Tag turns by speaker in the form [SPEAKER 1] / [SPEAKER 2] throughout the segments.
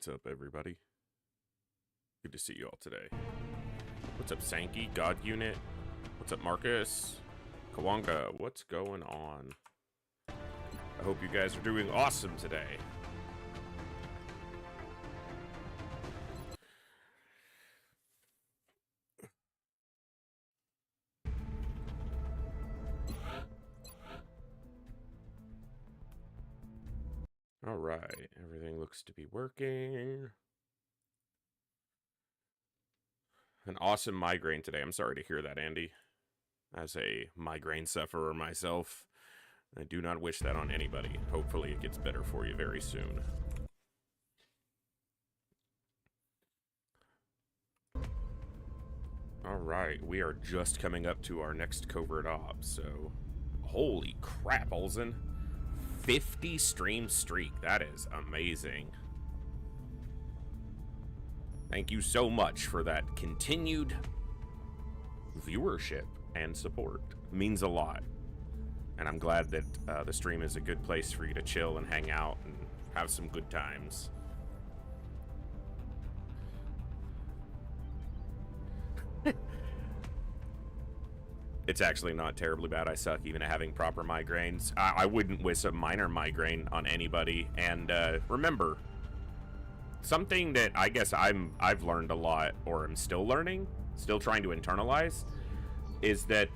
[SPEAKER 1] What's up, everybody? Good to see you all today. What's up, Sankey? God Unit? What's up, Marcus? Kawanga, what's going on? I hope you guys are doing awesome today. All right, everything looks to be working. An awesome migraine today. I'm sorry to hear that, Andy. As a migraine sufferer myself, I do not wish that on anybody. Hopefully it gets better for you very soon. All right, we are just coming up to our next covert op, so holy crap, Olsen. 50 stream streak. That is amazing. Thank you so much for that continued viewership and support. It means a lot. And I'm glad that the stream is a good place for you to chill and hang out and have some good times. It's actually not terribly bad. I suck even at having proper migraines. I wouldn't wish a minor migraine on anybody. And remember, something that I guess I've learned a lot, or am still learning, still trying to internalize, is that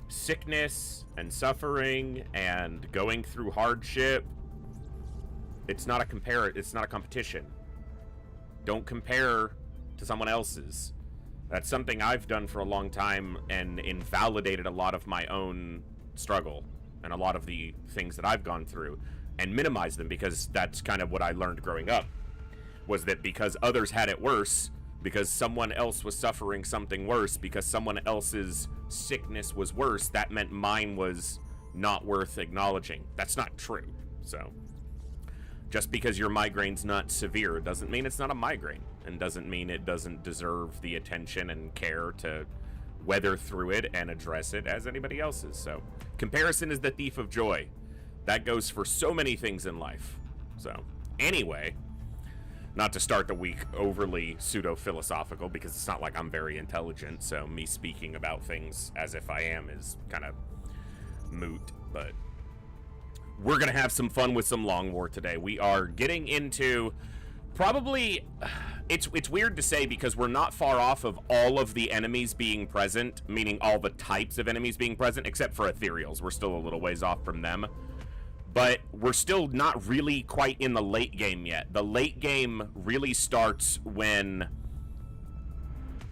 [SPEAKER 1] sickness and suffering and going through hardship, it's not a competition. Don't compare to someone else's. That's something I've done for a long time and invalidated a lot of my own struggle and a lot of the things that I've gone through and minimized them, because that's kind of what I learned growing up, was that because others had it worse, because someone else was suffering something worse, because someone else's sickness was worse, that meant mine was not worth acknowledging. That's not true. So just because your migraine's not severe doesn't mean it's not a migraine, and doesn't mean it doesn't deserve the attention and care to weather through it and address it as anybody else's. So comparison is the thief of joy. That goes for so many things in life. So anyway, not to start the week overly pseudo-philosophical, because it's not like I'm very intelligent, so me speaking about things as if I am is kind of moot, but we're gonna have some fun with some Long War today. We are getting into probably, it's weird to say because we're not far off of all of the enemies being present, meaning all the types of enemies being present, except for ethereals. We're still a little ways off from them. But we're still not really quite in the late game yet. The late game really starts when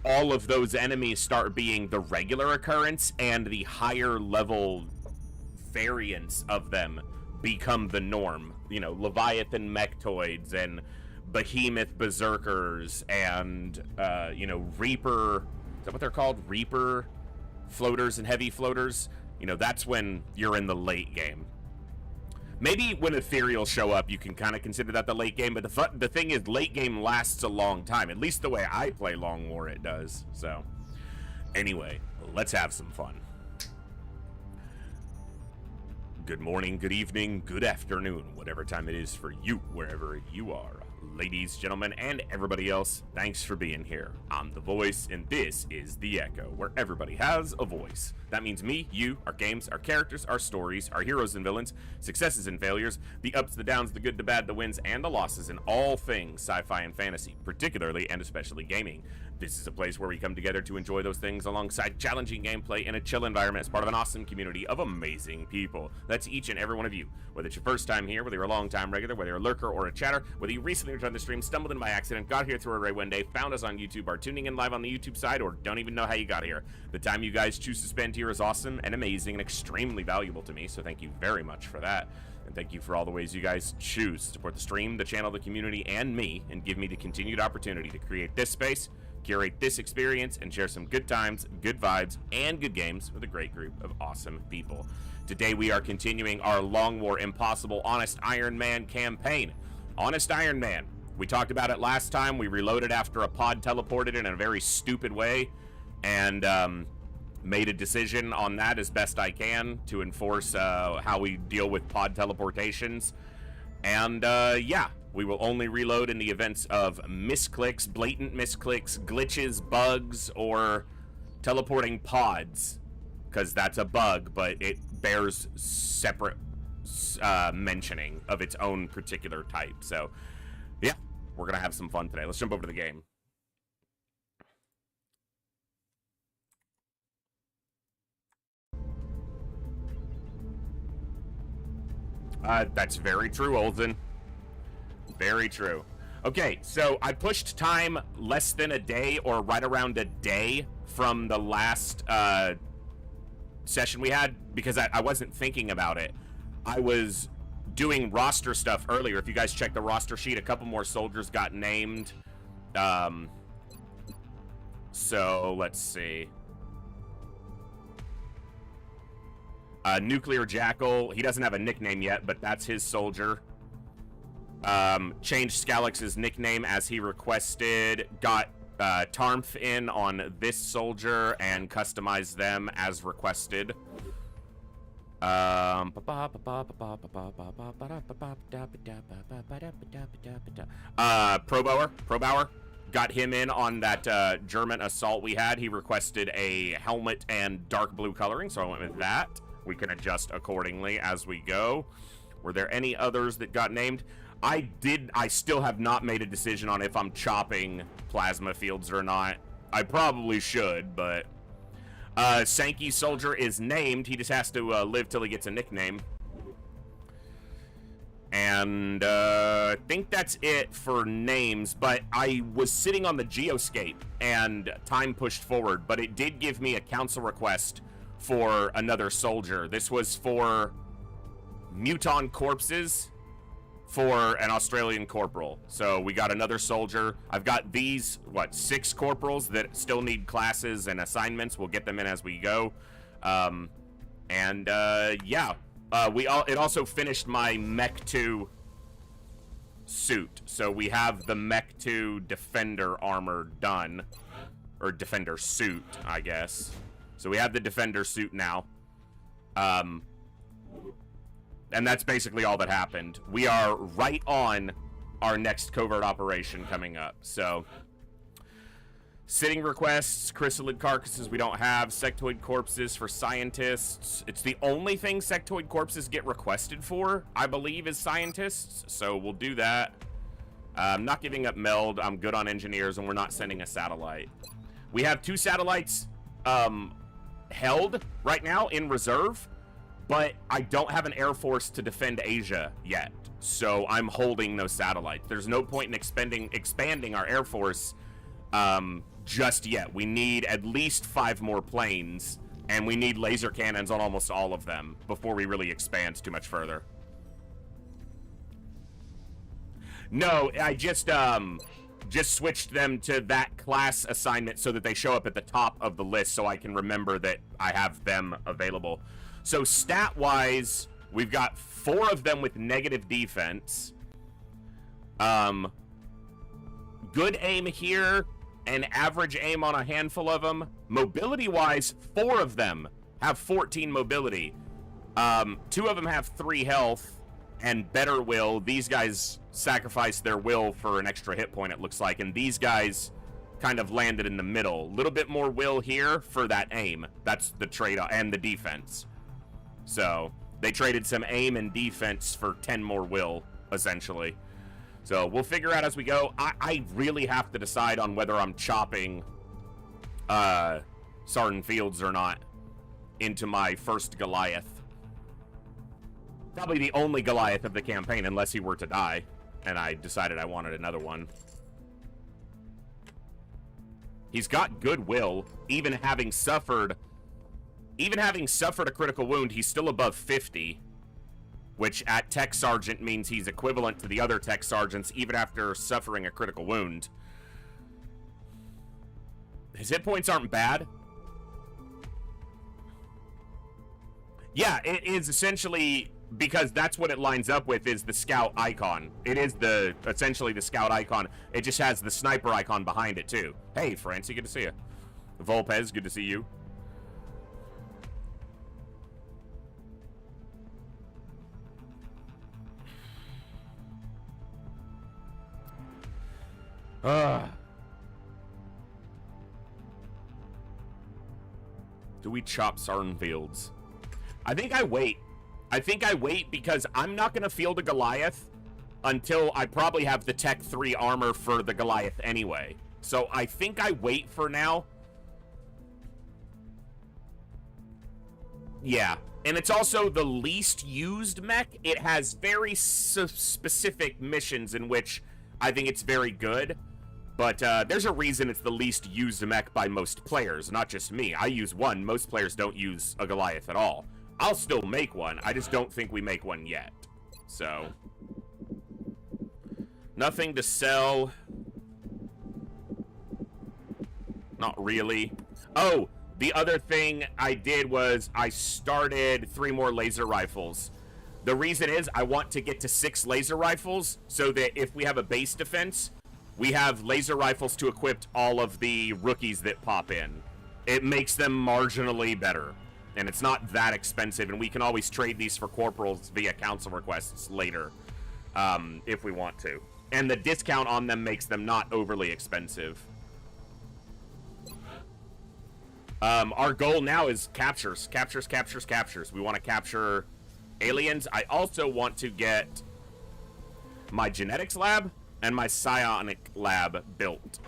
[SPEAKER 1] all of those enemies start being the regular occurrence and the higher level variants of them become the norm. You know, Leviathan Mechtoids and Behemoth Berserkers and, you know, Reaper, is that what they're called? Reaper floaters and heavy floaters. You know, that's when you're in the late game. Maybe when ethereals show up, you can kind of consider that the late game, but the thing is, late game lasts a long time. At least the way I play Long War, it does. So, anyway, let's have some fun. Good morning, good evening, good afternoon, whatever time it is for you, wherever you are. Ladies, gentlemen, and everybody else, thanks for being here. I'm The Voice, and this is The Echo, where everybody has a voice. That means me, you, our games, our characters, our stories, our heroes and villains, successes and failures, the ups, the downs, the good, the bad, the wins, and the losses in all things sci-fi and fantasy, particularly and especially gaming. This is a place where we come together to enjoy those things alongside challenging gameplay in a chill environment as part of an awesome community of amazing people. That's each and every one of you. Whether it's your first time here, whether you're a long-time regular, whether you're a lurker or a chatter, whether you recently returned the stream, stumbled in by accident, got here through a raid one day, found us on YouTube, are tuning in live on the YouTube side, or don't even know how you got here. The time you guys choose to spend here is awesome and amazing and extremely valuable to me, so thank you very much for that. And thank you for all the ways you guys choose to support the stream, the channel, the community, and me, and give me the continued opportunity to create this space, curate this experience, and share some good times, good vibes, and good games with a great group of awesome people. Today we are continuing our Long War Impossible Honest Iron Man campaign. Honest Iron Man. We talked about it last time. We reloaded after a pod teleported in a very stupid way, and made a decision on that as best I can to enforce how we deal with pod teleportations. And yeah, We will only reload in the events of misclicks, blatant misclicks, glitches, bugs, or teleporting pods. Because that's a bug, but it bears separate mentioning of its own particular type. So, yeah, we're going to have some fun today. Let's jump over to the game. That's very true, Olden. Very true. Okay, so I pushed time less than a day, or right around a day from the last session we had, because I wasn't thinking about it. I was doing roster stuff earlier. If you guys check the roster sheet, a couple more soldiers got named. So let's see. Nuclear Jackal, he doesn't have a nickname yet, but that's his soldier. Changed Scalex's nickname as he requested, got Tarmf in on this soldier, and customized them as requested. Pro Bauer, got him in on that German assault we had. He requested a helmet and dark blue coloring, so I went with that. We can adjust accordingly as we go. Were there any others that got named? I still have not made a decision on if I'm chopping plasma fields or not. I probably should, but Sankey Soldier is named. He just has to live till he gets a nickname. And I think that's it for names, but I was sitting on the geoscape and time pushed forward, but it did give me a council request for another soldier. This was for Muton Corpses for an Australian corporal. So we got another soldier. I've got these, 6 corporals that still need classes and assignments. We'll get them in as we go. Yeah. It also finished my Mech 2 suit. So we have the Mech 2 Defender armor done. Or Defender suit, I guess. So we have the Defender suit now. And that's basically all that happened. We are right on our next covert operation coming up. So, sitting requests, chrysalid carcasses we don't have, sectoid corpses for scientists. It's the only thing sectoid corpses get requested for, I believe, is scientists. So we'll do that. I'm not giving up meld. I'm good on engineers, and we're not sending a satellite. We have 2 satellites held right now in reserve, but I don't have an air force to defend Asia yet, so I'm holding those satellites. There's no point in expanding our air force just yet. We need at least 5 more planes, and we need laser cannons on almost all of them before we really expand too much further. No, I just switched them to that class assignment so that they show up at the top of the list so I can remember that I have them available. So stat-wise, we've got 4 of them with negative defense. Good aim here, and average aim on a handful of them. Mobility-wise, 4 of them have 14 mobility. 2 of them have 3 health and better will. These guys sacrificed their will for an extra hit point, it looks like, and these guys kind of landed in the middle. A little bit more will here for that aim. That's the trade-off, and the defense. So they traded some aim and defense for 10 more will, essentially. So we'll figure out as we go. I really have to decide on whether I'm chopping Sarton Fields or not into my first Goliath. Probably the only Goliath of the campaign, unless he were to die, and I decided I wanted another one. He's got good will, even having suffered a critical wound. He's still above 50, which at Tech Sergeant means he's equivalent to the other Tech Sergeants, even after suffering a critical wound. His hit points aren't bad. Yeah, it is essentially, because that's what it lines up with, is the scout icon. It is essentially the scout icon. It just has the sniper icon behind it too. Hey, Francie, good to see you. Volpez, good to see you. Ugh. Do we chop Sarnfields? I think I wait. I think I wait because I'm not going to field a Goliath until I probably have the Tech 3 armor for the Goliath anyway. So I think I wait for now. Yeah. And it's also the least used mech. It has very specific missions in which I think it's very good. But there's a reason it's the least used mech by most players, not just me. I use one. Most players don't use a Goliath at all. I'll still make one. I just don't think we make one yet. So, nothing to sell. Not really. Oh, the other thing I did was I started 3 more laser rifles. The reason is I want to get to 6 laser rifles so that if we have a base defense, we have laser rifles to equip all of the rookies that pop in. It makes them marginally better. And it's not that expensive, and we can always trade these for corporals via council requests later, if we want to. And the discount on them makes them not overly expensive. Our goal now is captures. We want to capture aliens. I also want to get my genetics lab and my psionic lab built.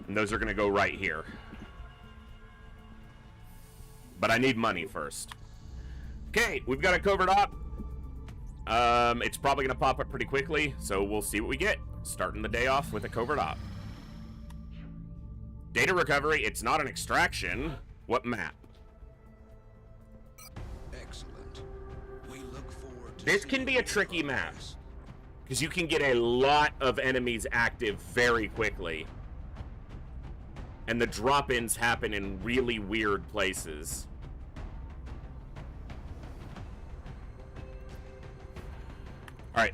[SPEAKER 1] And those are going to go right here. But I need money first. Okay, we've got a covert op. It's probably going to pop up pretty quickly, so we'll see what we get. Starting the day off with a covert op. Data recovery, it's not an extraction. What map?
[SPEAKER 2] Excellent. We look forward to
[SPEAKER 1] this can be a tricky map, because you can get a lot of enemies active very quickly. And the drop-ins happen in really weird places. Alright.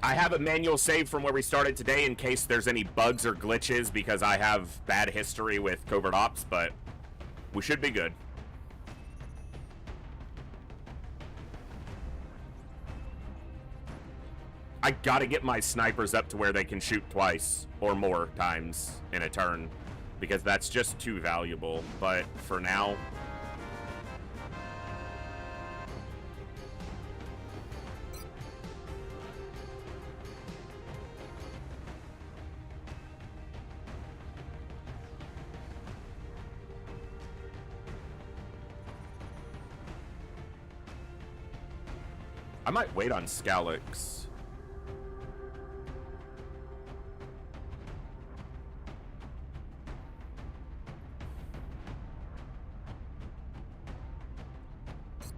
[SPEAKER 1] I have a manual save from where we started today in case there's any bugs or glitches, because I have bad history with covert ops, but we should be good. I gotta get my snipers up to where they can shoot twice or more times in a turn, because that's just too valuable. But for now, I might wait on Scalix.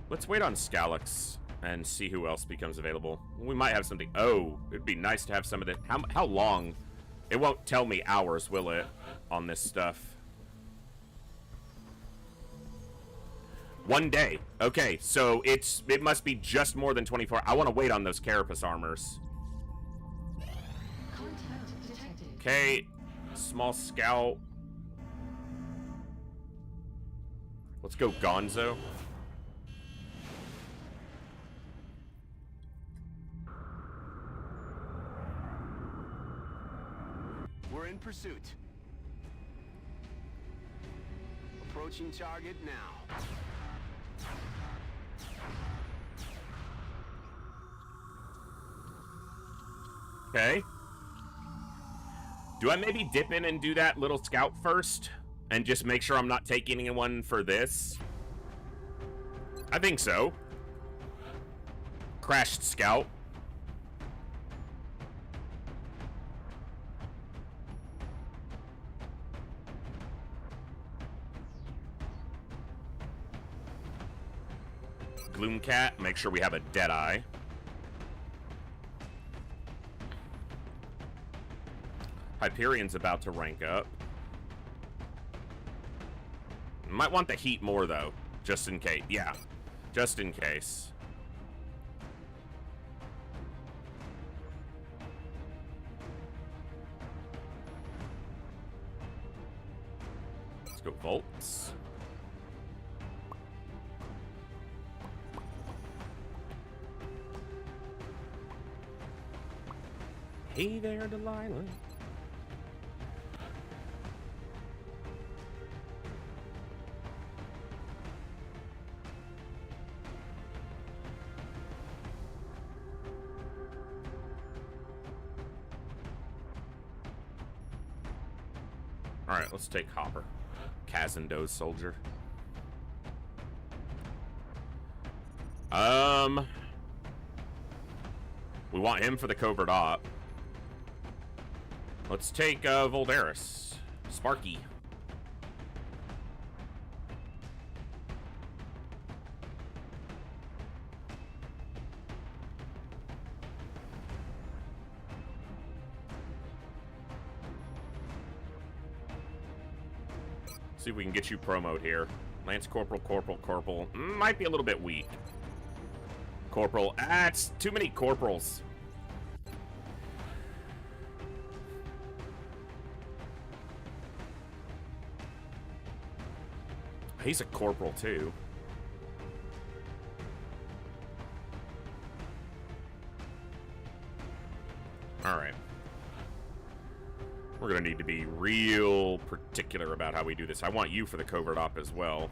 [SPEAKER 1] Let's wait on Scalix and see who else becomes available. We might have something. Oh, it'd be nice to have some of the. How long? It won't tell me hours, will it, on this stuff? 1 day. Okay, so it must be just more than 24. I want to wait on those carapace armors. Okay, small scout. Let's go Gonzo.
[SPEAKER 3] We're in pursuit. Approaching target now.
[SPEAKER 1] Okay. Do I maybe dip in and do that little scout first? And just make sure I'm not taking anyone for this? I think so. Crashed scout. Gloomcat, make sure we have a Deadeye. Hyperion's about to rank up. Might want the heat more, though. Just in case. Yeah. Just in case. Let's go Volts. Hey there, Delilah. Alright, let's take Hopper. Kazendo's soldier. We want him for the covert op. Let's take Voldaris. Sparky. See if we can get you promoted here. Lance Corporal, Corporal. Might be a little bit weak. Corporal. Ah, it's too many corporals. He's a corporal, too. Alright. We're gonna need to be real particular about how we do this. I want you for the covert op as well.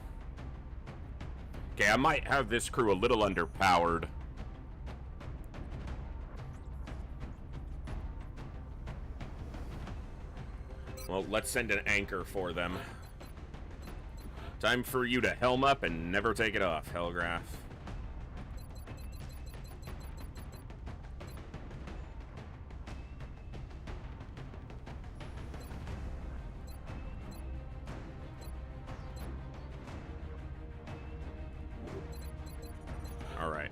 [SPEAKER 1] Okay, I might have this crew a little underpowered. Well, let's send an anchor for them. Time for you to helm up and never take it off, Hellgraph. All right.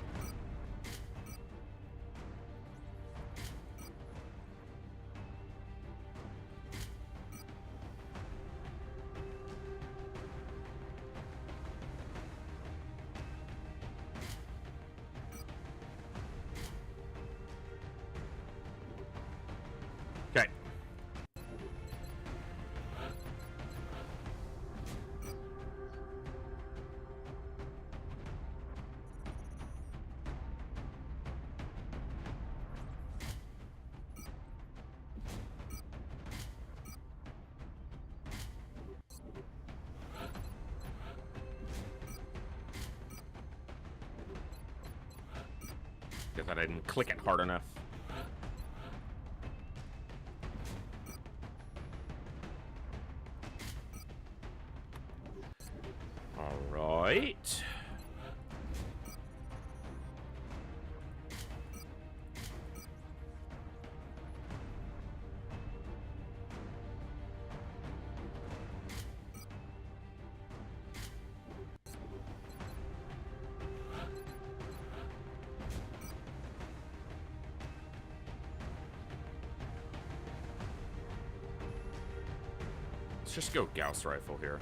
[SPEAKER 1] Okay. Guess I didn't click it hard enough. All right. Let's just go Gauss rifle here.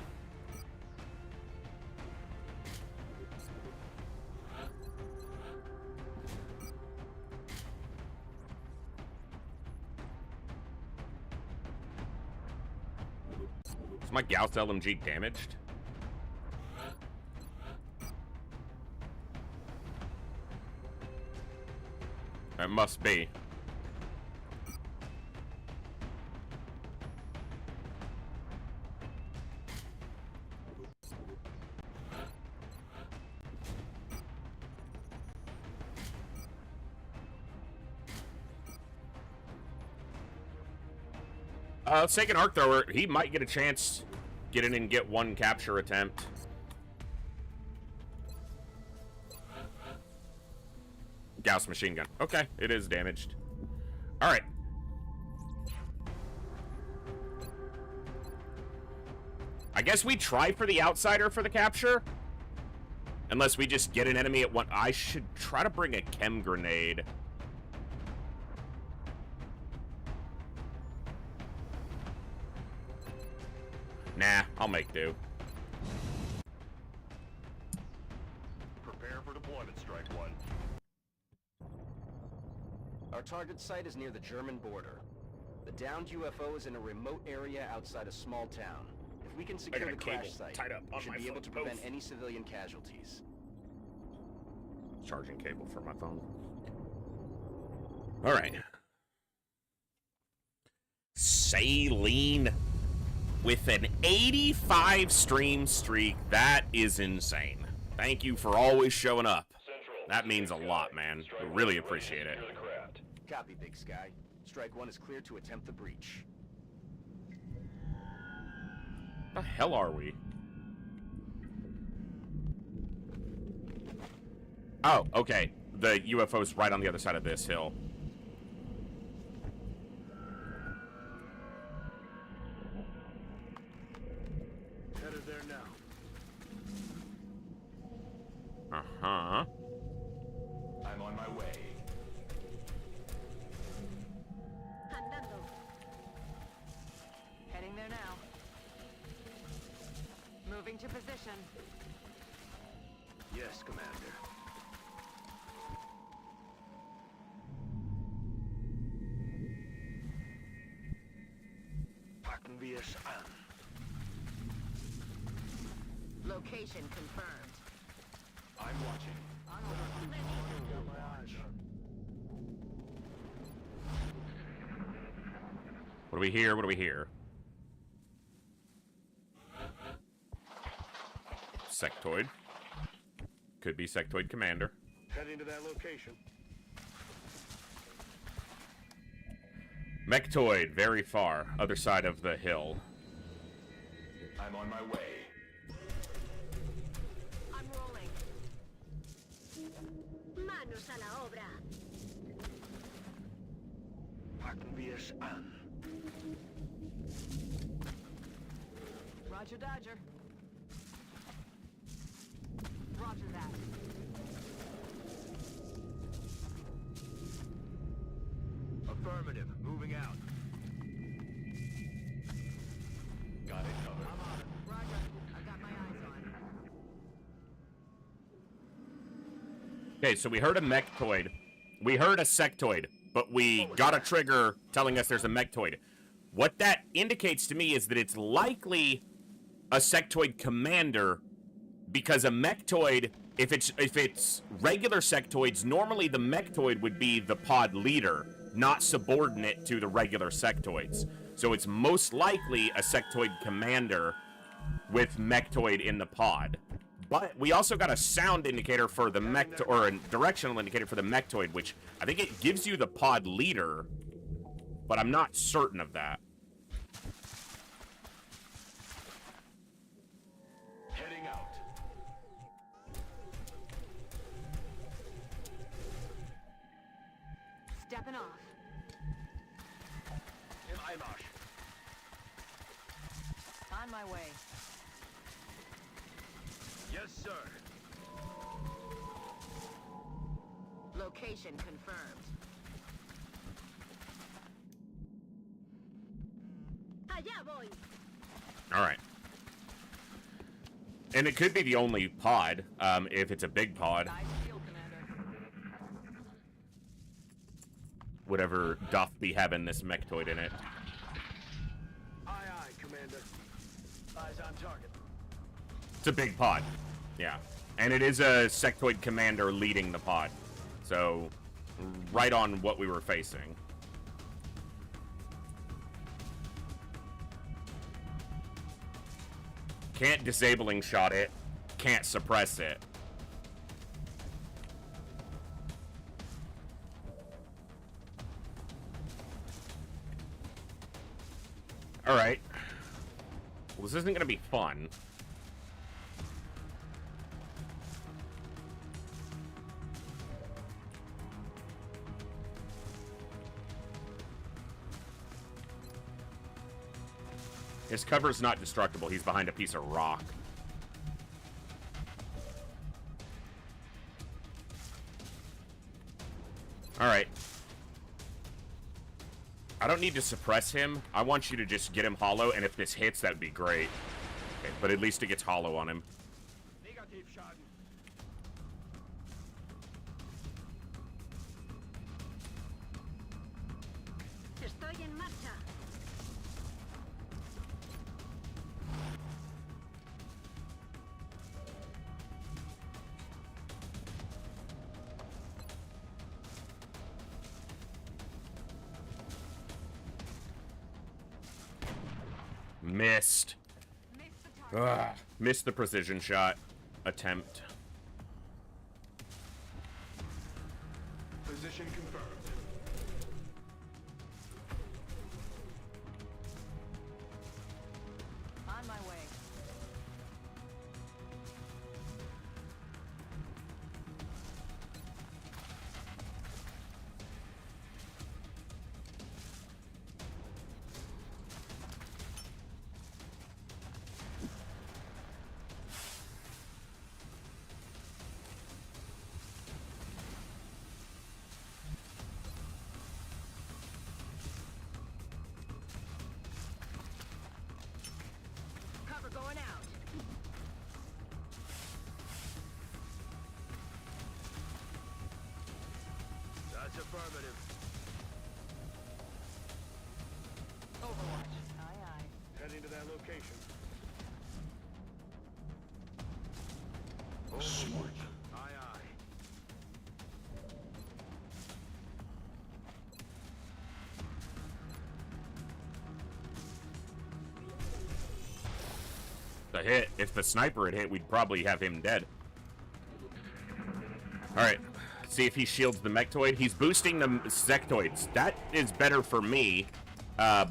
[SPEAKER 1] Is my Gauss LMG damaged? It must be. Let's take an arc thrower. He might get a chance. Get in and get one capture attempt. Gauss machine gun. Okay, it is damaged. All right. I guess we try for the outsider for the capture. Unless we just get an enemy at one. I should try to bring a chem grenade. Nah, I'll make do.
[SPEAKER 4] Prepare for deployment, Strike One.
[SPEAKER 5] Our target site is near the German border. The downed UFO is in a remote area outside a small town. If we can secure the crash site, we should be able to prevent any civilian casualties.
[SPEAKER 1] Charging cable for my phone. All right. Saline with an 85 stream streak. That is insane. Thank you for always showing up. That means a lot, man. We really appreciate it.
[SPEAKER 5] Copy, Big Sky. Strike 1 is clear to attempt the breach.
[SPEAKER 1] Where the hell are we? Oh, okay. The UFO's right on the other side of this hill.
[SPEAKER 3] Headed there now.
[SPEAKER 1] Uh-huh.
[SPEAKER 4] I'm on my way.
[SPEAKER 6] Andando. Heading there now. Moving to position.
[SPEAKER 3] Yes, Commander. Packen wir es an.
[SPEAKER 6] Location confirmed.
[SPEAKER 4] I'm watching.
[SPEAKER 1] What do we hear? What do we hear? Sectoid. Could be Sectoid Commander.
[SPEAKER 3] Heading to that location.
[SPEAKER 1] Mechtoid, very far. Other side of the hill.
[SPEAKER 4] I'm on my way.
[SPEAKER 6] I'm rolling. Manos a la obra.
[SPEAKER 3] Packen wir es an.
[SPEAKER 6] Roger, Dodger. Roger that.
[SPEAKER 3] Affirmative. Moving out.
[SPEAKER 4] Got it covered.
[SPEAKER 6] Roger. I've got my eyes on.
[SPEAKER 1] Okay, so we heard a Mechtoid. We heard a Sectoid, but we got a trigger telling us there's a Mechtoid. What that indicates to me is that it's likely a Sectoid Commander, because a Mechtoid, if it's regular Sectoids, normally the Mechtoid would be the pod leader, not subordinate to the regular Sectoids. So it's most likely a Sectoid Commander with Mechtoid in the pod. But we also got a sound indicator for the Mechtoid, or a directional indicator for the Mechtoid, which I think it gives you the pod leader, but I'm not certain of that.
[SPEAKER 4] Heading out.
[SPEAKER 6] Stepping off.
[SPEAKER 3] Im Einmarsch.
[SPEAKER 6] On my way.
[SPEAKER 3] Yes, sir.
[SPEAKER 6] Location confirmed. Allá voy.
[SPEAKER 1] All right. And it could be the only pod, if it's a big pod.
[SPEAKER 6] Eyes peeled, Commander.
[SPEAKER 1] Whatever doth be having this Mechtoid in it.
[SPEAKER 3] Aye, aye, Commander. Eyes on target.
[SPEAKER 1] It's a big pod. Yeah. And it is a Sectoid Commander leading the pod. So, right on what we were facing. Can't disabling shot it. Can't suppress it. Alright. Well, this isn't gonna be fun. His cover's not destructible. He's behind a piece of rock. Alright. I don't need to suppress him. I want you to just get him hollow, and if this hits, that'd be great. Okay, but at least it gets hollow on him.
[SPEAKER 3] Negativschaden.
[SPEAKER 6] Estoy en marcha.
[SPEAKER 1] Missed. Ugh. Missed the precision shot attempt.
[SPEAKER 4] Position confirmed.
[SPEAKER 6] On my way. Cover going out.
[SPEAKER 3] That's affirmative.
[SPEAKER 6] Overwatch. Aye, aye.
[SPEAKER 3] Heading to that location.
[SPEAKER 2] Smoke.
[SPEAKER 3] Aye, aye.
[SPEAKER 1] The hit. If the sniper had hit, we'd probably have him dead. Alright. See if he shields the mechtoid. He's boosting the sectoids. That is better for me,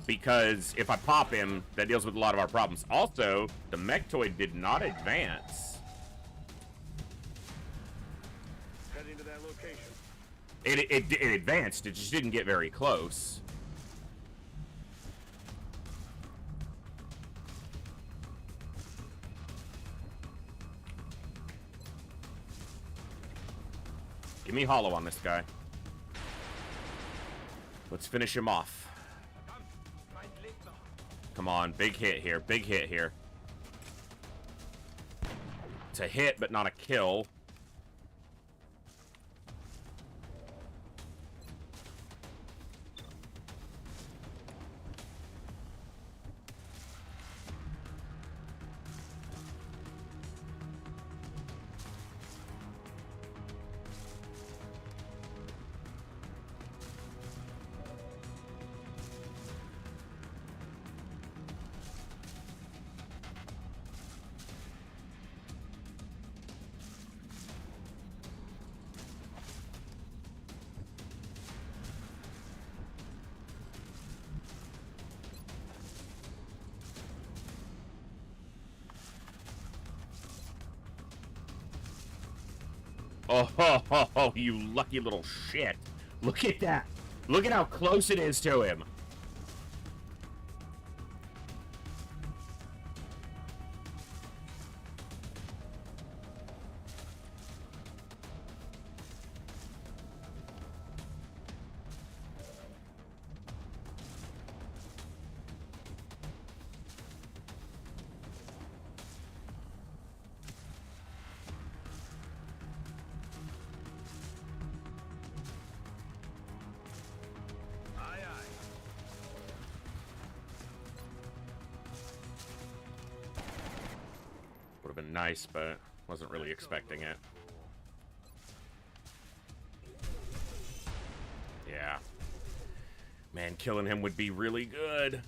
[SPEAKER 1] because if I pop him, that deals with a lot of our problems. Also, the mechtoid did not advance.
[SPEAKER 3] Heading to that location.
[SPEAKER 1] It advanced. It just didn't get very close. Give me hollow on this guy. Let's finish him off. Come on, big hit here, big hit here. It's a hit, but not a kill. Oh, ho, ho, ho, you lucky little shit. Look at that. Look at how close it is to him. Would have been nice, but wasn't really expecting it. Yeah. Man, killing him would be really good.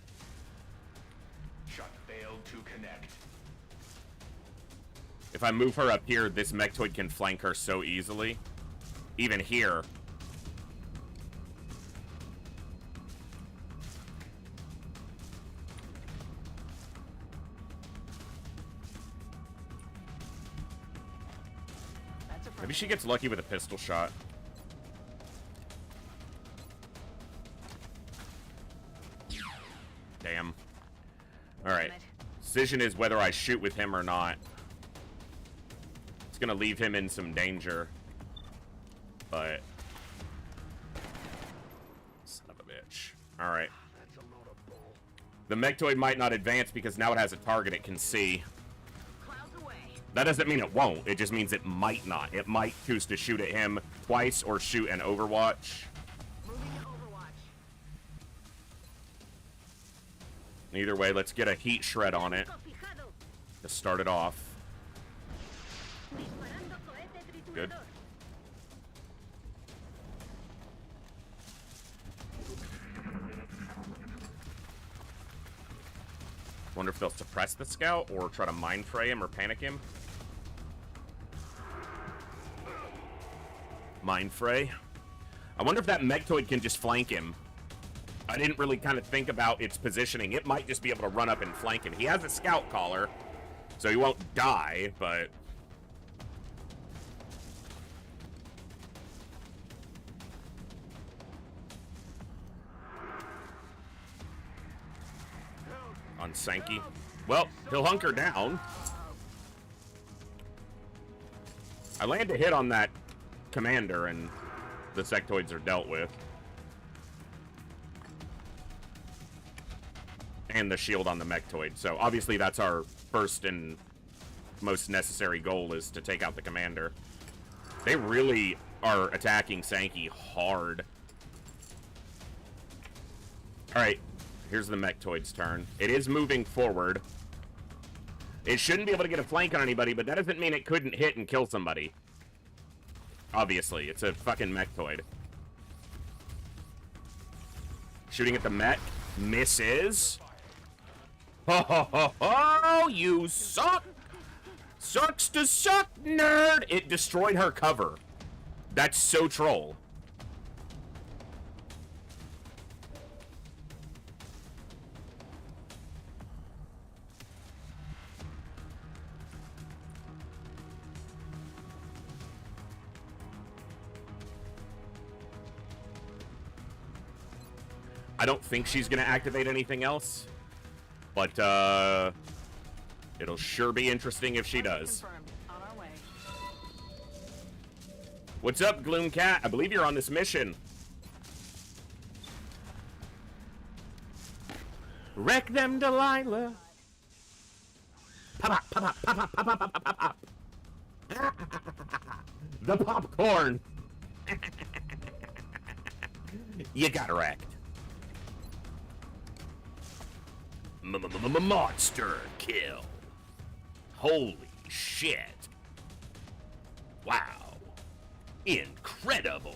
[SPEAKER 4] Shot failed to connect.
[SPEAKER 1] If I move her up here, this mechtoid can flank her so easily. Even here. Maybe she gets lucky with a pistol shot. Damn. Alright. Decision is whether I shoot with him or not. It's gonna leave him in some danger. But... son of a bitch. Alright. The mechtoid might not advance because now it has a target it can see. That doesn't mean it won't. It just means it might not. It might choose to shoot at him twice or shoot an Overwatch. Either way, let's get a heat shred on it to start it off. Good. Wonder if they'll suppress the scout or try to mind fray him or panic him. Mind fray. I wonder if that Megtoid can just flank him. I didn't really kind of think about its positioning. It might just be able to run up and flank him. He has a scout collar, so he won't die, but... on Sankey. Well, he'll hunker down. I land a hit on that commander, and the sectoids are dealt with. And the shield on the mechtoid. So obviously that's our first and most necessary goal, is to take out the commander. They really are attacking Sankey hard. Alright, here's the mechtoid's turn. It is moving forward. It shouldn't be able to get a flank on anybody, but that doesn't mean it couldn't hit and kill somebody. Obviously, it's a fucking mechtoid. Shooting at the mech. Misses. Ho ho ho ho! You suck! Sucks to suck, nerd! It destroyed her cover. That's so troll. I don't think she's gonna activate anything else, but it'll sure be interesting if she does.
[SPEAKER 6] On our way.
[SPEAKER 1] What's up, Gloom Cat? I believe you're on this mission. Wreck them, Delilah. Pop, pop, pop, pop, pop, pop, pop, pop, pop. The popcorn. You got wrecked. Monster kill. Holy shit. Wow. Incredible.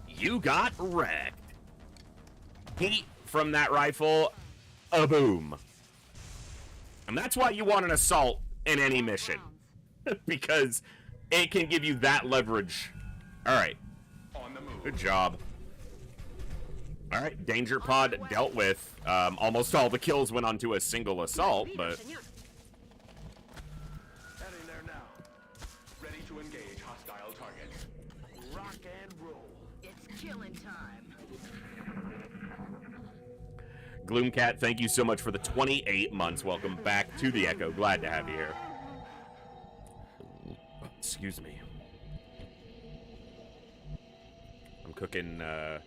[SPEAKER 1] You got wrecked. Heat from that rifle, a boom. And that's why you want an assault in any mission. Because it can give you that leverage. Alright. Good job. Alright, danger pod dealt with. Almost all the kills went onto a single assault, but...
[SPEAKER 3] Heading there now.
[SPEAKER 4] Ready to engage hostile target.
[SPEAKER 3] Rock and roll.
[SPEAKER 6] It's killing time.
[SPEAKER 1] Gloomcat, thank you so much for the 28 months. Welcome back to the Echo. Glad to have you here. Excuse me. I'm cooking, well,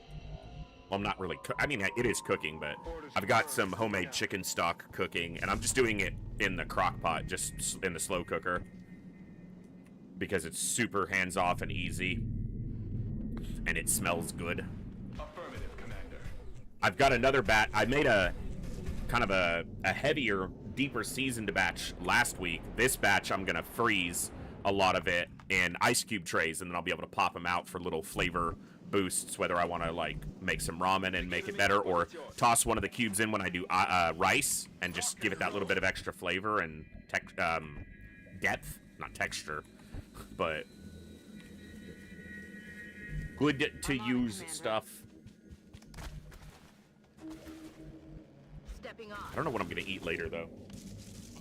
[SPEAKER 1] I'm not really I mean, it is cooking, but I've got some homemade chicken stock cooking, and I'm just doing it in the crock pot, just in the slow cooker, because it's super hands-off and easy, and it smells good.
[SPEAKER 4] Affirmative, Commander.
[SPEAKER 1] I've got another batch. I made a kind of a heavier, deeper seasoned batch last week. This batch, I'm going to freeze a lot of it in ice cube trays, and then I'll be able to pop them out for little flavor boosts, whether I want to like make some ramen and make it better, or toss one of the cubes in when I do rice and just give it that little bit of extra flavor and depth, not texture, but good to use stuff.
[SPEAKER 6] Stepping on.
[SPEAKER 1] I don't know what I'm gonna eat later though.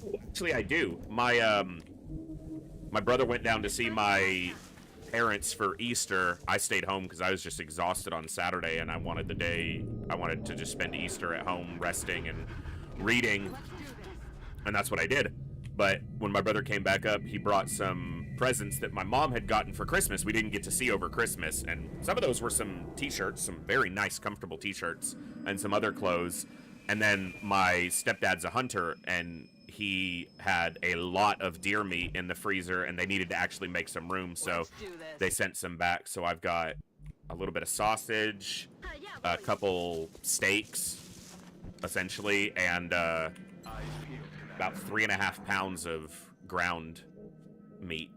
[SPEAKER 1] Oh, actually, I do. My brother went down to see my parents for Easter. I stayed home because I was just exhausted on Saturday, and I wanted to just spend Easter at home resting and reading, and that's what I did. But when my brother came back up, he brought some presents that my mom had gotten for Christmas we didn't get to see over Christmas, and some of those were some t-shirts, some very nice, comfortable t-shirts, and some other clothes. And then my stepdad's a hunter, and he had a lot of deer meat in the freezer, and they needed to actually make some room, so they sent some back. So I've got a little bit of sausage, a couple steaks, essentially, and about 3.5 pounds of ground meat.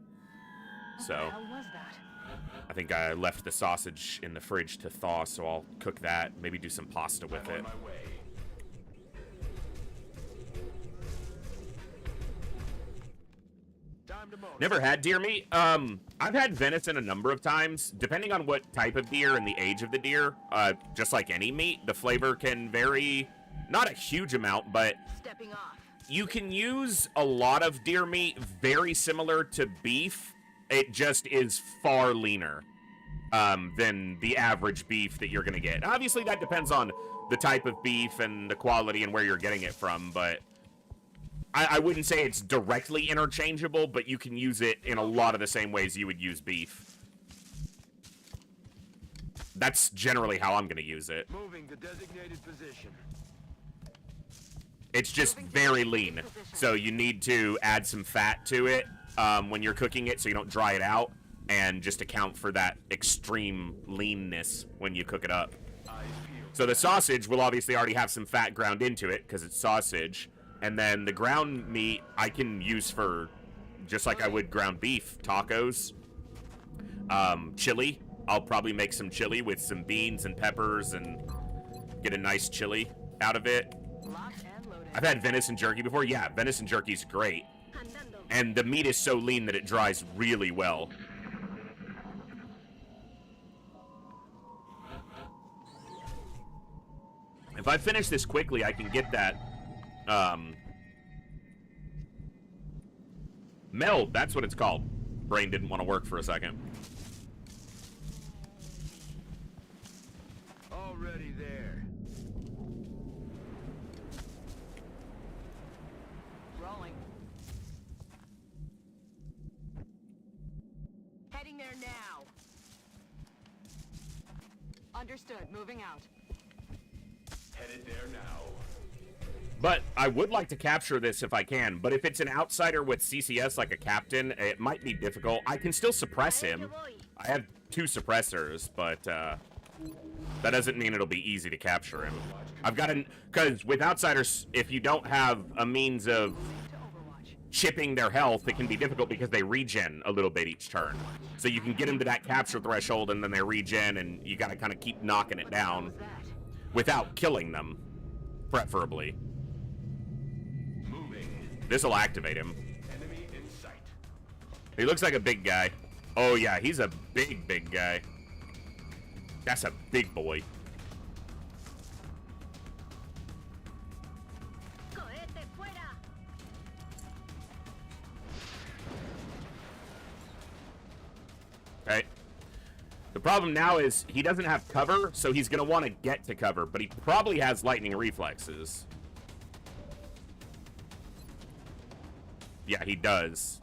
[SPEAKER 1] So
[SPEAKER 6] What the hell was that?
[SPEAKER 1] I think I left the sausage in the fridge to thaw, so I'll cook that, maybe do some pasta with it. Never had deer meat. I've had venison a number of times. Depending on what type of deer and the age of the deer, just like any meat, the flavor can vary. Not a huge amount, but
[SPEAKER 6] Stepping off.
[SPEAKER 1] you can use a lot of deer meat very similar to beef. It just is far leaner than the average beef that you're going to get. Obviously, that depends on the type of beef and the quality and where you're getting it from, but I wouldn't say it's directly interchangeable, but you can use it in a lot of the same ways you would use beef. That's generally how I'm going to use it.
[SPEAKER 3] Moving the designated position.
[SPEAKER 1] It's just very lean, so you need to add some fat to it when you're cooking it so you don't dry it out, and just account for that extreme leanness when you cook it up. So the sausage will obviously already have some fat ground into it because it's sausage, and then the ground meat I can use for just like I would ground beef, tacos, chili. I'll probably make some chili with some beans and peppers and get a nice chili out of it.
[SPEAKER 6] Locked and loaded.
[SPEAKER 1] I've had venison jerky before. Yeah, venison jerky's great. And the meat is so lean that it dries really well. If I finish this quickly, I can get that, meld, that's what it's called. Brain didn't want to work for a second.
[SPEAKER 3] Already there.
[SPEAKER 6] Rolling. Heading there now. Understood. Moving out.
[SPEAKER 4] Headed there now.
[SPEAKER 1] But I would like to capture this if I can, but if it's an outsider with CCS like a captain, it might be difficult. I can still suppress him. I have 2 suppressors, but that doesn't mean it'll be easy to capture him. I've got an... Because with outsiders, if you don't have a means of chipping their health, it can be difficult because they regen a little bit each turn. So you can get them to that capture threshold, and then they regen, and you gotta kind of keep knocking it down without killing them, preferably. This'll activate him.
[SPEAKER 4] Enemy in sight.
[SPEAKER 1] He looks like a big guy. Oh yeah, he's a big guy. That's a big boy. Okay. The problem now is he doesn't have cover, so he's gonna want to get to cover, but he probably has lightning reflexes. Yeah, he does.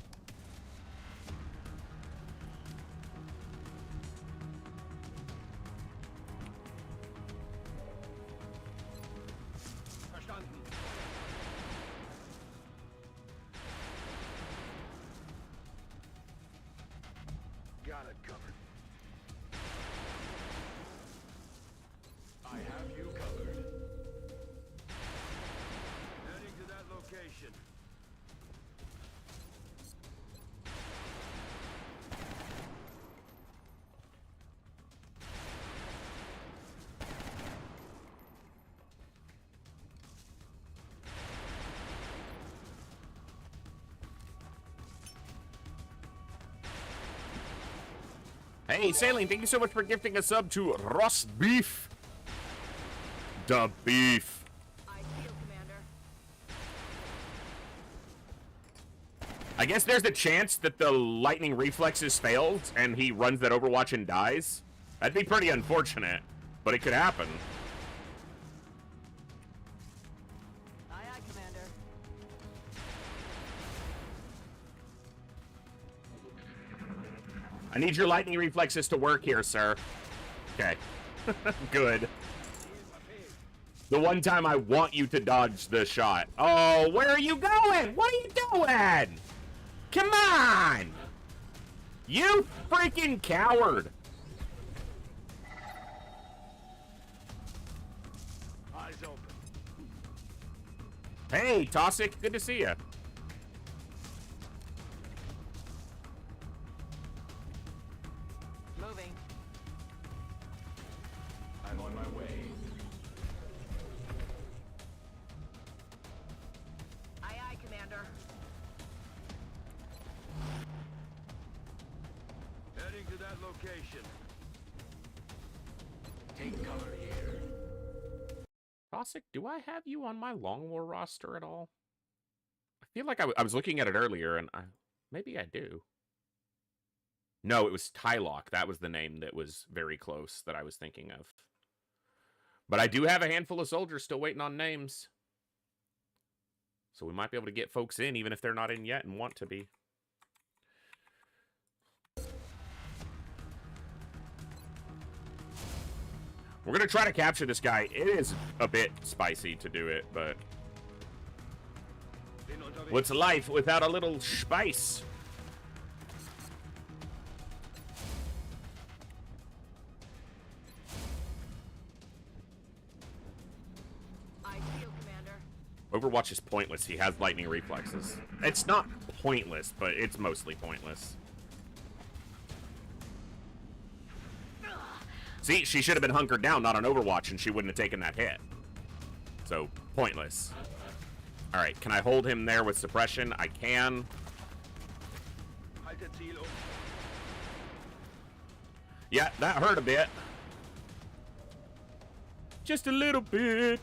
[SPEAKER 3] Got it covered. I have you covered. Heading to that location.
[SPEAKER 1] Hey, Saline, thank you so much for gifting a sub to Roast Beef. The beef.
[SPEAKER 6] I feel, Commander.
[SPEAKER 1] I guess there's a chance that the lightning reflexes failed and he runs that Overwatch and dies. That'd be pretty unfortunate, but it could happen.
[SPEAKER 6] Aye, aye, Commander.
[SPEAKER 1] I need your lightning reflexes to work here, sir. Okay. Good. The one time I want you to dodge the shot. Oh, where are you going? What are you doing? Come on! You freaking coward!
[SPEAKER 3] Eyes open.
[SPEAKER 1] Hey, Tossic, good to see you.
[SPEAKER 6] Moving.
[SPEAKER 4] I'm on my way.
[SPEAKER 6] Aye, aye, Commander.
[SPEAKER 3] to that location.
[SPEAKER 2] Take cover here.
[SPEAKER 1] Cossack, do I have you on my Long War roster at all? I feel like I was looking at it earlier, and maybe I do. No, it was Tylock. That was the name that was very close that I was thinking of. But I do have a handful of soldiers still waiting on names. So we might be able to get folks in, even if they're not in yet and want to be. We're going to try to capture this guy. It is a bit spicy to do it, but... what's life without a little spice?
[SPEAKER 6] I feel, Commander.
[SPEAKER 1] Overwatch is pointless. He has lightning reflexes. It's not pointless, but it's mostly pointless. See, she should have been hunkered down, not on Overwatch, and she wouldn't have taken that hit. So, pointless. Alright, can I hold him there with suppression? I can. Yeah, that hurt a bit. Just a little bit.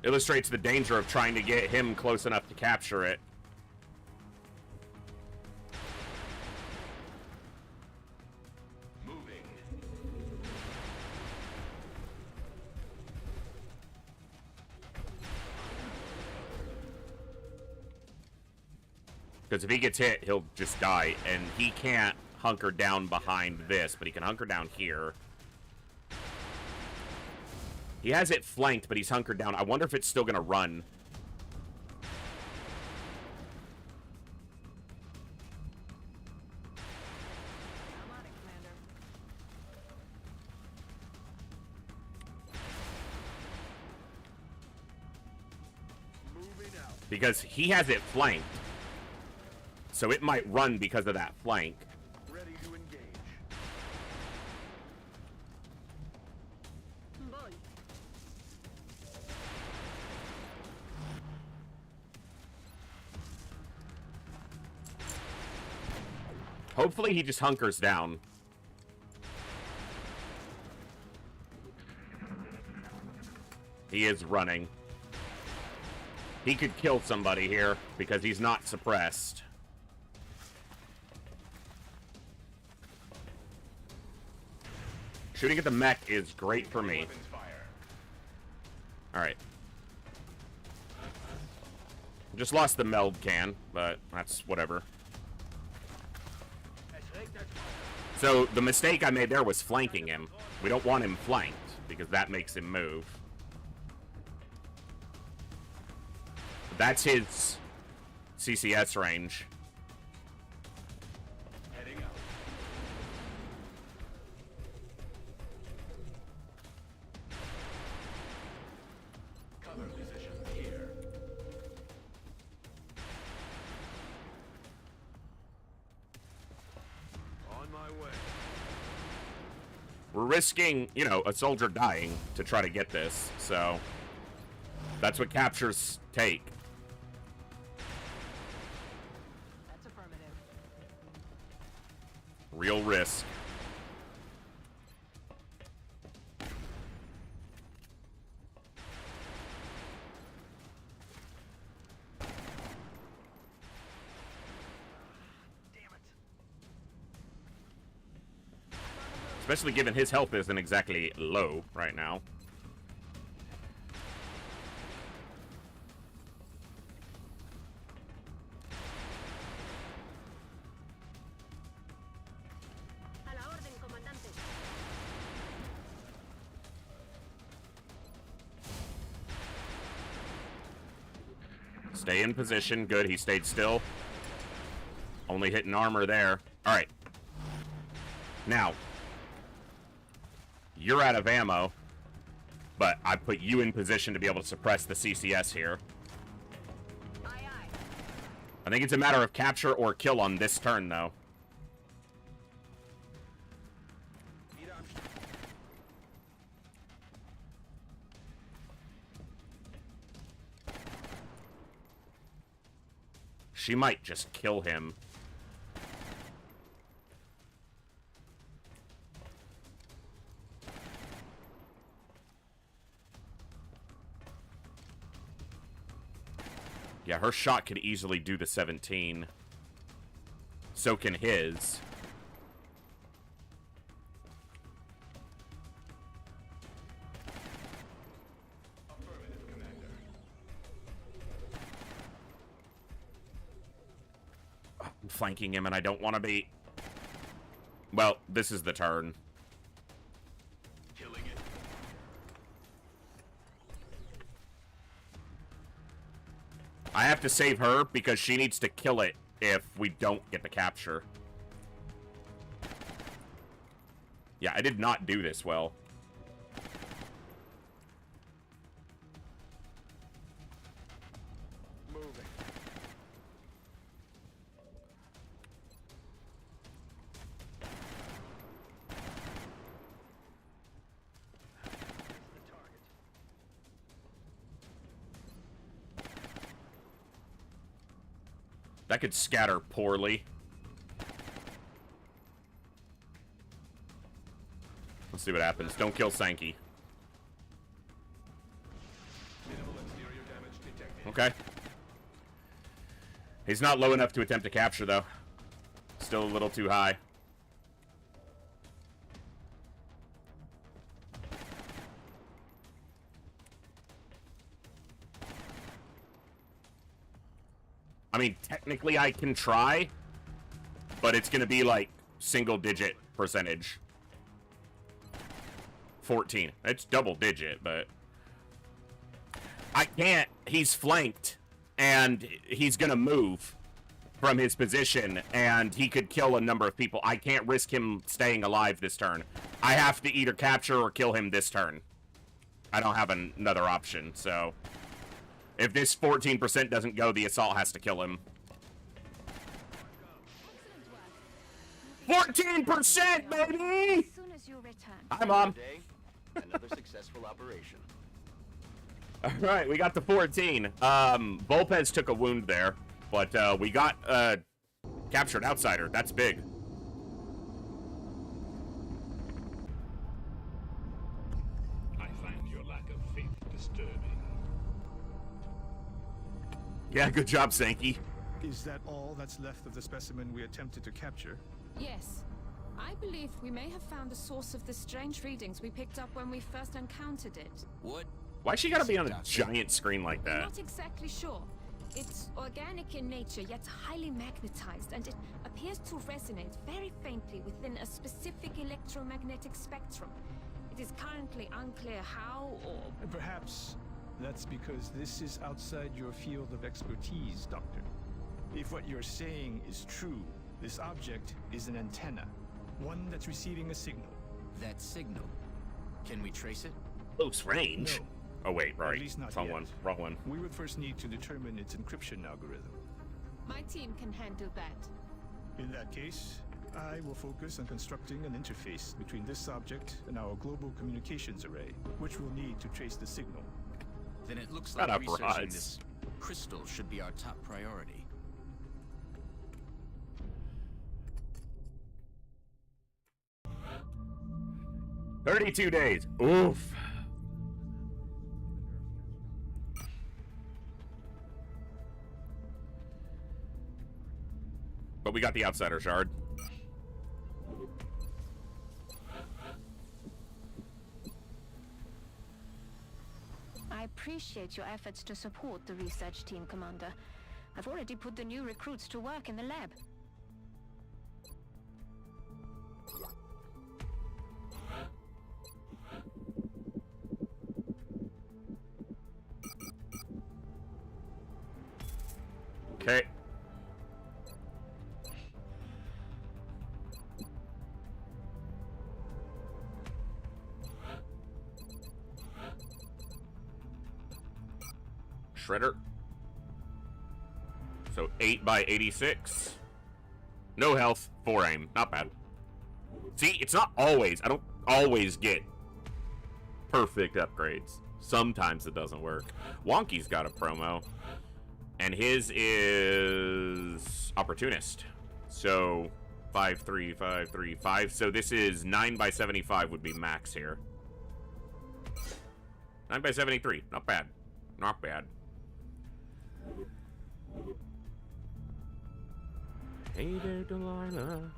[SPEAKER 1] Illustrates the danger of trying to get him close enough to capture it.
[SPEAKER 4] Moving.
[SPEAKER 1] Because if he gets hit, he'll just die, and he can't hunker down behind this, but he can hunker down here. He has it flanked, but he's hunkered down. I wonder if it's still going to run.
[SPEAKER 6] I'm on it, Commander.
[SPEAKER 3] Moving out.
[SPEAKER 1] Because he has it flanked. So it might run because of that flank.
[SPEAKER 3] Ready to engage.
[SPEAKER 6] Voy.
[SPEAKER 1] Hopefully he just hunkers down. He is running. He could kill somebody here because he's not suppressed. Shooting at the mech is great for me.
[SPEAKER 4] Weapons fire.
[SPEAKER 1] Alright. Just lost the meld can, but that's whatever. So the mistake I made there was flanking him. We don't want him flanked because that makes him move. That's his CCS range.
[SPEAKER 4] Heading out. Cover position here.
[SPEAKER 3] On my way.
[SPEAKER 1] We're risking, you know, a soldier dying to try to get this, so that's what captures take.
[SPEAKER 6] That's affirmative.
[SPEAKER 1] Real risk. Especially given his health isn't exactly low right now.
[SPEAKER 6] A la orden, comandante.
[SPEAKER 1] Stay in position. Good, he stayed still. Only hitting armor there. Alright. Now, you're out of ammo, but I put you in position to be able to suppress the CCS here.
[SPEAKER 6] Aye, aye.
[SPEAKER 1] I think it's a matter of capture or kill on this turn, though. She might just kill him. Yeah, her shot could easily do the 17. So can his. I'm flanking him and I don't want to be. Well, this is the turn.
[SPEAKER 4] Killing it.
[SPEAKER 1] I have to save her because she needs to kill it if we don't get the capture. Yeah, I did not do this well.
[SPEAKER 3] Moving. The target.
[SPEAKER 1] That could scatter poorly. Let's see what happens. Don't kill Sankey.
[SPEAKER 4] Minimal exterior damage detected.
[SPEAKER 1] Okay. He's not low enough to attempt to capture, though. Still a little too high. I mean, technically I can try, but it's going to be like single-digit percentage. 14. It's double-digit, but I can't. He's flanked, and he's going to move from his position, and he could kill a number of people. I can't risk him staying alive this turn. I have to either capture or kill him this turn. I don't have another option, so if this 14% doesn't go, the assault has to kill him. 14%, baby!
[SPEAKER 6] As soon as you return.
[SPEAKER 1] Hi, Mom.
[SPEAKER 5] Day, another successful operation.
[SPEAKER 1] All right, we got the 14. Volpez took a wound there, but we got captured outsider. That's big.
[SPEAKER 4] I find your lack of faith disturbing.
[SPEAKER 1] Yeah, good job, Sankey.
[SPEAKER 7] Is that all that's left of the specimen we attempted to capture?
[SPEAKER 8] Yes. I believe we may have found the source of the strange readings we picked up when we first encountered it.
[SPEAKER 2] What?
[SPEAKER 1] Why she gotta be on a giant screen like
[SPEAKER 8] We're
[SPEAKER 1] that?
[SPEAKER 8] not exactly sure. It's organic in nature, yet highly magnetized, and it appears to resonate very faintly within a specific electromagnetic spectrum. It is currently unclear how or...
[SPEAKER 7] Perhaps that's because this is outside your field of expertise, Doctor. If what you're saying is true, this object is an antenna, one that's receiving a signal.
[SPEAKER 2] That signal. Can we trace it?
[SPEAKER 1] Close range?
[SPEAKER 7] No.
[SPEAKER 1] Oh, wait, right.
[SPEAKER 7] At least not
[SPEAKER 1] Wrong
[SPEAKER 7] yet.
[SPEAKER 1] one. Wrong one.
[SPEAKER 7] We would first need to determine its encryption algorithm.
[SPEAKER 8] My team can handle that.
[SPEAKER 7] In that case, I will focus on constructing an interface between this object and our global communications array, which we'll need to trace the signal.
[SPEAKER 2] Then it looks
[SPEAKER 1] Shut
[SPEAKER 2] like
[SPEAKER 1] up,
[SPEAKER 2] researching
[SPEAKER 1] Rods.
[SPEAKER 2] this crystal should be our top priority.
[SPEAKER 1] $32 days. Oof. But we got the outsider shard.
[SPEAKER 6] I appreciate your efforts to support the research team, Commander. I've already put the new recruits to work in the lab.
[SPEAKER 1] Okay. Shredder. So 8 by 86. No health, 4 aim. Not bad. See, it's not always. I don't always get perfect upgrades. Sometimes it doesn't work. Wonky's got a promo. And his is opportunist. So 5, 3, 5, 3, 5. So this is 9 by 75 would be max here. 9 by 73. Not bad. Not bad. Hey there, Delilah.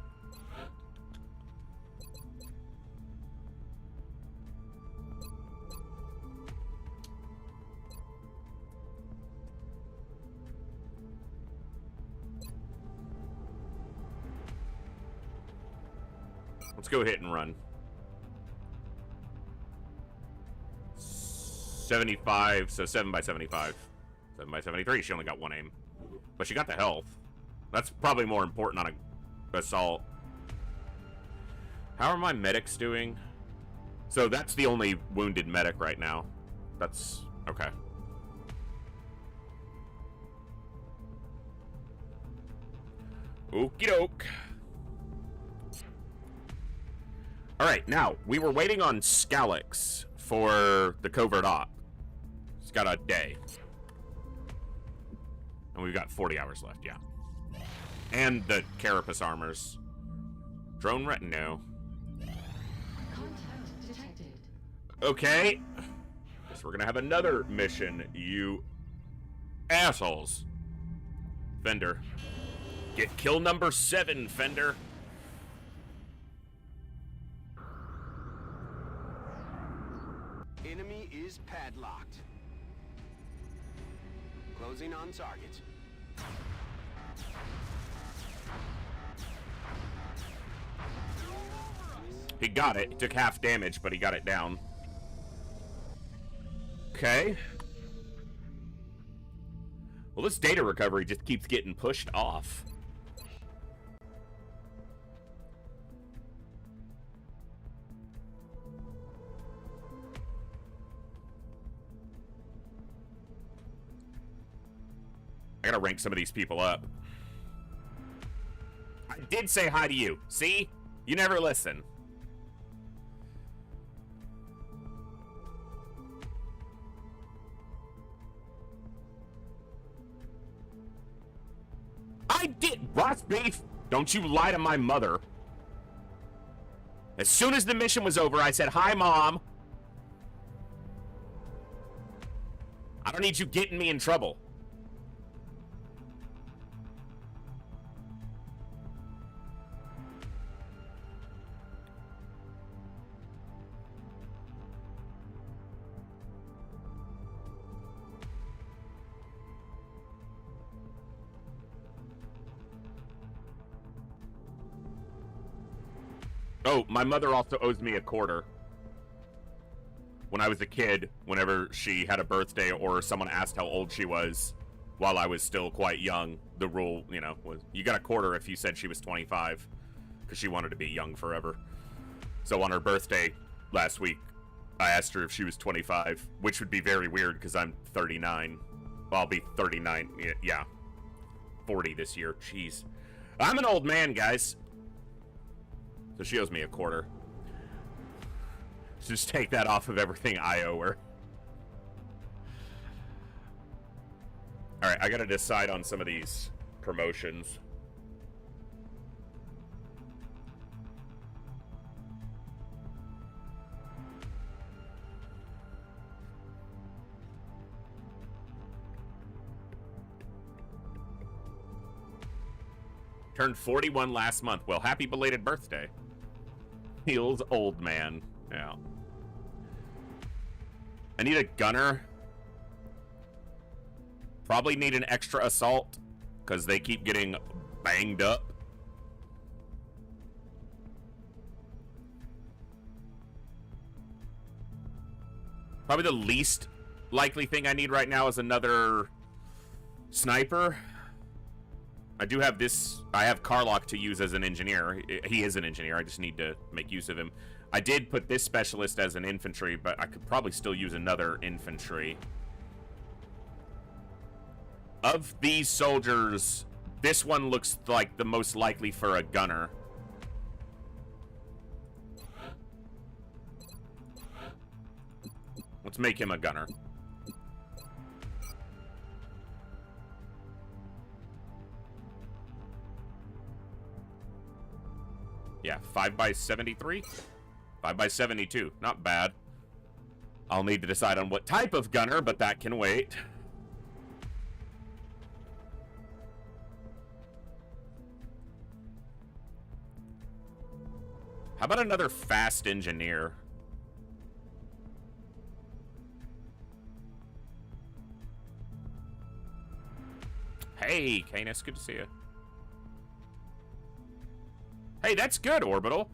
[SPEAKER 1] Let's go hit and run. 75, so 7 by 75. 7 by 73, she only got 1 aim. But she got the health. That's probably more important on a assault. How are my medics doing? So that's the only wounded medic right now. That's... okay. Okie doke. Alright, now, we were waiting on Scalix for the covert op. It's got a day. And we've got 40 hours left, yeah. And the Carapace armors. Drone retinue.
[SPEAKER 9] Contact detected.
[SPEAKER 1] Okay. Guess we're gonna have another mission, you assholes. Fender. Get kill number 7, Fender.
[SPEAKER 5] Enemy is padlocked. Closing on target.
[SPEAKER 1] He got it. He took half damage, but he got it down. Okay. Well, this data recovery just keeps getting pushed off. I gotta rank some of these people up. I did say hi to you. See? You never listen. I did. Roast beef. Don't you lie to my mother. As soon as the mission was over, I said, hi, Mom. I don't need you getting me in trouble. Oh, my mother also owes me a quarter. When I was a kid, whenever she had a birthday or someone asked how old she was while I was still quite young, the rule, you know, was you got a quarter if you said she was 25, because she wanted to be young forever. So on her birthday last week, I asked her if she was 25, which would be very weird because I'm 39. Well, I'll be 39, yeah. 40 this year, jeez. I'm an old man, guys. So she owes me a quarter. Just take that off of everything I owe her. Alright, I gotta decide on some of these promotions. Turned 41 last month. Well, happy belated birthday. Feels old man. Yeah. I need a gunner. Probably need an extra assault, because they keep getting banged up. Probably the least likely thing I need right now is another sniper. I do have this. I have Carlock to use as an engineer. He is an engineer. I just need to make use of him. I did put this specialist as an infantry, but I could probably still use another infantry. Of these soldiers, this one looks like the most likely for a gunner. Let's make him a gunner. Yeah, 5x73? 5x72. Not bad. I'll need to decide on what type of gunner, but that can wait. How about another fast engineer? Hey, Canis, good to see you. Hey, that's good, Orbital.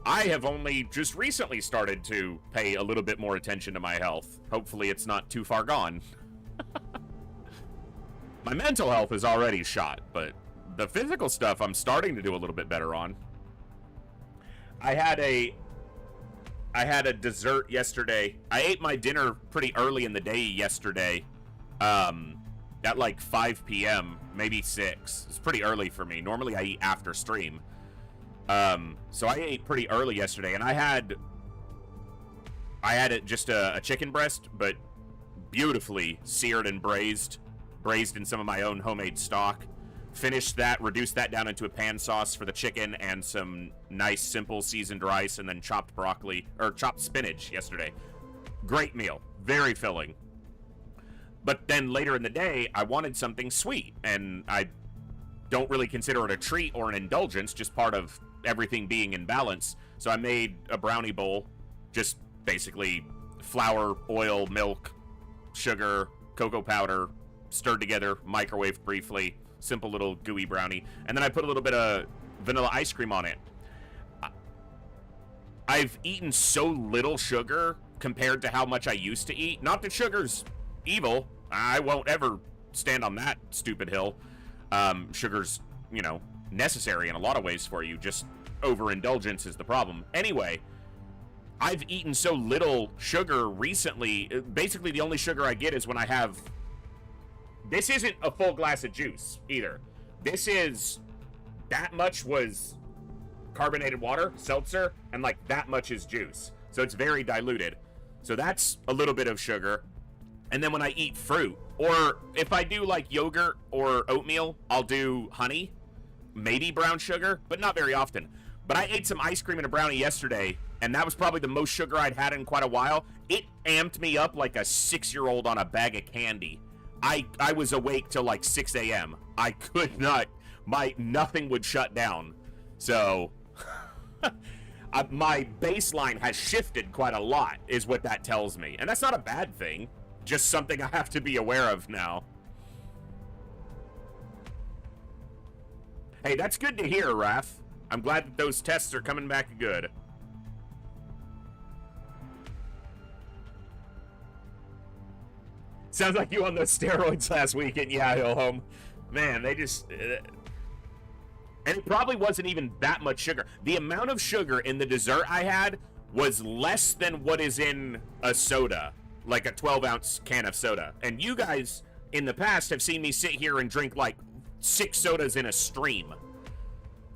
[SPEAKER 1] I have only just recently started to pay a little bit more attention to my health. Hopefully it's not too far gone. My mental health is already shot, but the physical stuff I'm starting to do a little bit better on. I had a dessert yesterday. I ate my dinner pretty early in the day yesterday. At like 5 p.m., maybe 6. It's pretty early for me. Normally I eat after stream. So I ate pretty early yesterday, and I had just a chicken breast, but beautifully seared and braised in some of my own homemade stock. Finished that, reduced that down into a pan sauce for the chicken and some nice simple seasoned rice, and then chopped broccoli or chopped spinach yesterday. Great meal, very filling. But then later in the day, I wanted something sweet, and I don't really consider it a treat or an indulgence, just part of everything being in balance. So I made a brownie bowl, just basically flour, oil, milk, sugar, cocoa powder, stirred together, microwaved briefly, simple little gooey brownie, and then I put a little bit of vanilla ice cream on it. I've eaten so little sugar compared to how much I used to eat. Not that sugar's evil. I won't ever stand on that stupid hill. Sugar's, you know, necessary in a lot of ways for you. Just overindulgence is the problem. Anyway, I've eaten so little sugar recently. Basically, the only sugar I get is when I have... This isn't a full glass of juice, either. This is... That much was carbonated water, seltzer, and like that much is juice. So it's very diluted. So that's a little bit of sugar. And then when I eat fruit, or if I do like yogurt or oatmeal, I'll do honey, maybe brown sugar, but not very often. But I ate some ice cream and a brownie yesterday, and that was probably the most sugar I'd had in quite a while. It amped me up like a 6-year-old on a bag of candy. I was awake till like 6 a.m. I could not, nothing would shut down. So, my baseline has shifted quite a lot, is what that tells me. And that's not a bad thing. Just something I have to be aware of now. Hey, that's good to hear, Raph. I'm glad that those tests are coming back good. Sounds like you on those steroids last weekend. Yeah, Home. Man, they just... and it probably wasn't even that much sugar. The amount of sugar in the dessert I had was less than what is in a soda. Like a 12-ounce can of soda. And you guys, in the past, have seen me sit here and drink like 6 sodas in a stream.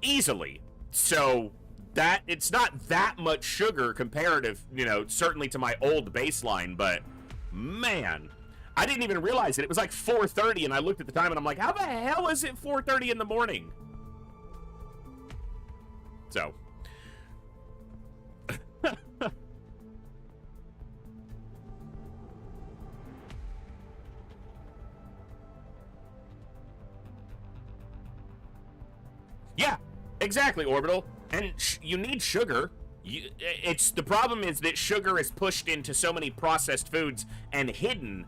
[SPEAKER 1] Easily. So, that, it's not that much sugar comparative, you know, certainly to my old baseline, but, man, I didn't even realize it. It was like 4:30, and I looked at the time, and I'm like, how the hell is it 4:30 in the morning? So. Yeah, exactly, Orbital. And you need sugar. It's the problem is that sugar is pushed into so many processed foods and hidden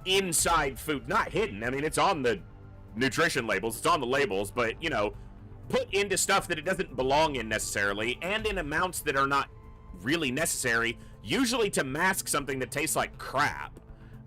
[SPEAKER 1] inside food. Not hidden. I mean, it's on the nutrition labels. It's on the labels, but, you know, put into stuff that it doesn't belong in necessarily, and in amounts that are not really necessary, usually to mask something that tastes like crap.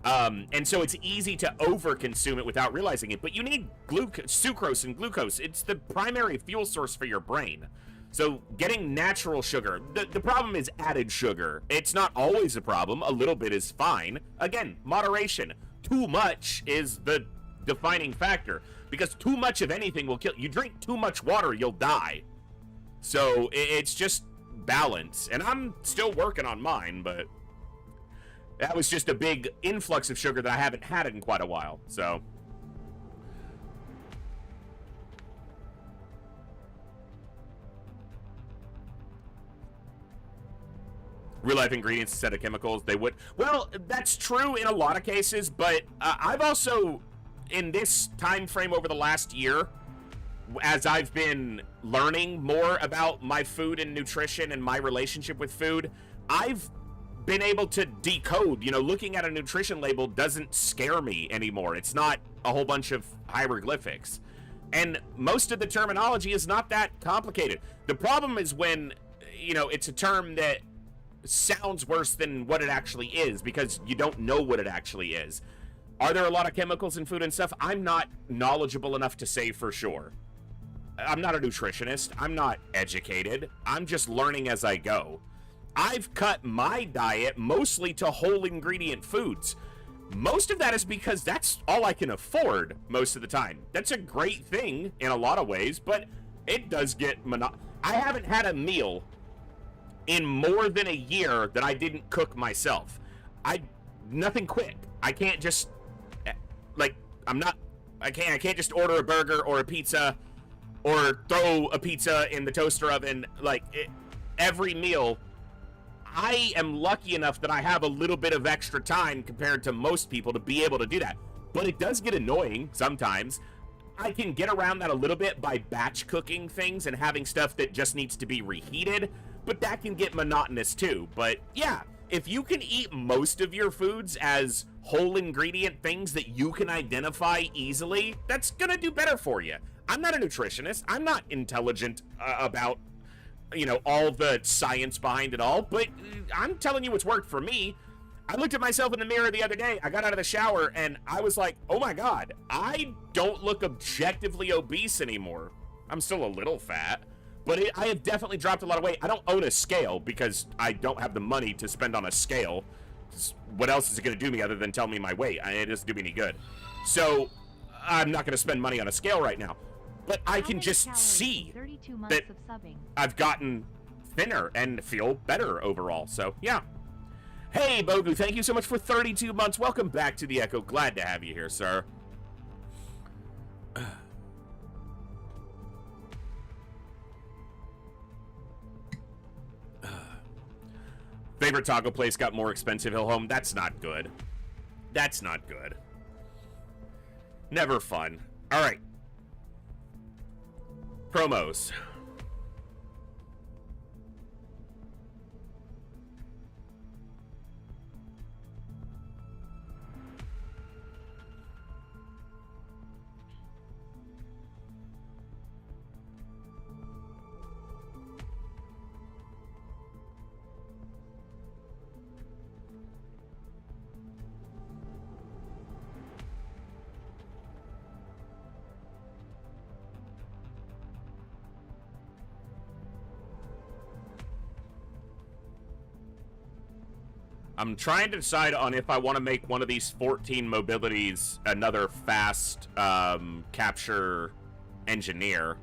[SPEAKER 1] And so it's easy to over-consume it without realizing it. But you need sucrose and glucose. It's the primary fuel source for your brain. So getting natural sugar. The problem is added sugar. It's not always a problem. A little bit is fine. Again, moderation. Too much is the defining factor. Because too much of anything will kill you. You drink too much water, you'll die. So it's just balance. And I'm still working on mine, but... that was just a big influx of sugar that I haven't had in quite a while, so. real life ingredients instead of chemicals, they would. Well, that's true in a lot of cases, but I've also, in this time frame over the last year, as I've been learning more about my food and nutrition and my relationship with food, I've been able to decode, you know, looking at a nutrition label doesn't scare me anymore. It's not a whole bunch of hieroglyphics. And most of the terminology is not that complicated. The problem is when, you know, it's a term that sounds worse than what it actually is because you don't know what it actually is. Are there a lot of chemicals in food and stuff? I'm not knowledgeable enough to say for sure. I'm not a nutritionist. I'm not educated. I'm just learning as I go. I've cut my diet mostly to whole ingredient foods. Most of that is because that's all I can afford most of the time. That's a great thing in a lot of ways, but it does get I haven't had a meal in more than a year that I didn't cook myself. Nothing quick. I can't just like I can't just order a burger or a pizza or throw a pizza in the toaster oven. Like every meal, I am lucky enough that I have a little bit of extra time compared to most people to be able to do that. But it does get annoying sometimes. I can get around that a little bit by batch cooking things and having stuff that just needs to be reheated, but that can get monotonous too. But yeah, if you can eat most of your foods as whole ingredient things that you can identify easily, that's gonna do better for you. I'm not a nutritionist. I'm not intelligent about, you know, all the science behind it all, but I'm telling you what's worked for me. I looked at myself in the mirror the other day. I got out of the shower and I was like, oh my God, I don't look objectively obese anymore. I'm still a little fat, but I have definitely dropped a lot of weight. I don't own a scale because I don't have the money to spend on a scale. What else is it going to do me other than tell me my weight? It doesn't do me any good. So I'm not going to spend money on a scale right now. But I can just see that I've gotten thinner and feel better overall. So, yeah. Hey, Bogu, thank you so much for 32 months. Welcome back to the Echo. Glad to have you here, sir. Favorite taco place got more expensive, Hill Home. That's not good. That's not good. Never fun. All right. Promos. I'm trying to decide on if I want to make one of these 14 mobilities another fast capture engineer.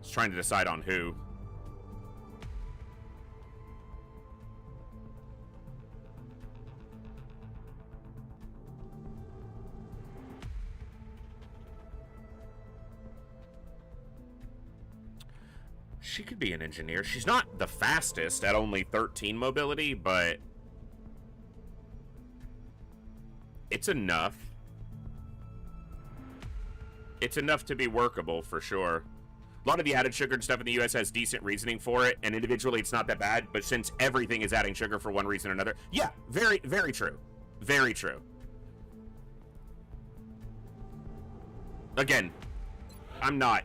[SPEAKER 1] Just trying to decide on who. She could be an engineer. She's not the fastest at only 13 mobility, but it's enough. It's enough to be workable for sure. A lot of the added sugar and stuff in the US has decent reasoning for it, and individually it's not that bad, but since everything is adding sugar for one reason or another, yeah, very, very true. Very true. Again, I'm not...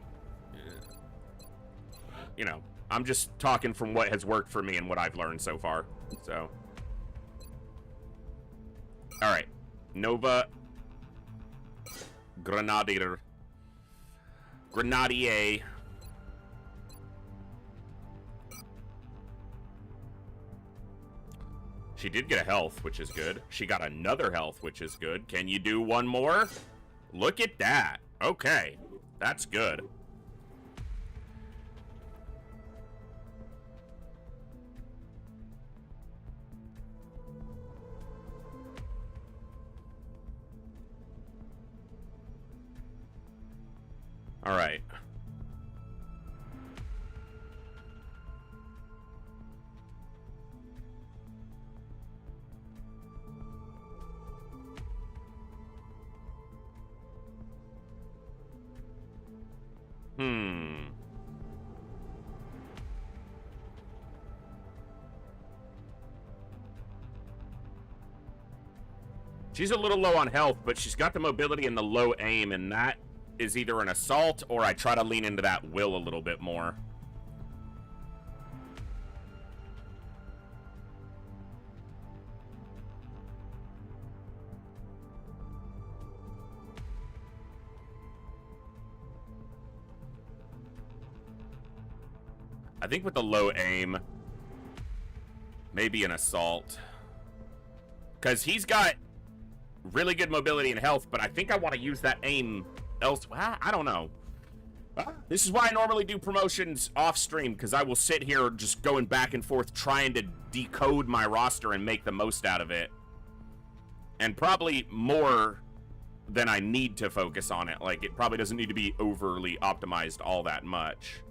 [SPEAKER 1] You know, I'm just talking from what has worked for me and what I've learned so far. So, all right, Nova Grenadier. She did get a health, which is good. She got another health, which is good. Can you do one more? Look at that. Okay, that's good. All right. She's a little low on health, but she's got the mobility and the low aim, and that is either an assault or I try to lean into that will a little bit more. I think with the low aim, maybe an assault. Because he's got really good mobility and health, but I think I want to use that aim elsewhere. I don't know. This is why I normally do promotions off stream, because I will sit here just going back and forth trying to decode my roster and make the most out of it. And probably more than I need to focus on it. Like, it probably doesn't need to be overly optimized all that much.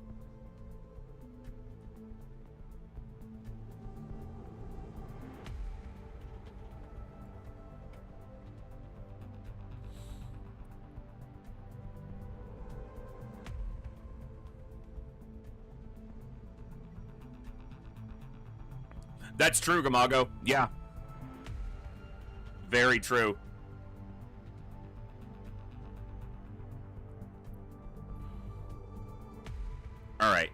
[SPEAKER 1] That's true, Gamago. Yeah. Very true. Alright.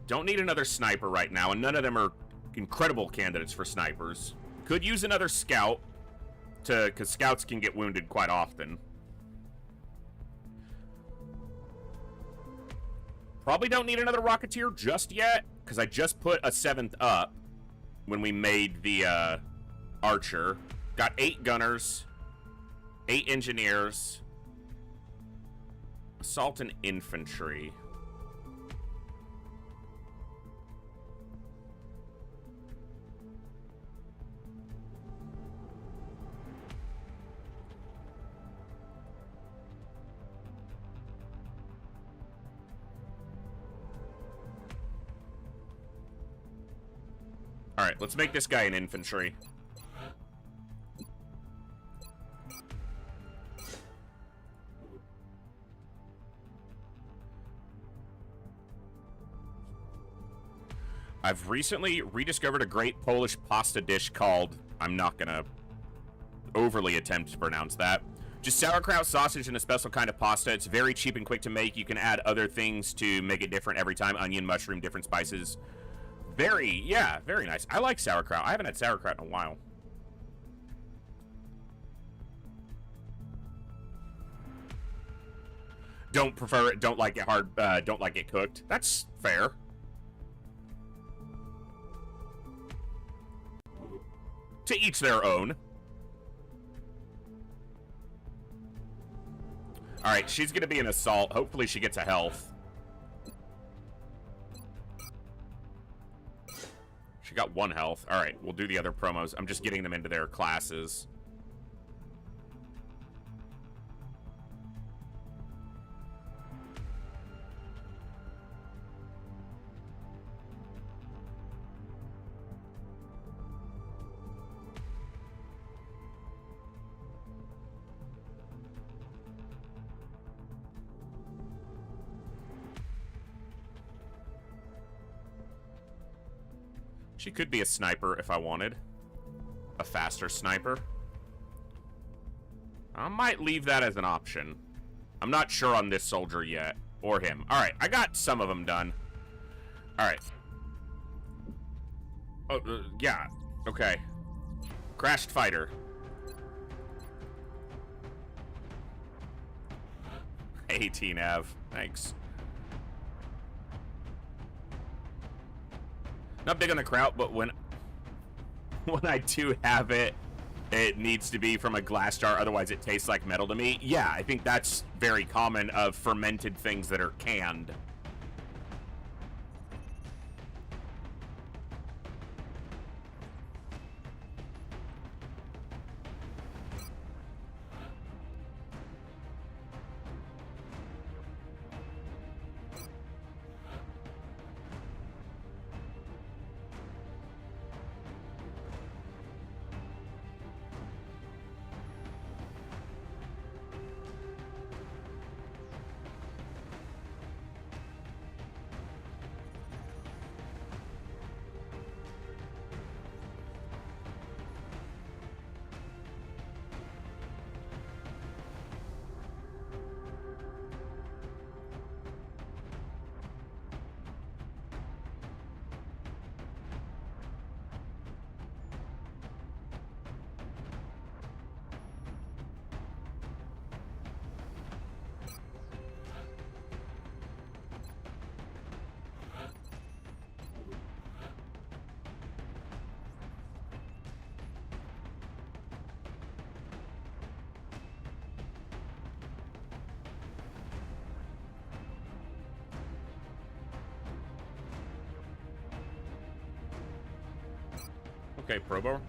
[SPEAKER 1] Don't need another sniper right now, and none of them are incredible candidates for snipers. Could use another scout, because scouts can get wounded quite often. Probably don't need another Rocketeer just yet, because I just put a 7th up when we made the Archer. Got 8 gunners, 8 engineers, assault and infantry. Alright, let's make this guy an infantry. I've recently rediscovered a great Polish pasta dish called... I'm not gonna overly attempt to pronounce that. Just sauerkraut, sausage, and a special kind of pasta. It's very cheap and quick to make. You can add other things to make it different every time. Onion, mushroom, different spices. Very nice. I like sauerkraut. I haven't had sauerkraut in a while. Don't prefer it, don't like it hard, don't like it cooked. That's fair. To each their own. Alright, she's gonna be an assault. Hopefully she gets a health. She got 1 health. Alright, we'll do the other promos. I'm just getting them into their classes. She could be a sniper if I wanted. A faster sniper. I might leave that as an option. I'm not sure on this soldier yet. Or him. Alright, I got some of them done. Alright. Oh, yeah. Okay. Crashed fighter. 18 Av. Thanks. Not big on the kraut, but when I do have it, it needs to be from a glass jar, otherwise it tastes like metal to me. Yeah, I think that's very common of fermented things that are canned. Okay, Probo.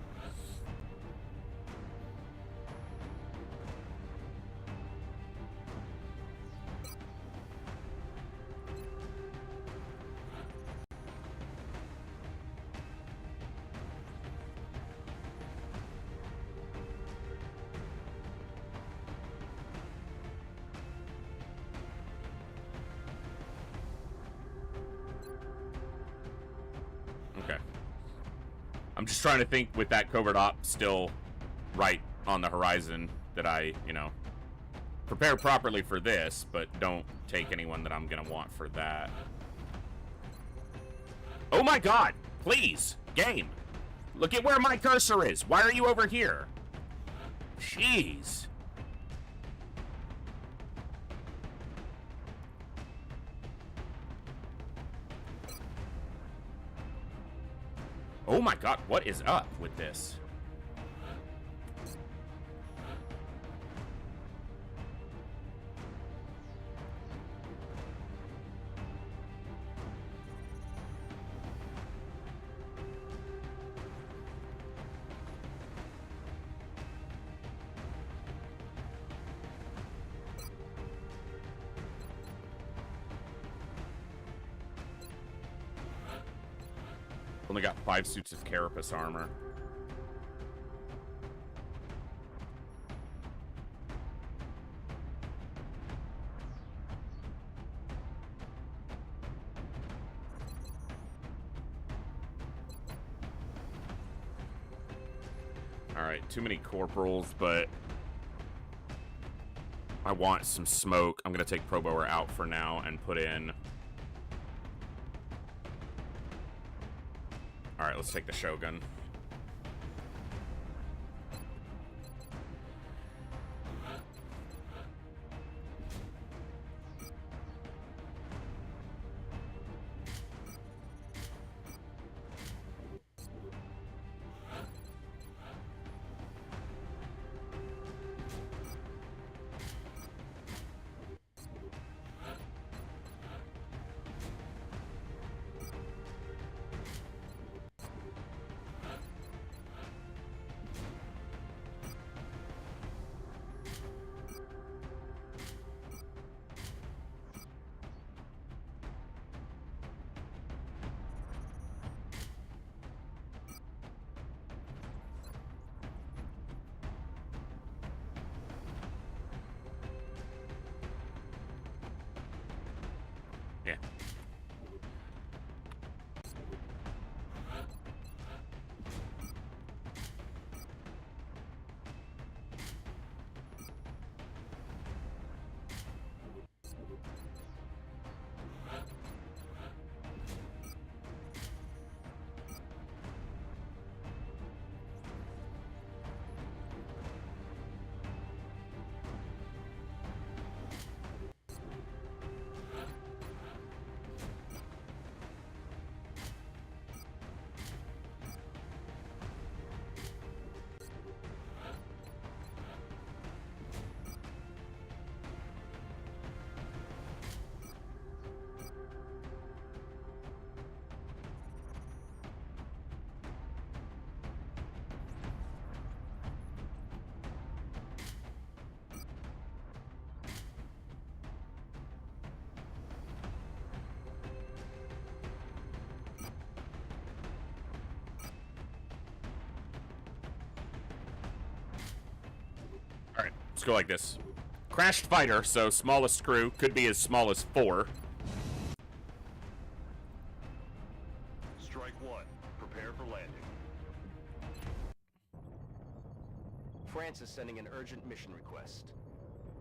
[SPEAKER 1] Okay. I'm just trying to think with that covert op still right on the horizon that I, you know, prepare properly for this, but don't take anyone that I'm gonna want for that. Oh my god! Please! Game! Look at where my cursor is! Why are you over here? Jeez. Oh my god, what is up with this? Only got 5 suits of carapace armor. Alright, too many corporals, but I want some smoke. I'm gonna take Proboer out for now and put in... Alright, let's take the Shogun. Yeah. Alright, let's go like this. Crashed fighter, so smallest crew, could be as small as 4.
[SPEAKER 4] Strike 1. Prepare for landing.
[SPEAKER 5] France is sending an urgent mission request.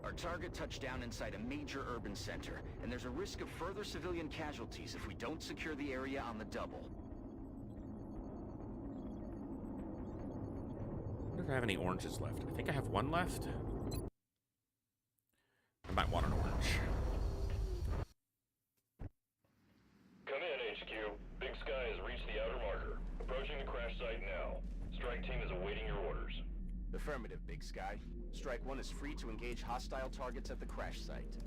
[SPEAKER 5] Our target touched down inside a major urban center, and there's a risk of further civilian casualties if we don't secure the area on the double.
[SPEAKER 1] I wonder if I have any oranges left. I think I have 1 left. I might want an orange.
[SPEAKER 4] Come in, HQ. Big Sky has reached the outer marker. Approaching the crash site now. Strike team is awaiting your orders.
[SPEAKER 5] Affirmative, Big Sky. Strike 1 is free to engage hostile targets at the crash site.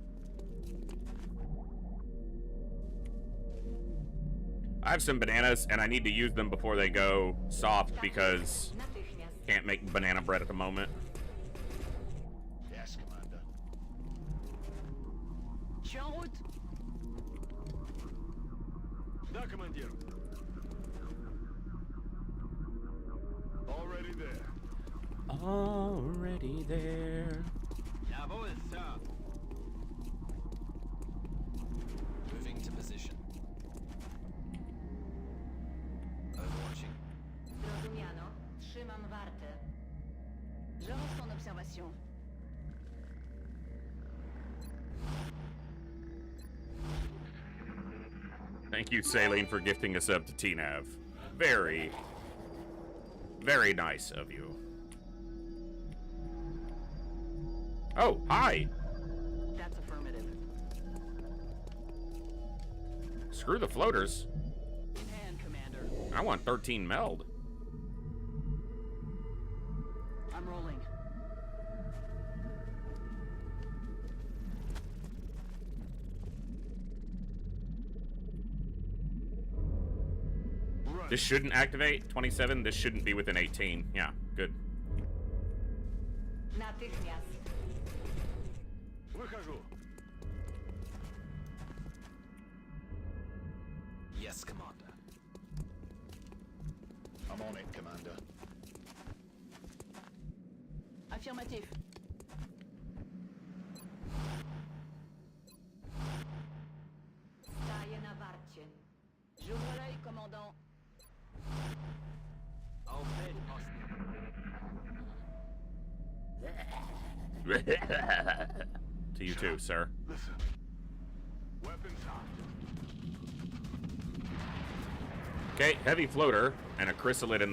[SPEAKER 1] I have some bananas, and I need to use them before they go soft because can't make banana bread at the moment.
[SPEAKER 3] Yes, Commander.
[SPEAKER 5] Je suis en route.
[SPEAKER 3] Da, Commander. Already there.
[SPEAKER 1] Already there.
[SPEAKER 5] Jawohl, Sir.
[SPEAKER 2] Moving to position. Overwatching.
[SPEAKER 6] Zrozumiano. Trzymam wartę. Je reste en observation.
[SPEAKER 1] Thank you, Saline, for gifting us up to TNAV. Very, very nice of you. Oh, hi.
[SPEAKER 5] That's affirmative.
[SPEAKER 1] Screw the floaters.
[SPEAKER 5] In hand, Commander.
[SPEAKER 1] I want 13 meld.
[SPEAKER 5] I'm rolling.
[SPEAKER 3] Right.
[SPEAKER 1] This shouldn't activate. 27. This shouldn't be within 18. Yeah, good.
[SPEAKER 6] Natychmiast.
[SPEAKER 3] Выхожу.
[SPEAKER 2] Yes, Commander.
[SPEAKER 3] I'm on it, Commander.
[SPEAKER 5] Affirmatif.
[SPEAKER 6] Staję na warcie.
[SPEAKER 5] J'ouvre l'œil, commandant. Auf
[SPEAKER 1] To you too, sir.
[SPEAKER 3] Listen. Weapons hot.
[SPEAKER 1] Okay, heavy floater and a chrysalid in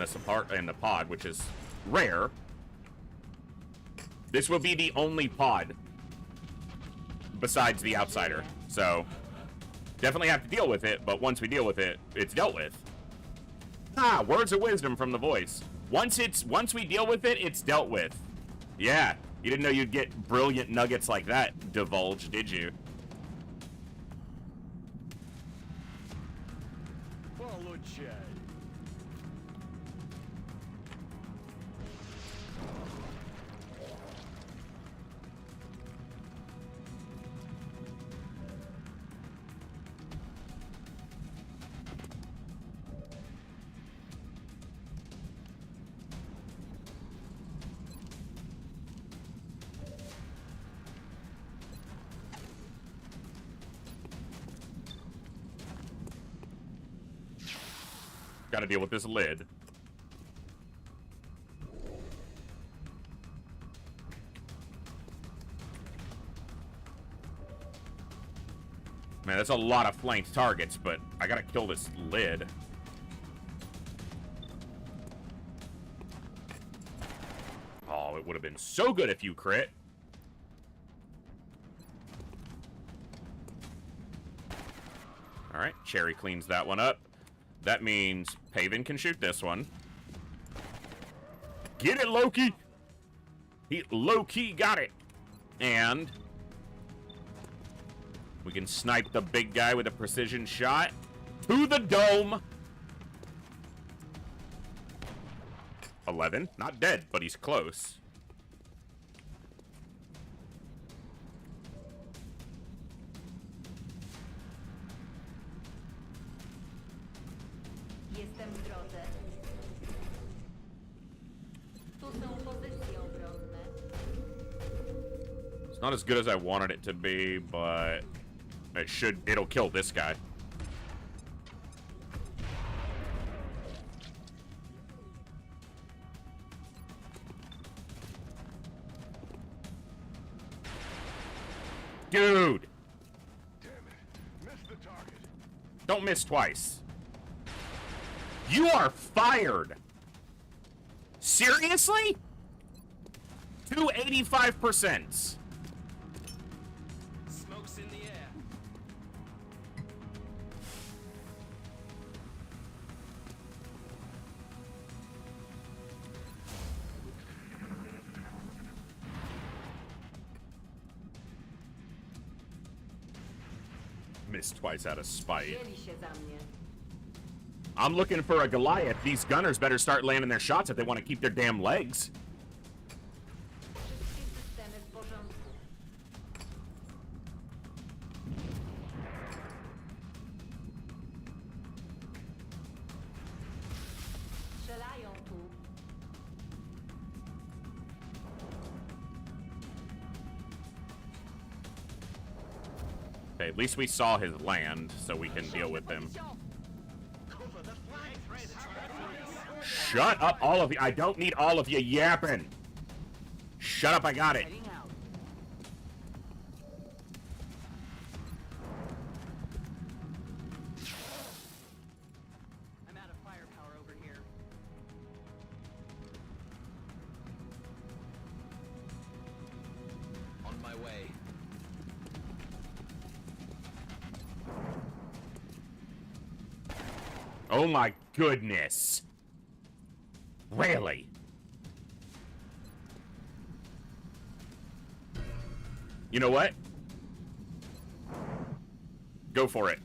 [SPEAKER 1] the pod, which is rare. This will be the only pod besides the outsider. So definitely have to deal with it, but once we deal with it, it's dealt with. Ah, words of wisdom from the voice. Once we deal with it, it's dealt with. Yeah, you didn't know you'd get brilliant nuggets like that divulged, did you?
[SPEAKER 3] Получай.
[SPEAKER 1] Gotta deal with this lid. Man, that's a lot of flanked targets, but I gotta kill this lid. Oh, it would have been so good if you crit. Alright, Cherry cleans that one up. That means Paven can shoot this one. Get it, Loki! He low-key got it. And we can snipe the big guy with a precision shot to the dome. 11. Not dead, but he's close.
[SPEAKER 6] Jestem w drodze. Tu są pozycje obronne.
[SPEAKER 1] It's not as good as I wanted it to be, but it'll kill this guy. Dude!
[SPEAKER 3] Damn it. Missed the target.
[SPEAKER 1] Don't miss twice. You are fired! Seriously? 285%.
[SPEAKER 2] Smoke's in the air.
[SPEAKER 1] Missed twice out of spite.
[SPEAKER 6] Wzięli się za mnie.
[SPEAKER 1] I'm looking for a Goliath. These gunners better start landing their shots if they want to keep their damn legs. Okay, at least we saw his land, so we can deal with him. Shut up, all of you. I don't need all of you yapping. Shut up, I got it.
[SPEAKER 5] I'm out of firepower over here.
[SPEAKER 2] On my way.
[SPEAKER 1] Oh my goodness. Really? You know what? Go for it.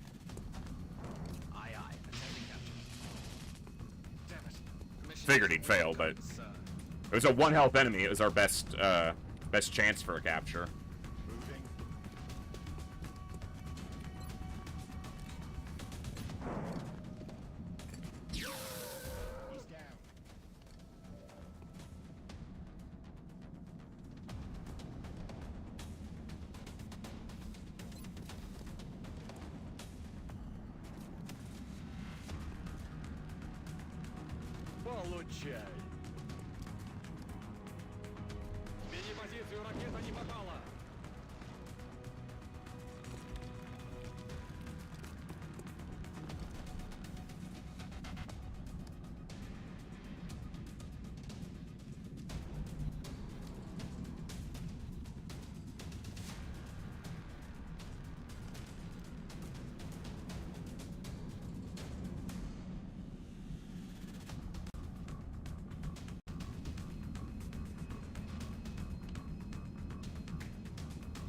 [SPEAKER 2] Aye, aye. Attempting capture. Damn it. Commission
[SPEAKER 1] Figured he'd fail, but
[SPEAKER 2] Sir.
[SPEAKER 1] it was a one health enemy. It was our best best chance for a capture.
[SPEAKER 3] Moving. He's down.
[SPEAKER 7] Получай. Смени позицию, ракета не попала.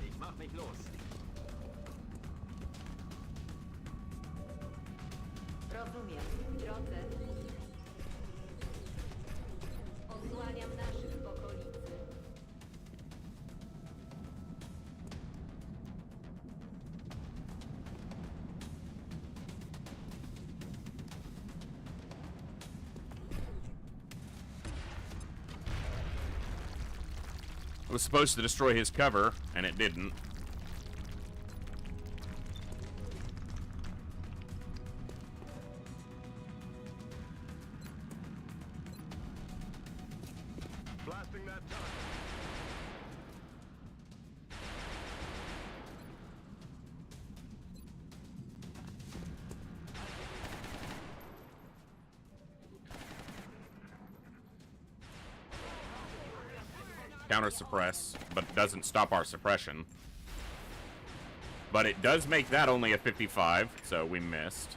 [SPEAKER 5] Ich mach mich los.
[SPEAKER 9] Rozumiem. W drodze. Odsłaniam naszych w okolicy.
[SPEAKER 1] It was supposed to destroy his cover, and it didn't.
[SPEAKER 3] Blasting that target.
[SPEAKER 1] Counter suppress, but it doesn't stop our suppression. But it does make that only a 55, so we missed.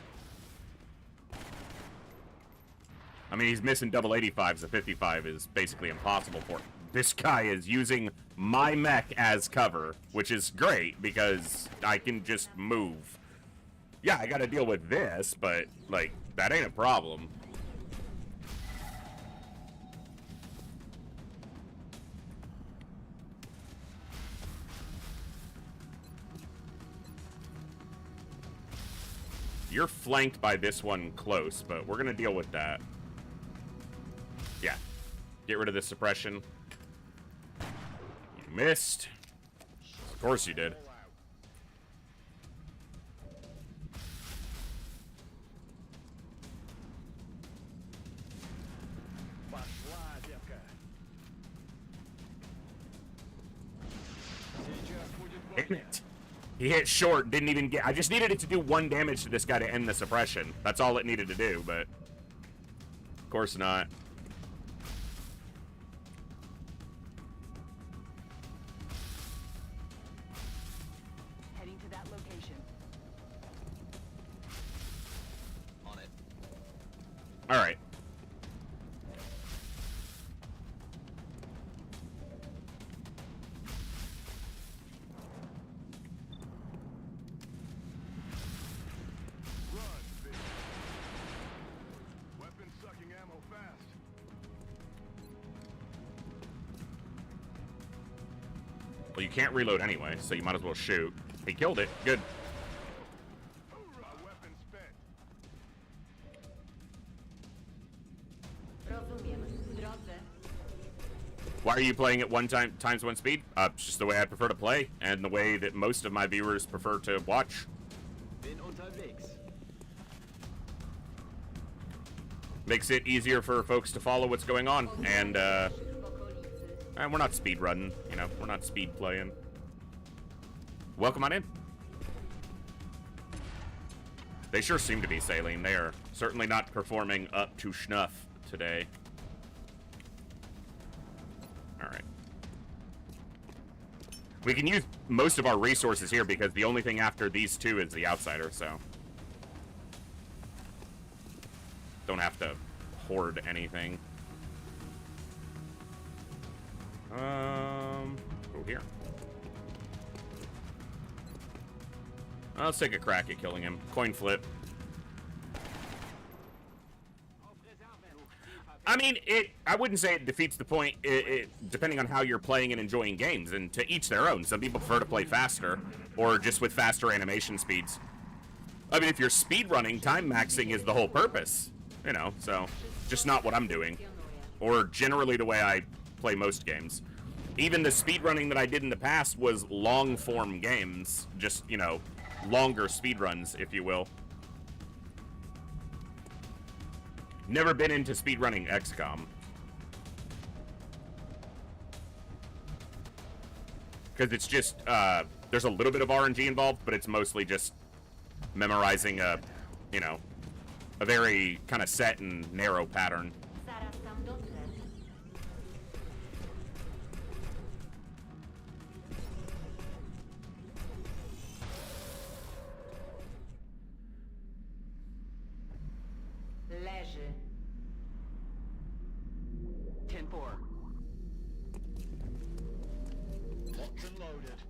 [SPEAKER 1] I mean, he's missing double 85s. A 55 is basically impossible for him. This guy is using my mech as cover, which is great because I can just move. Yeah, I gotta deal with this, but, like, that ain't a problem. You're flanked by this one close, but we're gonna deal with that. Yeah. Get rid of the suppression. You missed. Of course you did.
[SPEAKER 3] Пошла, девка.
[SPEAKER 7] Сейчас будет
[SPEAKER 1] Damn
[SPEAKER 7] бойня.
[SPEAKER 1] it. He hit short, didn't even get... I just needed it to do 1 damage to this guy to end the suppression. That's all it needed to do, but... Of course not.
[SPEAKER 5] Heading to that location.
[SPEAKER 2] On it.
[SPEAKER 1] Alright.
[SPEAKER 3] Run, bitch.
[SPEAKER 1] Well, you can't reload anyway, so you might as well shoot. He killed it. Good.
[SPEAKER 3] Weapon spent.
[SPEAKER 9] Rozumiem. W drodze.
[SPEAKER 1] Why are you playing at times one speed? It's just the way I prefer to play, and the way that most of my viewers prefer to watch.
[SPEAKER 5] Bin unterwegs.
[SPEAKER 1] Makes it easier for folks to follow what's going on, and
[SPEAKER 9] W okolicy.
[SPEAKER 1] we're not speed running, you know, we're not speed playing. Welcome on in. They sure seem to be sailing. They are certainly not performing up to snuff today. Alright. We can use most of our resources here because the only thing after these two is the outsider, so. Don't have to hoard anything. Go here. Let's take a crack at killing him. Coin flip. I mean, I wouldn't say it defeats the point, depending on how you're playing and enjoying games, and to each their own. Some people prefer to play faster, or just with faster animation speeds. I mean, if you're speedrunning, time maxing is the whole purpose. You know, so, just not what I'm doing. Or generally the way I play most games. Even the speedrunning that I did in the past was long-form games. Just, you know, longer speedruns, if you will. Never been into speedrunning XCOM. Because it's just, there's a little bit of RNG involved, but it's mostly just memorizing a, you know, a very kind of set and narrow pattern.
[SPEAKER 9] Zaraz tam dotrę. Leży.
[SPEAKER 5] 10-4.
[SPEAKER 3] Locked and loaded.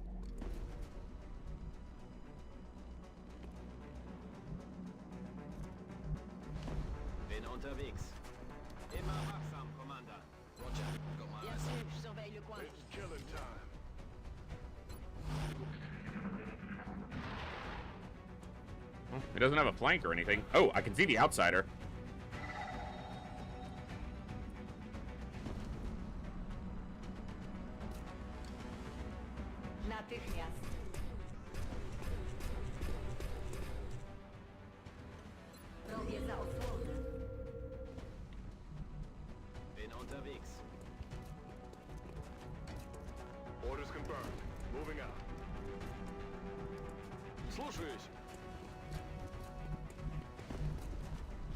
[SPEAKER 5] Bin unterwegs. Immer wachsam, Commander.
[SPEAKER 2] Roger. Got my
[SPEAKER 9] Bien
[SPEAKER 2] eyes
[SPEAKER 9] sûr,
[SPEAKER 2] on.
[SPEAKER 9] je surveille le coin.
[SPEAKER 3] It's killing time.
[SPEAKER 1] Well, he doesn't have a flank or anything. Oh, I can see the outsider.
[SPEAKER 9] Natychmiast. Robię za osłonę.
[SPEAKER 5] Bin unterwegs.
[SPEAKER 3] Orders confirmed. Moving out. Слушаюсь.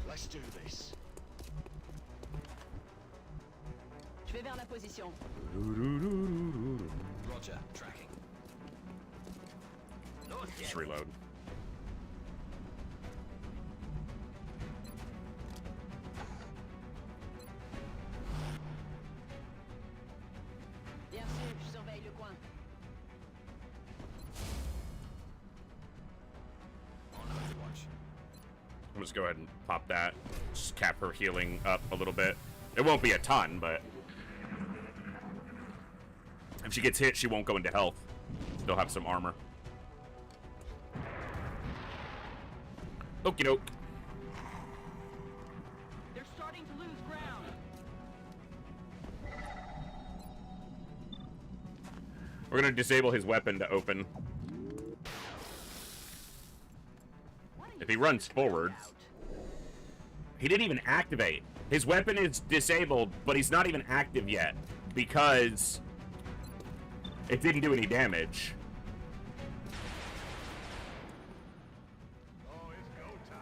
[SPEAKER 3] Let's do this.
[SPEAKER 9] Je vais vers la position.
[SPEAKER 2] Roger. Tracking.
[SPEAKER 1] Just reload.
[SPEAKER 9] Bien sûr, je surveille le coin.
[SPEAKER 2] On Overwatch.
[SPEAKER 1] I'll just go ahead and pop that. Just cap her healing up a little bit. It won't be a ton, but if she gets hit, she won't go into health. Still have some armor. Okie doke.
[SPEAKER 9] They're starting to lose ground.
[SPEAKER 1] We're gonna disable his weapon to open. If he runs forward, he didn't even activate. His weapon is disabled, but he's not even active yet because it didn't do any damage.
[SPEAKER 3] Oh, it's go time.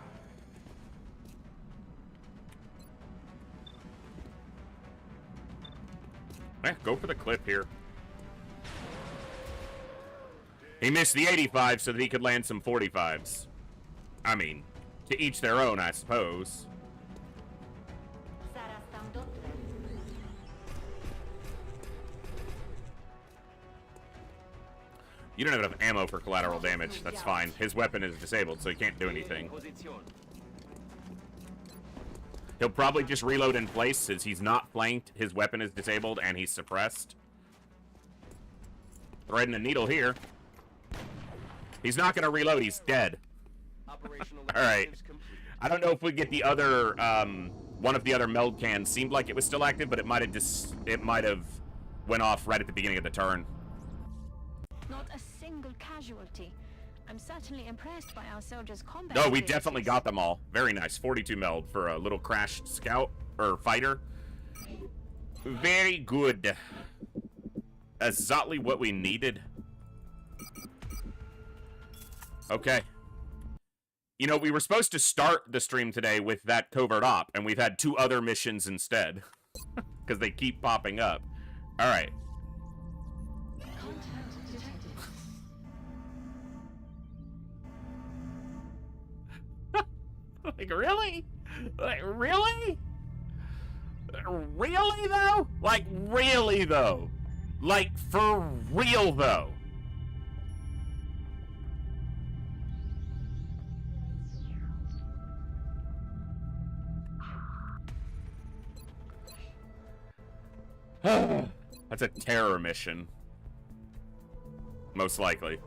[SPEAKER 1] Go for the clip here. He missed the 85 so that he could land some 45s. I mean, to each their own, I suppose.
[SPEAKER 9] Zaraz tam dotrę.
[SPEAKER 1] You don't have enough ammo for collateral damage. That's fine. His weapon is disabled, so he can't do anything.
[SPEAKER 5] Position.
[SPEAKER 1] He'll probably just reload in place since he's not flanked, his weapon is disabled, and he's suppressed. Threading a needle here. He's not gonna reload. He's dead.
[SPEAKER 5] Operational
[SPEAKER 1] All right.
[SPEAKER 5] objectives complete.
[SPEAKER 1] I don't know if we get the other one of the other meld cans. Seemed like it was still active, but it might have went off right at the beginning of the turn.
[SPEAKER 6] Not a single casualty. I'm certainly impressed by our soldiers' combat.
[SPEAKER 1] No, we definitely got them all. Very nice. 42 meld for a little crash scout or fighter. Very good. Exactly what we needed. Okay. You know, we were supposed to start the stream today with that covert op, and we've had 2 other missions instead. Because they keep popping up. Alright. Like, really? Like, really? Really, though? Like, really, though? Like, for real, though? That's a terror mission. Most likely.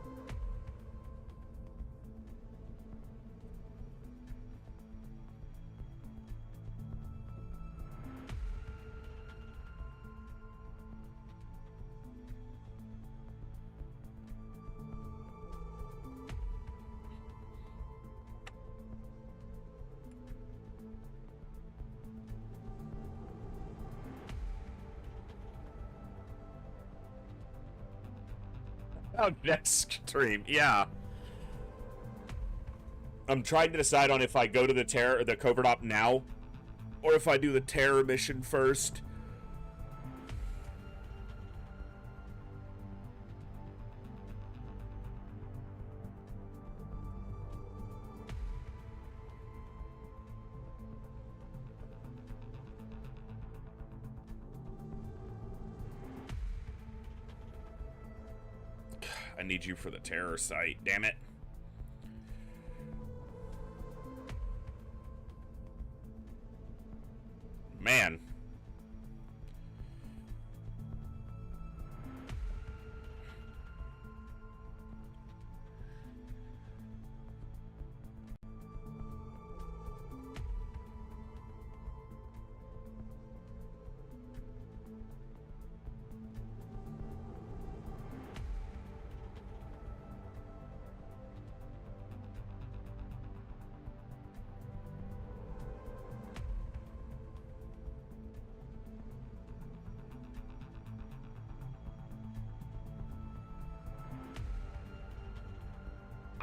[SPEAKER 1] Oh, next stream, yeah. I'm trying to decide on if I go to the covert op now, or if I do the terror mission first. I need you for the terror site, damn it. Man.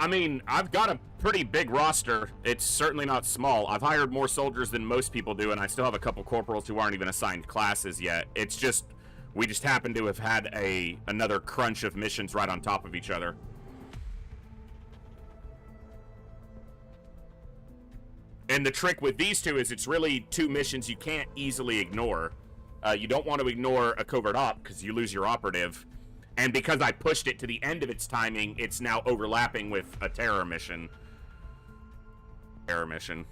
[SPEAKER 1] I mean, I've got a pretty big roster. It's certainly not small. I've hired more soldiers than most people do, and I still have a couple corporals who aren't even assigned classes yet. It's just, we just happen to have had another crunch of missions right on top of each other. And the trick with these two is it's really 2 missions you can't easily ignore. You don't want to ignore a covert op because you lose your operative. And because I pushed it to the end of its timing, it's now overlapping with a terror mission. Terror mission.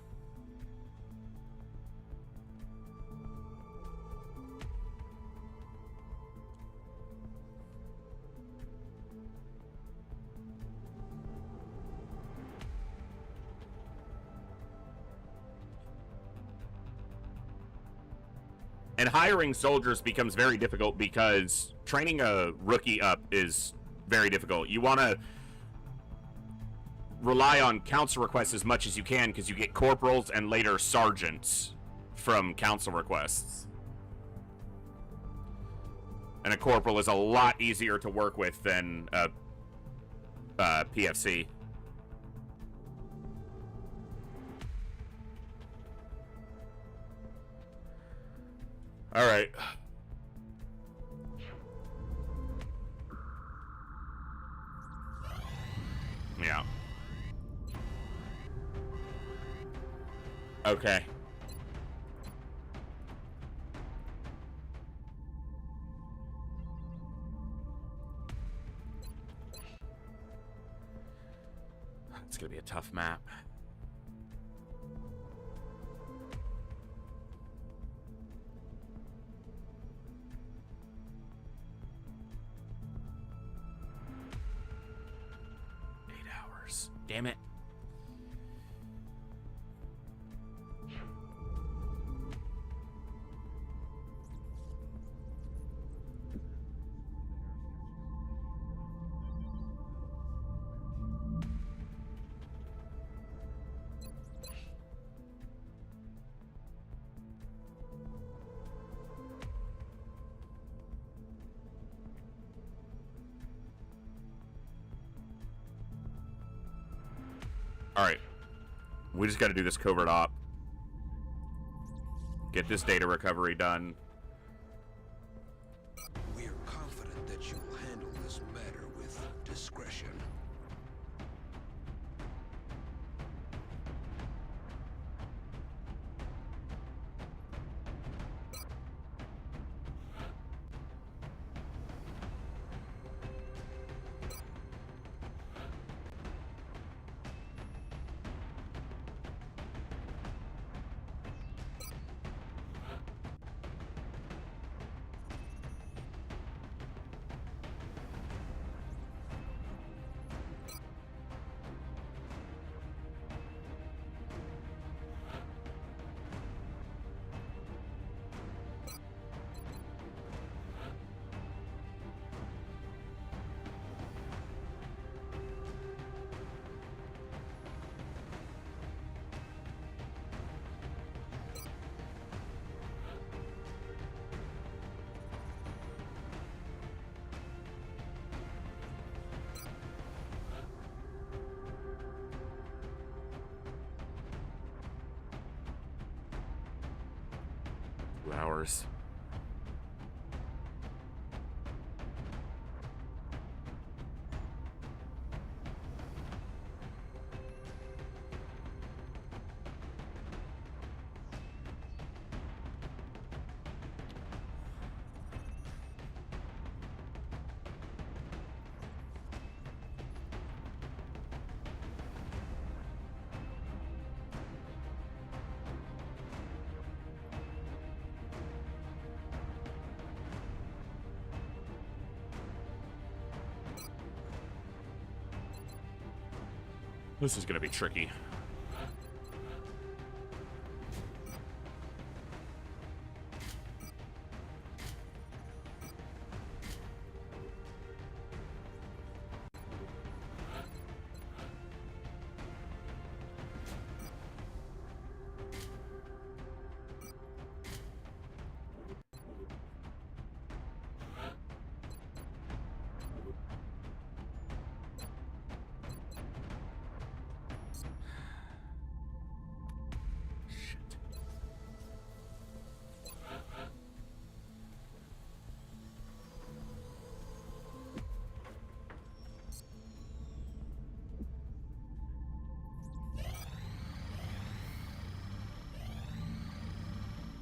[SPEAKER 1] And hiring soldiers becomes very difficult because training a rookie up is very difficult. You want to rely on council requests as much as you can because you get corporals and later sergeants from council requests. And a corporal is a lot easier to work with than a PFC. All right. Yeah. Okay. It's gonna be a tough map. Damn it. Alright. We just gotta do this covert op. Get this data recovery done.
[SPEAKER 10] We are confident that you will handle this matter with discretion.
[SPEAKER 1] Hours. This is gonna be tricky.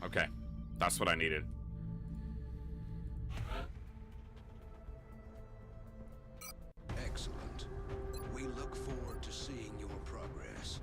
[SPEAKER 1] Okay, that's what I needed.
[SPEAKER 10] Excellent. We look forward to seeing your progress.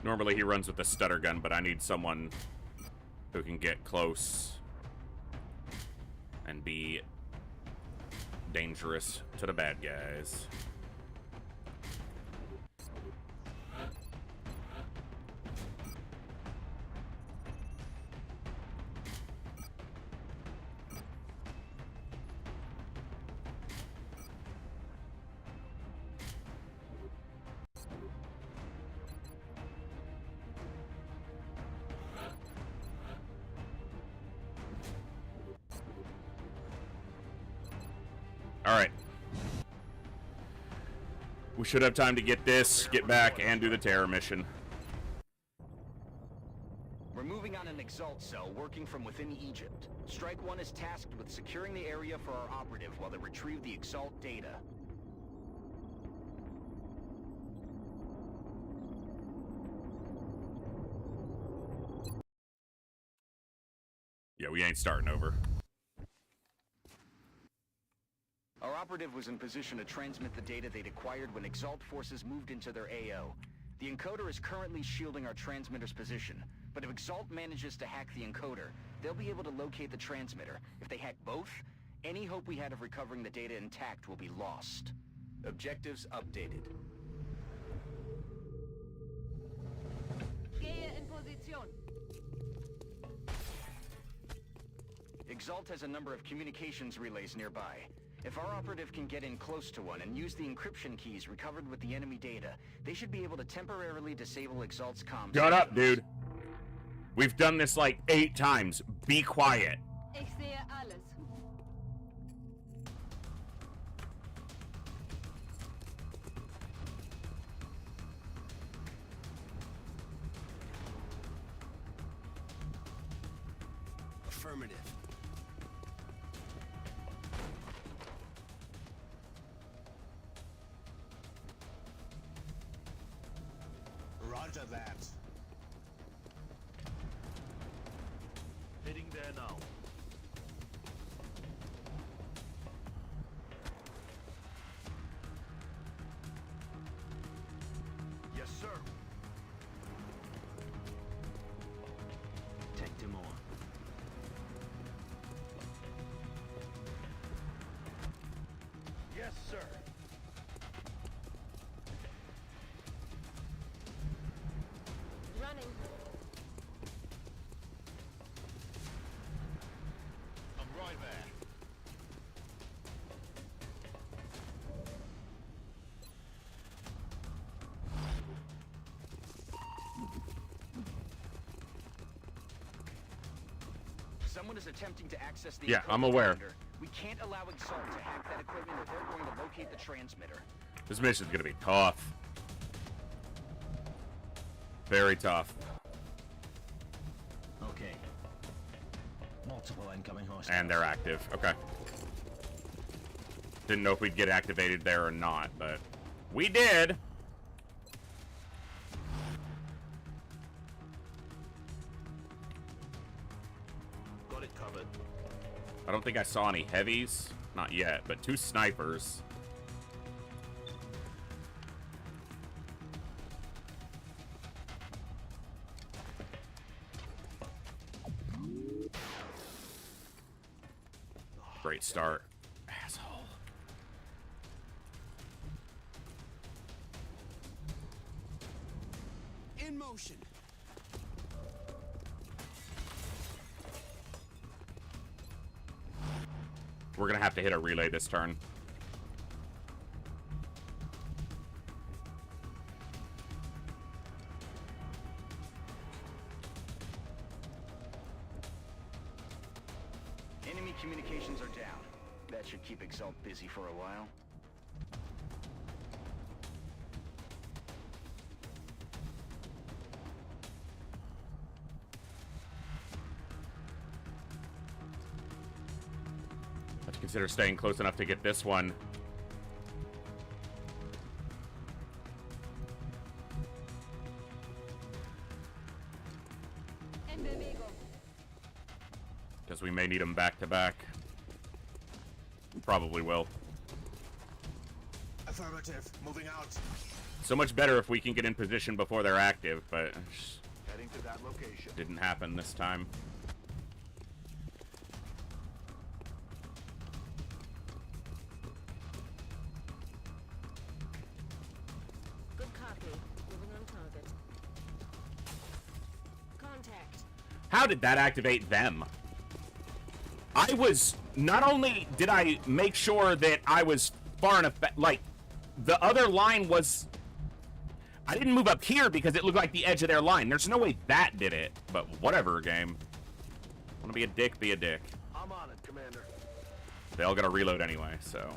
[SPEAKER 1] Normally he runs with the stutter gun, but I need someone who can get close and be dangerous to the bad guys. Alright. We should have time to get this, get back, and do the terror mission.
[SPEAKER 5] We're moving on an Exalt cell working from within Egypt. Strike 1 is tasked with securing the area for our operative while they retrieve the Exalt data.
[SPEAKER 1] Yeah, we ain't starting over.
[SPEAKER 5] Our operative was in position to transmit the data they'd acquired when Exalt forces moved into their AO. The encoder is currently shielding our transmitter's position, but if Exalt manages to hack the encoder, they'll be able to locate the transmitter. If they hack both, any hope we had of recovering the data intact will be lost. Objectives updated.
[SPEAKER 9] Gehe in Position.
[SPEAKER 5] Exalt has a number of communications relays nearby. If our operative can get in close to one and use the encryption keys recovered with the enemy data, they should be able to temporarily disable Exalt's comms.
[SPEAKER 1] Shut up, dude. We've done this like 8 times. Be quiet.
[SPEAKER 9] Ich sehe alles.
[SPEAKER 10] Affirmative.
[SPEAKER 3] Roger that. Heading there now. Yes, sir.
[SPEAKER 5] Take them on.
[SPEAKER 3] Yes, sir.
[SPEAKER 8] Running.
[SPEAKER 3] I'm right there.
[SPEAKER 5] Someone is attempting to access the
[SPEAKER 1] Yeah, I'm
[SPEAKER 5] encrypted
[SPEAKER 1] aware.
[SPEAKER 5] computer. We can't allow Exalt to hack that equipment or they're going to locate the transmitter.
[SPEAKER 1] This mission's gonna be tough. Very tough.
[SPEAKER 5] Okay. Multiple incoming hostiles.
[SPEAKER 1] And they're active. Okay. Didn't know if we'd get activated there or not, but we did.
[SPEAKER 3] Got it covered.
[SPEAKER 1] I don't think I saw any heavies. Not yet, but 2 snipers. Great start. Asshole.
[SPEAKER 10] In motion.
[SPEAKER 1] We're gonna have to hit a relay this turn.
[SPEAKER 5] Enemy communications are down. That should keep Exalt busy for a while.
[SPEAKER 1] Have to consider staying close enough to get this one. Because we may need them back to back. Probably will.
[SPEAKER 3] Affirmative. Moving out.
[SPEAKER 1] So much better if we can get in position before they're active, but
[SPEAKER 3] Heading to that location.
[SPEAKER 1] didn't happen this time.
[SPEAKER 8] Good copy. Moving on target. Contact.
[SPEAKER 1] How did that activate them? I was... Not only did I make sure that I was far enough back, like, the other line was... I didn't move up here because it looked like the edge of their line. There's no way that did it. But whatever, game. Want to be a dick, be a dick.
[SPEAKER 3] I'm on it, Commander.
[SPEAKER 1] They all gotta reload anyway, so...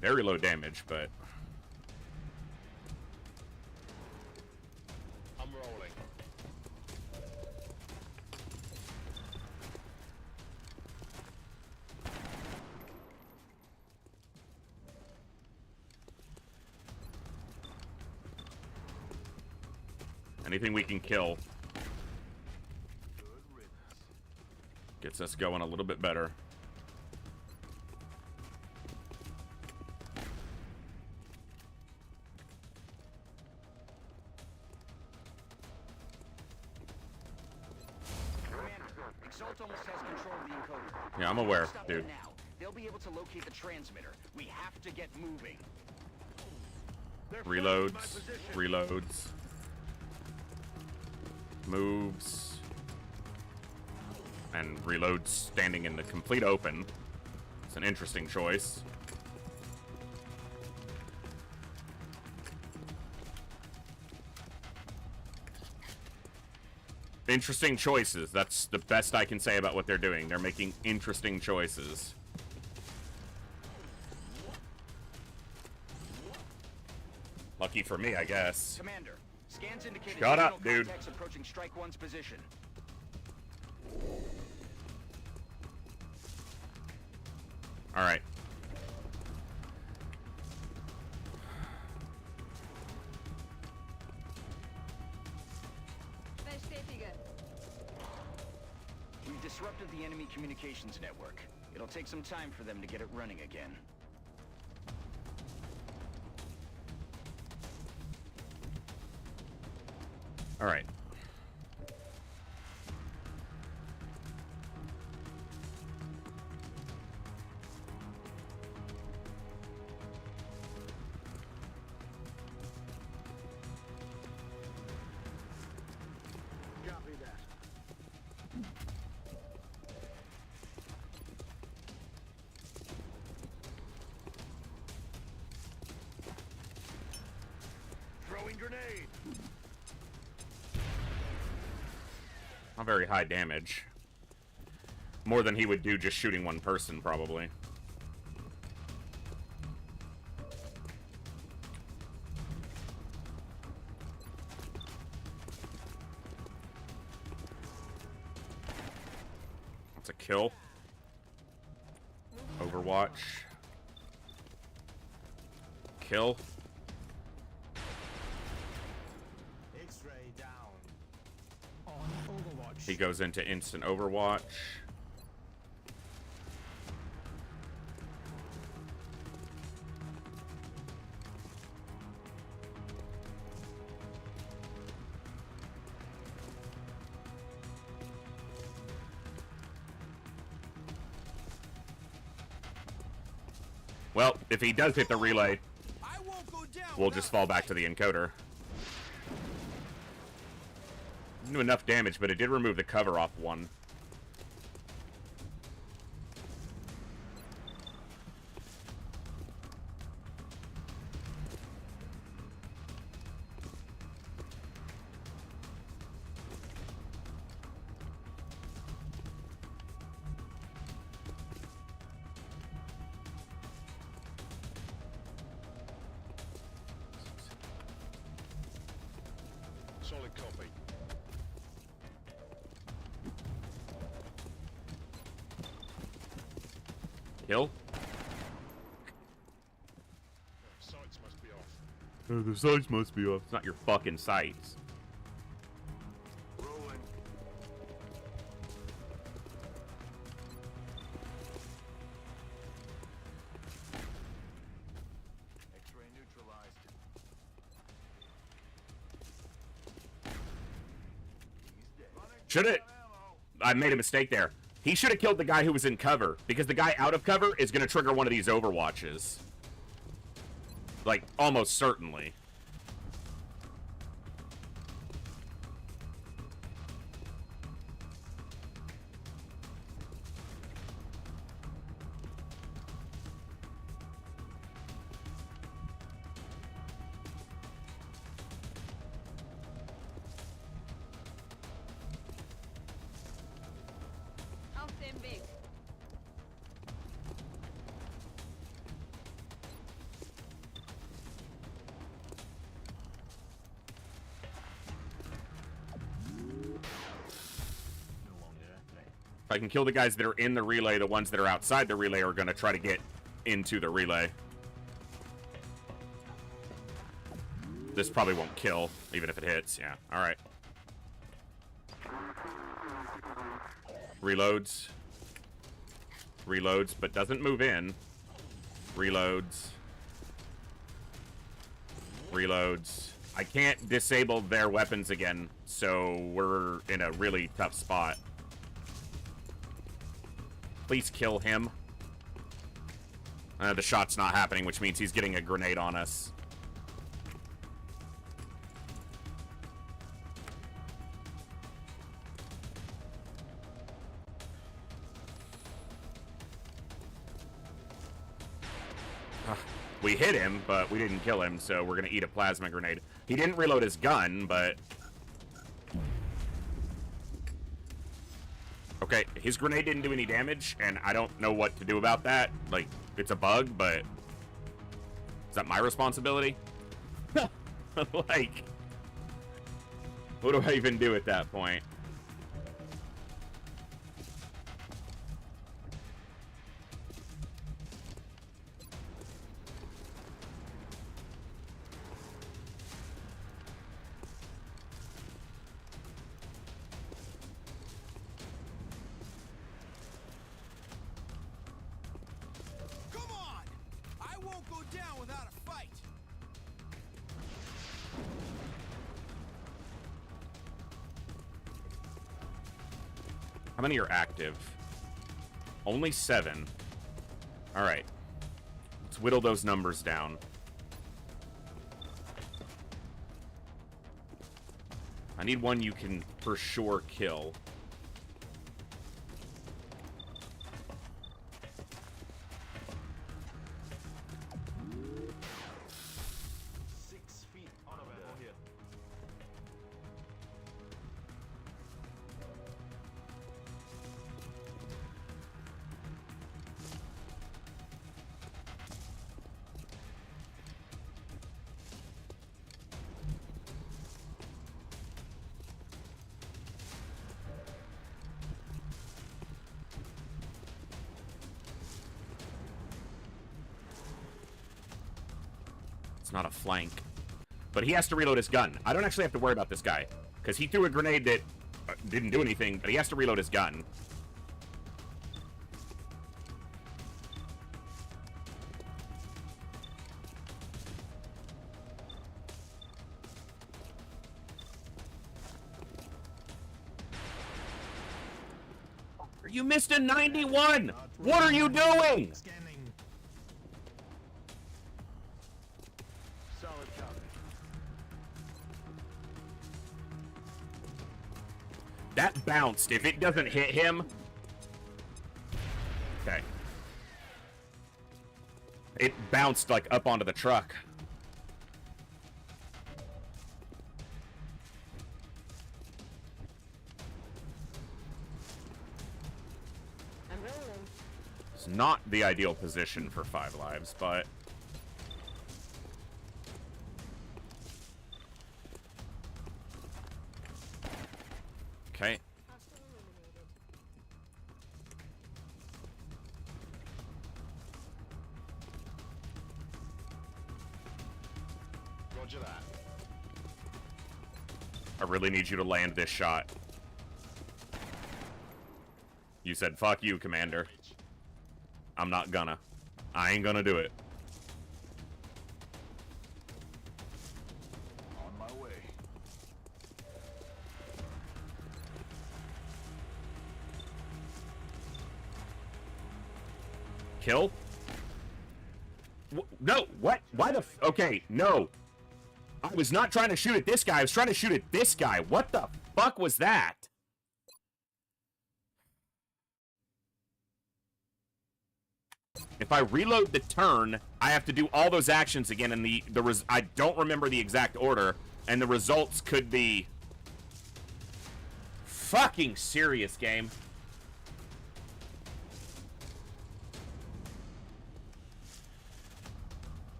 [SPEAKER 1] Very low damage, but...
[SPEAKER 3] I'm rolling.
[SPEAKER 1] Anything we can kill gets us going a little bit better.
[SPEAKER 5] Exalt almost has control of the encoder.
[SPEAKER 1] Yeah, I'm aware,
[SPEAKER 5] Stop
[SPEAKER 1] dude.
[SPEAKER 5] them now. They'll be able to locate the transmitter. We have to get moving.
[SPEAKER 1] Reloads. Reloads. Moves. And reloads standing in the complete open. It's an interesting choice. Interesting choices. That's the best I can say about what they're doing. They're making interesting choices. Lucky for me, I guess.
[SPEAKER 5] Commander, scans indicate
[SPEAKER 1] Shut up, dude.
[SPEAKER 5] contacts approaching Strike 1's position.
[SPEAKER 1] All right.
[SPEAKER 9] Bestätige.
[SPEAKER 5] We've disrupted the enemy communications network. It'll take some time for them to get it running again.
[SPEAKER 1] All right.
[SPEAKER 3] Copy that. Throwing grenade.
[SPEAKER 1] Not very high damage. More than he would do just shooting one person, probably. That's a kill. Overwatch. Kill.
[SPEAKER 3] X-ray down.
[SPEAKER 7] On Overwatch.
[SPEAKER 1] He goes into instant Overwatch. Well, if he does hit the relay,
[SPEAKER 10] I won't go down.
[SPEAKER 1] we'll just fall back to the encoder. Didn't do enough damage, but it did remove the cover off one.
[SPEAKER 3] Solid copy.
[SPEAKER 1] Kill?
[SPEAKER 3] Sights must be off.
[SPEAKER 1] The sights must be off. It's not your fucking sights.
[SPEAKER 3] Rolling. X-ray neutralized. He's dead.
[SPEAKER 1] Should it? I made a mistake there. He should have killed the guy who was in cover, because the guy out of cover is going to trigger one of these Overwatches. Like, almost certainly.
[SPEAKER 9] Auf dem Weg.
[SPEAKER 1] I can kill the guys that are in the relay. The ones that are outside the relay are going to try to get into the relay. This probably won't kill, even if it hits. Yeah, alright. Reloads. Reloads, but doesn't move in. Reloads. Reloads. I can't disable their weapons again, so we're in a really tough spot. Please kill him. The shot's not happening, which means he's getting a grenade on us. We hit him, but we didn't kill him, so we're gonna eat a plasma grenade. He didn't reload his gun, but... Okay, his grenade didn't do any damage, and I don't know what to do about that. Like, it's a bug, but... Is that my responsibility? Like... What do I even do at that point? How many are active? Only 7. Alright. Let's whittle those numbers down. I need one you can for sure kill. It's not a flank. But he has to reload his gun. I don't actually have to worry about this guy. Because he threw a grenade that didn't do anything, but he has to reload his gun. You missed a 91! What are you doing? That bounced. If it doesn't hit him... Okay. It bounced, like, up onto the truck. It's not the ideal position for 5 lives, but... Okay.
[SPEAKER 3] Roger that.
[SPEAKER 1] I really need you to land this shot. You said, fuck you, Commander. I'm not gonna. I ain't gonna do it.
[SPEAKER 3] On my way.
[SPEAKER 1] Kill? No, what? Why the okay, no. I was not trying to shoot at this guy. I was trying to shoot at this guy. What the fuck was that? If I reload the turn, I have to do all those actions again, and I don't remember the exact order, and the results could be fucking serious, game.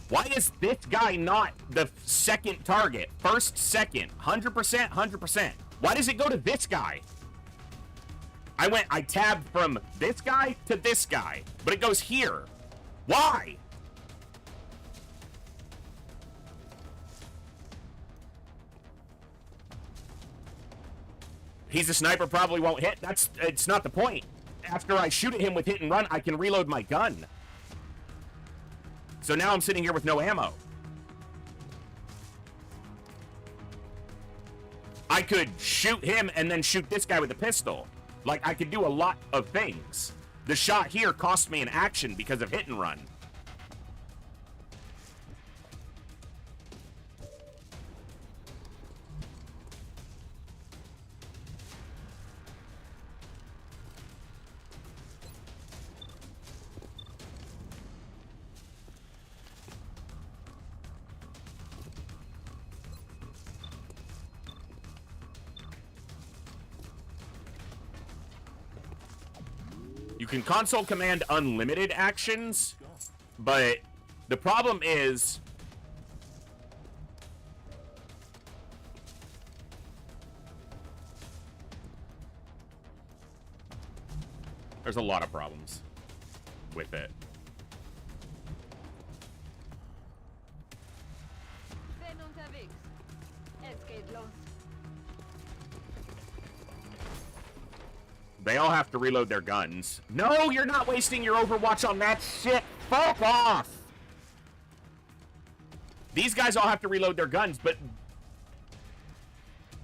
[SPEAKER 1] Why is this guy not the second target? First, second, 100%, 100%. Why does it go to this guy? I tabbed from this guy to this guy, but it goes here. Why? He's a sniper, probably won't hit. It's not the point. After I shoot at him with hit and run, I can reload my gun. So now I'm sitting here with no ammo. I could shoot him and then shoot this guy with a pistol. Like, I could do a lot of things. The shot here cost me an action because of hit and run. You can console command unlimited actions, but the problem is there's a lot of problems with it. They all have to reload their guns. No, you're not wasting your Overwatch on that shit. Fuck off. These guys all have to reload their guns, but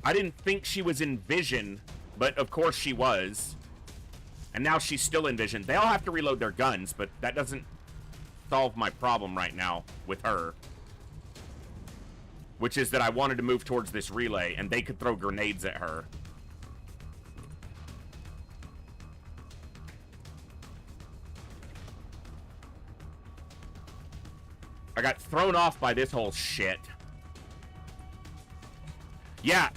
[SPEAKER 1] I didn't think she was in vision, but of course she was. And now she's still in vision. They all have to reload their guns, but that doesn't solve my problem right now with her. Which is that I wanted to move towards this relay, and they could throw grenades at her. I got thrown off by this whole shit. Yeah.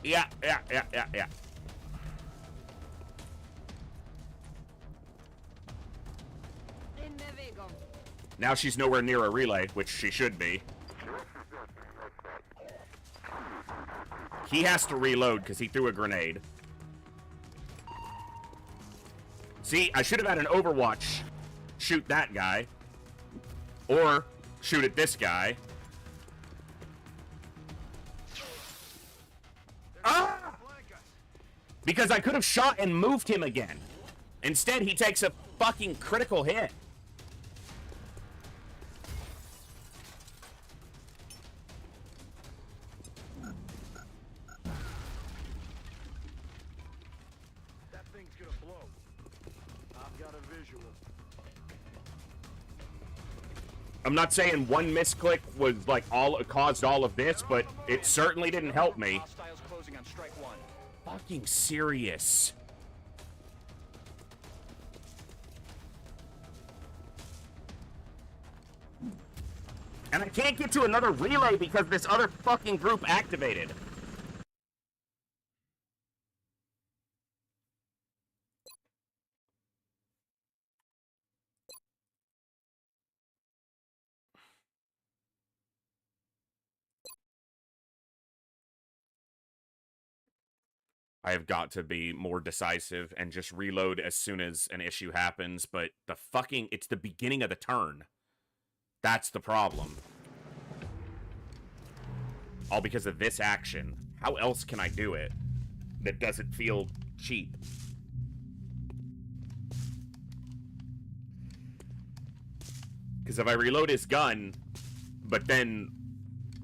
[SPEAKER 1] Yeah. Now she's nowhere near a relay, which she should be. He has to reload because he threw a grenade. See, I should have had an Overwatch shoot that guy. Or shoot at this guy. Ah! Because I could have shot and moved him again. Instead, he takes a fucking critical hit.
[SPEAKER 3] That thing's gonna blow. I've got a visual.
[SPEAKER 1] I'm not saying one misclick was like caused all of this, but it certainly didn't help me.
[SPEAKER 5] Hostiles closing on strike one.
[SPEAKER 1] Fucking serious. And I can't get to another relay because this other fucking group activated. I have got to be more decisive and just reload as soon as an issue happens, but it's the beginning of the turn. That's the problem. All because of this action. How else can I do it that doesn't feel cheap? Because if I reload his gun, but then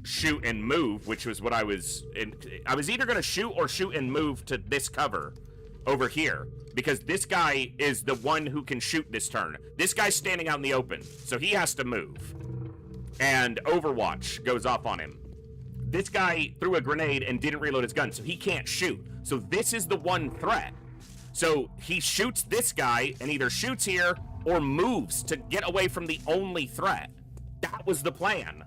[SPEAKER 1] shoot and move, which was what I was either going to shoot or shoot and move to this cover over here, because this guy is the one who can shoot this turn. This guy's standing out in the open, so he has to move, and Overwatch goes off on him. This guy threw a grenade and didn't reload his gun, so he can't shoot. So this is the one threat. So he shoots this guy and either shoots here or moves to get away from the only threat. That was the plan.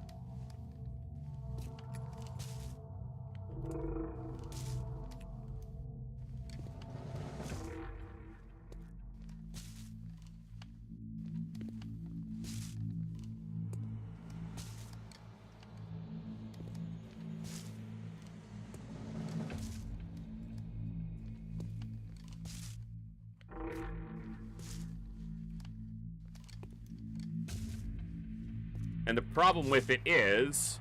[SPEAKER 1] And the problem with it is...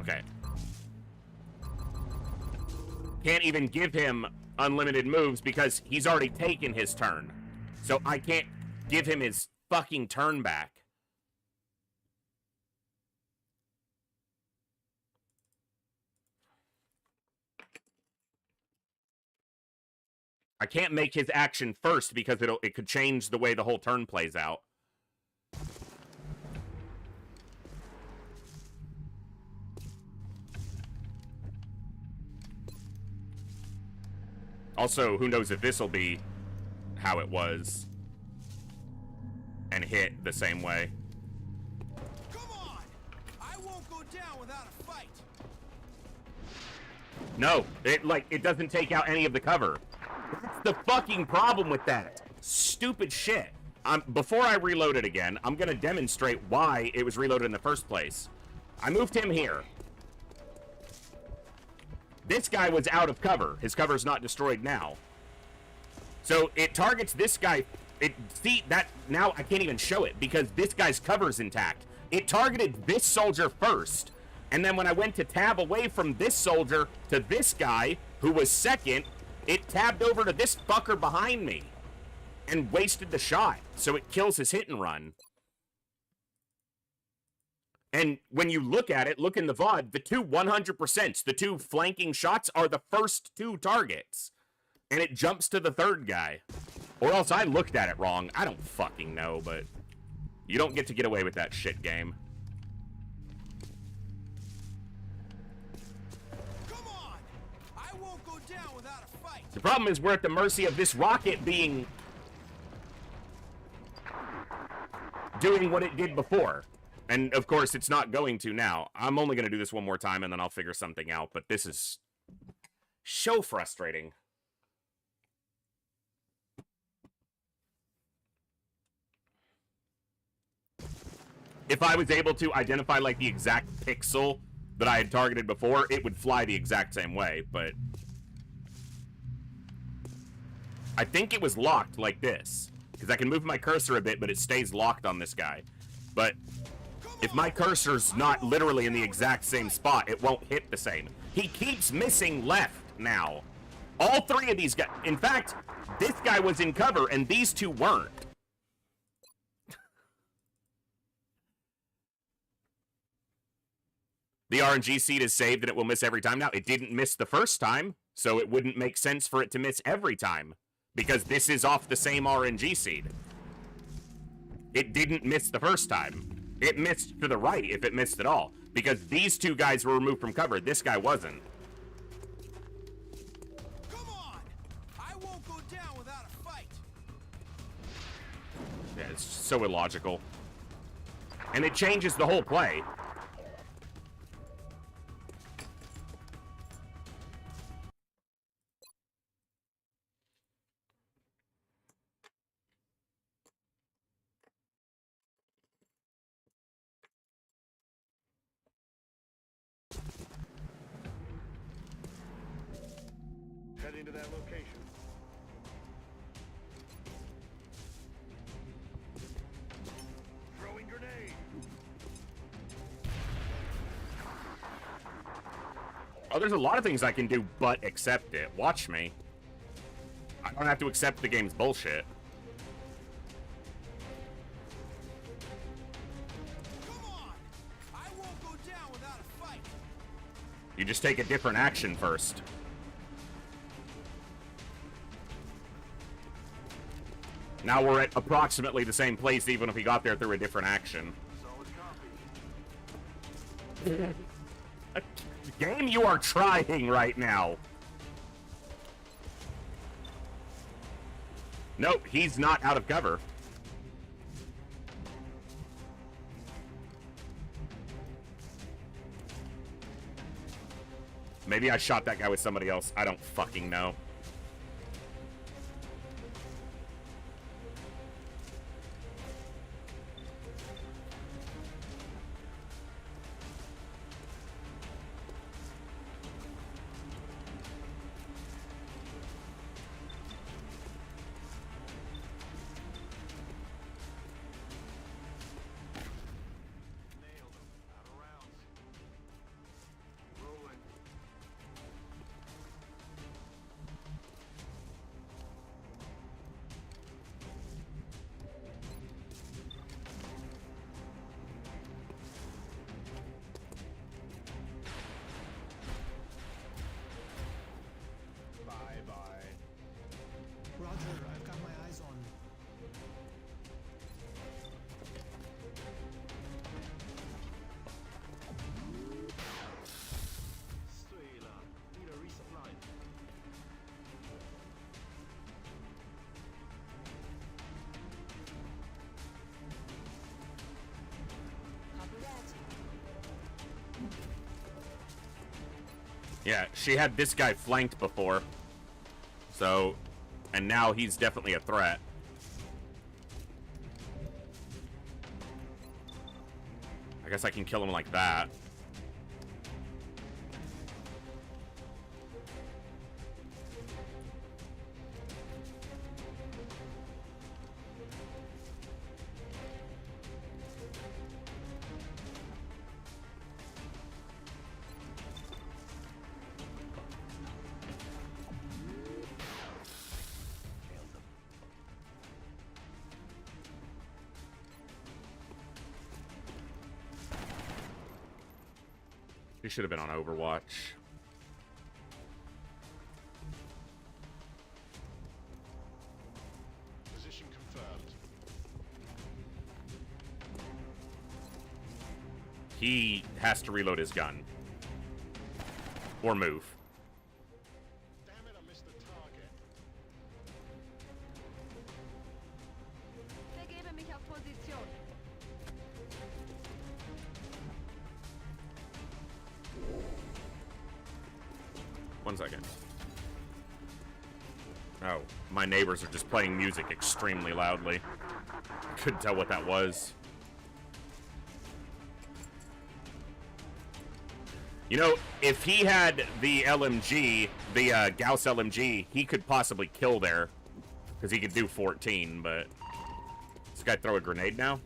[SPEAKER 1] Okay. Can't even give him unlimited moves because he's already taken his turn. So I can't give him his fucking turn back. I can't make his action first because it could change the way the whole turn plays out. Also, who knows if this will be how it was and hit the same way.
[SPEAKER 10] Come on! I won't go down without a fight.
[SPEAKER 1] No, it doesn't take out any of the cover. That's the fucking problem with that. Stupid shit. Before I reload it again, I'm gonna demonstrate why it was reloaded in the first place. I moved him here. This guy was out of cover. His cover's not destroyed now. So it targets this guy. See, that now I can't even show it because this guy's cover's intact. It targeted this soldier first. And then when I went to tab away from this soldier to this guy, who was second, it tabbed over to this fucker behind me and wasted the shot. So it kills his hit and run. And when you look at it, look in the VOD, the two 100%, the two flanking shots are the first two targets. And it jumps to the third guy. Or else I looked at it wrong. I don't fucking know, but you don't get to get away with that shit, game.
[SPEAKER 10] Come on! I won't go down without a fight.
[SPEAKER 1] The problem is we're at the mercy of this rocket doing what it did before. And, of course, it's not going to now. I'm only going to do this one more time, and then I'll figure something out. But this is so frustrating. If I was able to identify, like, the exact pixel that I had targeted before, it would fly the exact same way, but... I think it was locked like this. Because I can move my cursor a bit, but it stays locked on this guy. But... if my cursor's not literally in the exact same spot, it won't hit the same. He keeps missing left now. All three of these guys... in fact, this guy was in cover, and these two weren't. The RNG seed is saved, and it will miss every time. Now, it didn't miss the first time, so it wouldn't make sense for it to miss every time. Because this is off the same RNG seed. It didn't miss the first time. It missed to the right, if it missed at all. Because these two guys were removed from cover. This guy wasn't.
[SPEAKER 10] Come on! I won't go down without a fight.
[SPEAKER 1] Yeah, it's so illogical. And it changes the whole play.
[SPEAKER 3] Heading to that location. Throwing grenade.
[SPEAKER 1] Oh, there's a lot of things I can do but accept it. Watch me. I don't have to accept the game's bullshit.
[SPEAKER 10] Come on! I won't go down without a fight.
[SPEAKER 1] You just take a different action first. Now we're at approximately the same place, even if he got there through a different action.
[SPEAKER 3] Solid copy.
[SPEAKER 1] Game, you are trying right now. Nope, he's not out of cover. Maybe I shot that guy with somebody else. I don't fucking know. Yeah, she had this guy flanked before. So, and now he's definitely a threat. I guess I can kill him like that. He should have been on Overwatch.
[SPEAKER 3] Position confirmed.
[SPEAKER 1] He has to reload his gun. Or move.
[SPEAKER 3] Damn it, I missed the target.
[SPEAKER 9] Begebe mich auf Position.
[SPEAKER 1] One second. Oh, my neighbors are just playing music extremely loudly. Couldn't tell what that was. You know, if he had the LMG, the Gauss LMG, he could possibly kill there. Because he could do 14, but... Does this guy throw a grenade now?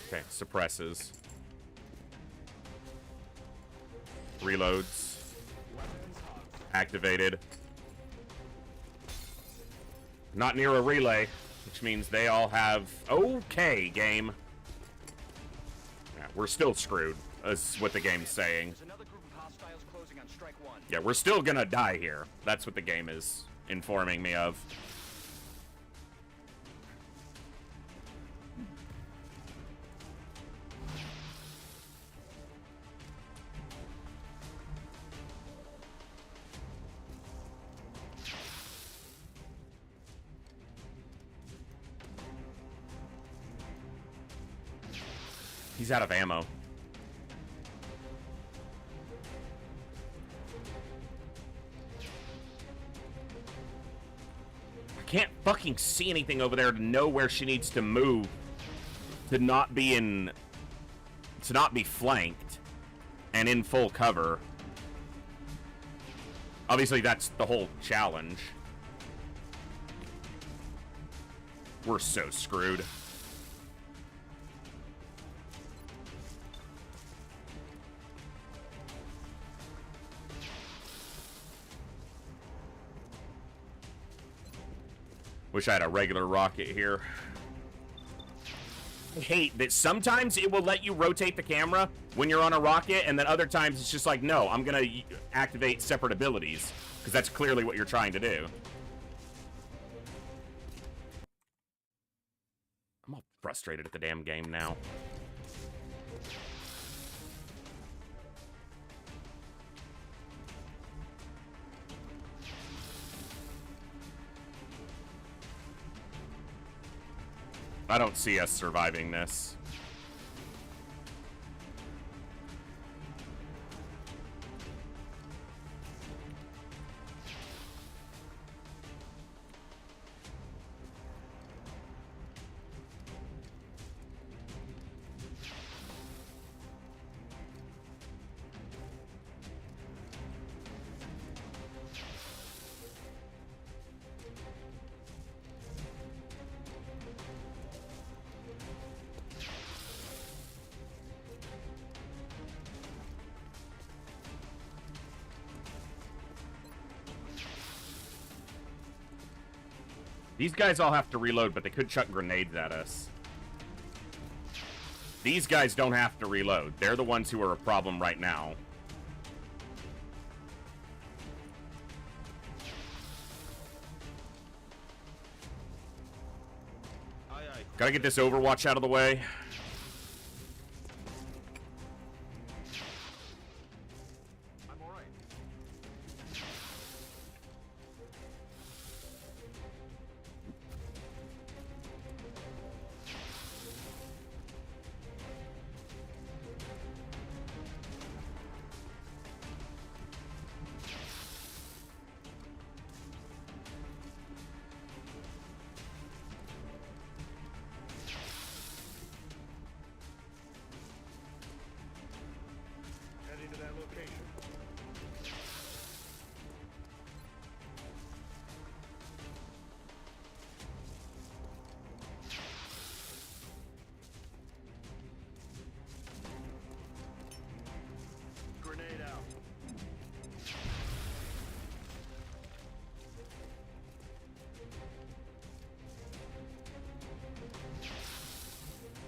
[SPEAKER 1] Okay, suppresses. Reloads. Activated. Not near a relay, which means they all have... Okay, game. Yeah, we're still screwed, is what the game's saying.
[SPEAKER 5] There's another group of hostiles closing on strike one.
[SPEAKER 1] Yeah, we're still gonna die here. That's what the game is informing me of. He's out of ammo. I can't fucking see anything over there to know where she needs to move to not be flanked and in full cover. Obviously, that's the whole challenge. We're so screwed. Wish I had a regular rocket here. I hate that sometimes it will let you rotate the camera when you're on a rocket, and then other times it's just like, no, I'm gonna activate separate abilities, because that's clearly what you're trying to do. I'm all frustrated at the damn game now. I don't see us surviving this. These guys all have to reload, but they could chuck grenades at us. These guys don't have to reload. They're the ones who are a problem right now. Gotta get this Overwatch out of the way.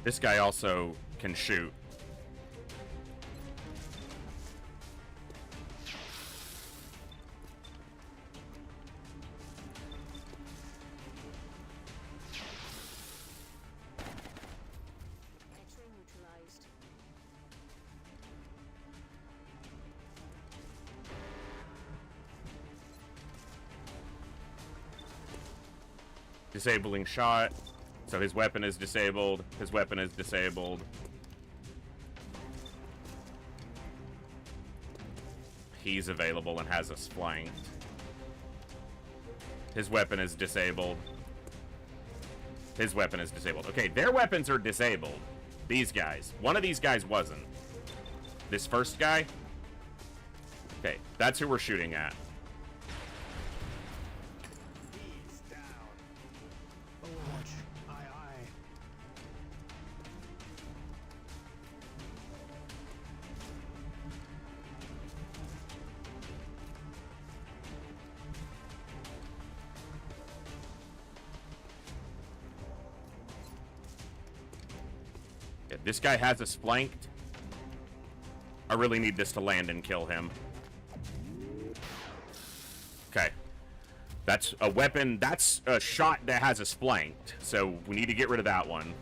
[SPEAKER 1] This guy also can shoot.
[SPEAKER 8] X-ray neutralized.
[SPEAKER 1] Disabling shot. So his weapon is disabled. His weapon is disabled. He's available and has us flanked. His weapon is disabled. His weapon is disabled. Okay, their weapons are disabled. These guys. One of these guys wasn't. This first guy? Okay, that's who we're shooting at.
[SPEAKER 7] He's down. Overwatch. Aye, aye.
[SPEAKER 1] Yeah, this guy has us flanked. I really need this to land and kill him. Okay. That's a weapon. That's a shot that has us flanked. So we need to get rid of that one.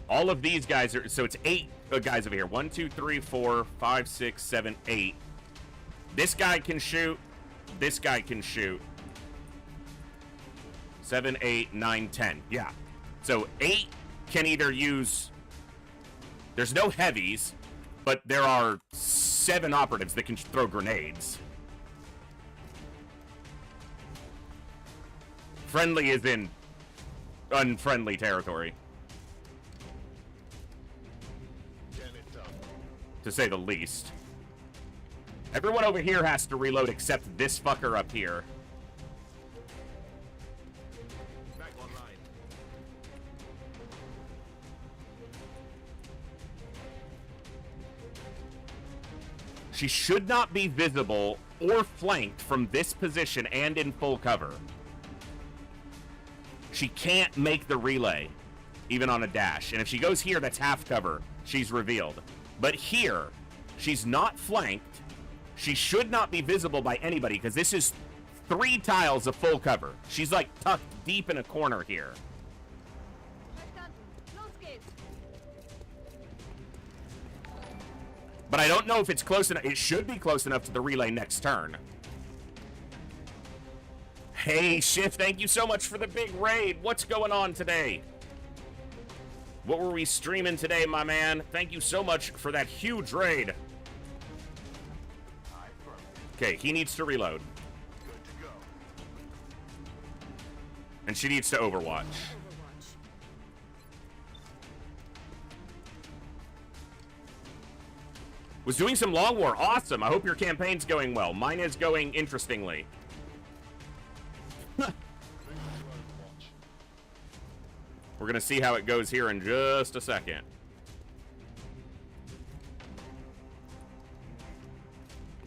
[SPEAKER 1] All of these guys are... So it's 8 guys over here. 1, 2, 3, 4, 5, 6, 7, 8. This guy can shoot. This guy can shoot. 7, 8, 9, 10. Yeah. So 8 can either use... There's no heavies, but there are 7 operatives that can throw grenades. Friendly is in unfriendly territory. To say the least. Everyone over here has to reload except this fucker up here.
[SPEAKER 3] Back online.
[SPEAKER 1] She should not be visible or flanked from this position and in full cover. She can't make the relay, even on a dash. And if she goes here, that's half cover. She's revealed. But here, she's not flanked. She should not be visible by anybody because this is 3 tiles of full cover. She's like tucked deep in a corner here. But I don't know if it's close enough. It should be close enough to the relay next turn. Hey, Shift, thank you so much for the big raid. What's going on today? What were we streaming today, my man? Thank you so much for that huge raid. Okay, he needs to reload.
[SPEAKER 3] Good to go.
[SPEAKER 1] And she needs to overwatch. Was doing some long war. Awesome. I hope your campaign's going well. Mine is going interestingly. We're going to see how it goes here in just a second.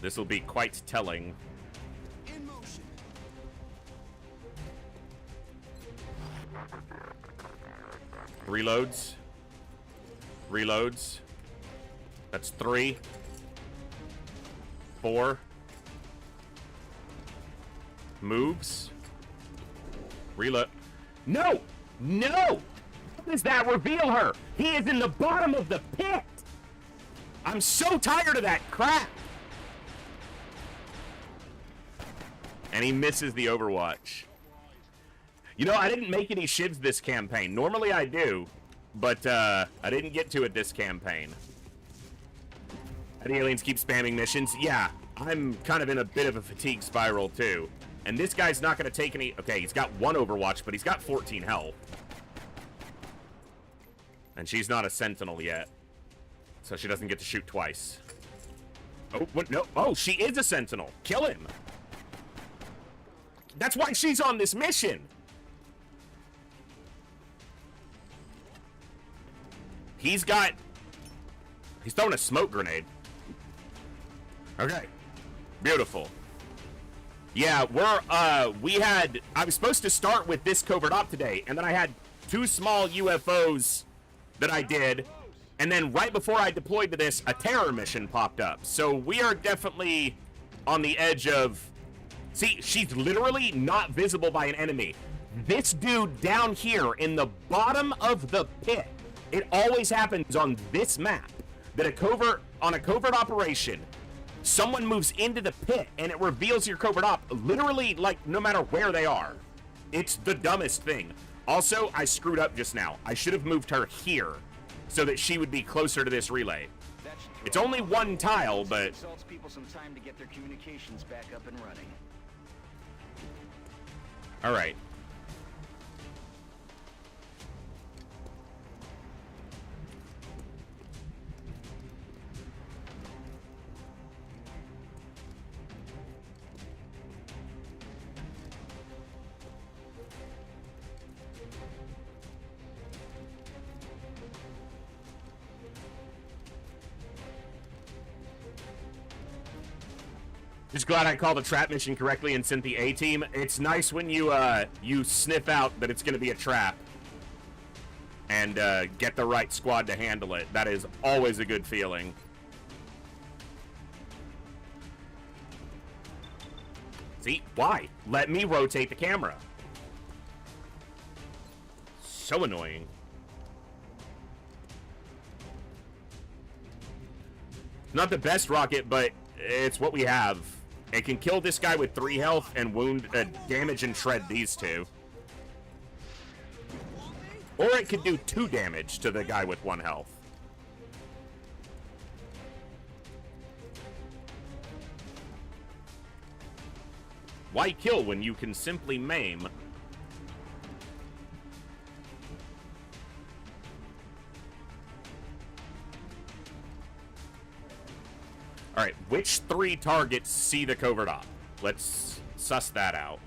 [SPEAKER 1] This will be quite telling.
[SPEAKER 10] In motion.
[SPEAKER 1] Reloads. Reloads. That's 3. 4. Moves. Reload. No! No! How does that reveal her? He is in the bottom of the pit! I'm so tired of that crap! And he misses the overwatch. You know, I didn't make any shivs this campaign. Normally I do, but I didn't get to it this campaign. And aliens keep spamming missions. Yeah, I'm kind of in a bit of a fatigue spiral too. And this guy's not going to take any... Okay, he's got 1 overwatch, but he's got 14 health. And she's not a sentinel yet. So she doesn't get to shoot twice. Oh, what? No. Oh, she is a sentinel. Kill him. That's why she's on this mission. He's throwing a smoke grenade. Okay. Beautiful. Yeah, I was supposed to start with this covert op today, and then I had 2 small UFOs that I did, and then right before I deployed to this, a terror mission popped up. So we are definitely on the edge of... See, she's literally not visible by an enemy. This dude down here in the bottom of the pit, it always happens on this map, that on a covert operation, someone moves into the pit and it reveals your covert op, literally, like, no matter where they are. It's the dumbest thing. Also, I screwed up just now. I should have moved her here so that she would be closer to this relay. It's only 1 tile, but...
[SPEAKER 5] It results people some time to get their communications back up and running.
[SPEAKER 1] All right. Just glad I called the trap mission correctly and sent the A-team. It's nice when you you sniff out that it's going to be a trap and get the right squad to handle it. That is always a good feeling. See? Why? Let me rotate the camera. So annoying. Not the best rocket, but it's what we have. It can kill this guy with 3 health and wound, damage and shred these 2. Or it could do 2 damage to the guy with 1 health. Why kill when you can simply maim? Alright, which 3 targets see the covert op? Let's suss that out.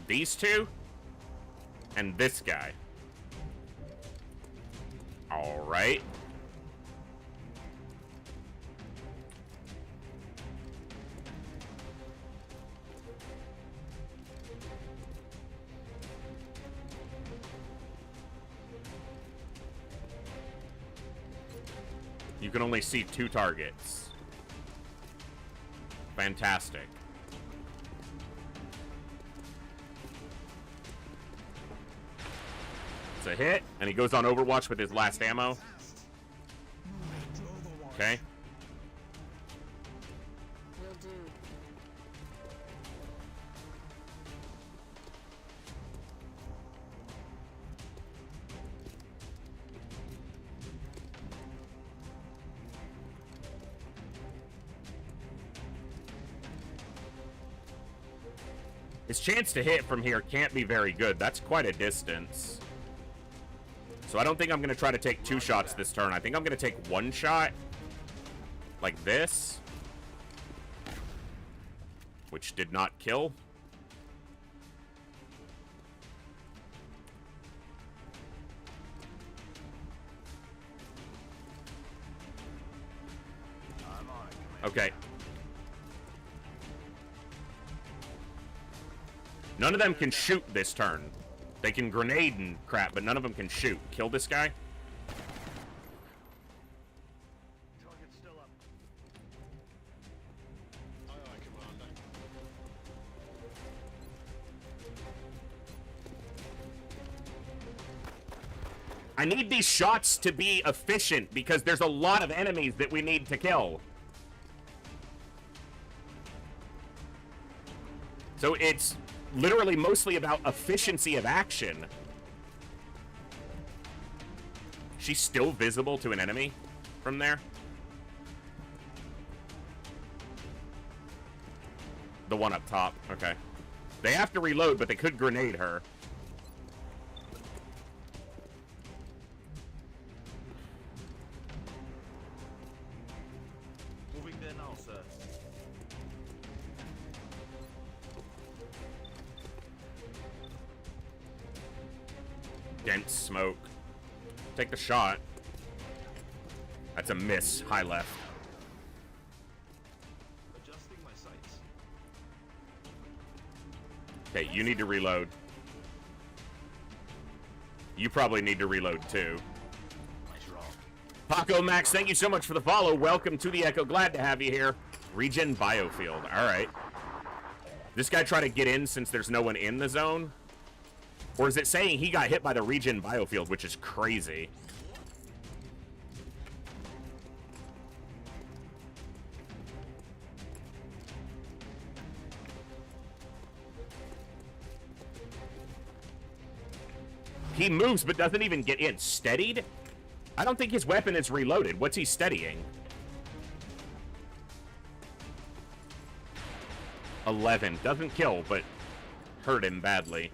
[SPEAKER 1] These 2? And this guy. Alright. You can only see 2 targets. Fantastic. It's a hit, and he goes on Overwatch with his last ammo. Okay.
[SPEAKER 8] Will do.
[SPEAKER 1] His chance to hit from here can't be very good. That's quite a distance. So I don't think I'm going to try to take 2 shots this turn. I think I'm going to take 1 shot. Like this. Which did not kill. Okay. None of them can shoot this turn. They can grenade and crap, but none of them can shoot. Kill this guy.
[SPEAKER 3] Target's still up.
[SPEAKER 11] Aye, aye, Commander.
[SPEAKER 1] I need these shots to be efficient because there's a lot of enemies that we need to kill. So it's literally mostly about efficiency of action. She's still visible to an enemy from there. The one up top. Okay. They have to reload, but they could grenade her.
[SPEAKER 11] Moving there now, sir.
[SPEAKER 1] Dense smoke. Take the shot. That's a miss. High left.
[SPEAKER 11] Adjusting my sights.
[SPEAKER 1] Okay, you need to reload. You probably need to reload too. Paco Max, thank you so much for the follow. Welcome to the Echo. Glad to have you here. Regen Biofield. All right. This guy try to get in since there's no one in the zone? Or is it saying he got hit by the Regen Biofield, which is crazy? He moves but doesn't even get in. Steadied? I don't think his weapon is reloaded. What's he steadying? 11. Doesn't kill, but hurt him badly.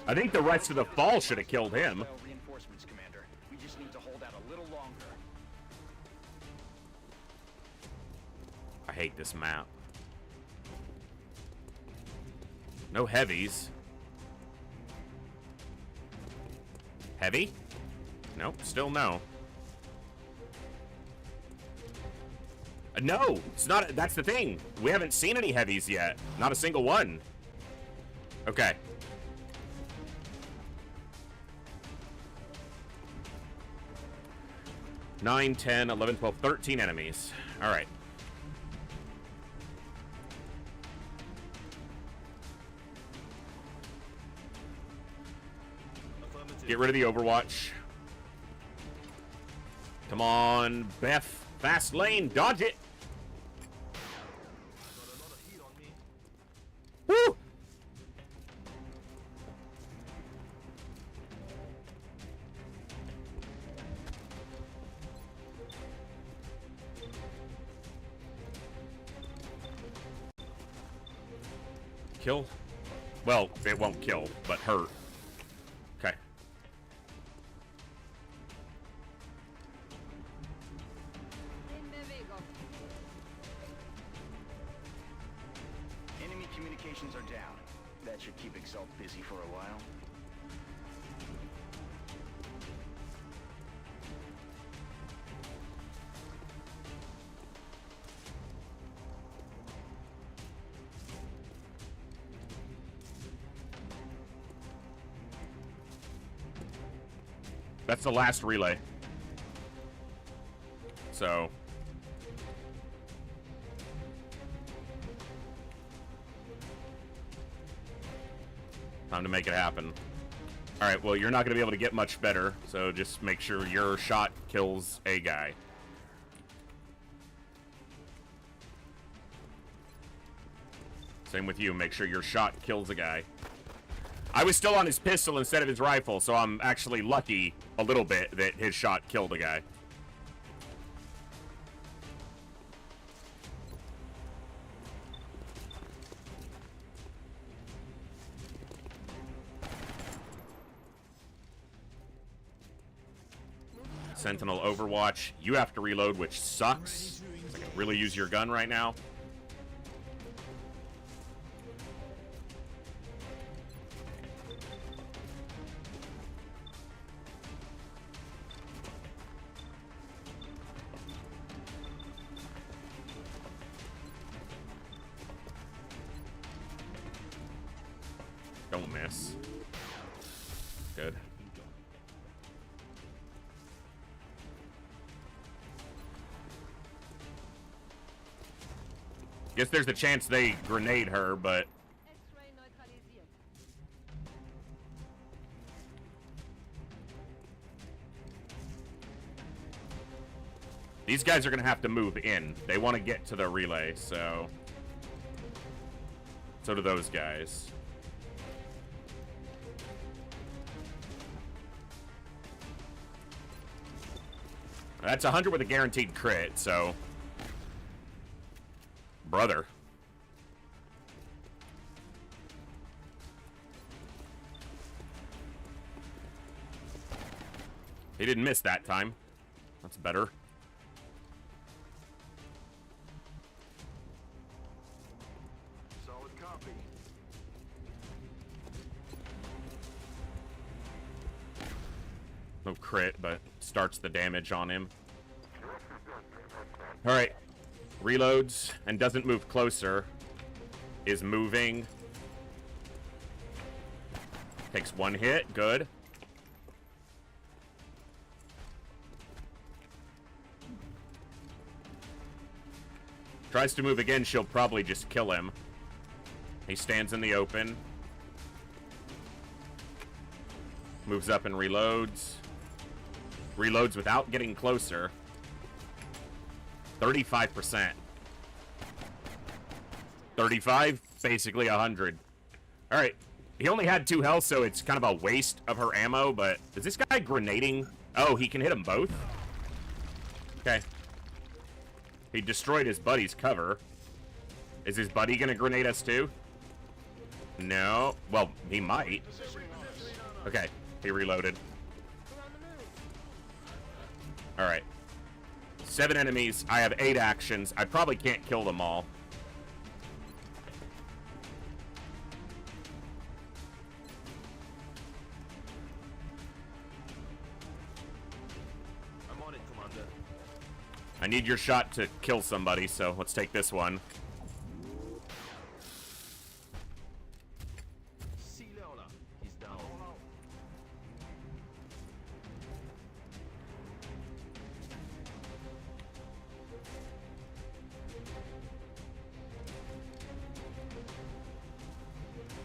[SPEAKER 1] I think the rest of the fall should have killed him.
[SPEAKER 5] Reinforcements, Commander. We just need to hold out a little longer.
[SPEAKER 1] I hate this map. No heavies. Heavy? Nope, still no. No, it's not. That's the thing. We haven't seen any heavies yet. Not a single one. Okay. Nine, 10, 11, 12, 13 enemies. All right. Get rid of the Overwatch. Come on, Beth. Fast lane. Dodge it. Woo! Kill? Well, it won't kill, but hurt. Okay.
[SPEAKER 5] Enemy communications are down. That should keep Exalt busy for a while.
[SPEAKER 1] That's the last relay. So. Time to make it happen. Alright, well, you're not going to be able to get much better, so just make sure your shot kills a guy. Same with you, make sure your shot kills a guy. I was still on his pistol instead of his rifle, so I'm actually lucky a little bit that his shot killed a guy. Sentinel Overwatch. You have to reload, which sucks. I can really use your gun right now. Don't miss. Good. Guess there's a chance they grenade her, but... These guys are going to have to move in. They want to get to the relay, so... So do those guys. That's 100 with a guaranteed crit, so... Brother. He didn't miss that time. That's better.
[SPEAKER 3] Solid copy.
[SPEAKER 1] No crit, but starts the damage on him. Alright. Reloads and doesn't move closer. Is moving. Takes one hit. Good. Tries to move again, she'll probably just kill him. He stands in the open. Moves up and reloads. Reloads without getting closer. 35%. 35, basically 100. Alright. He only had 2 health, so it's kind of a waste of her ammo, but... Is this guy grenading? Oh, he can hit them both? Okay. He destroyed his buddy's cover. Is his buddy gonna grenade us too? No. Well, he might. Okay, he reloaded. Alright. 7 enemies. I have 8 actions. I probably can't kill them all.
[SPEAKER 11] I'm on it, Commander.
[SPEAKER 1] I need your shot to kill somebody, so let's take this one.
[SPEAKER 11] See Leona. He's down.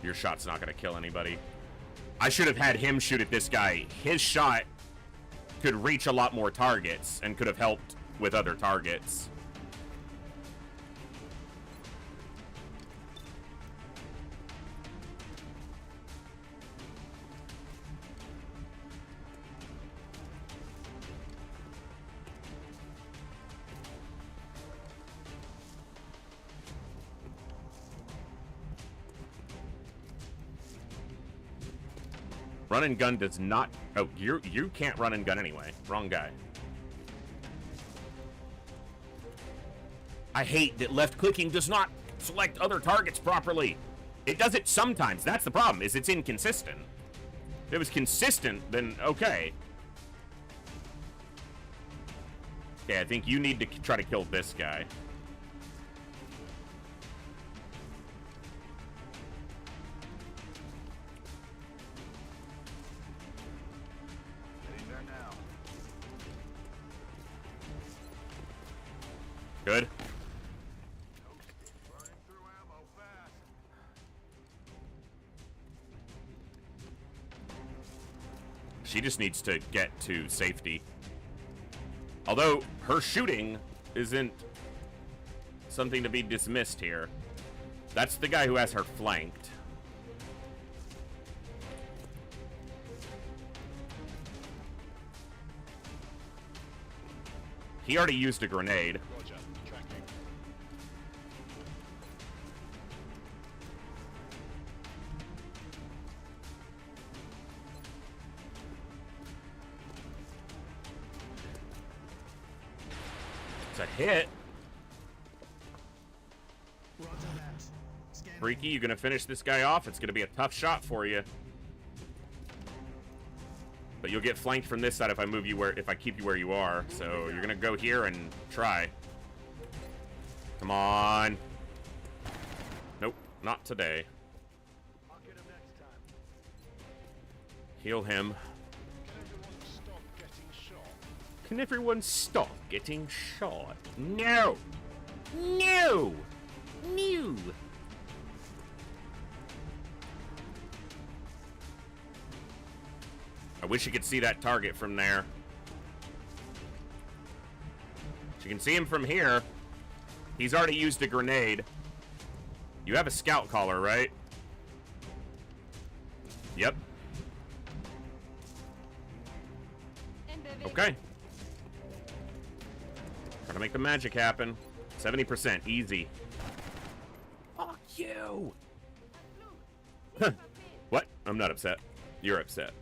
[SPEAKER 1] Your shot's not gonna kill anybody. I should have had him shoot at this guy. His shot could reach a lot more targets and could have helped with other targets. Run and gun does not... Oh, you can't run and gun anyway. Wrong guy. I hate that left clicking does not select other targets properly. It does it sometimes. That's the problem, is it's inconsistent. If it was consistent, then okay. Okay, I think you need to try to kill this guy.
[SPEAKER 3] Getting there now.
[SPEAKER 1] Good.
[SPEAKER 3] Burning through ammo fast.
[SPEAKER 1] She just needs to get to safety. Although, her shooting isn't something to be dismissed here. That's the guy who has her flanked. He already used a grenade.
[SPEAKER 11] Roger. Tracking.
[SPEAKER 1] It's a hit.
[SPEAKER 7] Roger that. Scan.
[SPEAKER 1] Freaky, you gonna finish this guy off? It's gonna be a tough shot for you. But you'll get flanked from this side if I move you if I keep you where you are. So you're gonna go here and try. Come on. Nope, not today.
[SPEAKER 3] I'll get him next time.
[SPEAKER 1] Heal him.
[SPEAKER 11] Can everyone stop getting
[SPEAKER 1] Can everyone stop
[SPEAKER 11] shot?
[SPEAKER 1] getting shot? No! No! No! I wish you could see that target from there. You can see him from here. He's already used a grenade. You have a scout collar, right? Yep. Okay. Trying to make the magic happen. 70%. Easy. Fuck you! What? I'm not upset. You're upset.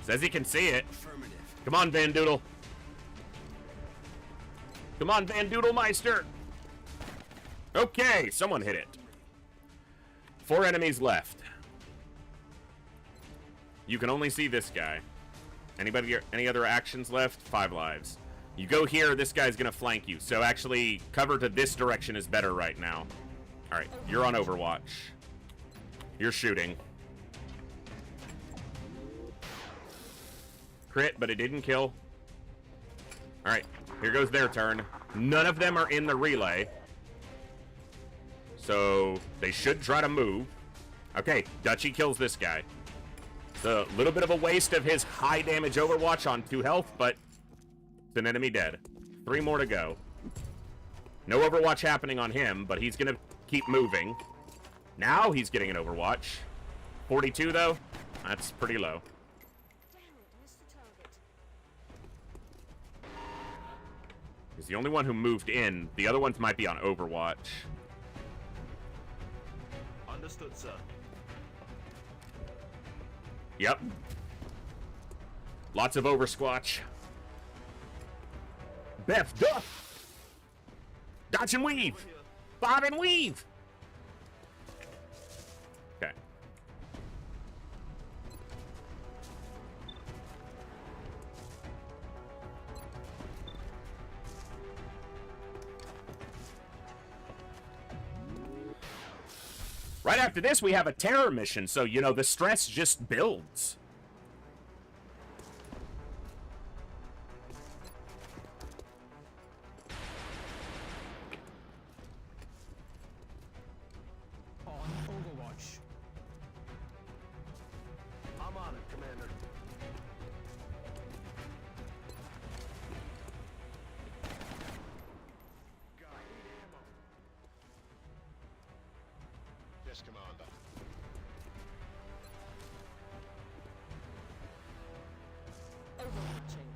[SPEAKER 1] Says he can see it.
[SPEAKER 10] Affirmative.
[SPEAKER 1] Come on, Van Doodle. Come on, Van Doodle Meister. Okay, someone hit it. 4 enemies left. You can only see this guy. Anybody, any other actions left? 5 lives. You go here, this guy's gonna flank you. So actually, cover to this direction is better right now. Alright, you're on Overwatch. You're shooting. Crit, but it didn't kill. Alright, here goes their turn. None of them are in the relay. So, they should try to move. Okay, Dutchy kills this guy. It's a little bit of a waste of his high damage Overwatch on 2 health, but it's an enemy dead. 3 more to go. No Overwatch happening on him, but he's gonna keep moving. Now he's getting an Overwatch. 42 though? That's pretty low. He's the only one who moved in. The other ones might be on Overwatch.
[SPEAKER 11] Understood, sir.
[SPEAKER 1] Yep. Lots of Oversquatch. Beth, duff! Dodge and weave! Bob and weave! Okay. Right after this, we have a terror mission, so, you know, the stress just builds.
[SPEAKER 7] On Overwatch.
[SPEAKER 3] I'm on it, Commander.
[SPEAKER 11] Yes, Commander.
[SPEAKER 8] Overwatching.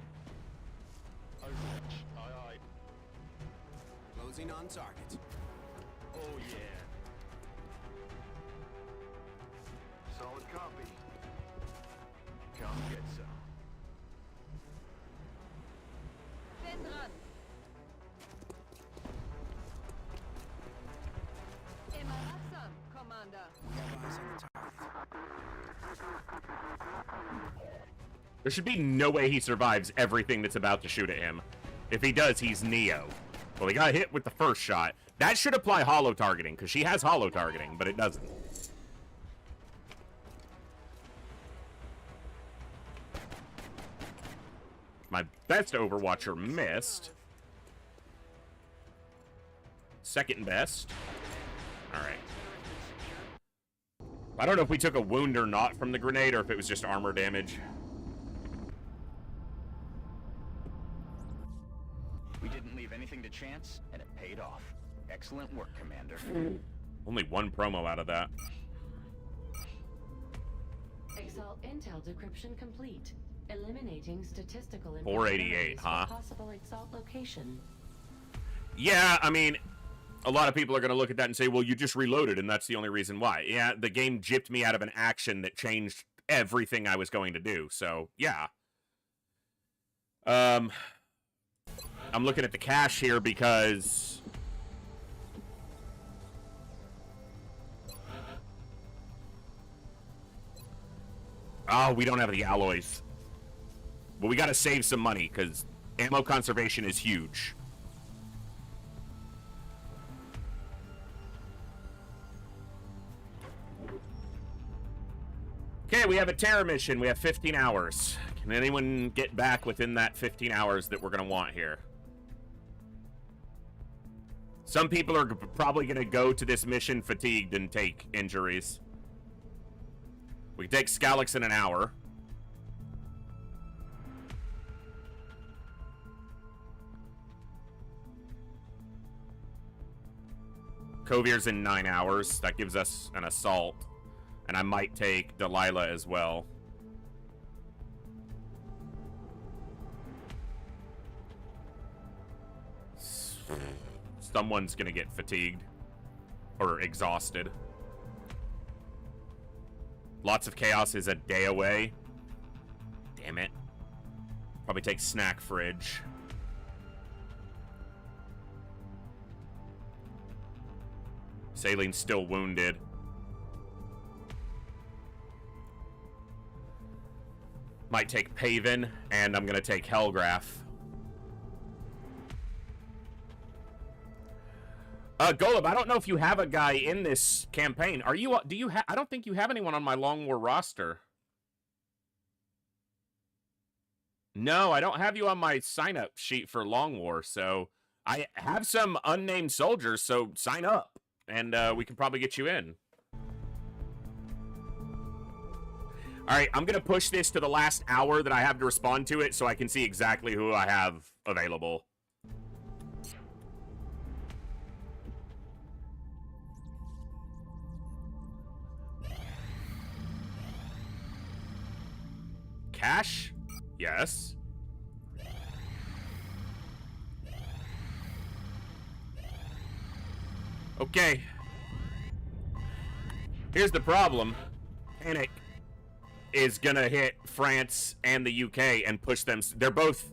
[SPEAKER 11] Overwatch. Aye, aye.
[SPEAKER 10] Closing on target.
[SPEAKER 11] Oh, yeah.
[SPEAKER 3] Solid copy. Come get some.
[SPEAKER 9] Veteran. Immer wachsam, Commander.
[SPEAKER 10] We have eyes on the target.
[SPEAKER 1] There should be no way he survives everything that's about to shoot at him. If he does, he's Neo. Well, he got hit with the first shot. That should apply holo targeting, because she has holo targeting, but it doesn't. My best Overwatcher missed. Second best. Alright. I don't know if we took a wound or not from the grenade, or if it was just armor damage.
[SPEAKER 5] We didn't leave anything to chance, and it paid off. Excellent work, Commander.
[SPEAKER 1] Only 1 promo out of that.
[SPEAKER 12] Exalt Intel decryption complete. Eliminating statistical
[SPEAKER 1] 488, huh?
[SPEAKER 12] possible Exalt location.
[SPEAKER 1] Yeah, I mean, a lot of people are going to look at that and say, well, you just reloaded, and that's the only reason why. Yeah, the game gypped me out of an action that changed everything I was going to do, so, yeah. I'm looking at the cache here because... Oh, we don't have the alloys. But we gotta save some money, because ammo conservation is huge. Okay, we have a terror mission. We have 15 hours. Can anyone get back within that 15 hours that we're gonna want here? Some people are probably gonna go to this mission fatigued and take injuries. We can take Scalix in an hour. Kovier's in 9 hours. That gives us an assault. And I might take Delilah as well. Someone's gonna get fatigued. Or exhausted. Lots of Chaos is a day away. Damn it. Probably take Snack Fridge. Saline's still wounded. Might take Paven, and I'm gonna take Hellgraph. Golub, I don't know if you have a guy in this campaign. Are you? Do you have? I don't think you have anyone on my Long War roster. No, I don't have you on my sign-up sheet for Long War. So I have some unnamed soldiers. So sign up, and we can probably get you in. All right, I'm gonna push this to the last hour that I have to respond to it, so I can see exactly who I have available. Cash? Yes. Okay. Here's the problem. Panic is gonna hit France and the UK and push them. They're both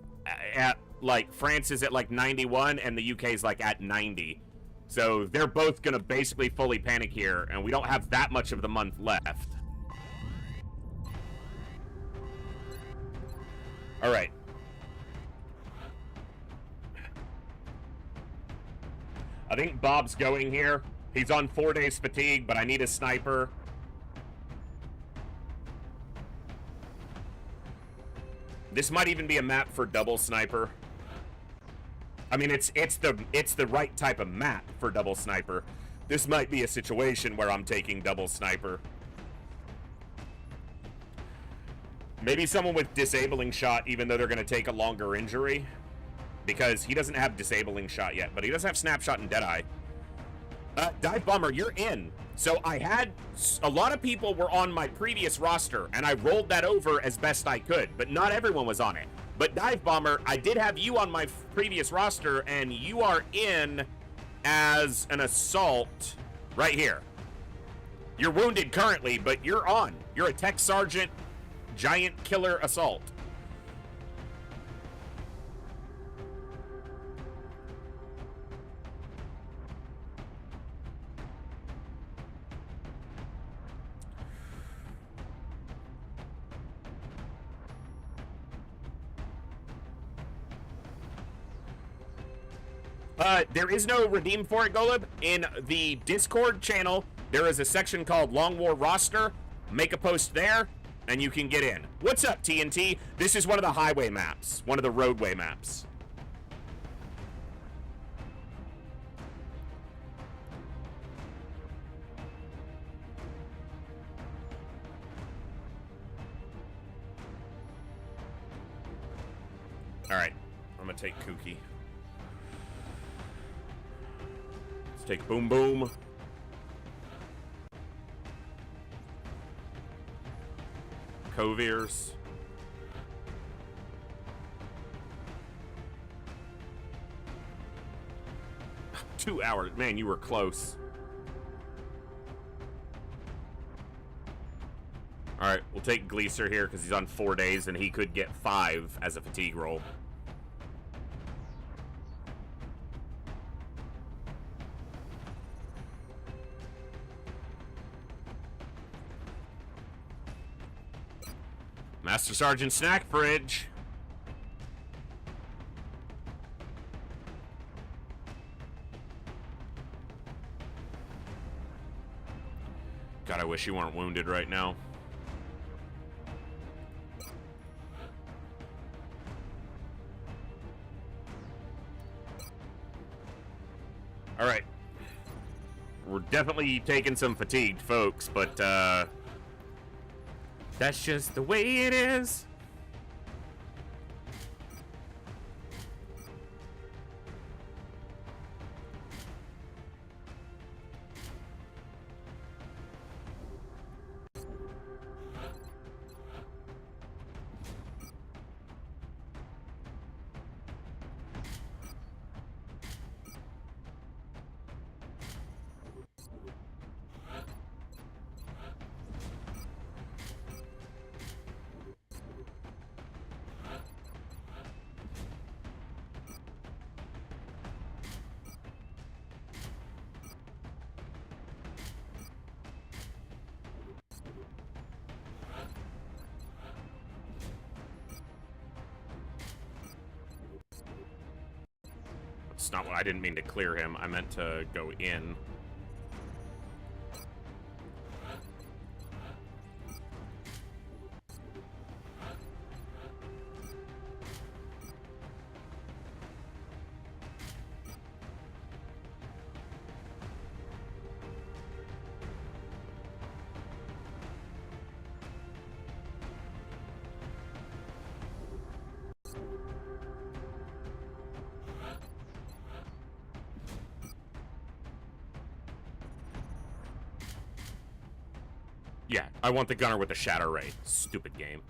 [SPEAKER 1] at, like, France is at like 91 and the UK is like at 90. So they're both gonna basically fully panic here, and we don't have that much of the month left. All right. I think Bob's going here. He's on 4 days fatigue, but I need a sniper. This might even be a map for double sniper. I mean, it's the right type of map for double sniper. This might be a situation where I'm taking double sniper. Maybe someone with disabling shot, even though they're going to take a longer injury. Because he doesn't have disabling shot yet, but he does have snapshot and deadeye. Dive Bomber, you're in. So I had... A lot of people were on my previous roster, and I rolled that over as best I could. But not everyone was on it. But Dive Bomber, I did have you on my previous roster, and you are in as an assault right here. You're wounded currently, but you're on. You're a tech sergeant, giant killer assault. There is no redeem for it, Golub. In the Discord channel, there is a section called Long War Roster. Make a post there, and you can get in. What's up, TNT? This is one of the highway maps, one of the roadway maps. All right, I'm gonna take Kooky. Let's take Boom Boom. Coviers. Two hours. Man, you were close. Alright, we'll take Gleaser here because he's on 4 days and he could get 5 as a fatigue roll. Master Sergeant Snack Fridge. God, I wish you weren't wounded right now. All right. We're definitely taking some fatigued folks, but that's just the way it is. That's not what I didn't mean to clear him. I meant to go in. Yeah, I want the gunner with the shatter ray. Stupid game.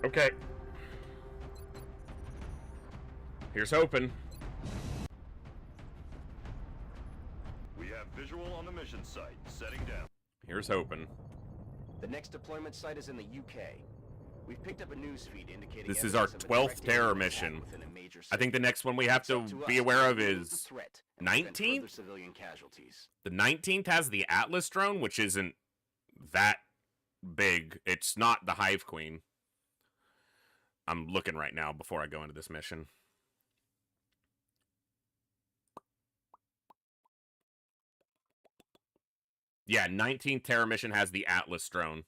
[SPEAKER 1] Okay. Here's hoping.
[SPEAKER 11] We have visual on the mission site. Setting down.
[SPEAKER 1] Here's hoping.
[SPEAKER 5] The next deployment site is in the UK. We've picked up a news feed indicating
[SPEAKER 1] This is our 12th terror mission. I think the next one we have to be aware of is 19th?
[SPEAKER 5] Civilian casualties.
[SPEAKER 1] The 19th has the Atlas drone, which isn't that big. It's not the Hive Queen. I'm looking right now before I go into this mission. Yeah, 19th terror mission has the Atlas drone.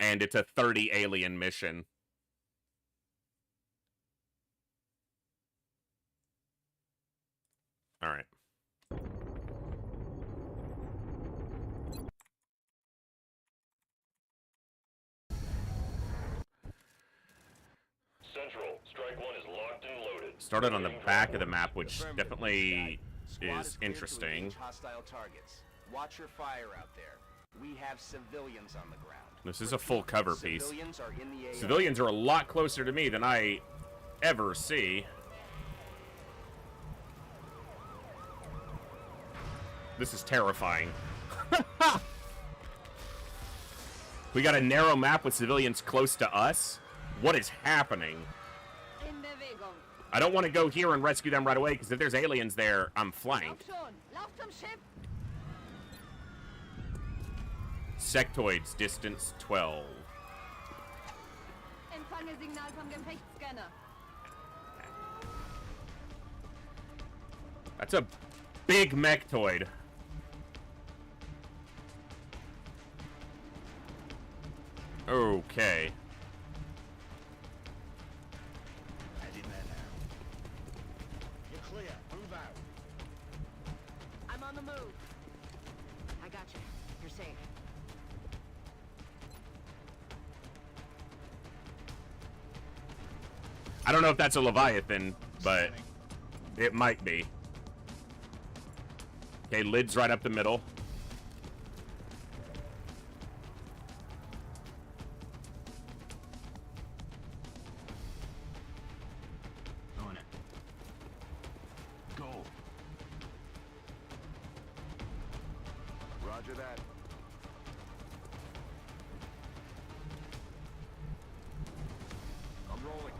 [SPEAKER 1] And it's a 30 alien mission. All right.
[SPEAKER 4] Central, strike one is locked and loaded.
[SPEAKER 1] Started on the back of the map, which definitely is interesting.
[SPEAKER 5] Hostile targets. Watch your fire out there. We have civilians on the ground.
[SPEAKER 1] This is a full cover piece.
[SPEAKER 5] Civilians are in the AO.
[SPEAKER 1] Civilians are a lot closer to me than I ever see. This is terrifying. We got a narrow map with civilians close to us. What is happening? I don't want to go here and rescue them right away, because if there's aliens there, I'm flanked. Sectoids, distance 12. That's a big mechtoid. Okay.
[SPEAKER 3] You're clear. Move out.
[SPEAKER 9] I'm on the move. I got you. You're safe.
[SPEAKER 1] I don't know if that's a Leviathan, but it might be. Okay, lid's right up the middle.
[SPEAKER 3] On it. Go. Roger that. I'm rolling.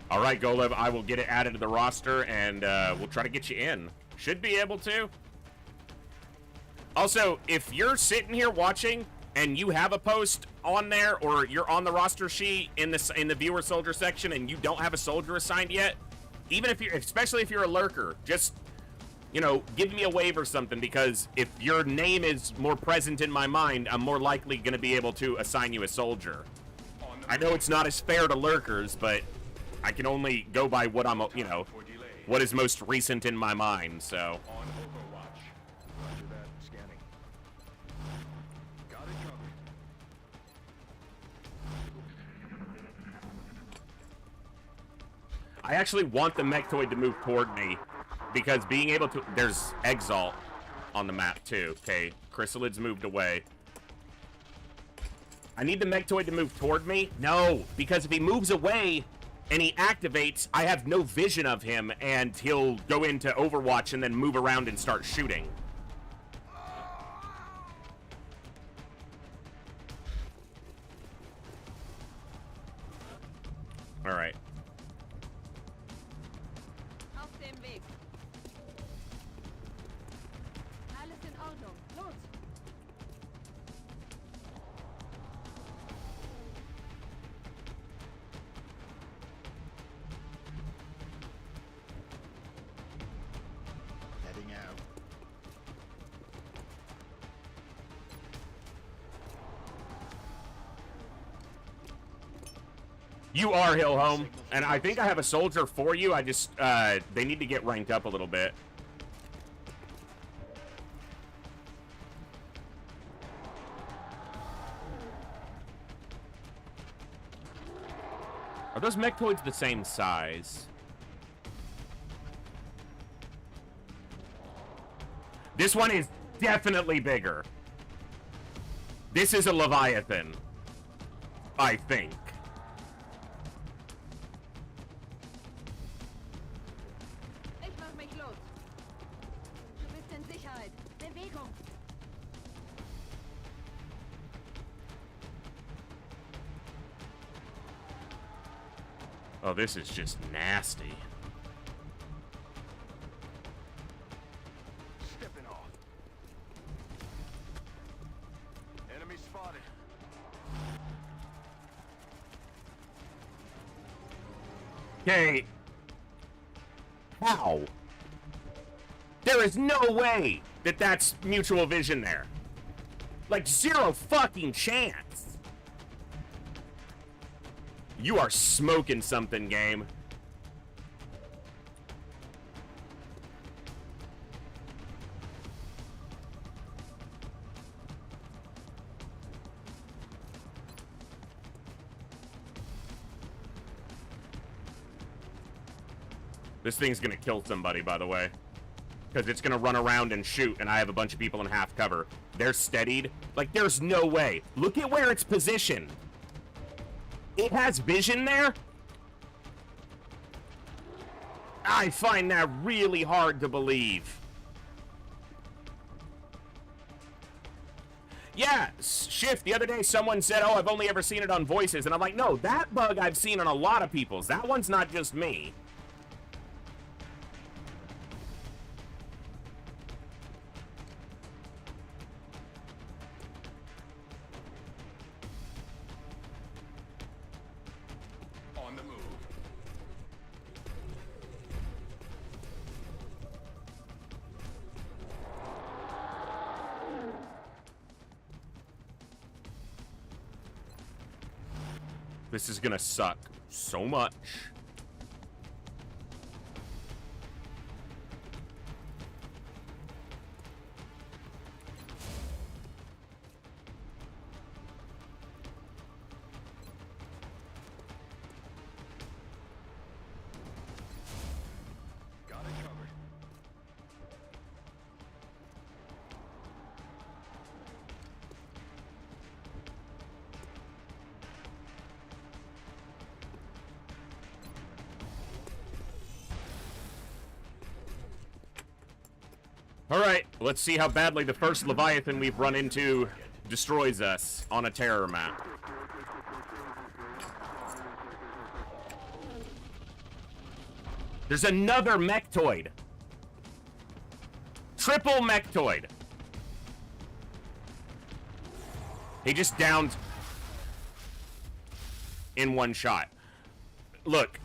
[SPEAKER 1] All right, Golev, I will get it added to the roster, and we'll try to get you in. Should be able to. Also, if you're sitting here watching and you have a post on there, or you're on the roster sheet in the viewer soldier section, and you don't have a soldier assigned yet, even if you're, especially if you're a lurker, just you know, give me a wave or something, because if your name is more present in my mind, I'm more likely going to be able to assign you a soldier. I know it's not as fair to lurkers, but I can only go by what I'm, you know, what is most recent in my mind, so.
[SPEAKER 3] On Overwatch. Roger that. Scanning. Got it covered.
[SPEAKER 1] I actually want the Mechtoid to move toward me, because being able to... There's Exalt on the map, too. Okay, Chrysalid's moved away. I need the Mechtoid to move toward me? No, because if he moves away and he activates, I have no vision of him, and he'll go into Overwatch and then move around and start shooting. All right.
[SPEAKER 9] Auf dem Weg. Alles in Ordnung. Los.
[SPEAKER 3] Heading out.
[SPEAKER 1] You are Hillhome, and I think I have a soldier for you. I just, they need to get ranked up a little bit. Are those Mechtoids the same size? This one is definitely bigger. This is a Leviathan, I think.
[SPEAKER 9] Ich mach mich los. Du bist in Sicherheit. Bewegung.
[SPEAKER 1] Oh, this is just nasty.
[SPEAKER 3] Stepping off. Enemy spotted.
[SPEAKER 1] Okay. How? There is no way that that's mutual vision there. Like, zero fucking chance. You are smoking something, game. This thing's gonna kill somebody, by the way. Because it's gonna run around and shoot, and I have a bunch of people in half cover. They're steadied. Like, there's no way. Look at where it's positioned. It has vision there? I find that really hard to believe. Yeah, Shift, the other day someone said, oh, I've only ever seen it on voices. And I'm like, no, that bug I've seen on a lot of people's. That one's not just me.
[SPEAKER 11] On the move.
[SPEAKER 1] This is gonna suck so much.
[SPEAKER 3] Got it covered.
[SPEAKER 1] All right, let's see how badly the first Leviathan we've run into destroys us on a terror map. There's another Mechtoid. Triple Mechtoid. He just downed in one shot. Look.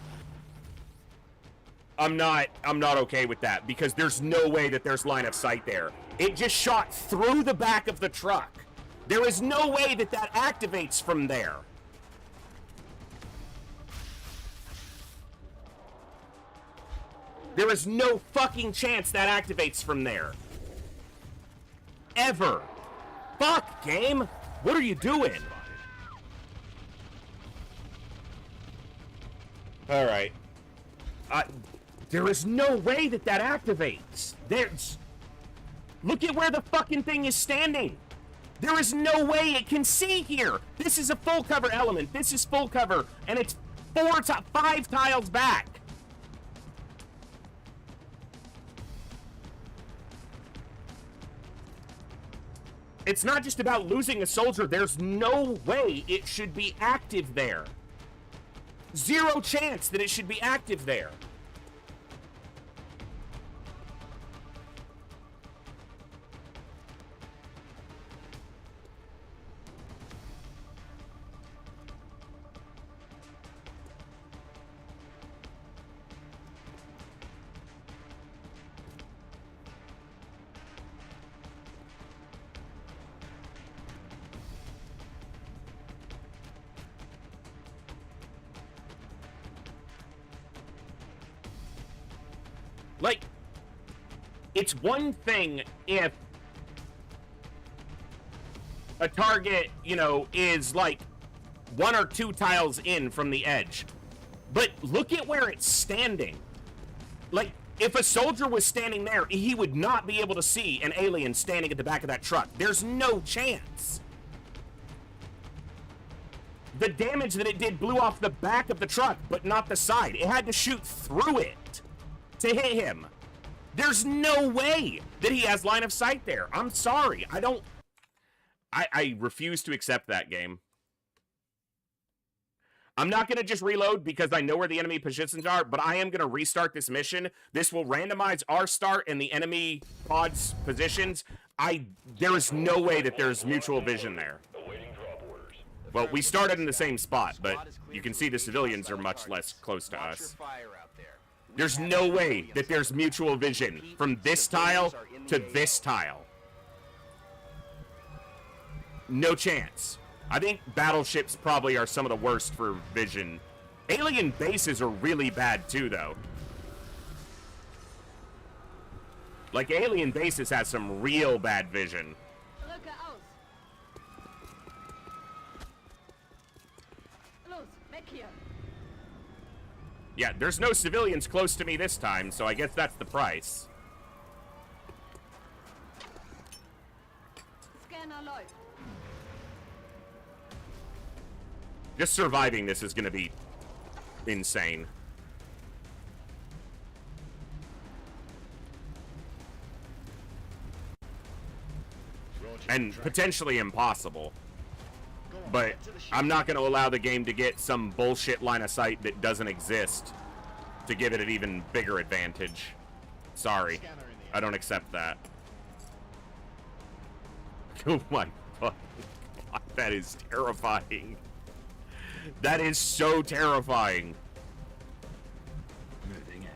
[SPEAKER 1] I'm not okay with that, because there's no way that there's line of sight there. It just shot through the back of the truck. There is no way that that activates from there. There is no fucking chance that activates from there. Ever. Fuck, game. What are you doing? Alright. There is no way that that activates. Look at where the fucking thing is standing. There is no way it can see here. This is a full cover element. This is full cover, and it's 5 tiles back. It's not just about losing a soldier. There's no way it should be active there. Zero chance that it should be active there. Like, it's one thing if a target, you know, is like 1 or 2 tiles in from the edge. But look at where it's standing. Like, if a soldier was standing there, he would not be able to see an alien standing at the back of that truck. There's no chance. The damage that it did blew off the back of the truck, but not the side. It had to shoot through it to hit him. There's no way that he has line of sight there. I'm sorry. I refuse to accept that game. I'm not going to just reload because I know where the enemy positions are, but I am going to restart this mission. This will randomize our start and the enemy pod's positions. There is no way that there's mutual vision there. Well, we started in the same spot, but you can see the civilians are much less close to us. There's no way that there's mutual vision from this tile to this tile. No chance. I think battleships probably are some of the worst for vision. Alien bases are really bad too, though. Like, alien bases has some real bad vision. Yeah, there's no civilians close to me this time, so I guess that's the price. Just surviving this is gonna be insane. And potentially impossible. But I'm not going to allow the game to get some bullshit line of sight that doesn't exist to give it an even bigger advantage. Sorry. I don't accept that. Oh my god. That is terrifying. That is so terrifying.
[SPEAKER 3] Moving out.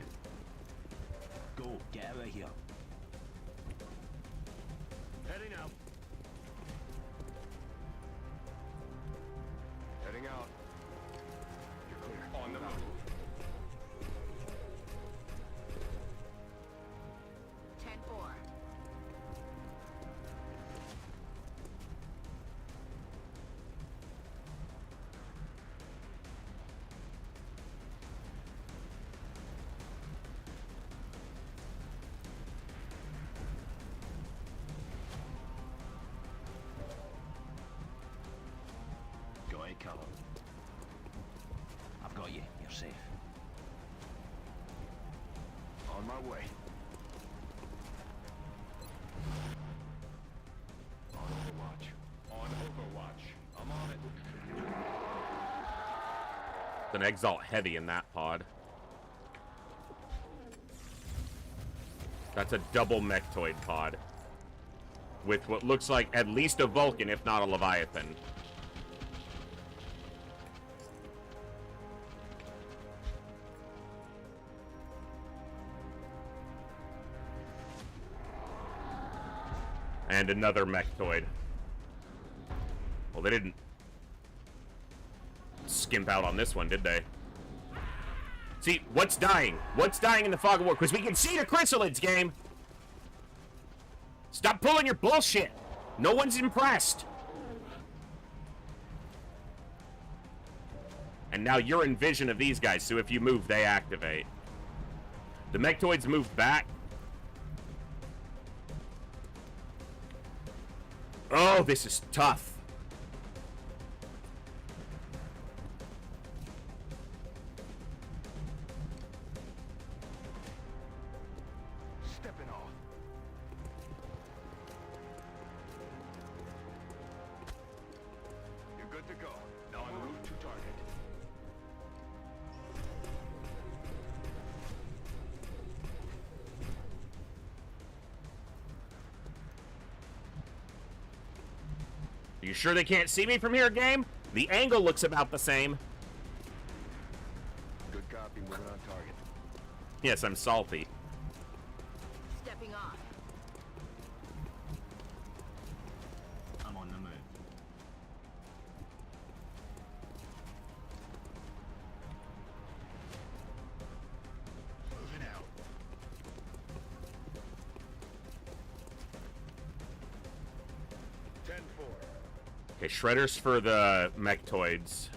[SPEAKER 3] Go, get out of here. Heading out. Heading out. You're clear. On the move.
[SPEAKER 9] 10-4.
[SPEAKER 3] Go ahead, Callum. I've got you. You're safe. On my way. On Overwatch. On Overwatch. I'm on it.
[SPEAKER 1] An Exalt heavy in that pod. That's a double mechtoid pod. With what looks like at least a Vulcan, if not a Leviathan. And another mechtoid. Well, they didn't skimp out on this one, did they? See, what's dying? What's dying in the fog of war? Because we can see the chrysalids, game! Stop pulling your bullshit! No one's impressed! And now you're in vision of these guys, so if you move, they activate. The mechtoids moved back. Oh, this is tough.
[SPEAKER 3] Stepping off. You're good to go. Now en route to target.
[SPEAKER 1] Are you sure they can't see me from here, game? The angle looks about the same.
[SPEAKER 3] Good copy, moving on target.
[SPEAKER 1] Yes, I'm salty.
[SPEAKER 9] Stepping off.
[SPEAKER 13] I'm on the move.
[SPEAKER 3] Moving out.
[SPEAKER 1] Okay, shredders for the mechtoids.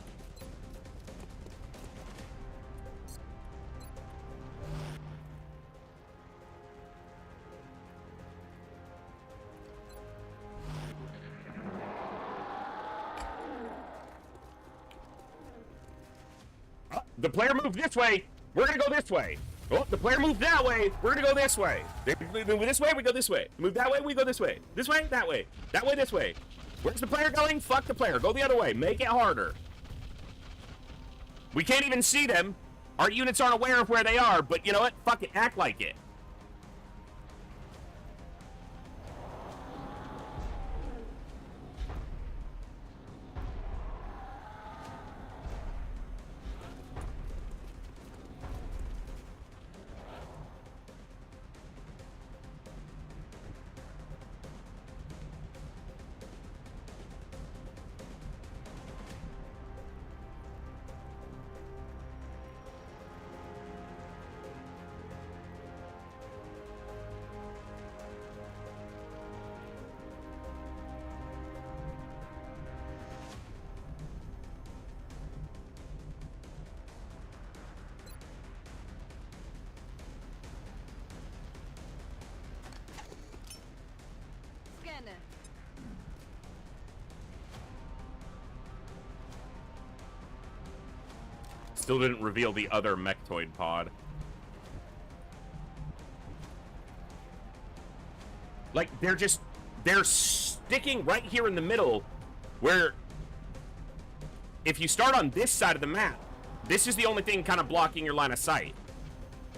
[SPEAKER 1] The player moved this way. We're gonna go this way. Oh, the player moved that way. We're gonna go this way. They move this way, we go this way. Move that way, we go this way. This way, that way. That way, this way. Where's the player going? Fuck the player. Go the other way. Make it harder. We can't even see them. Our units aren't aware of where they are, but you know what? Fuck it. Act like it.
[SPEAKER 9] Scanner.
[SPEAKER 1] Still didn't reveal the other mechtoid pod. Like, they're sticking right here in the middle, where if you start on this side of the map, this is the only thing kind of blocking your line of sight.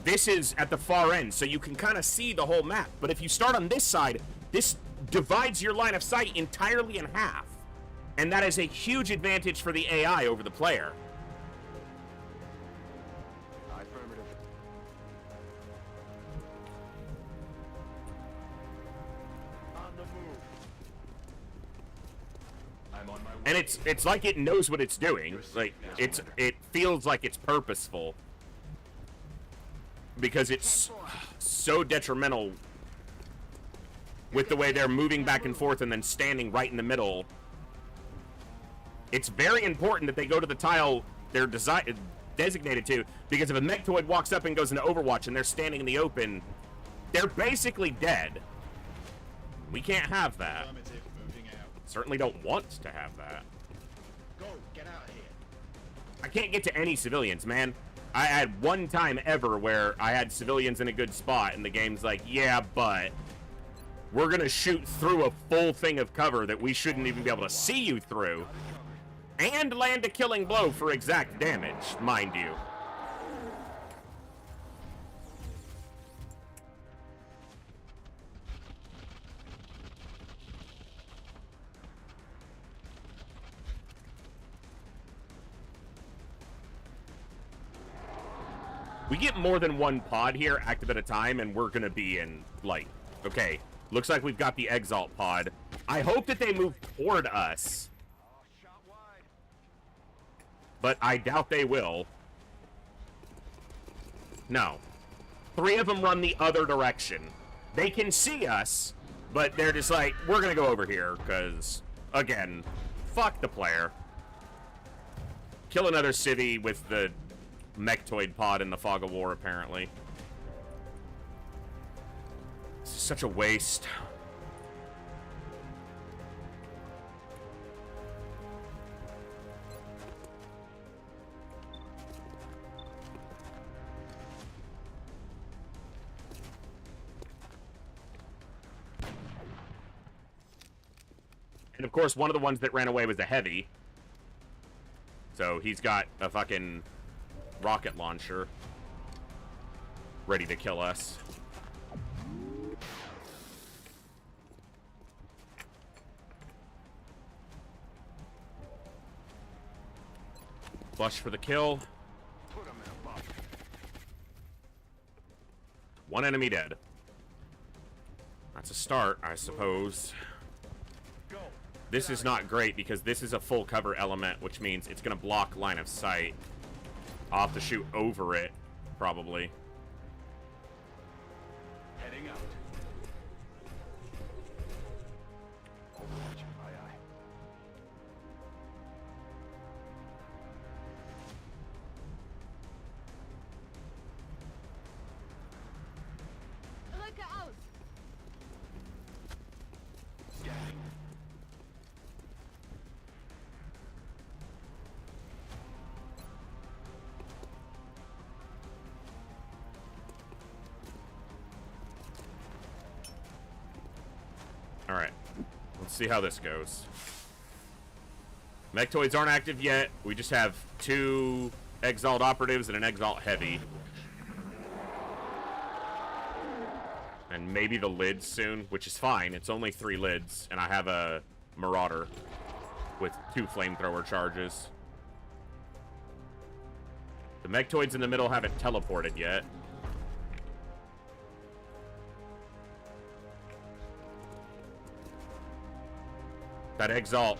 [SPEAKER 1] This is at the far end, so you can kind of see the whole map. But if you start on this side, this divides your line of sight entirely in half. And that is a huge advantage for the AI over the player.
[SPEAKER 3] Affirmative. On the move. I'm on my way.
[SPEAKER 1] And it's like it knows what it's doing. Like it feels like it's purposeful. Because it's so detrimental with the way they're moving back and forth and then standing right in the middle. It's very important that they go to the tile they're designated to, because if a mechtoid walks up and goes into Overwatch and they're standing in the open, they're basically dead. We can't have that. Certainly don't want to have that.
[SPEAKER 3] Go, get out of here.
[SPEAKER 1] I can't get to any civilians, man. I had one time ever where I had civilians in a good spot and the game's like, yeah, but we're gonna shoot through a full thing of cover that we shouldn't even be able to see you through. And land a killing blow for exact damage, mind you. We get more than one pod here active at a time, and we're gonna be in, like, okay, Looks like we've got the Exalt pod. I hope that they move toward us. But I doubt they will. No. 3 of them run the other direction. They can see us, but they're just like, we're gonna go over here, because, again, fuck the player. Kill another city with the Mechtoid pod in the Fog of War, apparently. This is such a waste. And of course, one of the ones that ran away was a heavy. So he's got a fucking rocket launcher ready to kill us. Flush for the kill. One enemy dead. That's a start, I suppose. This is not great because this is a full cover element, which means it's going to block line of sight. I'll have to shoot over it, probably.
[SPEAKER 3] Heading out. Overwatch, aye aye.
[SPEAKER 9] Rücke aus!
[SPEAKER 3] Scanning.
[SPEAKER 1] Alright. Let's see how this goes. Mechtoids aren't active yet. We just have 2 Exalt operatives and an Exalt heavy. And maybe the lids soon, which is fine. It's only 3 lids, and I have a Marauder with 2 flamethrower charges. The Mechtoids in the middle haven't teleported yet. That Exalt.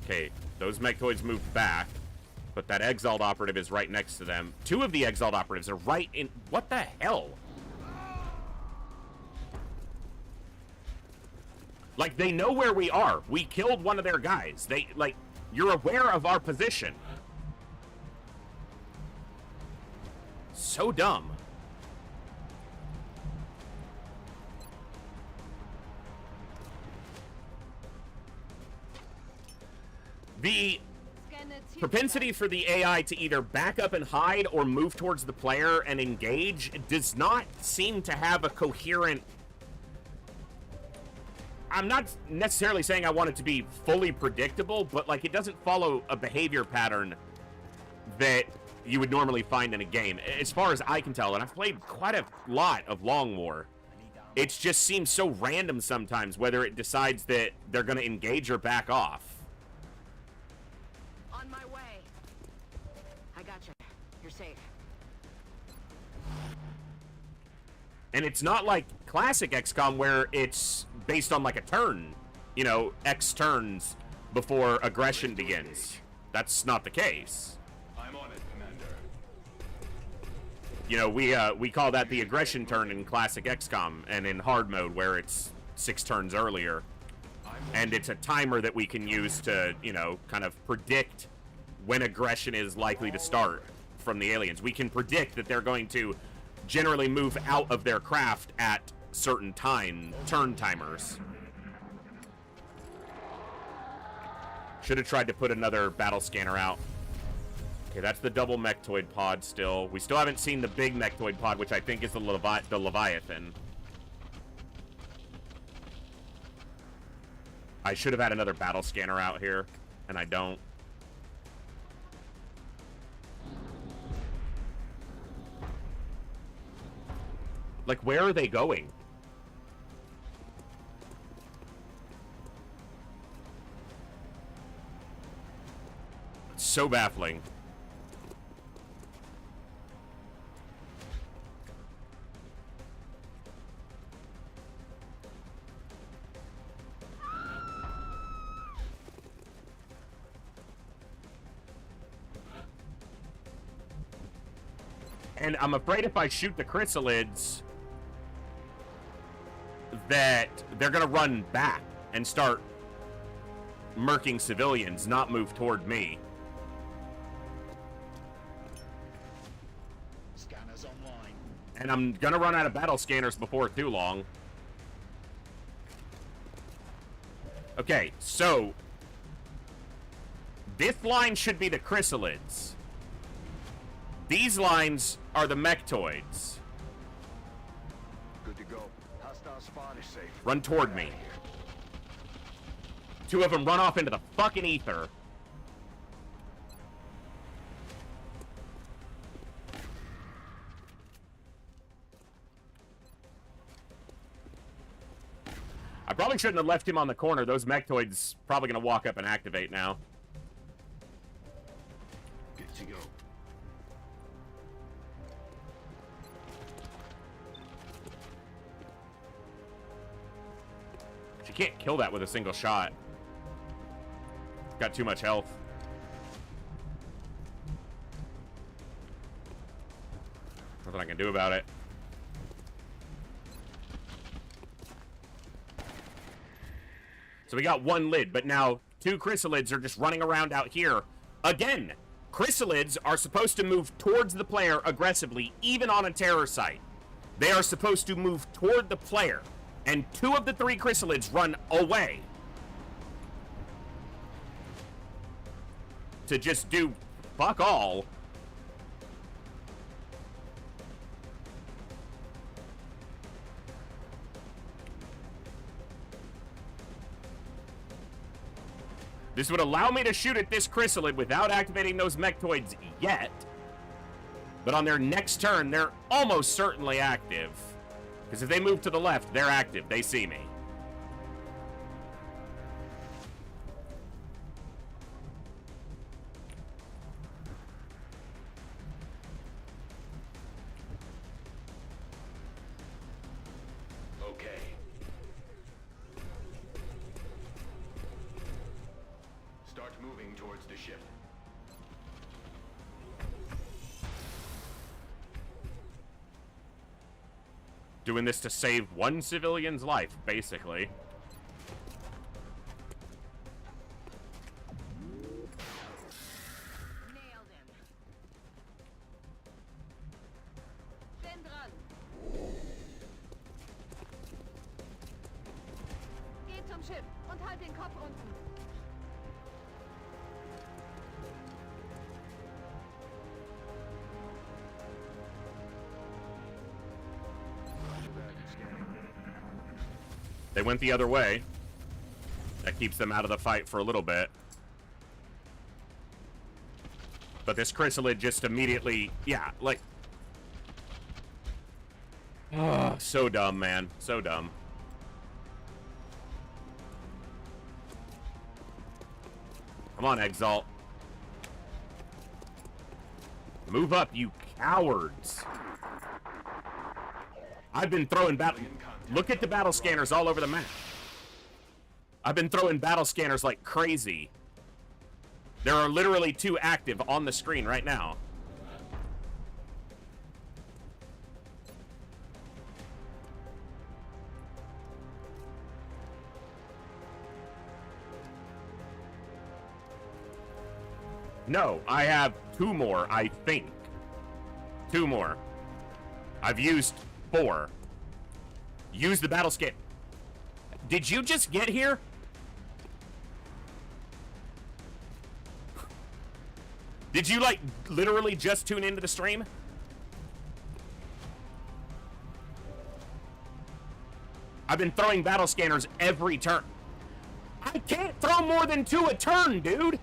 [SPEAKER 1] Okay, those Mechtoids moved back, but that Exalt operative is right next to them. 2 of the Exalt operatives are right in... What the hell? Like, they know where we are. We killed one of their guys. They, like, you're aware of our position. So dumb. The propensity for the AI to either back up and hide or move towards the player and engage does not seem to have a coherent... I'm not necessarily saying I want it to be fully predictable, but, like, it doesn't follow a behavior pattern that you would normally find in a game, as far as I can tell. And I've played quite a lot of Long War. It just seems so random sometimes whether it decides that they're going to engage or back off.
[SPEAKER 9] On my way. I gotcha. You're safe.
[SPEAKER 1] And it's not like classic XCOM where it's based on like a turn, you know, X turns before aggression begins. That's not the case.
[SPEAKER 11] I'm on it, Commander.
[SPEAKER 1] You know, we call that the aggression turn in classic XCOM, and in hard mode where it's 6 turns earlier. And it's a timer that we can use to, you know, kind of predict when aggression is likely to start from the aliens. We can predict that they're going to generally move out of their craft at certain turn timers. Should have tried to put another battle scanner out. Okay, that's the double Mechtoid pod still. We still haven't seen the big Mechtoid pod, which I think is the Leviathan. I should have had another battle scanner out here, and I don't. Like, where are they going? It's so baffling. And I'm afraid if I shoot the chrysalids, that they're gonna run back and start murking civilians, not move toward me.
[SPEAKER 14] Scanners online.
[SPEAKER 1] And I'm gonna run out of battle scanners before too long. Okay, so this line should be the chrysalids. These lines are the mechtoids.
[SPEAKER 3] Good to go. Hostile spawn is safe.
[SPEAKER 1] Run toward me. Two of them run off into the fucking ether. I probably shouldn't have left him on the corner. Those mechtoids probably gonna walk up and activate now.
[SPEAKER 14] Good to go.
[SPEAKER 1] She can't kill that with a single shot. Got too much health. Nothing I can do about it. So we got one lid, but now two chrysalids are just running around out here. Again, chrysalids are supposed to move towards the player aggressively, even on a terror site. They are supposed to move toward the player, and two of the three chrysalids run away to just do fuck all. This would allow me to shoot at this chrysalid without activating those mechtoids yet. But on their next turn, they're almost certainly active. Because if they move to the left, they're active. They see me.
[SPEAKER 4] Okay.
[SPEAKER 11] Start moving towards the ship.
[SPEAKER 1] Doing this to save one civilian's life, basically.
[SPEAKER 9] Nailed him. Bin dran. Geh zum Schiff und halt den Kopf unten.
[SPEAKER 1] They went the other way. That keeps them out of the fight for a little bit. But this chrysalid just immediately, yeah, like... Oh, so dumb, man. So dumb. Come on, Exalt. Move up, you cowards. I've been throwing battle... Look at the battle scanners all over the map. I've been throwing battle scanners like crazy. There are literally two active on the screen right now. No, I have two more, I think. Two more. I've used 4. Use the battle scan. Did you just get here? Did you, like, literally just tune into the stream? I've been throwing battle scanners every turn. I can't throw more than 2 a turn, dude!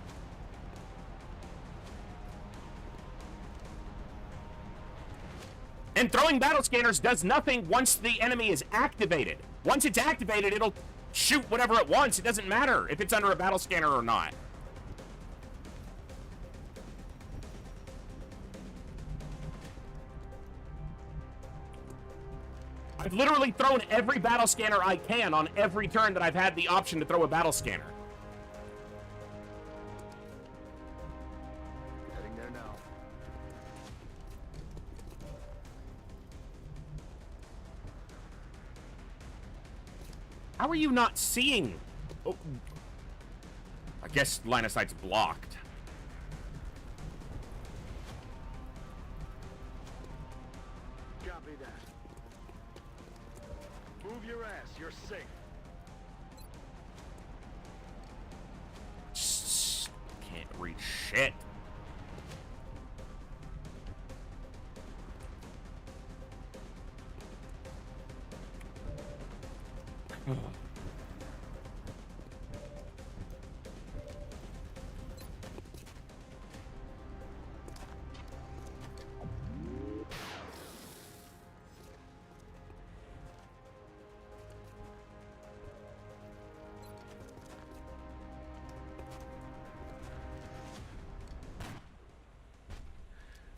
[SPEAKER 1] And throwing battle scanners does nothing once the enemy is activated. Once it's activated, it'll shoot whatever it wants. It doesn't matter if it's under a battle scanner or not. I've literally thrown every battle scanner I can on every turn that I've had the option to throw a battle scanner.
[SPEAKER 3] Heading there now.
[SPEAKER 1] How are you not seeing? Oh, I guess line of sight's blocked.
[SPEAKER 3] Copy that. Move your ass. You're safe.
[SPEAKER 1] Can't read shit.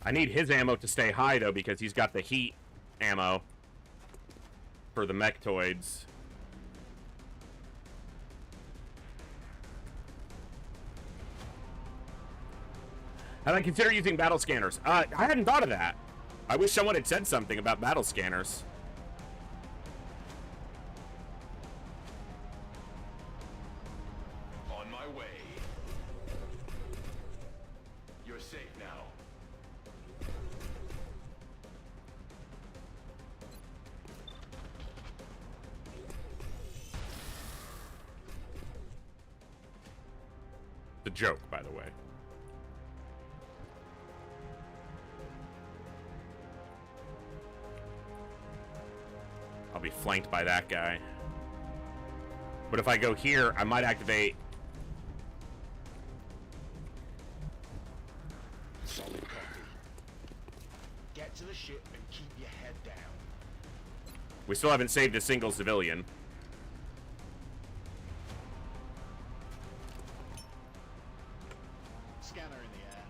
[SPEAKER 1] I need his ammo to stay high, though, because he's got the heat ammo for the mechtoids. Had I consider using battle scanners? I hadn't thought of that. I wish someone had said something about battle scanners.
[SPEAKER 11] On my way. You're safe now.
[SPEAKER 1] The joke, by the way. I'll be flanked by that guy. But if I go here, I might activate...
[SPEAKER 14] Solid copy. Get to the ship and keep your head down.
[SPEAKER 1] We still haven't saved a single civilian.
[SPEAKER 14] Scanner in the air.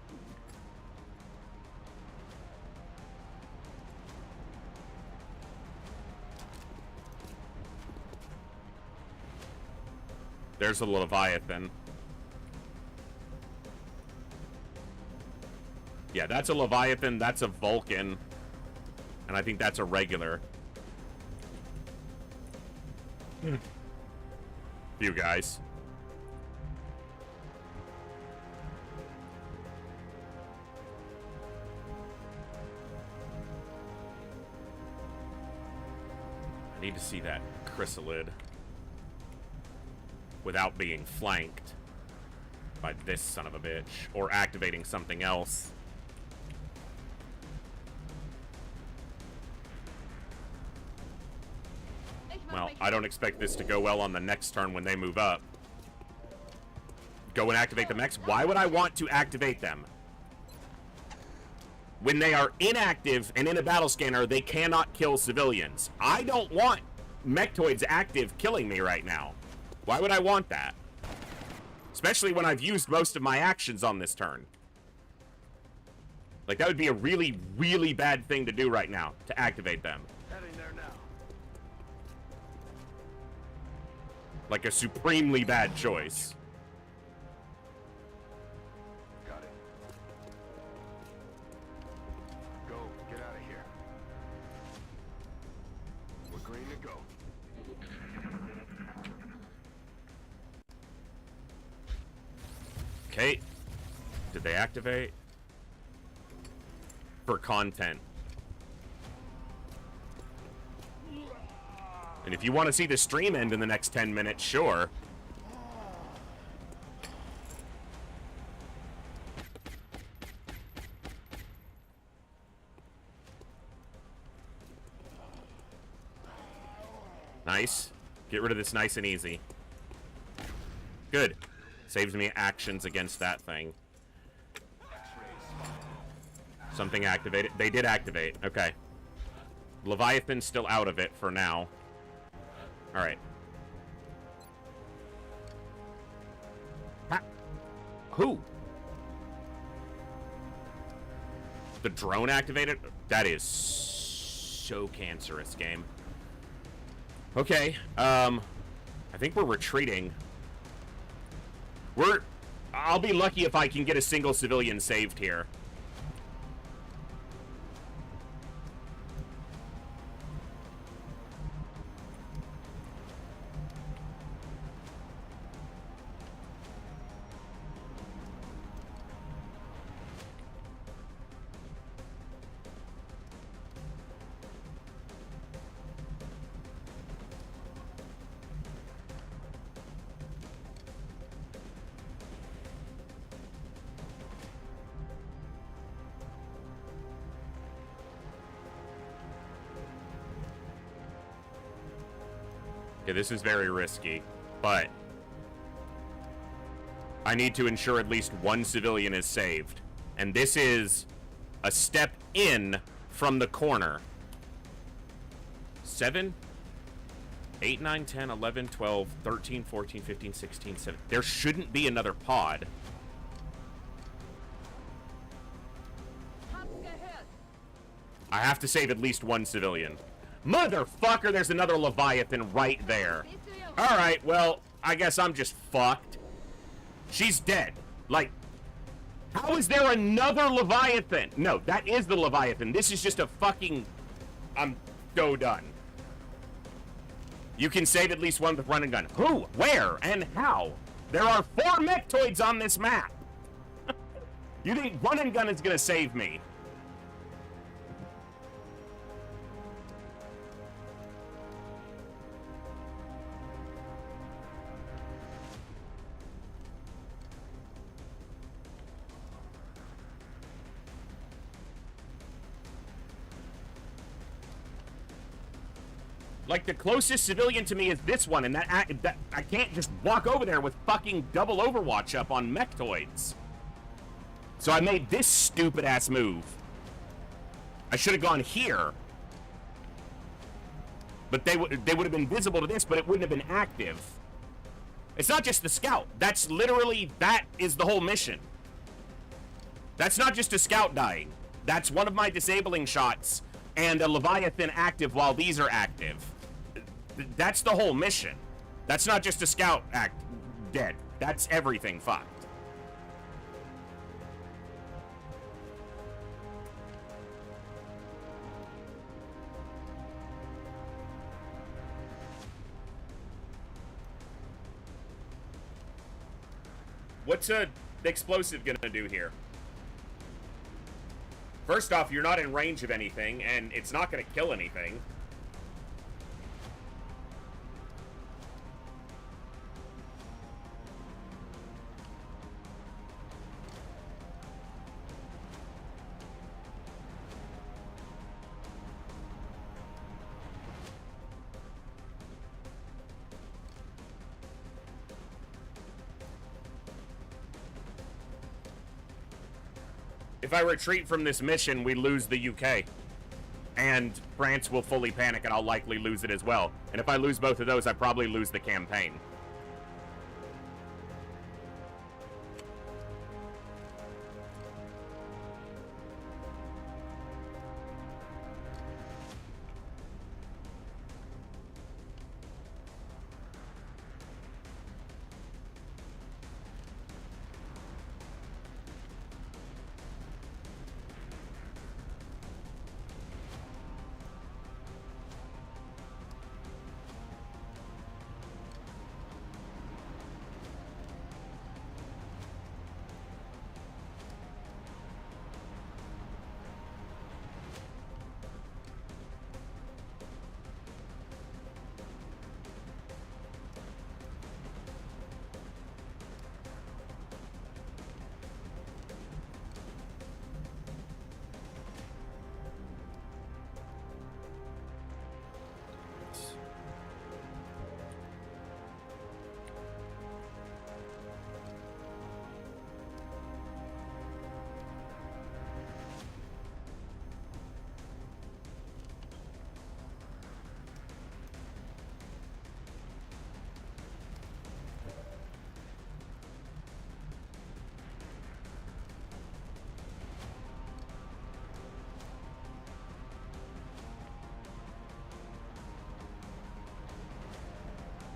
[SPEAKER 1] There's a Leviathan. Yeah, that's a Leviathan, that's a Vulcan. And I think that's a regular. You guys. I need to see that chrysalid without being flanked by this son of a bitch or activating something else. Well, I don't expect this to go well on the next turn when they move up. Go and activate the mechs? Why would I want to activate them? When they are inactive and in a battle scanner, they cannot kill civilians. I don't want mechtoids active killing me right now. Why would I want that? Especially when I've used most of my actions on this turn. Like, that would be a really, really bad thing to do right now, to activate them.
[SPEAKER 3] Heading there now.
[SPEAKER 1] Like a supremely bad choice.
[SPEAKER 3] Got it. Go. Get out of here. We're green to go.
[SPEAKER 1] Okay. Did they activate? For content. And if you want to see the stream end in the next 10 minutes, sure. Nice. Get rid of this nice and easy. Good. Saves me actions against that thing. Something activated. They did activate. Okay. Leviathan's still out of it for now. Alright. Who? The drone activated? That is so cancerous, game. Okay. I think we're retreating. I'll be lucky if I can get a single civilian saved here. Okay, this is very risky, but I need to ensure at least one civilian is saved. And this is a step in from the corner. 7, 8, 9, 10, 11, 12, 13, 14, 15, 16, 17. There shouldn't be another pod. I have to save at least one civilian. Motherfucker, there's another Leviathan right there. Alright, well, I guess I'm just fucked. She's dead. Like, how is there another Leviathan? No, that is the Leviathan. This is just a fucking... I'm so done. You can save at least one with run and gun. Who? Where? And how? There are 4 mechtoids on this map. You think run and gun is gonna save me? Like, the closest civilian to me is this one, and that I can't just walk over there with fucking double Overwatch up on mechtoids. So I made this stupid-ass move. I should have gone here. But they would have been visible to this, but it wouldn't have been active. It's not just the scout. That's literally, that is the whole mission. That's not just a scout dying. That's one of my disabling shots and a Leviathan active while these are active. That's the whole mission. That's not just a scout dead. That's everything fucked. What's a explosive gonna do here? First off, you're not in range of anything, and it's not gonna kill anything. If I retreat from this mission, we lose the UK. And France will fully panic, and I'll likely lose it as well. And if I lose both of those, I probably lose the campaign.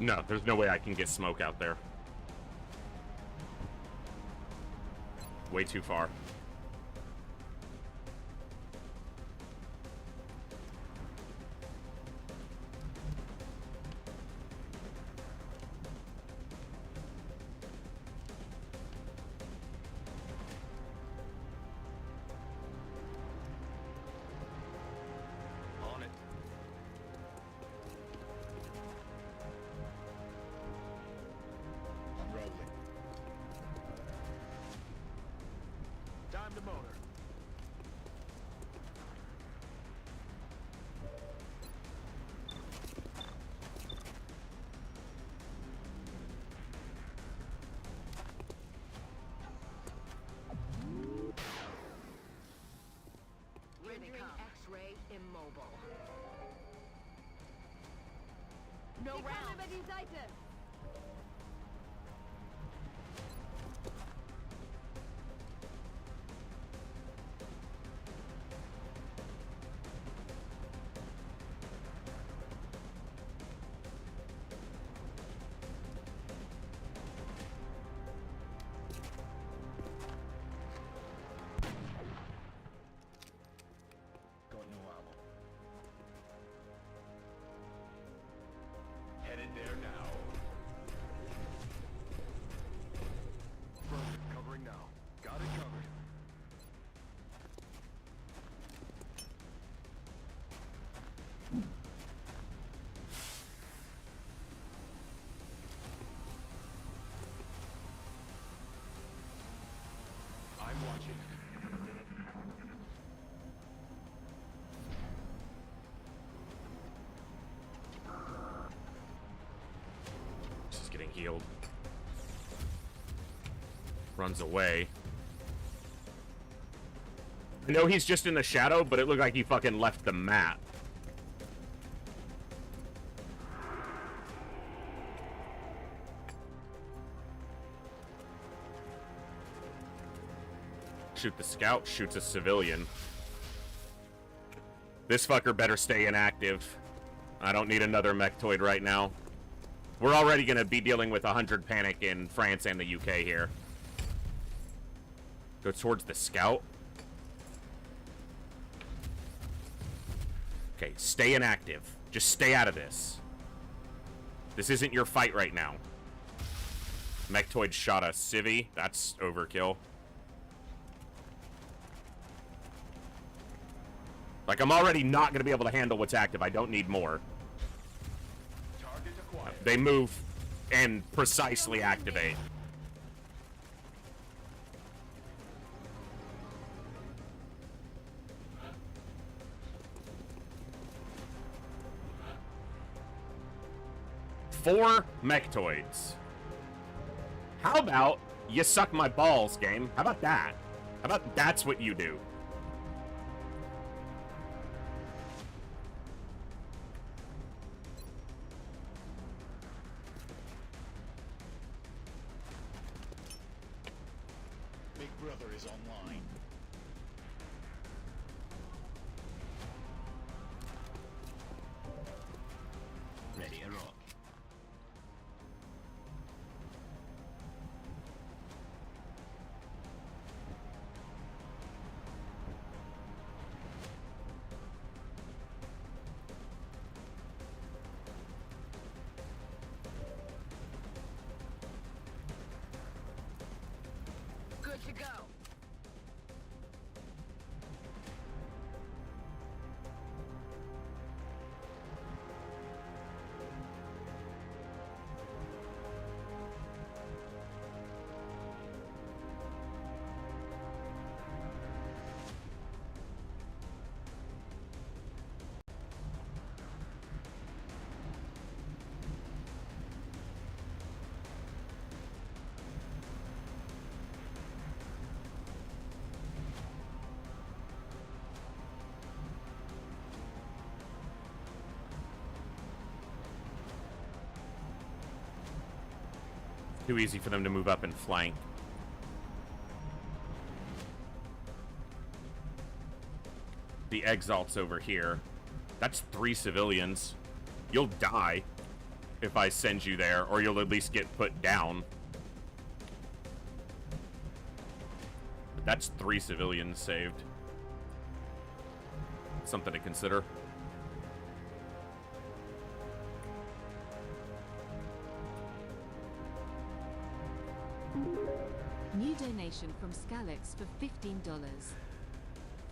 [SPEAKER 1] No, there's no way I can get smoke out there. Way too far.
[SPEAKER 2] On it.
[SPEAKER 14] I'm rolling.
[SPEAKER 9] No round. Über die Seite.
[SPEAKER 14] Got no ammo. Headed there now.
[SPEAKER 3] Perfect. Covering now. Got it covered.
[SPEAKER 14] I'm watching.
[SPEAKER 1] This is getting healed. Runs away. I know he's just in the shadow, but it looked like he fucking left the map. Shoot the scout, shoots a civilian. This fucker better stay inactive. I don't need another mechtoid right now. We're already gonna be dealing with 100 panic in France and the UK here. Go towards the scout. Okay, stay inactive. Just stay out of this. This isn't your fight right now. Mechtoid shot a civvy. That's overkill. Like, I'm already not going to be able to handle what's active. I don't need more. They move and precisely activate. Four mechtoids. How about you suck my balls, game? How about that? How about that's what you do?
[SPEAKER 14] Big Brother is online.
[SPEAKER 13] Ready to rock.
[SPEAKER 9] Good to go.
[SPEAKER 1] Too easy for them to move up and flank. The Exalt's over here. That's 3 civilians. You'll die if I send you there, or you'll at least get put down. But that's 3 civilians saved. Something to consider.
[SPEAKER 15] New donation from Scalex for $15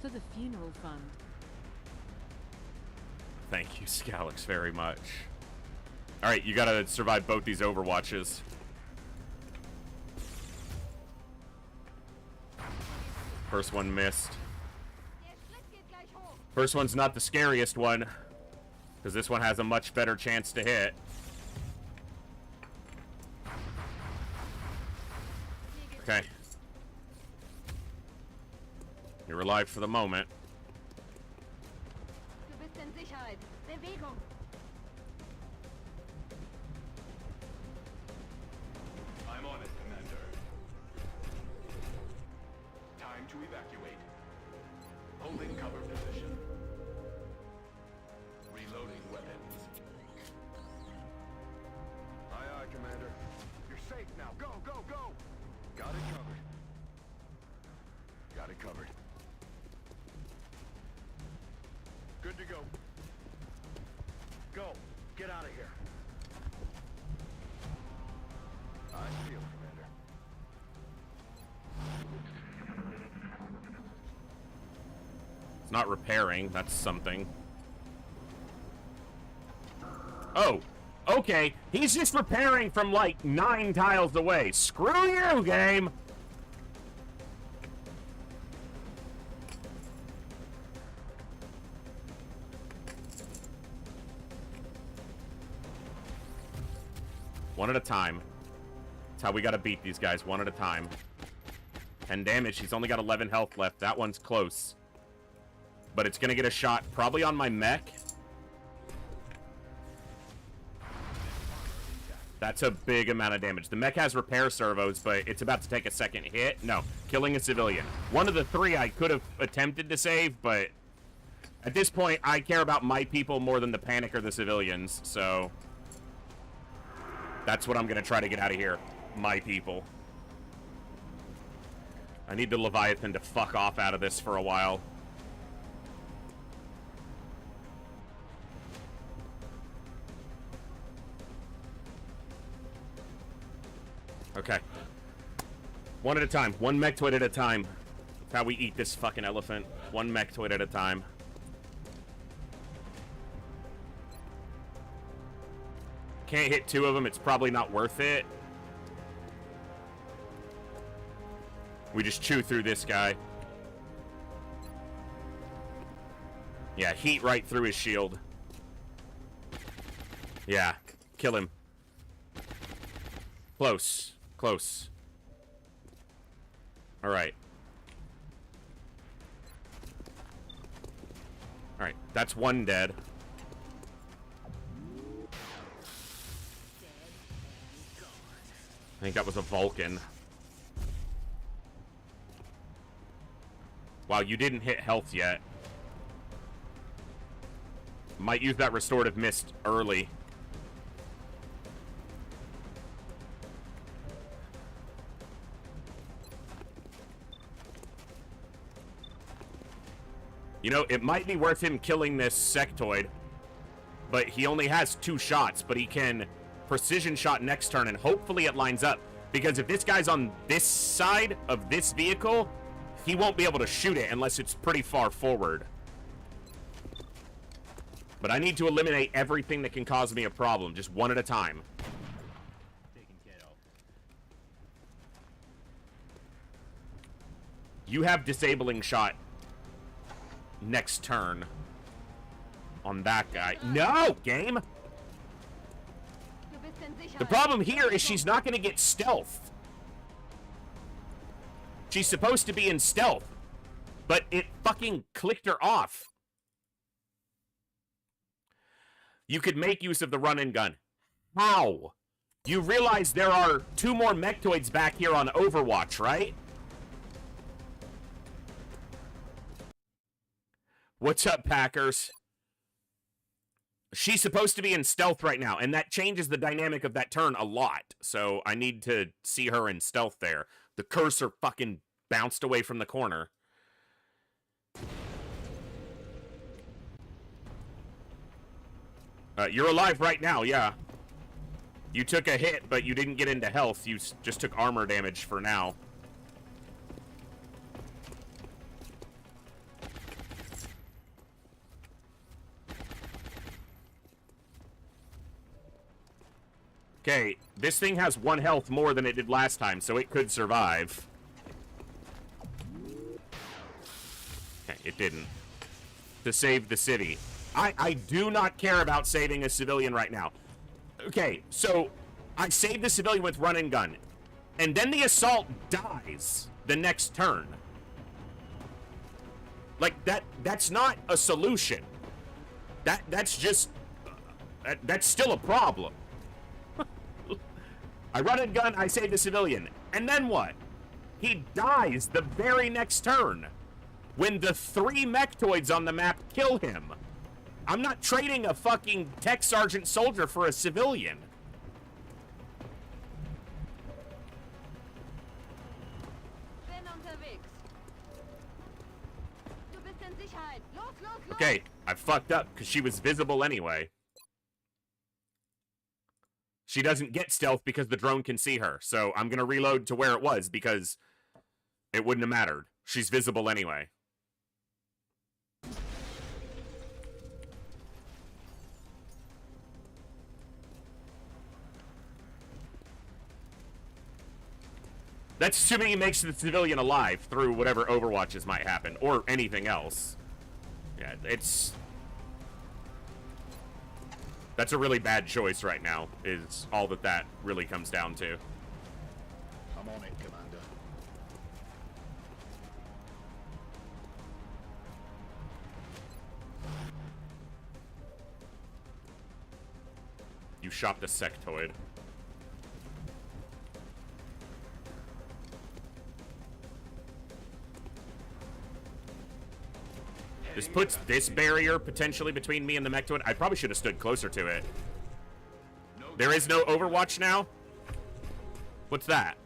[SPEAKER 15] for the funeral fund.
[SPEAKER 1] Thank you, Scalex, very much. Alright, you gotta survive both these overwatches. First one missed. First one's not the scariest one, because this one has a much better chance to hit. Okay. You're alive for the moment.
[SPEAKER 9] Du bist in Sicherheit. Bewegung.
[SPEAKER 3] Got it covered. Got it covered. Good to go. Go. Get out of here. I feel, Commander.
[SPEAKER 1] It's not repairing. That's something. Oh, okay. He's just repairing from like 9 tiles away. Screw you, game. One at a time. That's how we gotta beat these guys, one at a time. 10 damage. He's only got 11 health left. That one's close. But it's gonna get a shot probably on my mech. That's a big amount of damage. The mech has repair servos, but it's about to take a second hit. No, killing a civilian. One of the 3 I could have attempted to save, but at this point, I care about my people more than the panic or the civilians, so that's what I'm going to try to get out of here. My people. I need the Leviathan to fuck off out of this for a while. Okay. One at a time. One mechtoid at a time. That's how we eat this fucking elephant. One mechtoid at a time. Can't hit 2 of them. It's probably not worth it. We just chew through this guy. Yeah, heat right through his shield. Yeah, kill him. Close. Close. Alright. Alright, that's 1 dead. I think that was a Vulcan. Wow, you didn't hit health yet. Might use that restorative mist early. You know, it might be worth him killing this sectoid, but he only has 2 shots, but he can precision shot next turn, and hopefully it lines up, because if this guy's on this side of this vehicle, he won't be able to shoot it unless it's pretty far forward. But I need to eliminate everything that can cause me a problem, just one at a time. You have disabling shot next turn on that guy. No, game! The problem here is she's not going to get stealth. She's supposed to be in stealth, but it fucking clicked her off. You could make use of the run and gun. How? You realize there are 2 more mechtoids back here on Overwatch, right? What's up, Packers? She's supposed to be in stealth right now, and that changes the dynamic of that turn a lot. So I need to see her in stealth there. The cursor fucking bounced away from the corner. You're alive right now, yeah. You took a hit, but you didn't get into health. You just took armor damage for now. Okay, this thing has 1 health more than it did last time, so it could survive. Okay, it didn't. To save the city. I do not care about saving a civilian right now. Okay, so I saved the civilian with run and gun, and then the assault dies the next turn. Like, that's not a solution. That's just... that's still a problem. I run and gun, I save the civilian. And then what? He dies the very next turn. When the 3 mechtoids on the map kill him. I'm not trading a fucking tech sergeant soldier for a civilian.
[SPEAKER 9] unterwegs. Du bist in Sicherheit. Los, los, los.
[SPEAKER 1] Okay, I fucked up because she was visible anyway. She doesn't get stealth because the drone can see her. So I'm going to reload to where it was because it wouldn't have mattered. She's visible anyway. That's assuming he makes the civilian alive through whatever overwatches might happen, or anything else. Yeah, that's a really bad choice right now, is all that really comes down to.
[SPEAKER 14] I'm on it, Commander.
[SPEAKER 1] You shot the sectoid. This puts this barrier potentially between me and the mechtoid. I probably should have stood closer to it. There is no Overwatch now? What's that?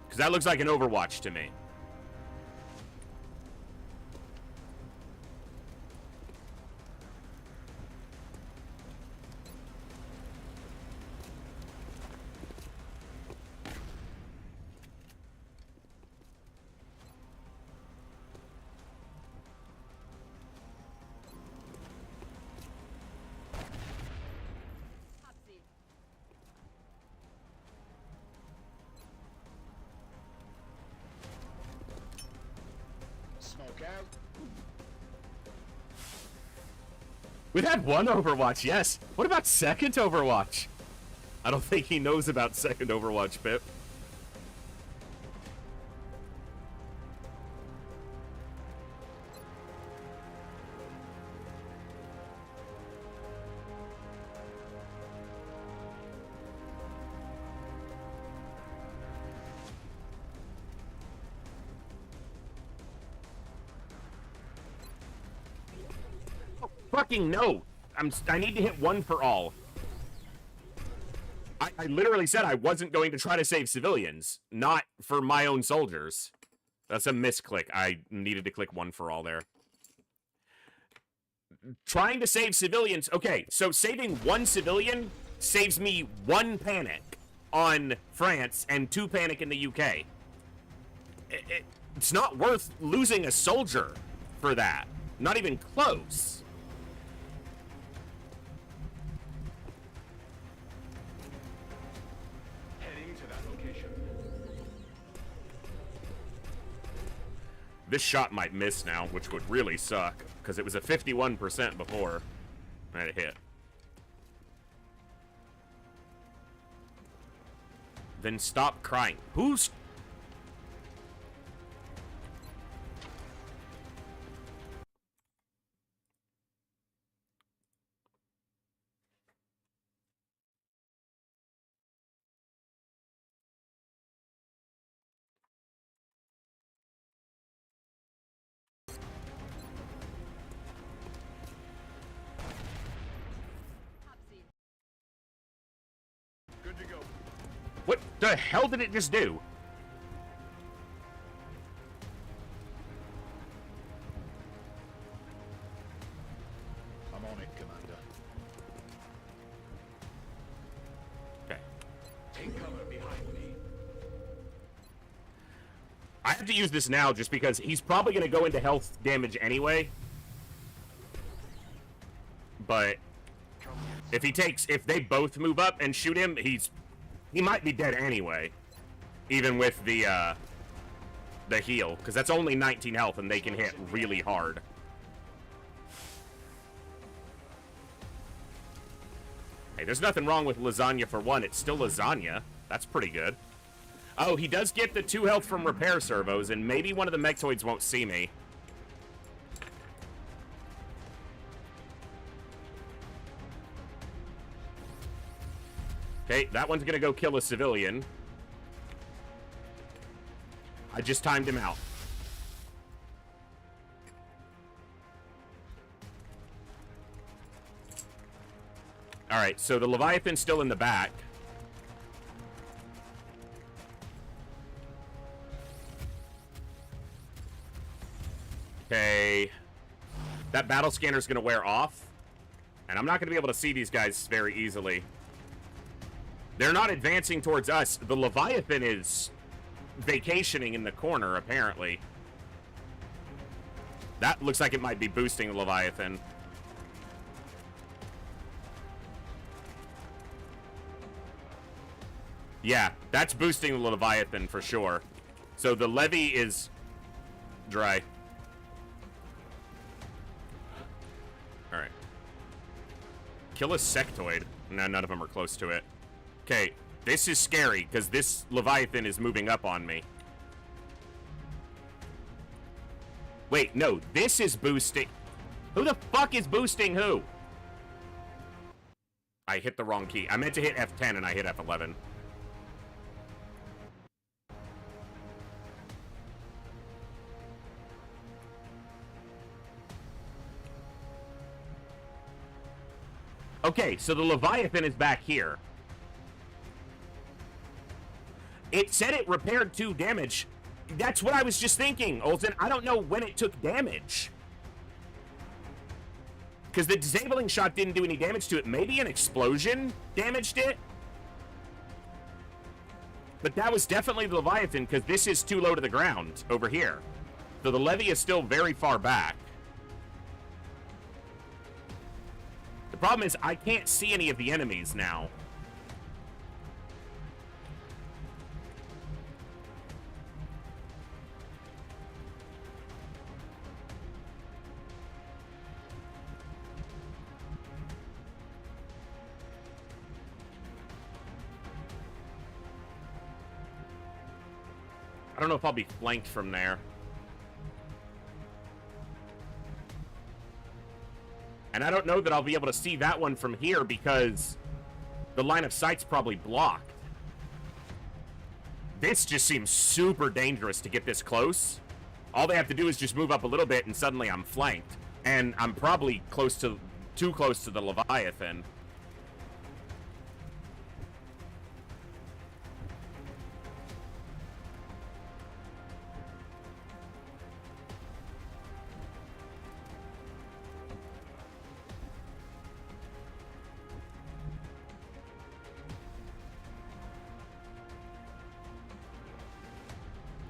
[SPEAKER 1] Because that looks like an Overwatch to me.
[SPEAKER 14] Smoke out.
[SPEAKER 1] We've had one Overwatch, yes. What about second Overwatch? I don't think he knows about second Overwatch, Pip. Fucking no! I need to hit one for all. I literally said I wasn't going to try to save civilians, not for my own soldiers. That's a misclick. I needed to click one for all there. Trying to save civilians. Okay, so saving one civilian saves me 1 panic on France and 2 panic in the UK. It's not worth losing a soldier for that. Not even close. This shot might miss now, which would really suck, because it was a 51% before. And it hit. Then stop crying. Who's...
[SPEAKER 3] Good to go.
[SPEAKER 1] What the hell did it just do?
[SPEAKER 14] I'm on it, Commander.
[SPEAKER 1] Okay.
[SPEAKER 14] Take cover behind me.
[SPEAKER 1] I have to use this now just because he's probably going to go into health damage anyway. But if they both move up and shoot him, he might be dead anyway. Even with the heal, because that's only 19 health and they can hit really hard. Hey, there's nothing wrong with lasagna for one. It's still lasagna. That's pretty good. Oh, he does get the 2 health from repair servos, and maybe one of the mechtoids won't see me. Okay, that one's gonna go kill a civilian. I just timed him out. Alright, so the Leviathan's still in the back. Okay. That battle scanner's gonna wear off. And I'm not gonna be able to see these guys very easily. They're not advancing towards us. The Leviathan is vacationing in the corner, apparently. That looks like it might be boosting the Leviathan. Yeah, that's boosting the Leviathan for sure. So the levy is dry. Alright. Kill a sectoid. No, none of them are close to it. Okay, this is scary, because this Leviathan is moving up on me. Wait, no, this is boosting. Who the fuck is boosting who? I hit the wrong key. I meant to hit F10 and I hit F11. Okay, so the Leviathan is back here. It said it repaired 2 damage. That's what I was just thinking, Olsen. I don't know when it took damage. Because the disabling shot didn't do any damage to it. Maybe an explosion damaged it? But that was definitely the Leviathan, because this is too low to the ground over here. So the levy is still very far back. The problem is I can't see any of the enemies now. I don't know if I'll be flanked from there. And I don't know that I'll be able to see that one from here because the line of sight's probably blocked. This just seems super dangerous to get this close. All they have to do is just move up a little bit and suddenly I'm flanked. And I'm probably too close to the Leviathan.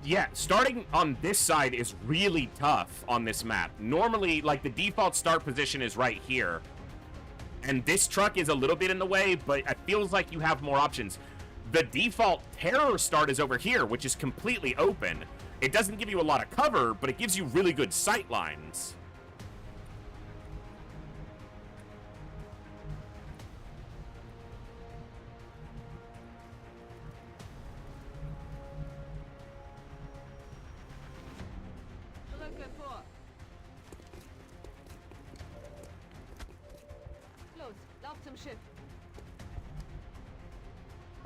[SPEAKER 1] Yeah, starting on this side is really tough on this map. Normally, like, the default start position is right here. And this truck is a little bit in the way, but it feels like you have more options. The default terror start is over here, which is completely open. It doesn't give you a lot of cover, but it gives you really good sight lines.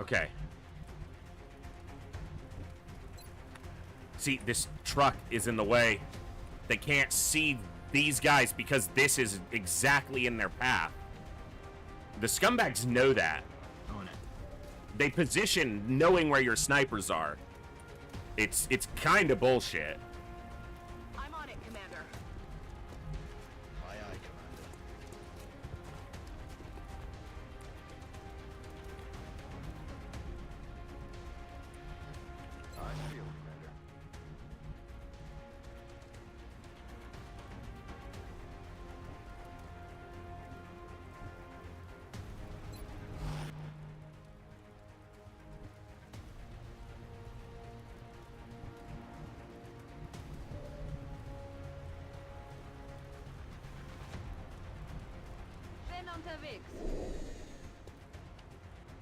[SPEAKER 1] Okay. See, this truck is in the way. They can't see these guys because this is exactly in their path. The scumbags know that. They position knowing where your snipers are. It's kind of bullshit.
[SPEAKER 9] I'm on it, Commander.
[SPEAKER 14] Aye, aye, Commander. I feel, Commander.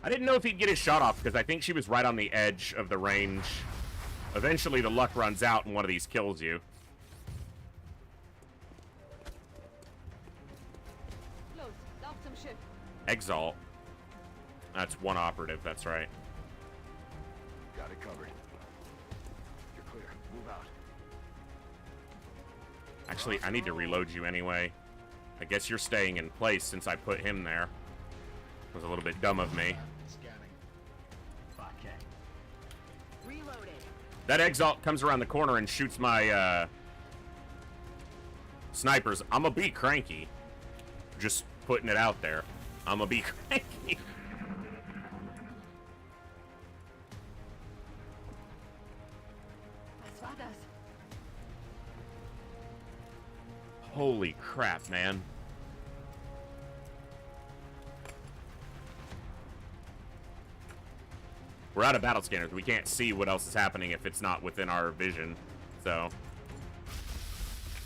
[SPEAKER 1] I didn't know if he'd get his shot off because I think she was right on the edge of the range. Eventually the luck runs out and one of these kills you. Exalt. That's one operative, that's right.
[SPEAKER 3] Got it covered. You're clear. Move out.
[SPEAKER 1] Actually, I need to reload you anyway. I guess you're staying in place since I put him there. It was a little bit dumb of me.
[SPEAKER 9] Reloading.
[SPEAKER 1] That Exalt comes around the corner and shoots my Snipers, I'ma be cranky. Just putting it out there. I'ma be cranky.
[SPEAKER 9] Was war das?
[SPEAKER 1] Holy crap, man. We're out of battle scanners. We can't see what else is happening if it's not within our vision. So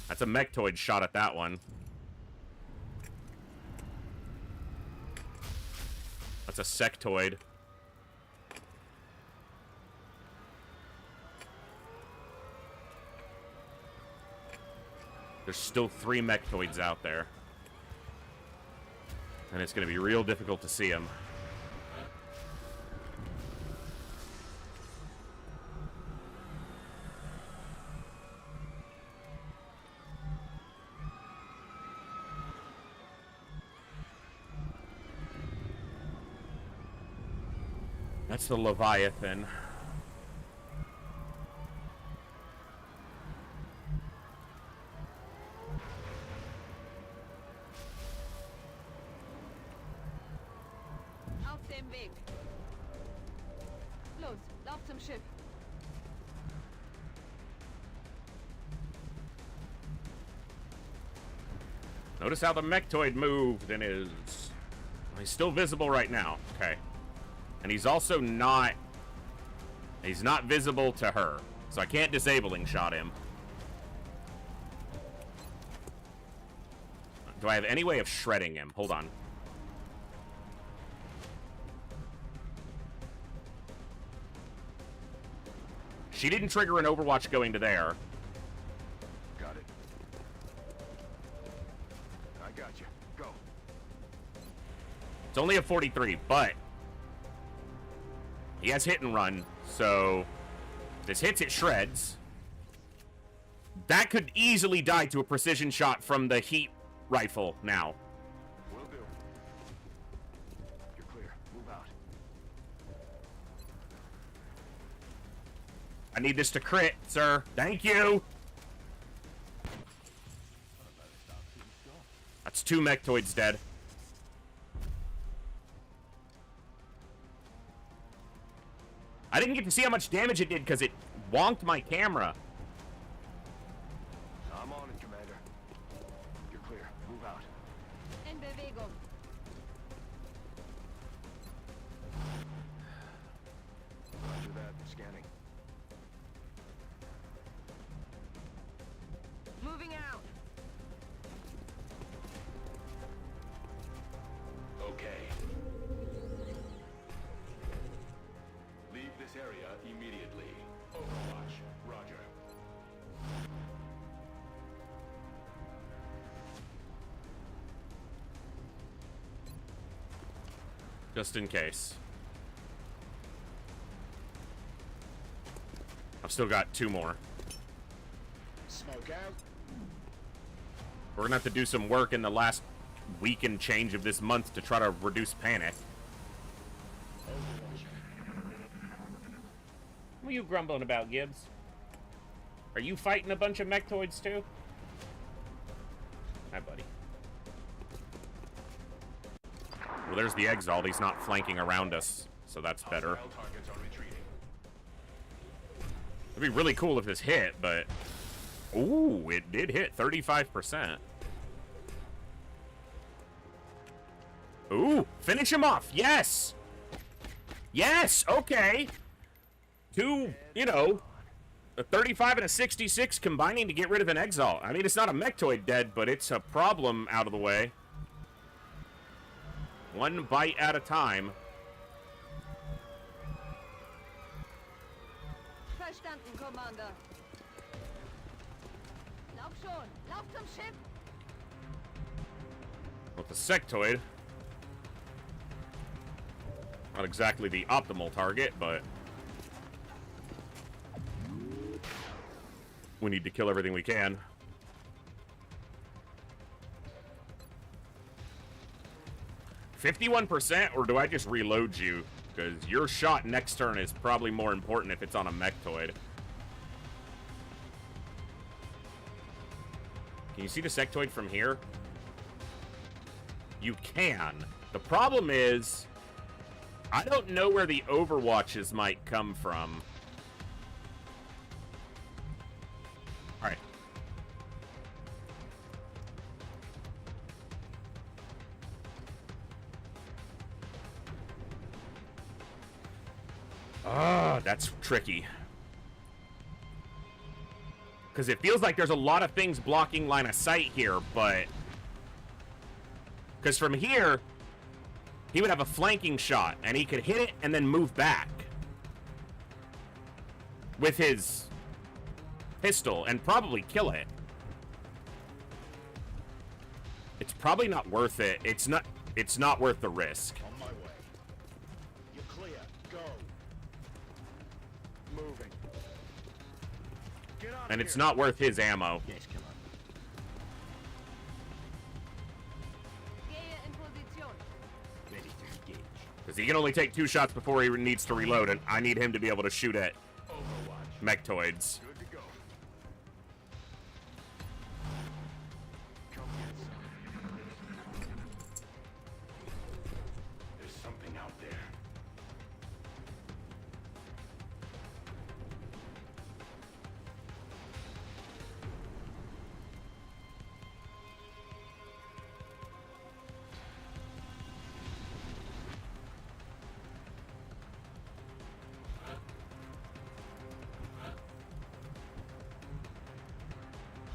[SPEAKER 1] that's a mechtoid shot at that one. That's a sectoid. There's still 3 mechtoids out there. And it's going to be real difficult to see them. That's the Leviathan.
[SPEAKER 9] Auf dem Weg. Los, lauf zum Schiff.
[SPEAKER 1] Notice how the mechtoid moved and is... He's still visible right now. Okay. And he's also not... He's not visible to her. So I can't disabling shot him. Do I have any way of shredding him? Hold on. She didn't trigger an Overwatch going to there.
[SPEAKER 3] Got it. I got you. Go.
[SPEAKER 1] It's only a 43, but... He has hit and run, so... If this hits, it shreds. That could easily die to a precision shot from the heat rifle now.
[SPEAKER 3] Will do. You're clear. Move out.
[SPEAKER 1] I need this to crit, sir. Thank you. That's 2 mechtoids dead. I didn't get to see how much damage it did because it wonked my camera.
[SPEAKER 3] I'm on it, Commander. You're clear. Move out.
[SPEAKER 9] In Bewegung.
[SPEAKER 3] Roger that. Scanning.
[SPEAKER 9] Moving out.
[SPEAKER 11] Okay. Leave this area immediately. Overwatch. Roger.
[SPEAKER 1] Just in case. I've still got 2 more.
[SPEAKER 14] Smoke out.
[SPEAKER 1] We're gonna have to do some work in the last week and change of this month to try to reduce panic. What are you grumbling about, Gibbs? Are you fighting a bunch of mechtoids too? Hi, buddy. Well, there's the Exalt. He's not flanking around us, so that's better. It'd be really cool if this hit, but... Ooh, it did hit 35%. Ooh, finish him off. Yes! Yes, okay. 2, you know, a 35 and a 66 combining to get rid of an Exalt. I mean, it's not a mechtoid dead, but it's a problem out of the way. 1 bite at a time.
[SPEAKER 9] Verstanden, Commander. Lauf schon. Lauf zum Schiff.
[SPEAKER 1] With the sectoid. Not exactly the optimal target, but... we need to kill everything we can. %, or do I just reload you? Because your shot next turn is probably more important if it's on a mechtoid. Can Can you see the sectoid from here? You can. The problem is, I don't know where the overwatches might come from. Alright. Ah, that's tricky. Because it feels like there's a lot of things blocking line of sight here, but... Because from here, he would have a flanking shot, and he could hit it and then move back. With his pistol, and probably kill it. It's probably not worth it. It's not worth the risk.
[SPEAKER 14] On my way. You're clear. Go. Moving. Get out
[SPEAKER 1] And
[SPEAKER 14] of
[SPEAKER 1] it's
[SPEAKER 14] here.
[SPEAKER 1] not worth his ammo.
[SPEAKER 13] Yes, come on.
[SPEAKER 9] Gehe in Position.
[SPEAKER 13] Ready to engage.
[SPEAKER 1] Because he can only take 2 shots before he needs to reload, and I need him to be able to shoot at
[SPEAKER 14] Overwatch.
[SPEAKER 1] mechtoids.
[SPEAKER 14] Good to go. Come get some. There's something out there.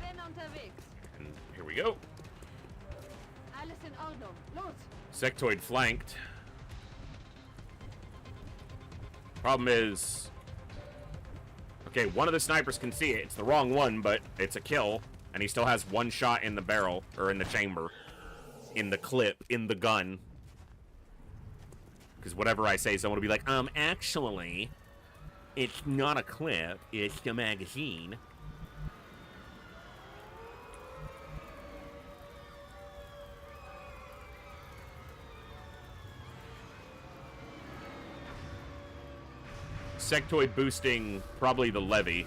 [SPEAKER 9] Bin unterwegs.
[SPEAKER 1] And here we go.
[SPEAKER 9] Alles in Ordnung. Los.
[SPEAKER 1] Sectoid flanked. Problem is... Okay, one of the snipers can see it. It's the wrong one, but it's a kill. And he still has 1 shot in the barrel, or in the chamber. In the clip, in the gun. Because whatever I say, someone will be like, actually, it's not a clip, it's a magazine. Sectoid boosting probably the levy.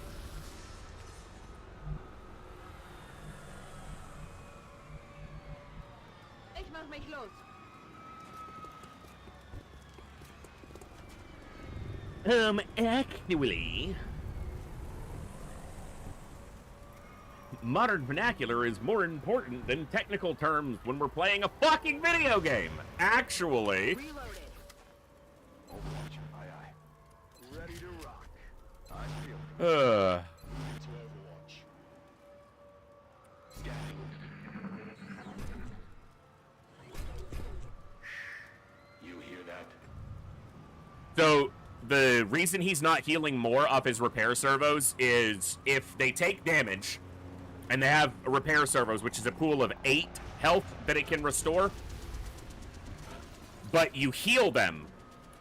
[SPEAKER 9] Ich mach mich los.
[SPEAKER 1] Actually... Modern vernacular is more important than technical terms when we're playing a fucking video game. Actually...
[SPEAKER 9] Reloaded.
[SPEAKER 14] Overwatch. Aye, aye. Ready to rock. I feel it. Moving to Overwatch. Scanning. You hear that?
[SPEAKER 1] So, the reason he's not healing more off his repair servos is if they take damage, and they have repair servos, which is a pool of 8 health that it can restore, but you heal them,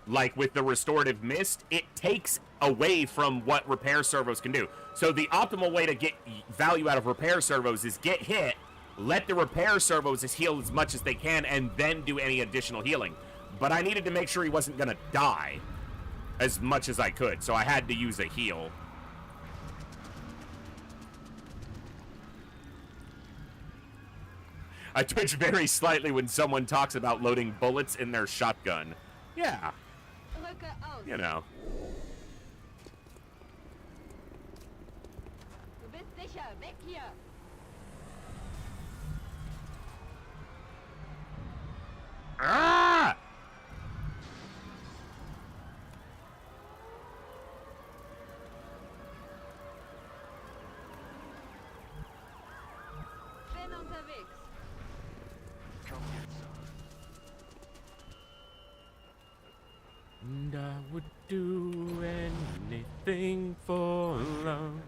[SPEAKER 1] like with the restorative mist, it takes away from what repair servos can do. So the optimal way to get value out of repair servos is get hit, let the repair servos heal as much as they can, and then do any additional healing. But I needed to make sure he wasn't going to die as much as I could, so I had to use a heal. I twitch very slightly when someone talks about loading bullets in their shotgun. Yeah,
[SPEAKER 9] Rücke aus.
[SPEAKER 1] you know.
[SPEAKER 9] Du bist sicher. Weg hier.
[SPEAKER 1] Ah!
[SPEAKER 9] Bin unterwegs.
[SPEAKER 14] Come get some.
[SPEAKER 1] And I would do anything for love.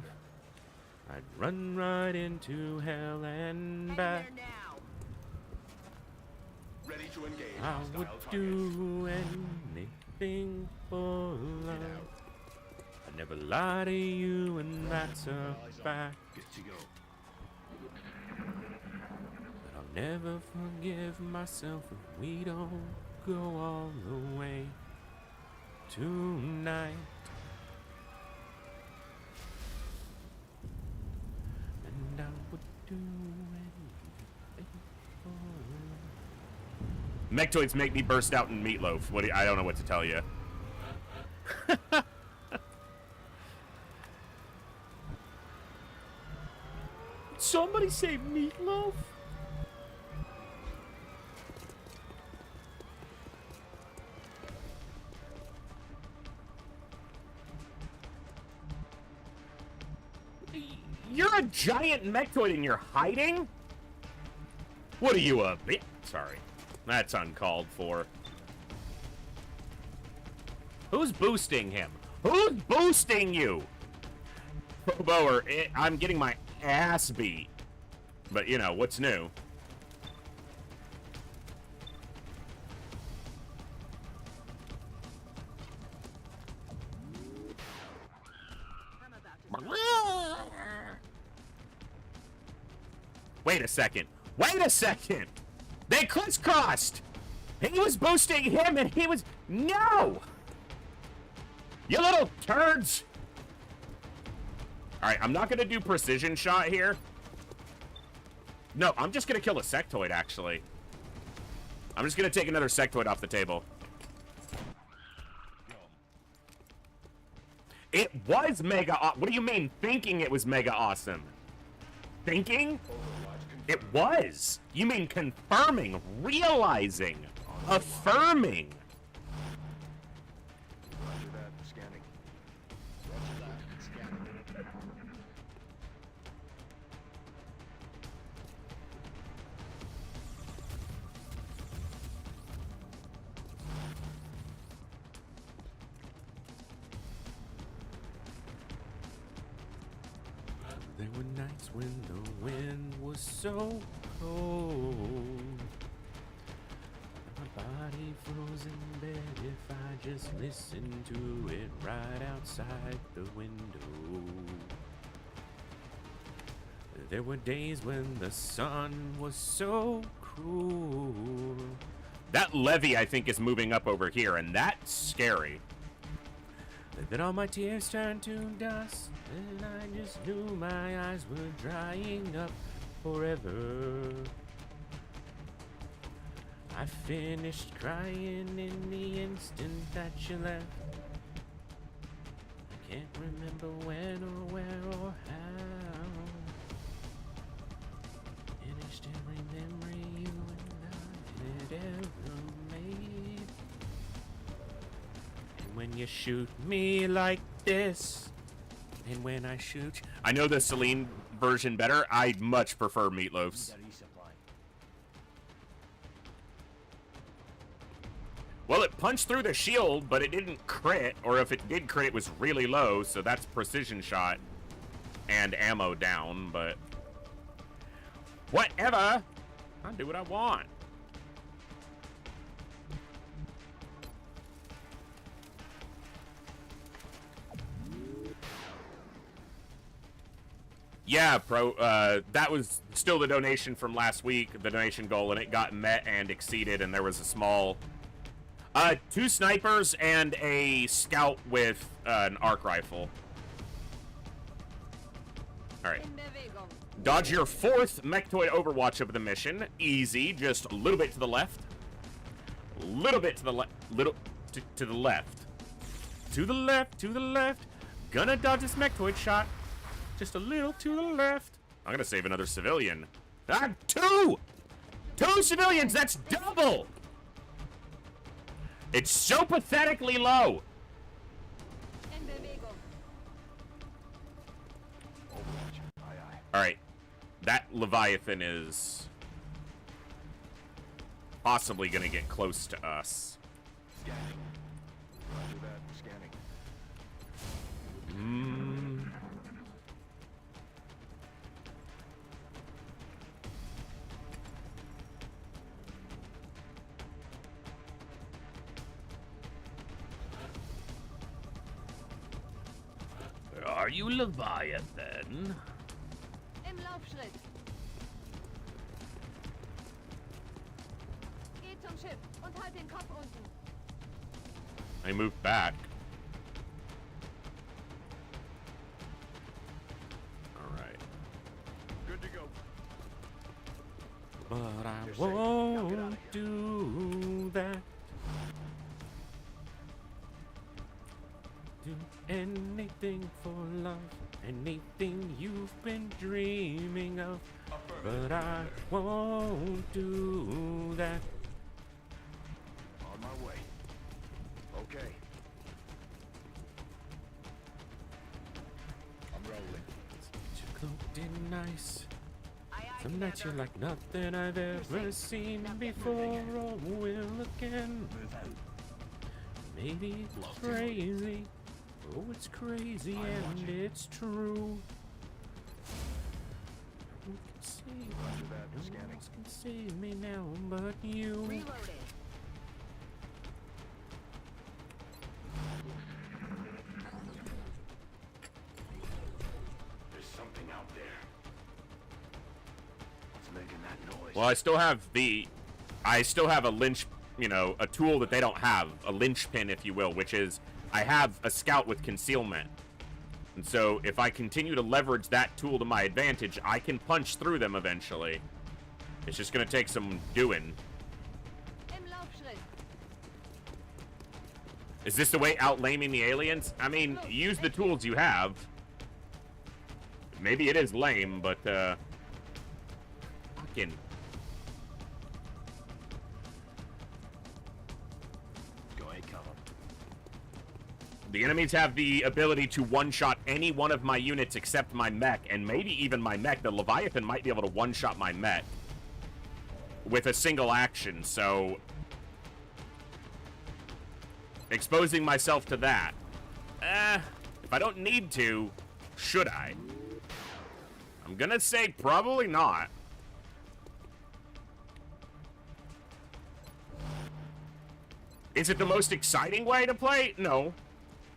[SPEAKER 1] I'd run right into hell and back.
[SPEAKER 9] There now.
[SPEAKER 14] Ready to engage.
[SPEAKER 1] I would
[SPEAKER 14] hostile
[SPEAKER 1] do anything for love. I never lie to you, and that's a fact.
[SPEAKER 13] Good to go.
[SPEAKER 1] But I'll never forgive myself if we don't go all the way tonight. And I would do Mechtoids make me burst out in meatloaf. I don't know what to tell you. Somebody say meatloaf? You're a giant mechtoid and you're hiding? What are you, a bit? Sorry. That's uncalled for. Who's boosting him? Who's boosting you? Probo, I'm getting my ass beat. But, you know, what's new? Wait a second. Wait a second! They crisscrossed! He was boosting him and he was... No! You little turds! Alright, I'm not gonna do precision shot here. No, I'm just gonna kill a sectoid, actually. I'm just gonna take another sectoid off the table. It was mega... What do you mean, thinking it was mega awesome? Thinking? It was. You mean confirming, realizing, affirming.
[SPEAKER 3] Roger that. Scanning. Roger that. Scanning.
[SPEAKER 1] There were nights when the wind was so cold. My body froze in bed if I just listened to it right outside the window. There were days when the sun was so cruel. That levee, I think, is moving up over here, and that's scary. Then all my tears turned to dust, and I just knew my eyes were drying up forever. I finished crying in the instant that you left. I can't remember when or where or how. Finished every memory you and I had ever made. And when you shoot me like this, and when I shoot... I know the Celine version better. I much prefer Meatloaf's. Well, it punched through the shield, but it didn't crit. Or if it did crit, it was really low, so that's precision shot. And ammo down, but... whatever! I'll do what I want. Yeah, that was still the donation from last week, the donation goal, and it got met and exceeded, and there was a small... 2 snipers and a scout with an arc rifle. Alright. Dodge your 4th Mechtoid Overwatch of the mission. Easy, just a little bit to the left. A little bit to the left. To the left. To the left, to the left. Gonna dodge this Mechtoid shot. Just a little to the left. I'm gonna save another civilian. Ah, 2! 2 civilians, that's double! It's so pathetically low. Alright. That Leviathan is possibly gonna get close to us.
[SPEAKER 3] Scanning. Roger that. Scanning.
[SPEAKER 1] Are you Leviathan?
[SPEAKER 9] Im Laufschritt. Geh zum Schiff und halt den Kopf unten.
[SPEAKER 1] I moved back. Alright.
[SPEAKER 3] Good to go.
[SPEAKER 1] But I won't do Do anything for love, anything you've been dreaming of, but I won't do that.
[SPEAKER 3] On my way. Okay.
[SPEAKER 14] I'm rolling.
[SPEAKER 1] You're cloaked in nice. Some nights you're like nothing I've ever seen before or will again. Maybe it's crazy. Oh, it's crazy and it's true. No one can save me. No one else can save me now but you.
[SPEAKER 9] Reloading.
[SPEAKER 3] There's something out there. What's making that noise?
[SPEAKER 1] Well, I still have a lynch, you know, a tool that they don't have, a linchpin, if you will, which is I have a scout with concealment. And so if I continue to leverage that tool to my advantage, I can punch through them eventually. It's just going to take some doing.
[SPEAKER 9] Im Laufschritt.
[SPEAKER 1] Is this the way out laming the aliens? I mean, use the tools you have. Maybe it is lame, but, fucking... The enemies have the ability to one-shot any one of my units except my mech, and maybe even my mech. The Leviathan might be able to one-shot my mech with a single action, so... exposing myself to that. If I don't need to, should I? I'm gonna say probably not. Is it the most exciting way to play? No.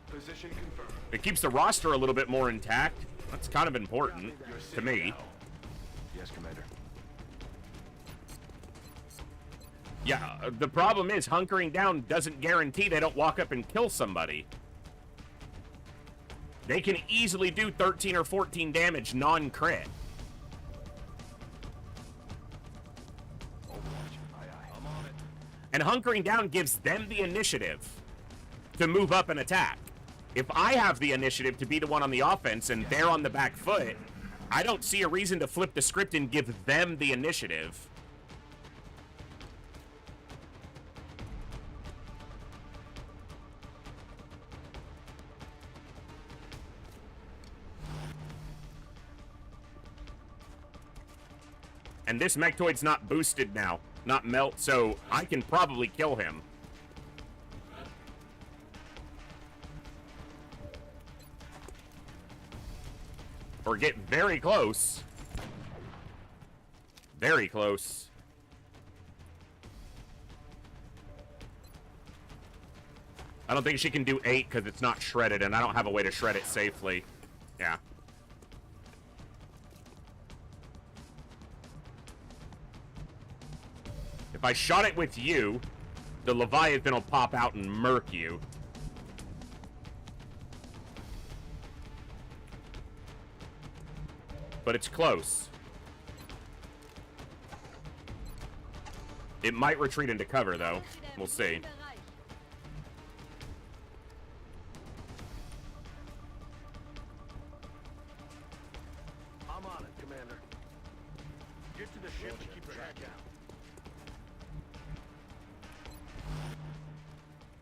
[SPEAKER 3] Position confirmed.
[SPEAKER 1] It keeps the roster a little bit more intact. That's kind of important to me.
[SPEAKER 3] Yes, Commander.
[SPEAKER 1] Yeah, the problem is hunkering down doesn't guarantee they don't walk up and kill somebody. They can easily do 13 or 14 damage non-crit.
[SPEAKER 3] I'm on it.
[SPEAKER 1] And hunkering down gives them the initiative to move up and attack. If I have the initiative to be the one on the offense and they're on the back foot, I don't see a reason to flip the script and give them the initiative. And this Mechtoid's not boosted now, not melt, so I can probably kill him. Or get very close. Very close. I don't think she can do 8 because it's not shredded, and I don't have a way to shred it safely. Yeah. If I shot it with you, the Leviathan will pop out and murk you. But it's close. It might retreat into cover, though. We'll see.
[SPEAKER 3] I'm on it, Commander. Get to the ship and keep your head down.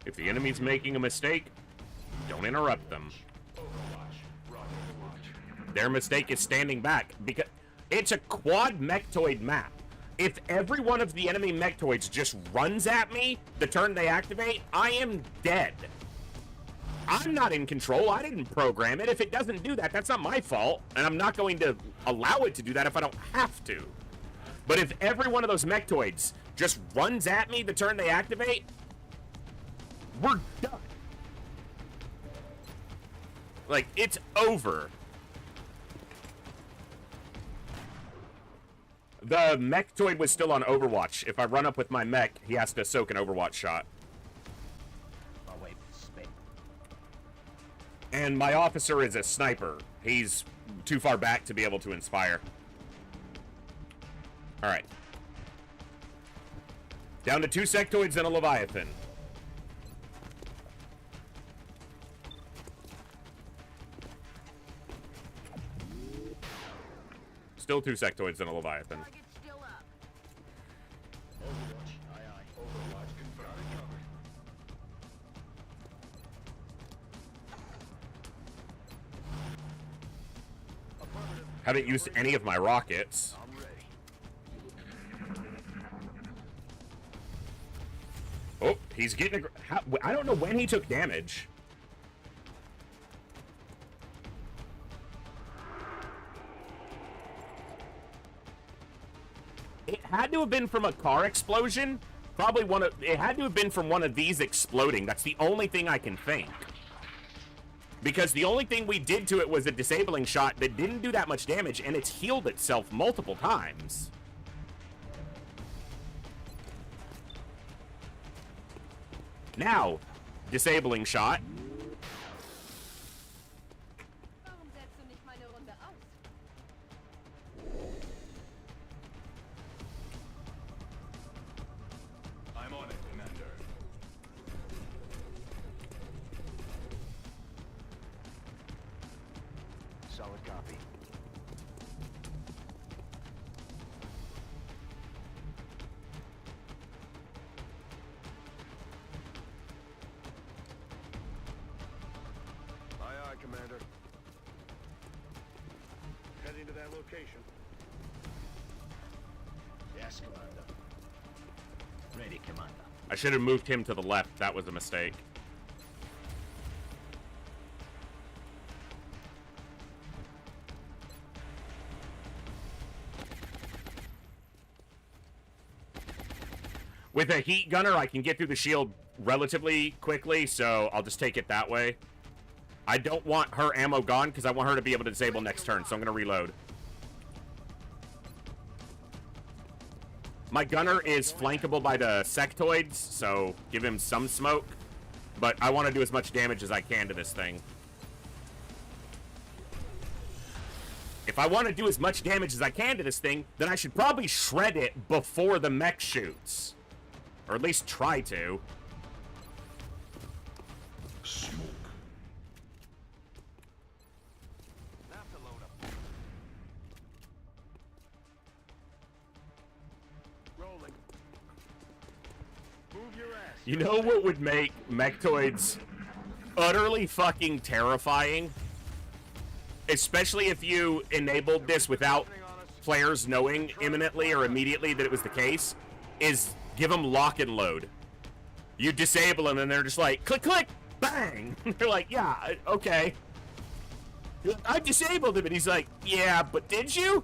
[SPEAKER 1] If the enemy's making a mistake, don't interrupt them. Their mistake is standing back, because it's a quad mechtoid map. If every one of the enemy mechtoids just runs at me the turn they activate, I am dead. I'm not in control. I didn't program it. If it doesn't do that, that's not my fault, and I'm not going to allow it to do that if I don't have to. But if every one of those mechtoids just runs at me the turn they activate, we're done. Like, it's over. The Mechtoid was still on Overwatch. If I run up with my mech, he has to soak an Overwatch shot.
[SPEAKER 13] Oh, wait, spit.
[SPEAKER 1] And my officer is a sniper. He's too far back to be able to inspire. Alright. Down to 2 sectoids and a Leviathan. Still 2 sectoids and a Leviathan.
[SPEAKER 3] Target's still up. Overwatch. Aye, aye. Overwatch confirmed. Covered.
[SPEAKER 1] Haven't used any of my rockets.
[SPEAKER 3] I'm ready.
[SPEAKER 1] Oh, he's getting I don't know when he took damage. It had to have been from a car explosion. Probably it had to have been from one of these exploding. That's the only thing I can think. Because the only thing we did to it was a disabling shot that didn't do that much damage, and it's healed itself multiple times. Now, disabling shot.
[SPEAKER 9] Warum setzt du nicht meine Runde aus?
[SPEAKER 11] I'm on it, Commander.
[SPEAKER 3] Solid copy. Aye, aye, Commander. Heading to that location.
[SPEAKER 13] Yes, Commander. Ready, Commander.
[SPEAKER 1] I should have moved him to the left. That was a mistake. With a heat gunner, I can get through the shield relatively quickly, so I'll just take it that way. I don't want her ammo gone because I want her to be able to disable next turn, so I'm going to reload. My gunner is flankable by the sectoids, so give him some smoke. But I want to do as much damage as I can to this thing. If I want to do as much damage as I can to this thing, then I should probably shred it before the mech shoots. Or at least try to.
[SPEAKER 11] Smoke.
[SPEAKER 3] Naphtha load up. Rolling. Move your ass.
[SPEAKER 1] You know what would make mechtoids utterly fucking terrifying? Especially if you enabled this without players knowing imminently or immediately that it was the case, is give them lock and load. You disable them and they're just like, click, click, bang! They're like, yeah, okay. I disabled him, and he's like, yeah, but did you?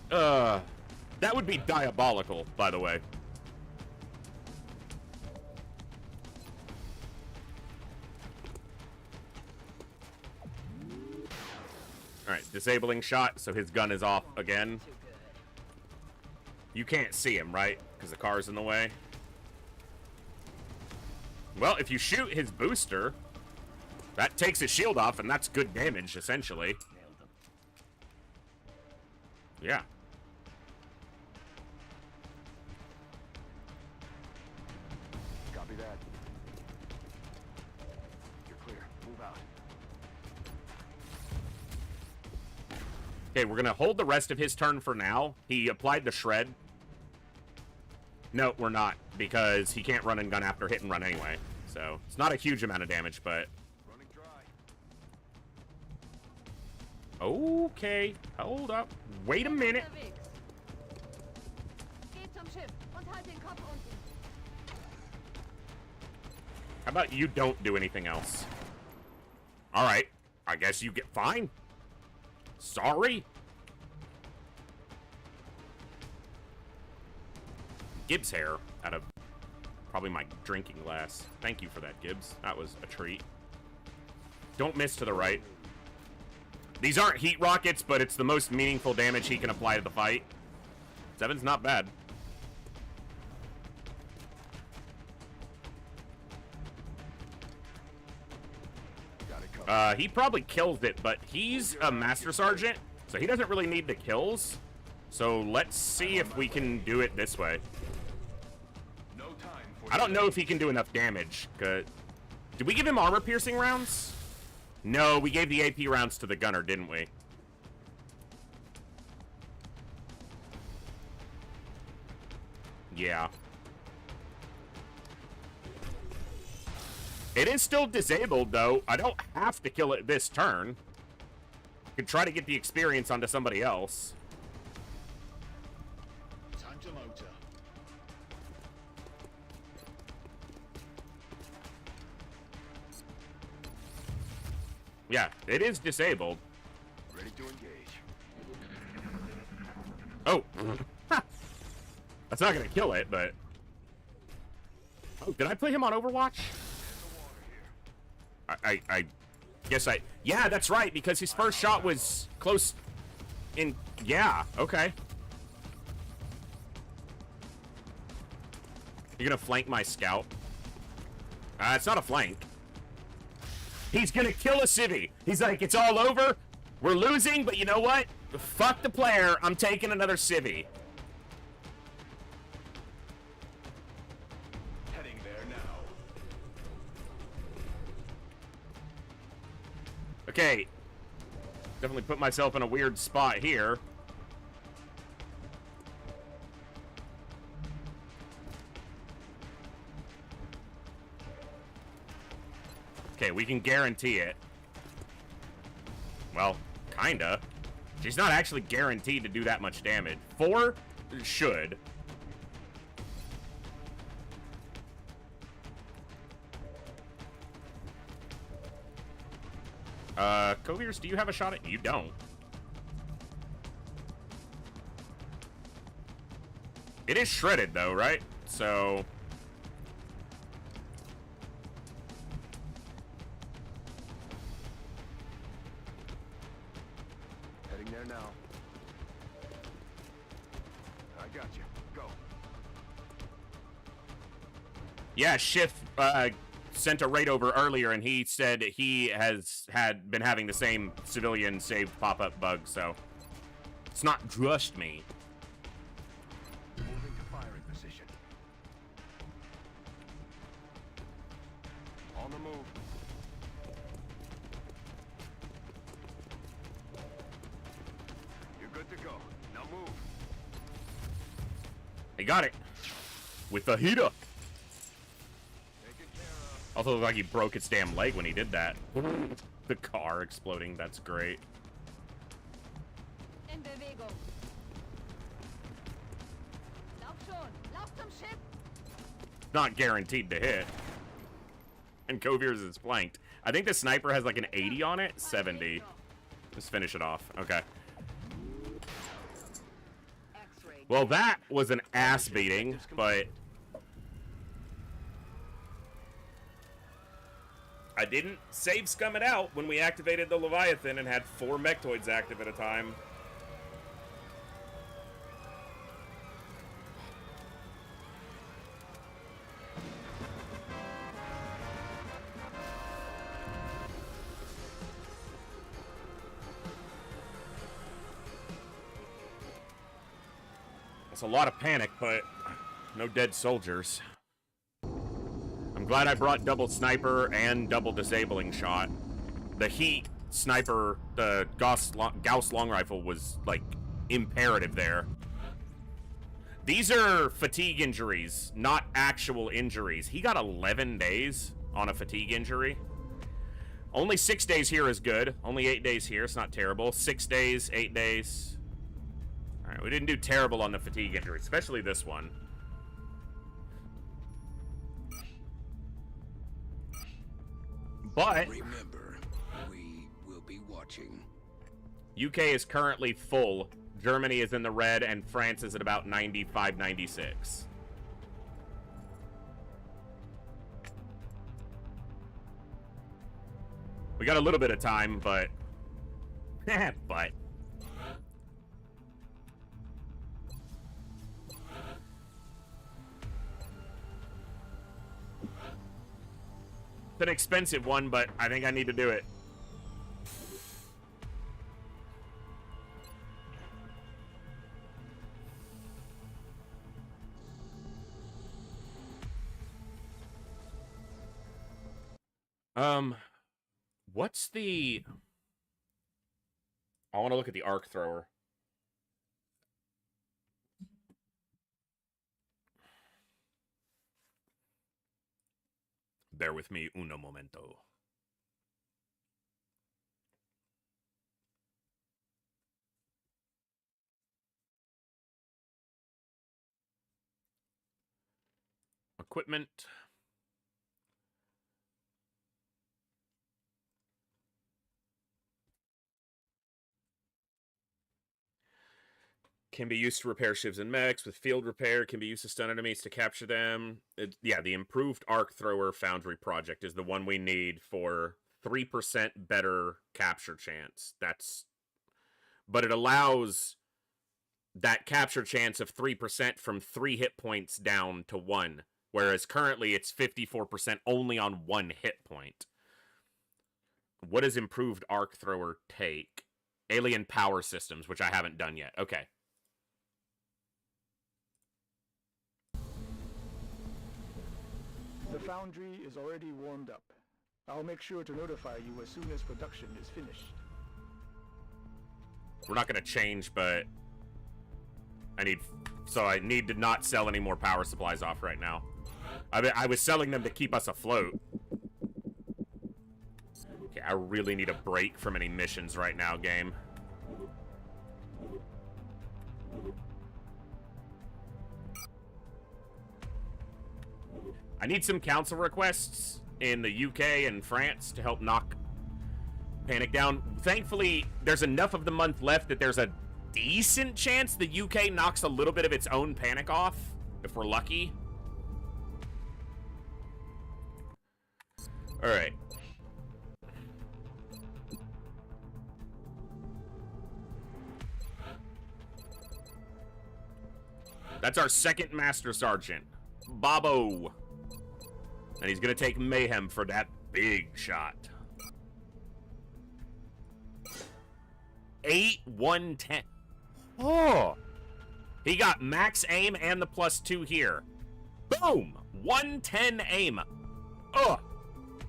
[SPEAKER 1] That would be diabolical, by the way. Alright, disabling shot, so his gun is off again. You can't see him, right? Because the car's in the way. Well, if you shoot his booster, that takes his shield off, and that's good damage, essentially. Yeah.
[SPEAKER 3] Copy that. You're clear. Move out.
[SPEAKER 1] Okay, we're gonna hold the rest of his turn for now. He applied the shred. No, we're not, because he can't run and gun after hit and run anyway. So, it's not a huge amount of damage, but...
[SPEAKER 3] Running dry.
[SPEAKER 1] Okay, hold up. Wait a minute.
[SPEAKER 9] Geht zum Schiff und halt den Kopf unten.
[SPEAKER 1] How about you don't do anything else? Alright, I guess you get fine. Sorry. Gibbs hair out of probably my drinking glass. Thank you for that, Gibbs. That was a treat. Don't miss to the right. These aren't heat rockets, but it's the most meaningful damage he can apply to the fight. 7's not bad. He probably kills it, but he's a Master Sergeant, so he doesn't really need the kills. So let's see if we can do it this way. I don't know if he can do enough damage. Did we give him armor-piercing rounds? No, we gave the AP rounds to the gunner, didn't we? Yeah. It is still disabled, though. I don't have to kill it this turn. I could try to get the experience onto somebody else.
[SPEAKER 13] Time to motor.
[SPEAKER 1] Yeah, it is disabled.
[SPEAKER 14] Ready to engage.
[SPEAKER 1] Oh. That's not gonna kill it, but... Oh, did I play him on Overwatch? I guess I... Yeah, that's right, because his first shot was close in... Yeah, okay. You're gonna flank my scout? It's not a flank. He's gonna kill a civvy. He's like, it's all over. We're losing, but you know what? Fuck the player. I'm taking another civvy.
[SPEAKER 14] Heading there now.
[SPEAKER 1] Okay. Definitely put myself in a weird spot here. Okay, we can guarantee it. Well, kinda. She's not actually guaranteed to do that much damage. 4 should. Coviers, do you have a shot at... You don't. It is shredded, though, right? So...
[SPEAKER 14] Heading there now. I got you. Go.
[SPEAKER 1] Yeah, Schiff sent a raid over earlier, and he said he has been having the same civilian saved pop-up bug, so it's not just me.
[SPEAKER 14] Moving to firing position. On the move. You're good to go. Now move.
[SPEAKER 1] He got it with the heater. Also looked like he broke its damn leg when he did that. The car exploding, that's great.
[SPEAKER 9] In Bewegung. Lauf schon. Lauf zum Schiff.
[SPEAKER 1] Not guaranteed to hit. And Coviers is flanked. I think the sniper has like an 80 on it. 70. Let's finish it off. Okay. Well, that was an ass beating, but... I didn't save scum it out when we activated the Leviathan and had 4 Mechtoids active at a time. It's a lot of panic, but no dead soldiers. I'm glad I brought double sniper and double disabling shot. The heat sniper, the Gauss long rifle was like imperative there. These are fatigue injuries, not actual injuries. He got 11 days on a fatigue injury. Only 6 days here is good. Only 8 days here. It's not terrible. 6 days, 8 days. All right, we didn't do terrible on the fatigue injury, especially this one. But
[SPEAKER 10] remember, we will be watching.
[SPEAKER 1] UK is currently full. Germany is in the red, and France is at about 95, 96. We got a little bit of time, but... but... It's an expensive one, but I think I need to do it. What's the... I want to look at the arc thrower. Bear with me uno momento. Equipment. Can be used to repair ships and mechs. With field repair, can be used to stun enemies to capture them. Yeah, the improved arc thrower foundry project is the one we need for 3% better capture chance. But it allows that capture chance of 3% from 3 hit points down to 1, whereas currently it's 54% only on 1 hit point. What does improved arc thrower take? Alien power systems, which I haven't done yet. Okay.
[SPEAKER 7] The foundry is already warmed up. I'll make sure to notify you as soon as production is finished.
[SPEAKER 1] We're not going to change, but I need to not sell any more power supplies off right now. I was selling them to keep us afloat. Okay, I really need a break from any missions right now, game. I need some council requests in the UK and France to help knock panic down. Thankfully, there's enough of the month left that there's a decent chance the UK knocks a little bit of its own panic off, if we're lucky. Alright. That's our second Master Sergeant, Bobo. And he's gonna take Mayhem for that big shot. 8-1-10. Oh! He got max aim and the +2 here. Boom! 110 aim. Oh!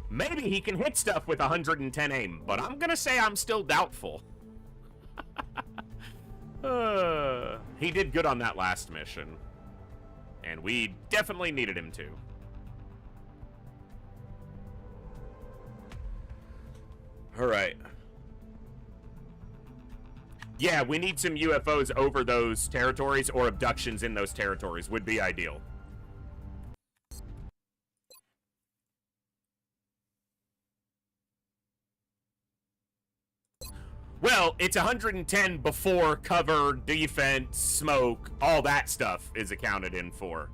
[SPEAKER 1] Maybe he can hit stuff with 110 aim, but I'm gonna say I'm still doubtful. He did good on that last mission. And we definitely needed him to. Alright. Yeah, we need some UFOs over those territories, or abductions in those territories would be ideal. Well, it's 110 before cover, defense, smoke, all that stuff is accounted in for.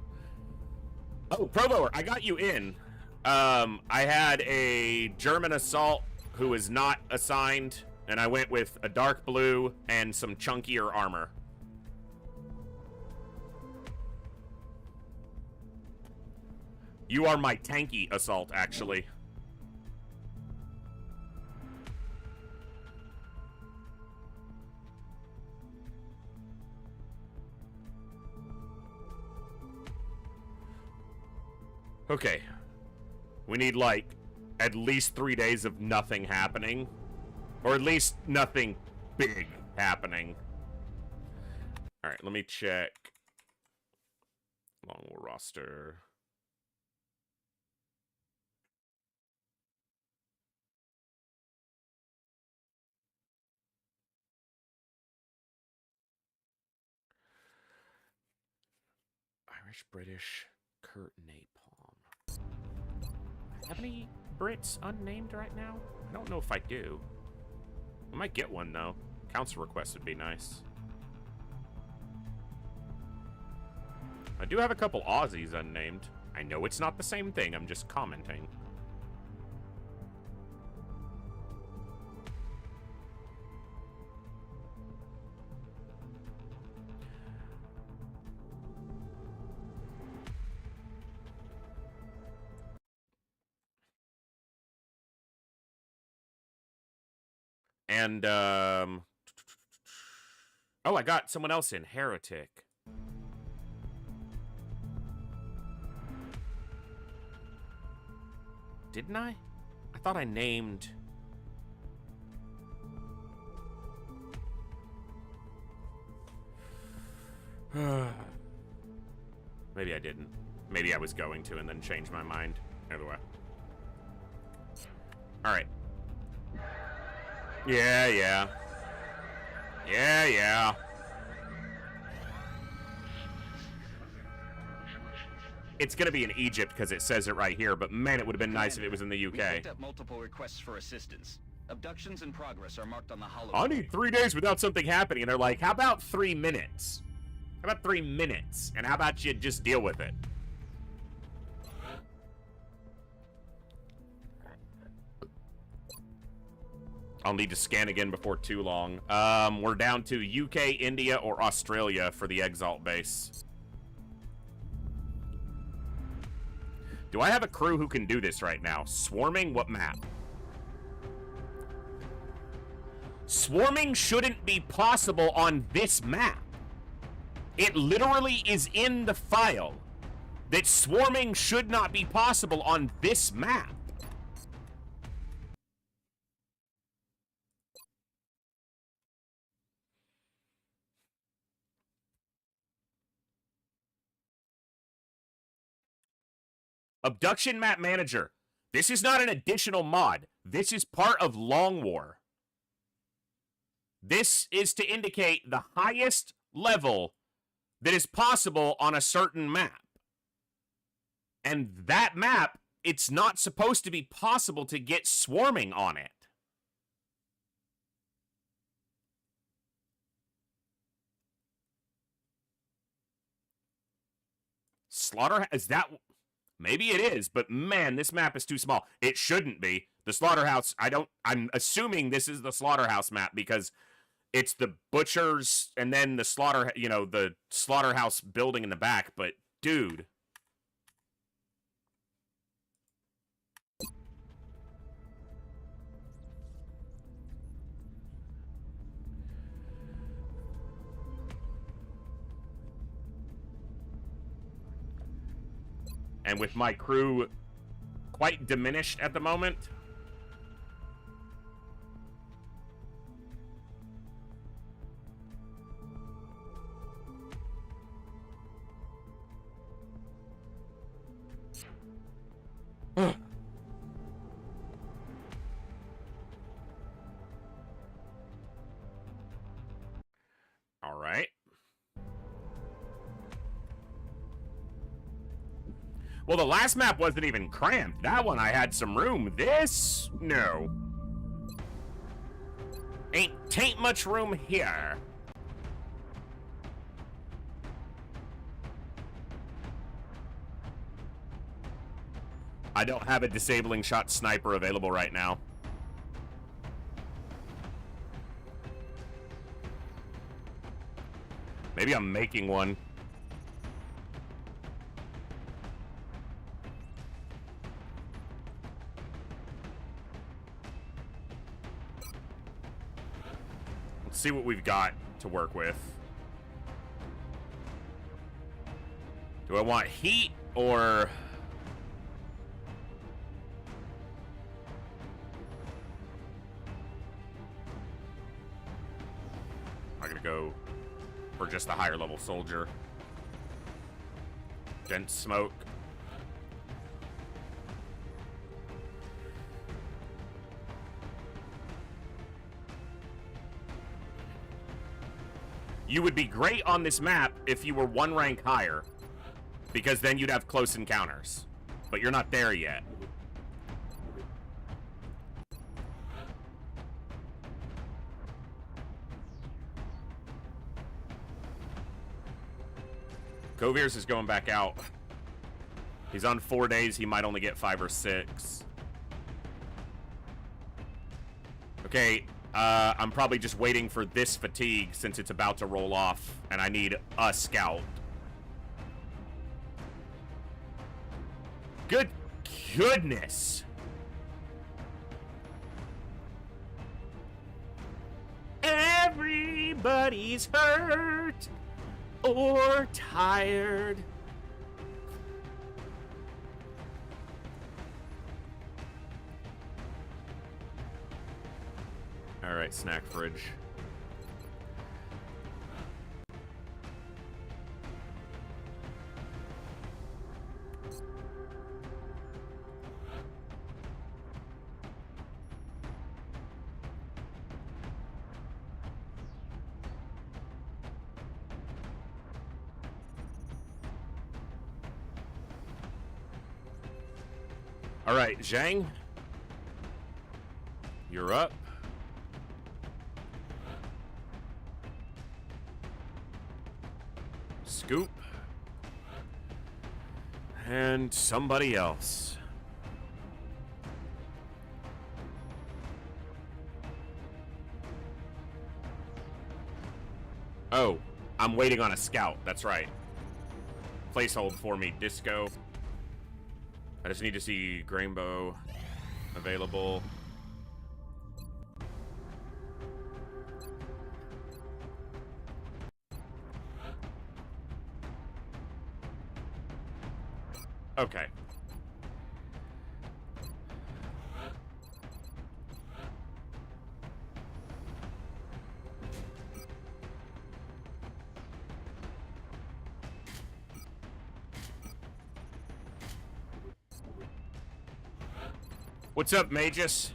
[SPEAKER 1] Oh, Provoer, I got you in. I had a German assault who is not assigned, and I went with a dark blue and some chunkier armor. You are my tanky assault, actually. Okay. We need, like, at least 3 days of nothing happening. Or at least nothing big happening. Alright, let me check. Long war roster. Irish, British, Kurt Napalm. Have any Brits unnamed right now? I don't know if I do. I might get one, though. Council request would be nice. I do have a couple Aussies unnamed. I know it's not the same thing, I'm just commenting. And, oh, I got someone else in. Heretic. Didn't I? I thought I named Maybe I didn't. Maybe I was going to and then changed my mind. Either way. Alright. Yeah, yeah. Yeah, yeah. It's gonna be in Egypt because it says it right here, but man, it would have been nice if it was in the UK.
[SPEAKER 5] We picked up multiple requests for assistance. Abductions in progress are marked on the holo.
[SPEAKER 1] I need 3 days without something happening, and they're like, how about 3 minutes? How about 3 minutes? And how about you just deal with it? I'll need to scan again before too long. We're down to UK, India, or Australia for the Exalt base. Do I have a crew who can do this right now? Swarming? What map? Swarming shouldn't be possible on this map. It literally is in the file that swarming should not be possible on this map. Abduction Map Manager. This is not an additional mod. This is part of Long War. This is to indicate the highest level that is possible on a certain map. And that map, it's not supposed to be possible to get swarming on it. Slaughter, is that... Maybe it is, but man, this map is too small. It shouldn't be. The slaughterhouse, I'm assuming this is the slaughterhouse map because it's the butchers and then the the slaughterhouse building in the back, but dude. And with my crew quite diminished at the moment. All right. Well, the last map wasn't even cramped. That one I had some room. This, no. Tain't much room here. I don't have a disabling shot sniper available right now. Maybe I'm making one. Let's see what we've got to work with. Do I want heat or... I'm gonna go for just the higher level soldier. Dense smoke. You would be great on this map if you were one rank higher, because then you'd have close encounters. But you're not there yet. Kovir's is going back out. He's on 4 days. He might only get 5 or 6. Okay, I'm probably just waiting for this fatigue since it's about to roll off, and I need a scout. Good goodness. Everybody's hurt or tired. All right, snack fridge. Alright, Zhang. You're up. Scoop. And somebody else. Oh, I'm waiting on a scout. That's right. Placehold for me, Disco. I just need to see Grainbow available. Okay. What's up, Magus?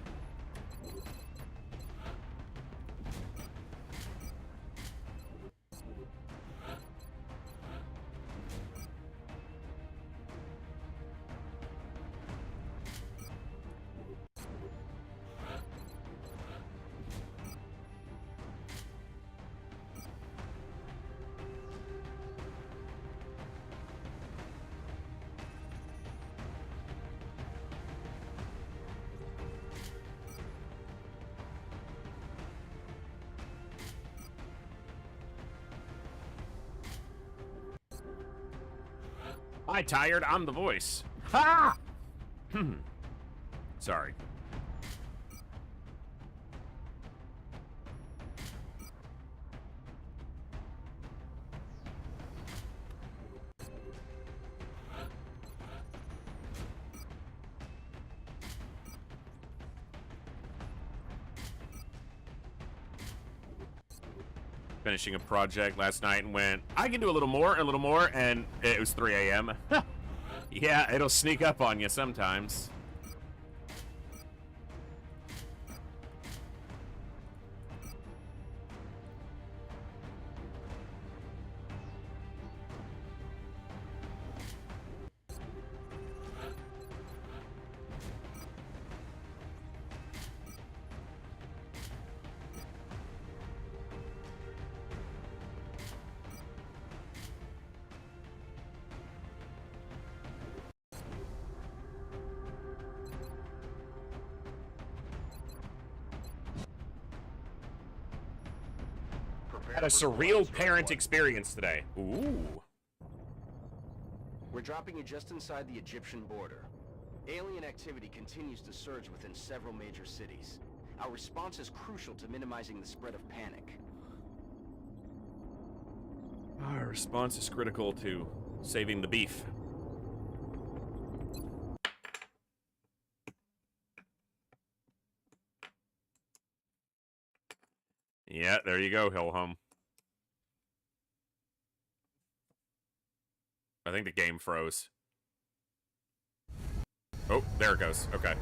[SPEAKER 1] Hi, Tired. I'm the voice. Ha! Sorry. Finishing a project last night and went, I can do a little more, and it was 3 a.m. Yeah, it'll sneak up on you sometimes. Had a surreal parent experience today. Ooh.
[SPEAKER 5] We're dropping you just inside the Egyptian border. Alien activity continues to surge within several major cities. Our response is crucial to minimizing the spread of panic.
[SPEAKER 1] Our response is critical to saving the beef. Yeah, there you go, Hillhome. I think the game froze. Oh, there it goes. Okay. I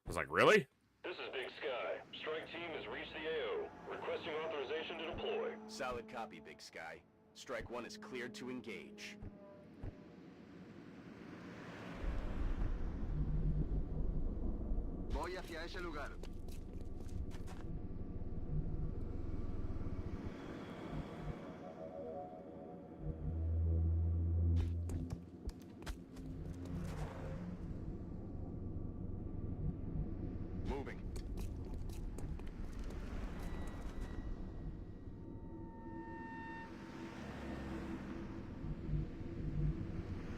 [SPEAKER 1] was like, really?
[SPEAKER 4] This is Big Sky. Strike team has reached the AO. Requesting authorization to deploy.
[SPEAKER 5] Solid copy, Big Sky. Strike 1 is cleared to engage.
[SPEAKER 3] Voy hacia ese lugar. Moving.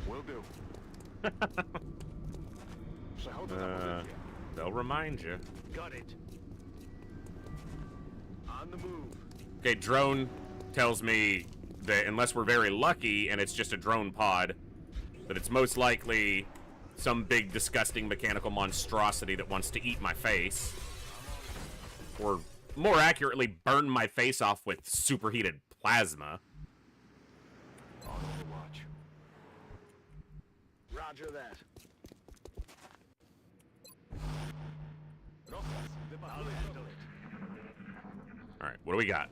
[SPEAKER 3] Will do.
[SPEAKER 1] They'll remind you.
[SPEAKER 3] Got it. On the move.
[SPEAKER 1] Okay, drone tells me that unless we're very lucky and it's just a drone pod, that it's most likely some big, disgusting mechanical monstrosity that wants to eat my face. Or, more accurately, burn my face off with superheated plasma.
[SPEAKER 3] On Overwatch. Roger that. I'll handle it.
[SPEAKER 1] Alright, what do we got?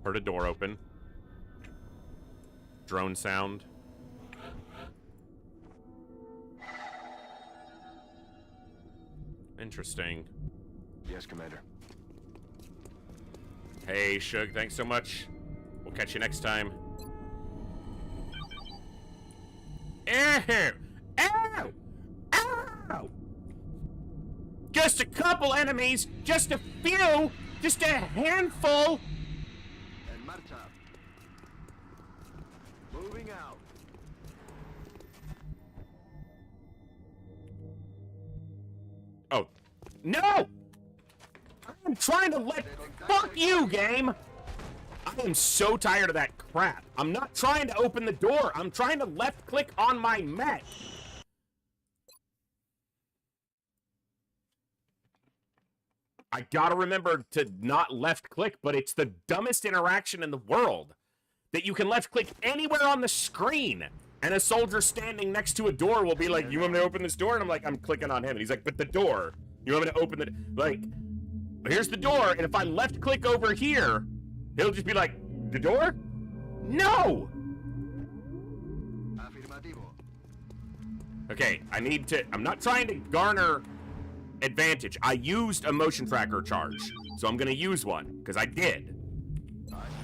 [SPEAKER 1] Heard a door open. Drone sound. Interesting.
[SPEAKER 14] Yes, Commander.
[SPEAKER 1] Hey, Shug, thanks so much. We'll catch you next time. Ow! Ow! Ow! Just a couple enemies, just a few, just a handful.
[SPEAKER 3] And marcha. Moving out.
[SPEAKER 1] Oh, no! I'm trying to fuck you, game! I am so tired of that crap. I'm not trying to open the door. I'm trying to left click on my mech. I gotta remember to not left click, but it's the dumbest interaction in the world. That you can left click anywhere on the screen. And a soldier standing next to a door will be like, you want me to open this door? And I'm like, I'm clicking on him. And he's like, but the door. You want me to open the... Like, here's the door. And if I left click over here, he'll just be like, the door? No! Okay, I need to... I'm not trying to garner advantage. I used a motion tracker charge. So I'm going to use one. Because I did.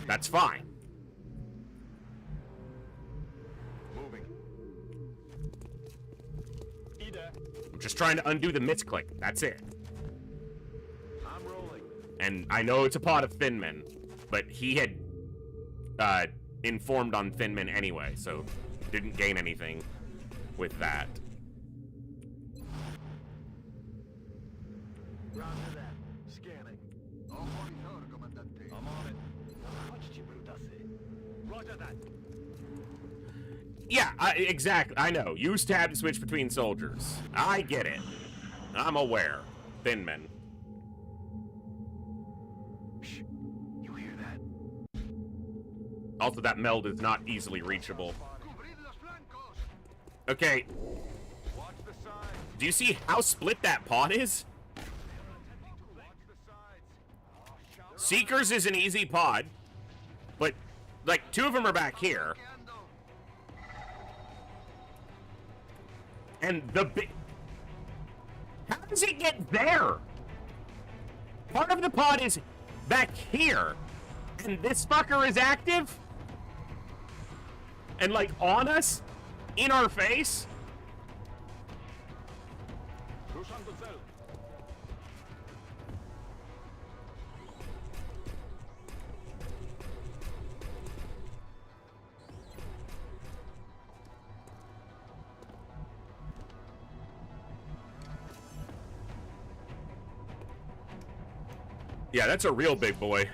[SPEAKER 1] That's fine. I'm just trying to undo the misclick. That's it.
[SPEAKER 3] I'm rolling.
[SPEAKER 1] And I know it's a pot of Thin Men, but he had informed on Thin Men anyway, so didn't gain anything with that.
[SPEAKER 3] Roger that. Scanning. I'm on it. Roger that.
[SPEAKER 1] Yeah, exactly. I know. Use tab to switch between soldiers. I get it. I'm aware. Thin Men.
[SPEAKER 3] Shh. You hear that?
[SPEAKER 1] Also, that meld is not easily reachable. Okay. Do you see how split that pod is? Seekers is an easy pod, but, like, two of them are back here. And the big... How does it get there? Part of the pod is back here. And this fucker is active? And, like, on us? In our face? Yeah, that's a real big boy.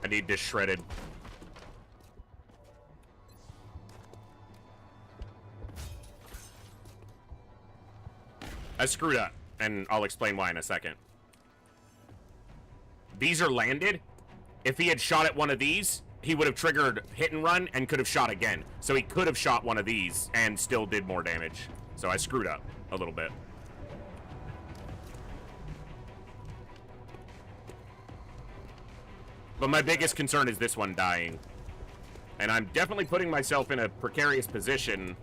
[SPEAKER 1] I need this shredded. I screwed up, and I'll explain why in a second. These are landed. If he had shot at one of these, he would have triggered hit and run and could have shot again. So he could have shot one of these and still did more damage. So I screwed up a little bit. But my biggest concern is this one dying. And I'm definitely putting myself in a precarious position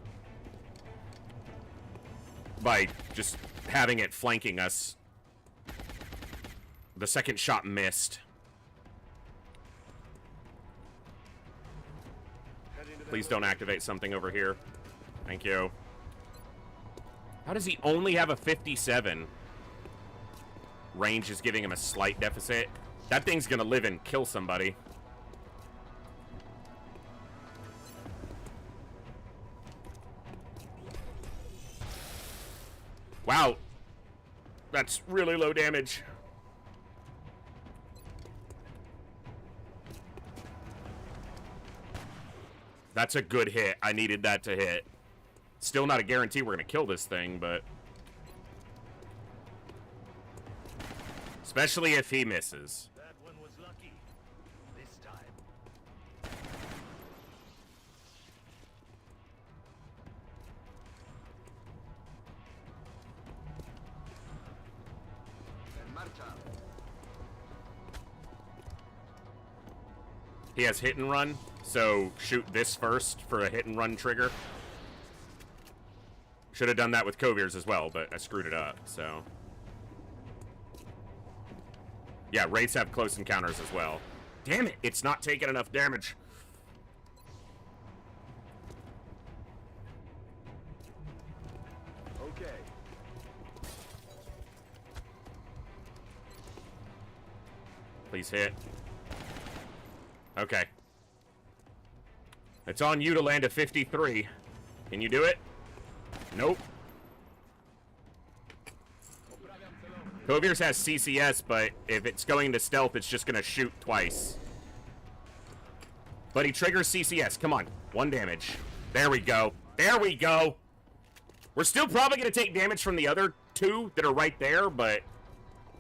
[SPEAKER 1] by just having it flanking us. The second shot missed. Please don't activate something over here. Thank you. How does he only have a 57? Range is giving him a slight deficit. That thing's gonna live and kill somebody. Wow. That's really low damage. That's a good hit. I needed that to hit. Still not a guarantee we're gonna kill this thing, but... Especially if he misses.
[SPEAKER 3] That one was lucky. This time.
[SPEAKER 14] En marcha.
[SPEAKER 1] He has hit and run, so shoot this first for a hit and run trigger. Should have done that with Kovier's as well, but I screwed it up, so... Yeah, Wraiths have close encounters as well. Damn it, it's not taking enough damage.
[SPEAKER 3] Okay.
[SPEAKER 1] Please hit. Okay. It's on you to land a 53. Can you do it? Nope. Kovier's has CCS, but if it's going to stealth, it's just going to shoot twice. But he triggers CCS. Come on. 1 damage. There we go. There we go. We're still probably going to take damage from the other 2 that are right there, but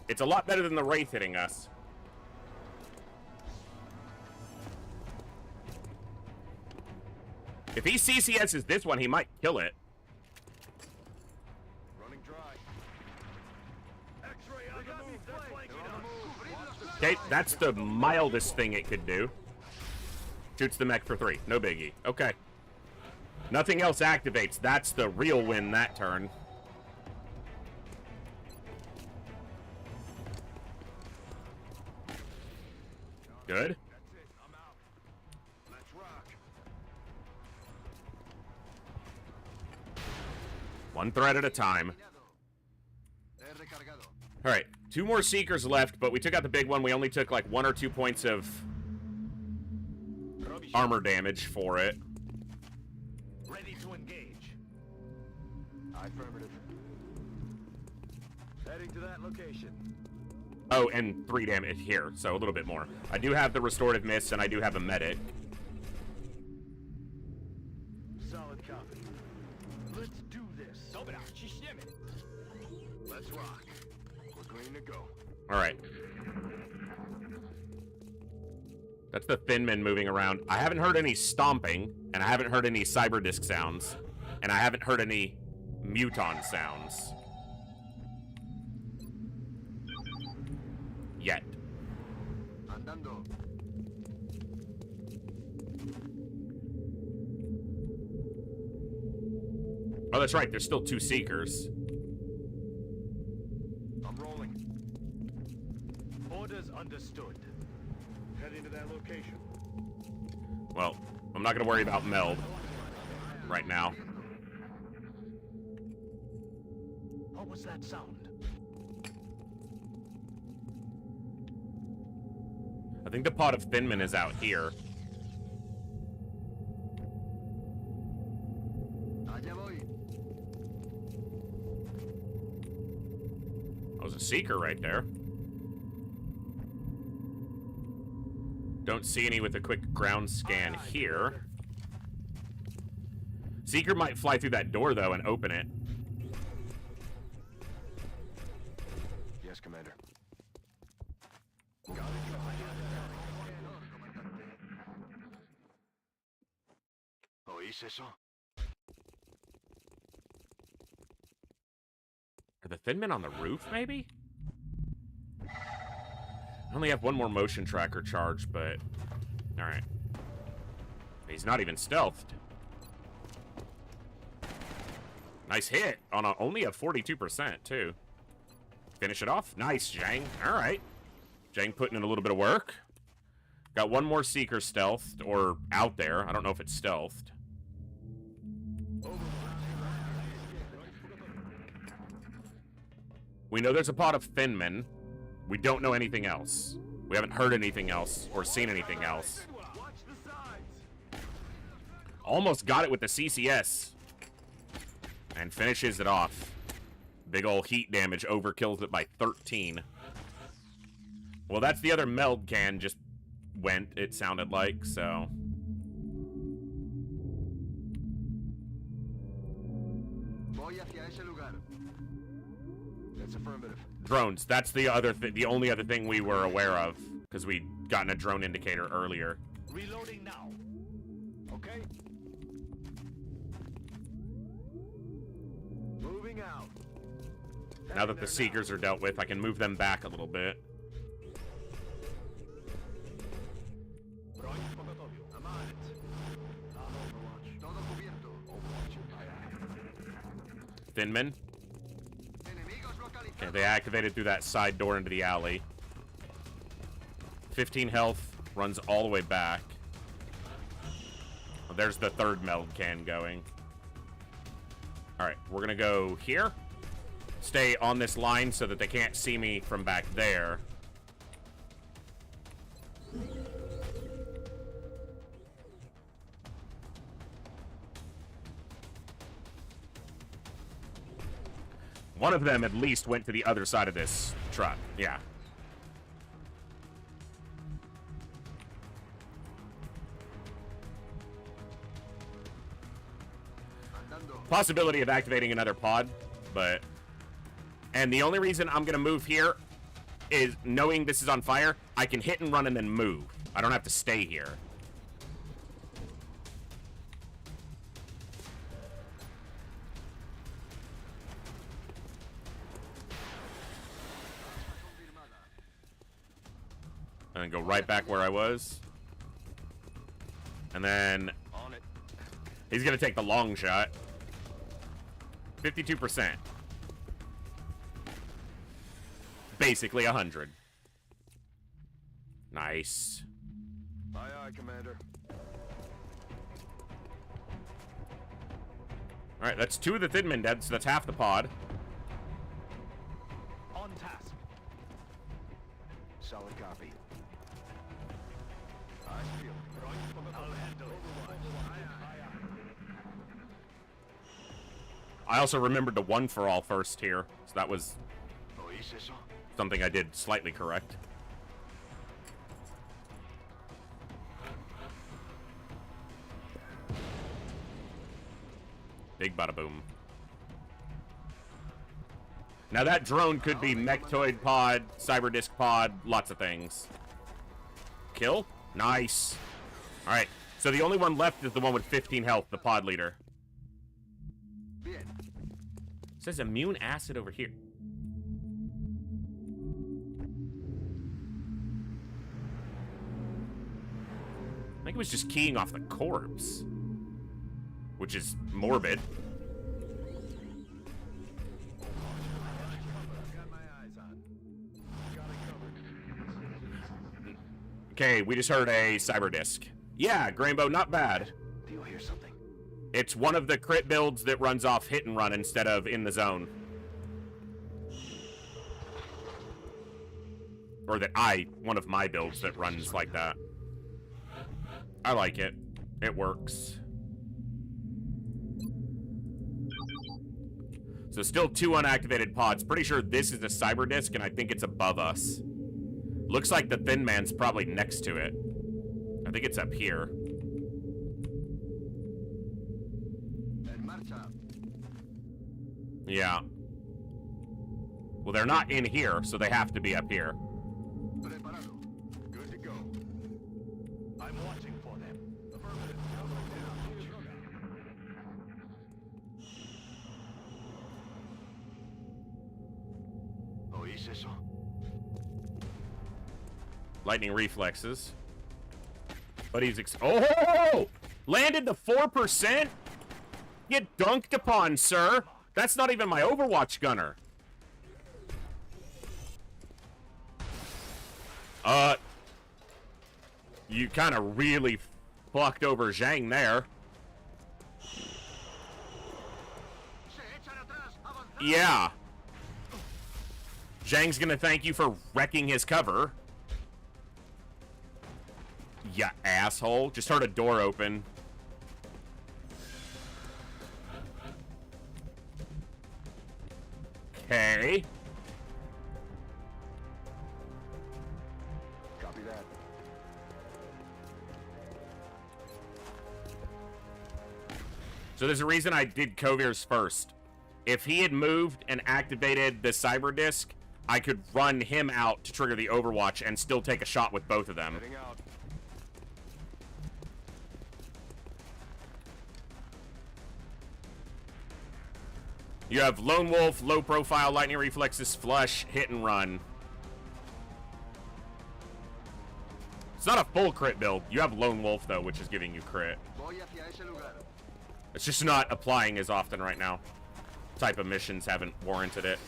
[SPEAKER 1] it's a lot better than the Wraith hitting us. If he CCS's this one, he might kill it.
[SPEAKER 3] Running dry. X-ray on the move. They're flanking us.
[SPEAKER 1] Okay, that's the mildest thing it could do. Shoots the mech for 3. No biggie. Okay. Nothing else activates. That's the real win that turn. Good.
[SPEAKER 3] That's it. I'm out. Let's rock.
[SPEAKER 1] 1 threat at a time. Alright, 2 more Seekers left, but we took out the big one. We only took like 1 or 2 points of armor damage for it.
[SPEAKER 3] Ready to engage. Affirmative. Heading to that location.
[SPEAKER 1] Oh, and 3 damage here, so a little bit more. I do have the restorative mist, and I do have a medic.
[SPEAKER 3] Solid copy. Let's do this. Let's rock. We're green to go.
[SPEAKER 1] Alright. That's the Thin Men moving around. I haven't heard any stomping, and I haven't heard any cyber disc sounds, and I haven't heard any muton sounds. Yet.
[SPEAKER 14] Andando.
[SPEAKER 1] Oh, that's right. There's still 2 Seekers.
[SPEAKER 3] I'm rolling. Orders understood. Heading to that location.
[SPEAKER 1] Well, I'm not going to worry about Meld right now.
[SPEAKER 3] What was that sound?
[SPEAKER 1] I think the pot of Thin Men is out here. That was a Seeker right there. Don't see any with a quick ground scan here. Seeker might fly through that door, though, and open it.
[SPEAKER 3] Yes, Commander. ¿Oís eso?
[SPEAKER 1] Are the Thin Men on the roof, maybe? I only have 1 more motion tracker charge, but... Alright. He's not even stealthed. Nice hit on only a 42%, too. Finish it off? Nice, Zhang. Alright. Zhang putting in a little bit of work. Got 1 more Seeker stealthed, or out there. I don't know if it's stealthed. We know there's a pot of Thin Men. We don't know anything else. We haven't heard anything else or seen anything else. Almost got it with the CCS. And finishes it off. Big ol' heat damage overkills it by 13. Well, that's the other meld can just went, it sounded like, so...
[SPEAKER 3] That's affirmative.
[SPEAKER 1] Drones. That's the other the only other thing we were aware of, because we'd gotten a drone indicator earlier.
[SPEAKER 3] Reloading now. Okay. Moving out.
[SPEAKER 1] Now that the Seekers are dealt with, I can move them back a little bit.
[SPEAKER 3] I'm on it. On Overwatch. Todo cubierto. Overwatch.
[SPEAKER 1] Thinman. Okay, they activated through that side door into the alley. 15 health, runs all the way back. Oh, there's the third meld can going. Alright, we're gonna go here. Stay on this line so that they can't see me from back there. One of them at least went to the other side of this truck. Yeah. Possibility of activating another pod, but... And the only reason I'm going to move here is knowing this is on fire, I can hit and run and then move. I don't have to stay here. And then go right back where I was. And then...
[SPEAKER 3] On it.
[SPEAKER 1] He's going to take the long shot. 52%. Basically 100. Nice.
[SPEAKER 3] Aye, aye, Commander.
[SPEAKER 1] Alright, that's 2 of the Thin Men dead, so that's half the pod.
[SPEAKER 3] On task. Solid copy. I feel. I'll handle it.
[SPEAKER 1] I also remembered to one for all first here, so that was something I did slightly correct. Big bada boom. Now that drone could be Mechtoid pod, Cyberdisc pod, lots of things. Kill? Nice. Alright, so the only one left is the one with 15 health, the pod leader. It says immune acid over here. I think it was just keying off the corpse, which is morbid. Okay, we just heard a Cyberdisc. Yeah, Grainbow, not bad.
[SPEAKER 3] Do you hear something?
[SPEAKER 1] It's one of the crit builds that runs off hit and run instead of in the zone. Or one of my builds that runs like that. I like it. It works. So still 2 unactivated pods. Pretty sure this is a Cyberdisc, and I think it's above us. Looks like the Thin Man's probably next to it. I think it's up here. Yeah. Well, they're not in here, so they have to be up here.
[SPEAKER 3] Good to go. I'm watching for them. ¿Oís eso?
[SPEAKER 1] Lightning reflexes. But he's oh! Landed the 4%? Get dunked upon, sir. That's not even my Overwatch gunner. You kind of really fucked over Zhang there. Yeah. Zhang's gonna thank you for wrecking his cover. Ya asshole. Just heard a door open. Okay.
[SPEAKER 3] Copy that.
[SPEAKER 1] So there's a reason I did Kovir's first. If he had moved and activated the cyber disc, I could run him out to trigger the overwatch and still take a shot with both of them.
[SPEAKER 14] Heading out.
[SPEAKER 1] You have Lone Wolf, low profile, lightning reflexes, flush, hit and run. It's not a full crit build. You have Lone Wolf, though, which is giving you crit. It's just not applying as often right now. Type of missions haven't warranted it.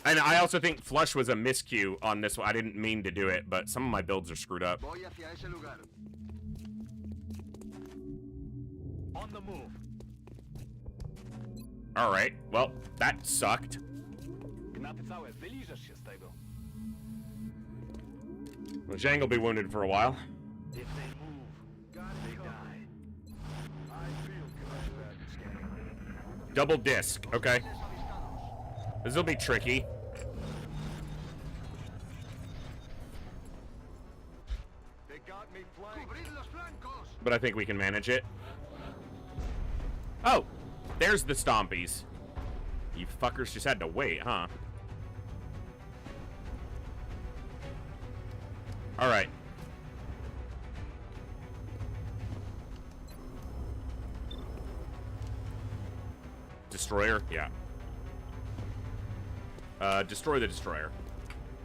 [SPEAKER 1] And I also think Flush was a miscue on this one. I didn't mean to do it, but some of my builds are screwed up.
[SPEAKER 14] On the move.
[SPEAKER 1] Alright, well, that sucked. Well, Zhang will be wounded for a while.
[SPEAKER 14] If they move, they die. I feel good.
[SPEAKER 1] Double disc, okay. This will be tricky.
[SPEAKER 14] They got me flanked.
[SPEAKER 1] But I think we can manage it. Oh, there's the Stompies. You fuckers just had to wait, huh? Alright. Destroyer? Yeah. Destroy the destroyer.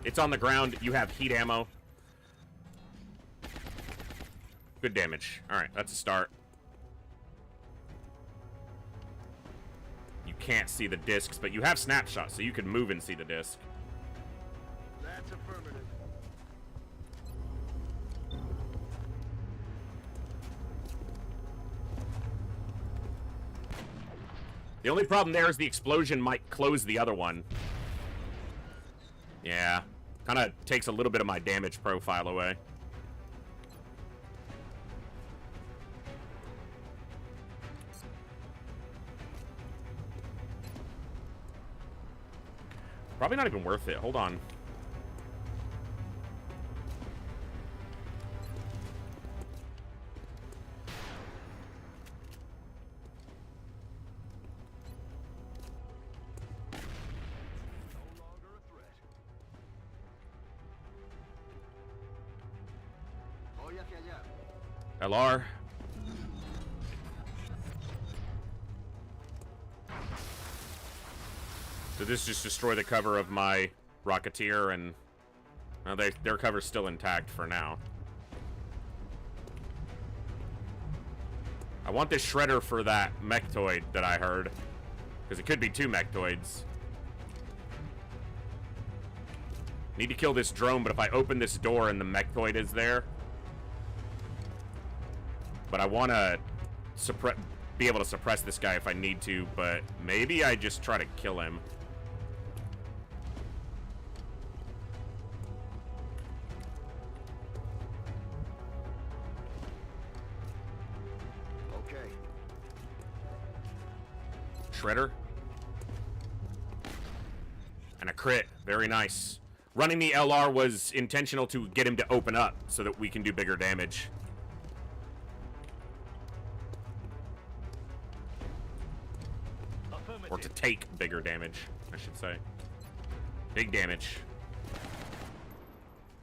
[SPEAKER 1] It's on the ground. You have heat ammo. Good damage. Alright, that's a start. You can't see the discs, but you have snapshots, so you can move and see the disc.
[SPEAKER 14] That's affirmative.
[SPEAKER 1] The only problem there is the explosion might close the other one. Yeah. Kind of takes a little bit of my damage profile away. Probably not even worth it. Hold on. LR. Did this just destroy the cover of my Rocketeer? And their cover's still intact for now. I want this Shredder for that Mechtoid that I heard, because it could be 2 Mechtoids. Need to kill this drone, but if I open this door and the Mechtoid is there... But I want to be able to suppress this guy if I need to, but maybe I just try to kill him.
[SPEAKER 14] Okay.
[SPEAKER 1] Shredder. And a crit. Very nice. Running the LR was intentional to get him to open up so that we can do bigger damage. Or to take bigger damage, I should say. Big damage.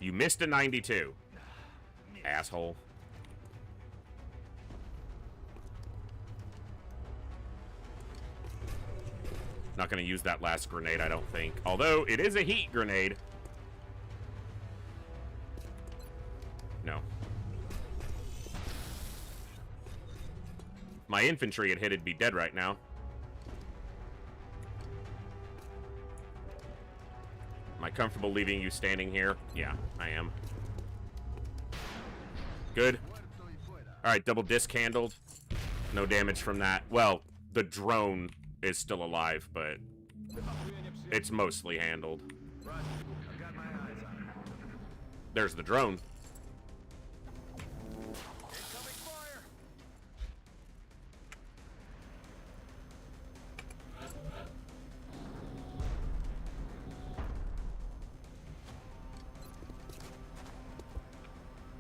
[SPEAKER 1] You missed a 92. Asshole. Not gonna use that last grenade, I don't think. Although, it is a heat grenade. No. My infantry had hit, it'd be dead right now. Am I comfortable leaving you standing here? Yeah, I am. Good. Alright, double disc handled. No damage from that. Well, the drone is still alive, but it's mostly handled. There's the drone.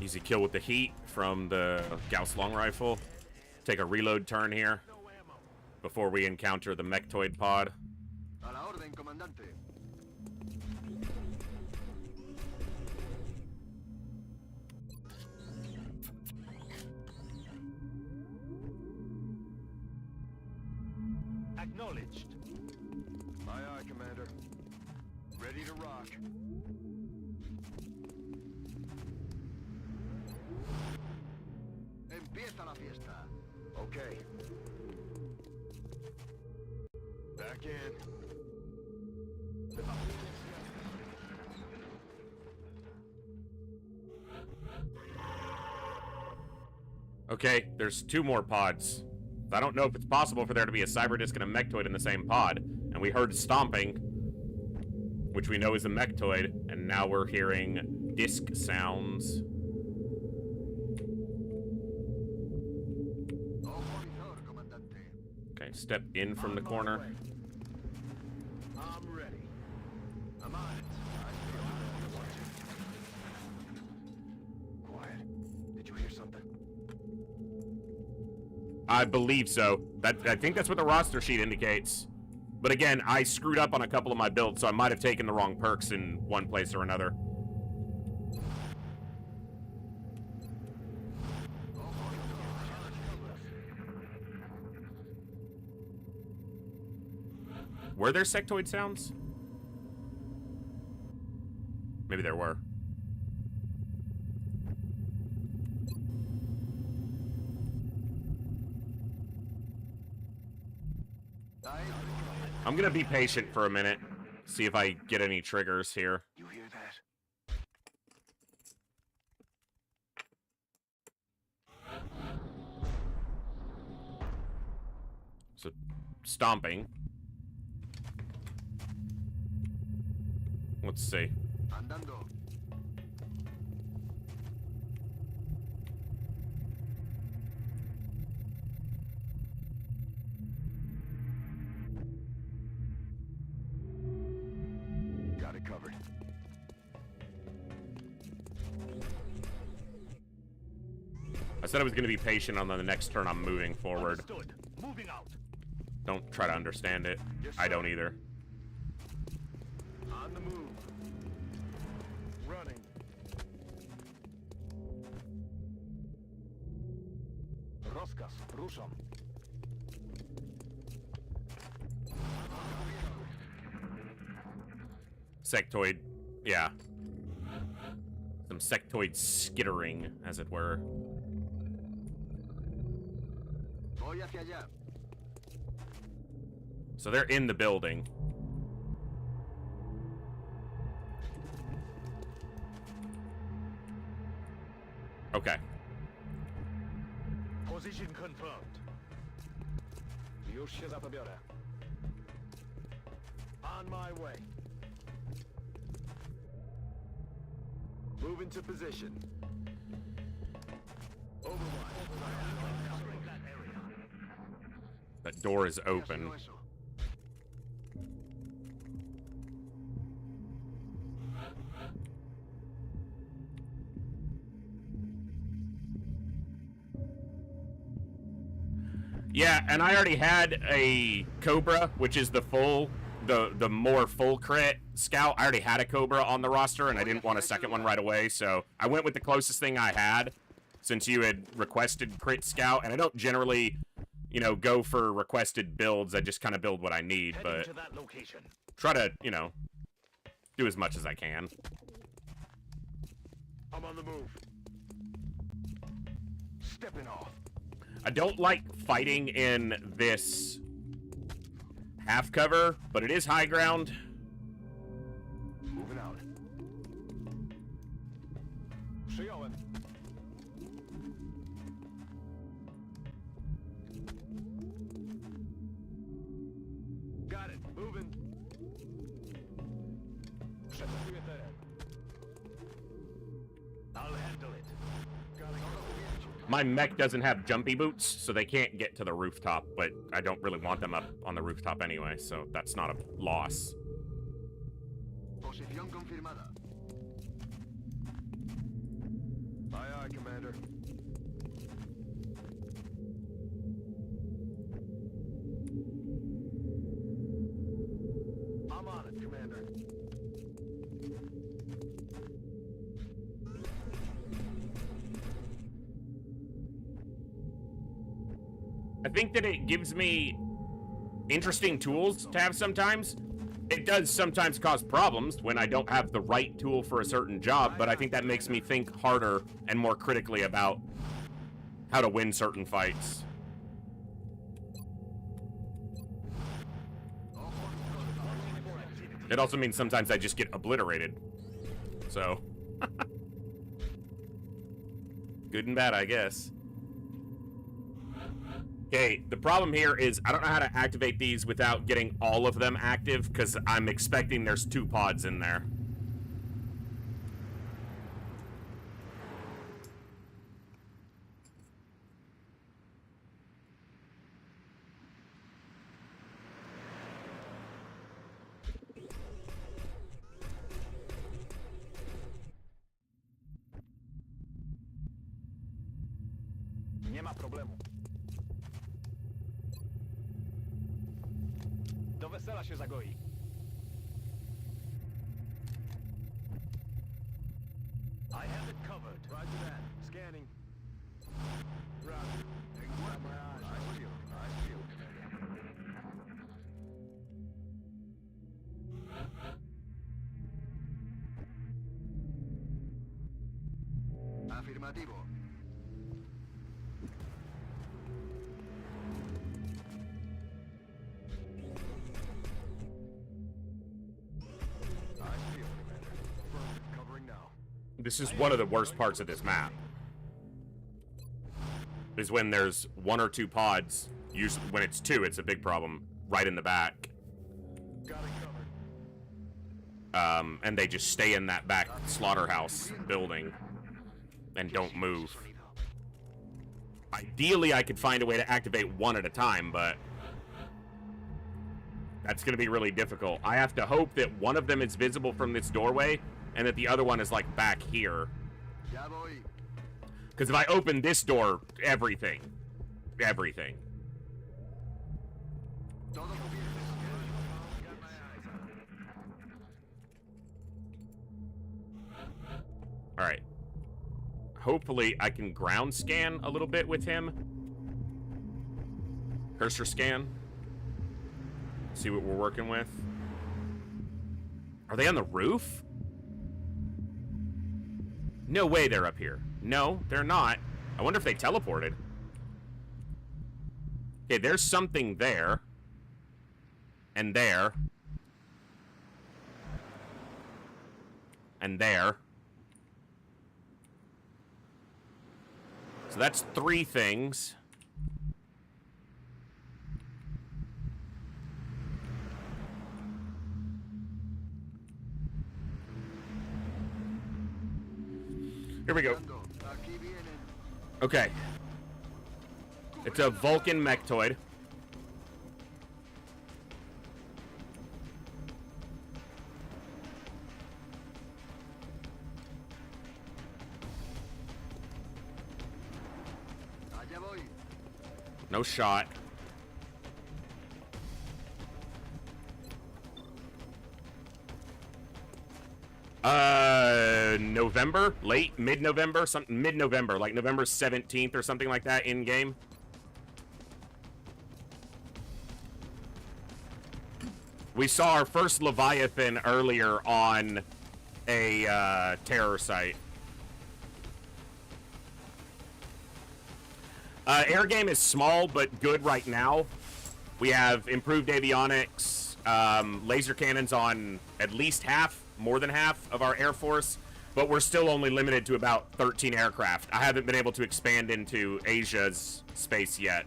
[SPEAKER 1] Easy kill with the heat from the Gauss long rifle. Take a reload turn here. before we encounter the mechtoid pod.
[SPEAKER 3] A la orden, comandante.
[SPEAKER 14] Acknowledged.
[SPEAKER 3] Aye, aye, Commander. Ready to rock. Empieza la fiesta. Okay. Back in.
[SPEAKER 1] Okay, there's 2 more pods. I don't know if it's possible for there to be a cyberdisc and a mechtoid in the same pod. And we heard stomping, which we know is a mechtoid, and now we're hearing disc sounds. Okay, step in from the corner.
[SPEAKER 3] I'm ready. I'm on it. Quiet. Did you hear something?
[SPEAKER 1] I believe so. I think that's what the roster sheet indicates. But again, I screwed up on a couple of my builds, so I might have taken the wrong perks in one place or another. Were there sectoid sounds? Maybe there were. I'm gonna be patient for a minute, see if I get any triggers here.
[SPEAKER 3] You hear that?
[SPEAKER 1] So, stomping. Let's see.
[SPEAKER 3] Andando. Got it covered.
[SPEAKER 1] I said I was going to be patient on the next turn I'm moving forward.
[SPEAKER 14] Understood. Moving out.
[SPEAKER 1] Don't try to understand it.
[SPEAKER 3] Yes,
[SPEAKER 1] I don't either.
[SPEAKER 3] On the move. Running.
[SPEAKER 14] Roskas, ruszam.
[SPEAKER 1] Sectoid, yeah. Some sectoid skittering, as it were.
[SPEAKER 3] Voy hacia allá.
[SPEAKER 1] So they're in the building. Okay.
[SPEAKER 14] Position confirmed.
[SPEAKER 3] Już się zapobiorę. On my way. Move into position. Overwatch.
[SPEAKER 14] Covering that area.
[SPEAKER 1] That door is open. Yeah, and I already had a Cobra, which is the full, the more full crit scout. I already had a Cobra on the roster, and I didn't want a second one right away, so I went with the closest thing I had, since you had requested crit scout, and I don't generally, you know, go for requested builds. I just kind of build what I need, but try to, you know, do as much as I can.
[SPEAKER 3] I'm on the move. Stepping off.
[SPEAKER 1] I don't like fighting in this half cover, but it is high ground.
[SPEAKER 3] Moving out. Przyjąłem. Got it. Moving. Przetakuję teren.
[SPEAKER 14] I'll handle it.
[SPEAKER 1] My mech doesn't have jumpy boots, so they can't get to the rooftop, but I don't really want them up on the rooftop anyway, so that's not a loss.
[SPEAKER 3] Posición confirmada. Aye, aye, Commander.
[SPEAKER 1] think that it gives me interesting tools to have sometimes. It does sometimes cause problems when I don't have the right tool for a certain job, but I think that makes me think harder and more critically about how to win certain fights. It also means sometimes I just get obliterated. So, good and bad, I guess. Okay, the problem here is I don't know how to activate these without getting all of them active, because I'm expecting there's 2 pods in there.
[SPEAKER 14] Nie ma problemu. Do wesela się zagoi. I have it covered. Roger that. Scanning. Roger. Got my eyes. I feel it. I feel it. Afirmativo.
[SPEAKER 1] This is one of the worst parts of this map. Is when there's 1 or 2 pods. Usually, when it's 2, it's a big problem. Right in the back. And they just stay in that back slaughterhouse building and don't move. Ideally, I could find a way to activate 1 at a time, but that's going to be really difficult. I have to hope that one of them is visible from this doorway, and that the other one is, like, back here. Because if I open this door, everything. Everything. Alright. Hopefully, I can ground scan a little bit with him. Cursor scan. See what we're working with. Are they on the roof? No way they're up here. No, they're not. I wonder if they teleported. Okay, there's something there. And there. And there. So that's 3 things. Here we go. Okay. It's a Vulcan mechtoid. No shot. November? Late? Mid-November? Mid-November, like November 17th or something like that in-game. We saw our first Leviathan earlier on a terror site. Air game is small but good right now. We have improved avionics, laser cannons on at least half, more than half of our Air Force, but we're still only limited to about 13 aircraft. I haven't been able to expand into Asia's space yet.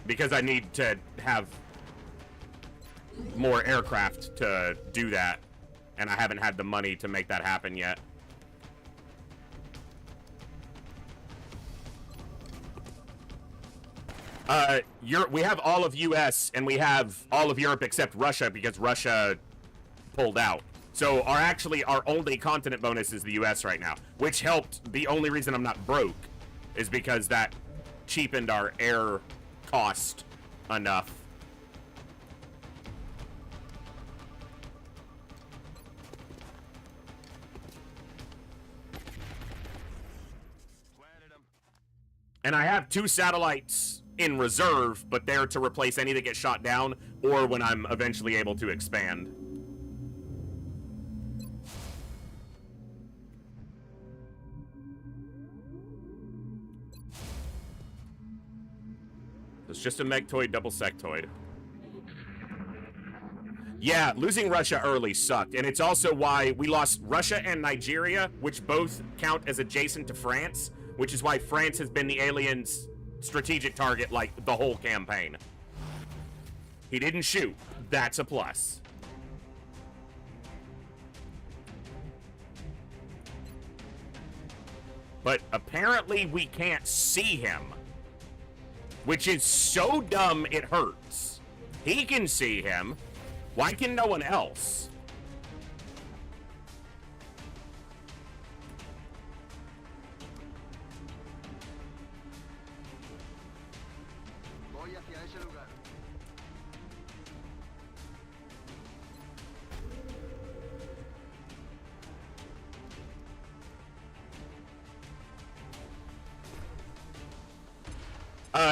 [SPEAKER 1] Because I need to have more aircraft to do that, and I haven't had the money to make that happen yet. We have all of US and we have all of Europe except Russia because Russia pulled out. So our only continent bonus is the US right now, which helped. The only reason I'm not broke is because that cheapened our air cost enough. And I have 2 satellites in reserve, but they're to replace any that get shot down, or when I'm eventually able to expand. It's just a Megtoid double sectoid. Yeah, losing Russia early sucked, and it's also why we lost Russia and Nigeria, which both count as adjacent to France, which is why France has been the alien's strategic target, like, the whole campaign. He didn't shoot. That's a plus. But apparently we can't see him, which is so dumb it hurts. He can see him. Why can no one else?
[SPEAKER 3] Voy hacia ese lugar.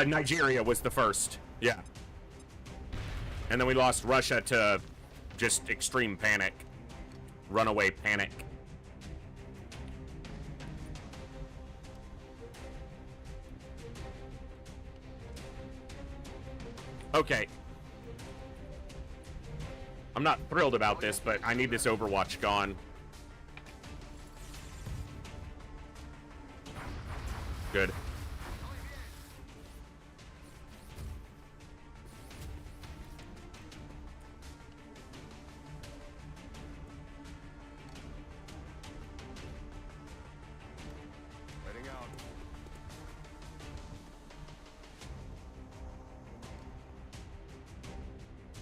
[SPEAKER 1] Nigeria was the first. Yeah. And then we lost Russia to just extreme panic. Runaway panic. Okay. I'm not thrilled about this, but I need this Overwatch gone. Good.
[SPEAKER 3] Heading out.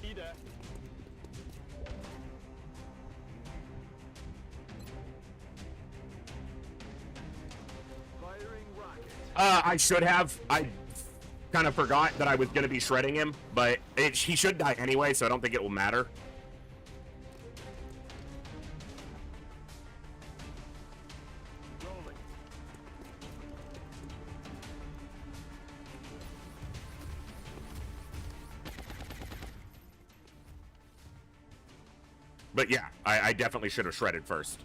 [SPEAKER 14] Ida.
[SPEAKER 3] Firing rocket.
[SPEAKER 1] I should have. I kind of forgot that I was going to be shredding him, but he should die anyway, so I don't think it will matter.
[SPEAKER 3] Rolling.
[SPEAKER 1] But yeah, I definitely should have shredded first.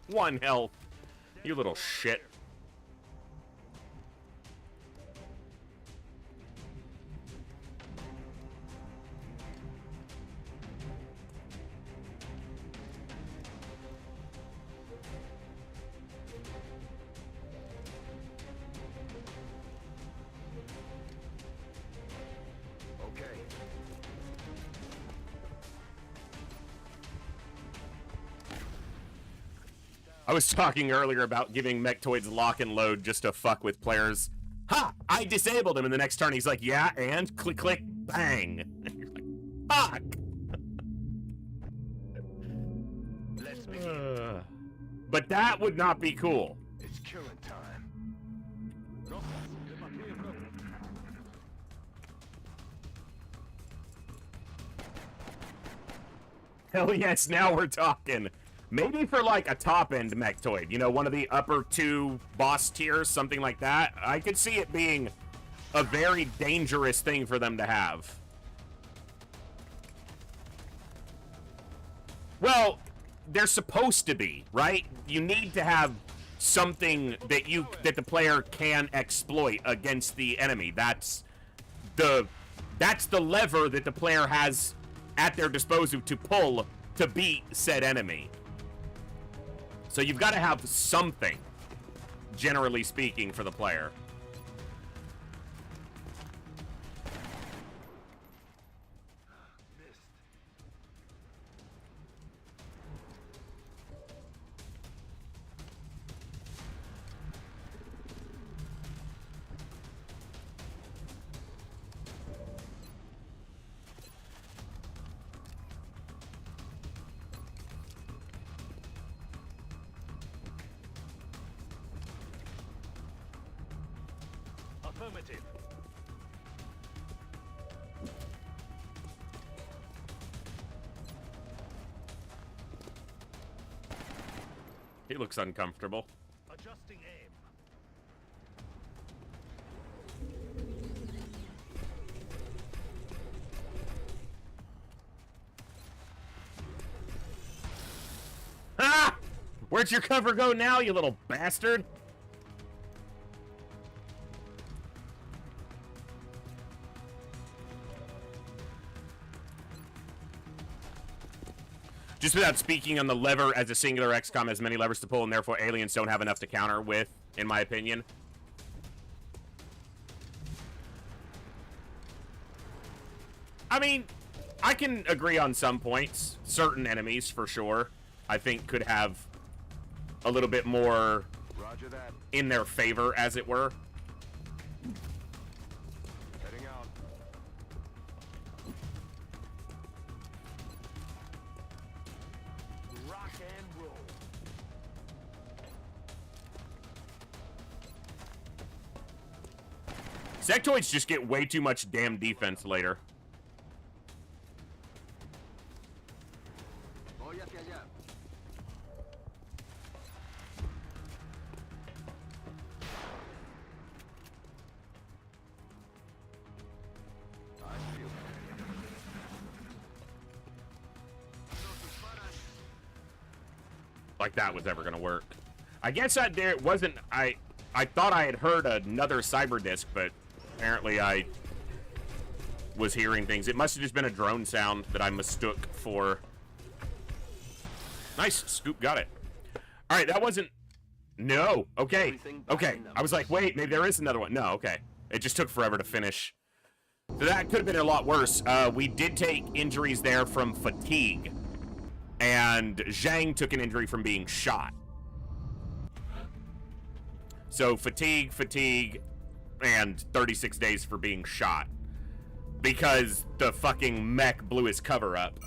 [SPEAKER 1] One health. You little shit.
[SPEAKER 3] Okay.
[SPEAKER 1] I was talking earlier about giving Mechtoids lock and load just to fuck with players. Ha! I disabled him, and the next turn he's like, yeah, and click, click, bang. And you're like, fuck!
[SPEAKER 3] Let's begin.
[SPEAKER 1] But that would not be cool.
[SPEAKER 3] It's killing time.
[SPEAKER 1] Hell yes, now we're talking. Maybe for like a top-end Mechtoid, you know, one of the upper 2 boss tiers, something like that. I could see it being a very dangerous thing for them to have. Well, they're supposed to be, right? You need to have something that the player can exploit against the enemy. That's the lever that the player has at their disposal to pull to beat said enemy. So you've got to have something, generally speaking, for the player.
[SPEAKER 14] Affirmative.
[SPEAKER 1] He looks uncomfortable.
[SPEAKER 3] Adjusting aim.
[SPEAKER 1] Ah! Where'd your cover go now, you little bastard? Just without speaking on the lever as a singular, XCOM has many levers to pull, and therefore aliens don't have enough to counter with, in my opinion. I mean, I can agree on some points. Certain enemies, for sure, I think could have a little bit more
[SPEAKER 3] Roger that.
[SPEAKER 1] in their favor, as it were.
[SPEAKER 3] Heading out. Rock and roll.
[SPEAKER 1] Sectoids just get way too much damn defense later. Like that was ever gonna work. I guess it wasn't. I thought I had heard another cyber disc, but apparently I was hearing things. It must have just been a drone sound that I mistook for. Nice, Scoop got it. All right, that wasn't. No, okay, okay. I was like, wait, maybe there is another one. No, okay. It just took forever to finish. So that could have been a lot worse. We did take injuries there from fatigue. And Zhang took an injury from being shot. So fatigue, and 36 days for being shot. Because the fucking mech blew his cover up.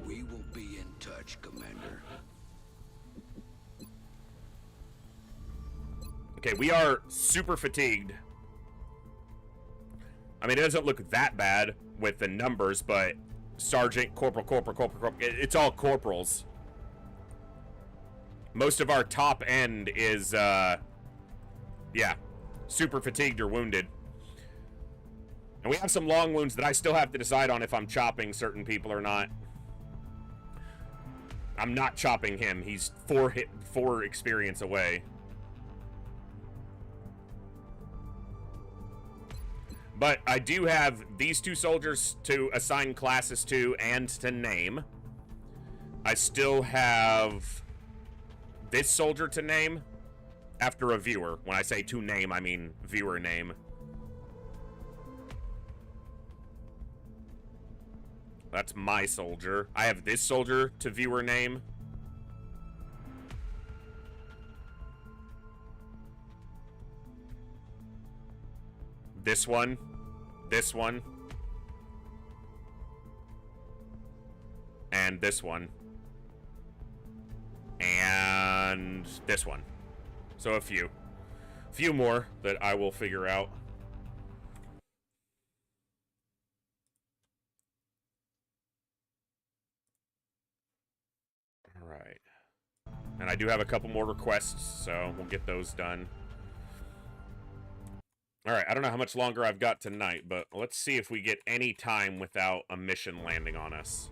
[SPEAKER 10] We will be in touch, Commander.
[SPEAKER 1] Okay, we are super fatigued. I mean, it doesn't look that bad with the numbers, but Sergeant, Corporal, it's all corporals. Most of our top end is, yeah, super fatigued or wounded. And we have some long wounds that I still have to decide on if I'm chopping certain people or not. I'm not chopping him. He's 4 experience away. But I do have these 2 soldiers to assign classes to and to name. I still have this soldier to name after a viewer. When I say to name, I mean viewer name. That's my soldier. I have this soldier to viewer name. This one. This one. And this one. And this one. So a few. Few more that I will figure out. Alright. And I do have a couple more requests, so we'll get those done. Alright, I don't know how much longer I've got tonight, but let's see if we get any time without a mission landing on us.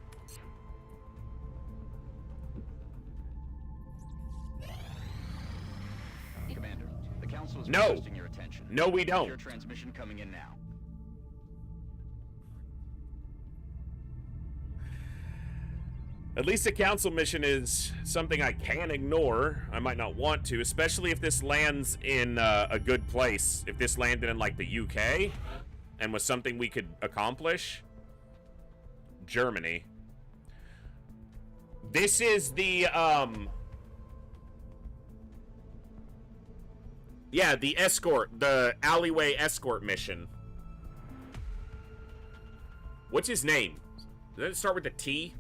[SPEAKER 5] Commander, the Council is
[SPEAKER 1] No!
[SPEAKER 5] requesting your attention.
[SPEAKER 1] No, we don't.
[SPEAKER 5] Your transmission coming in now.
[SPEAKER 1] At least a council mission is something I can ignore. I might not want to, especially if this lands in a good place. If this landed in, like, the UK and was something we could accomplish. Germany. This is the, yeah, the escort, the alleyway escort mission. What's his name? Does it start with a T?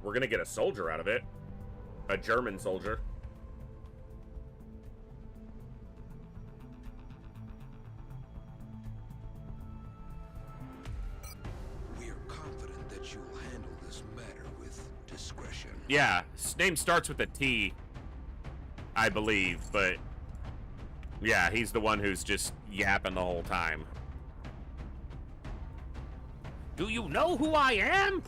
[SPEAKER 1] we're gonna get a soldier out of it. A German soldier.
[SPEAKER 10] We are confident that you'll handle this matter with discretion.
[SPEAKER 1] Yeah, his name starts with a T, I believe, but yeah, he's the one who's just yapping the whole time. Do you know who I am?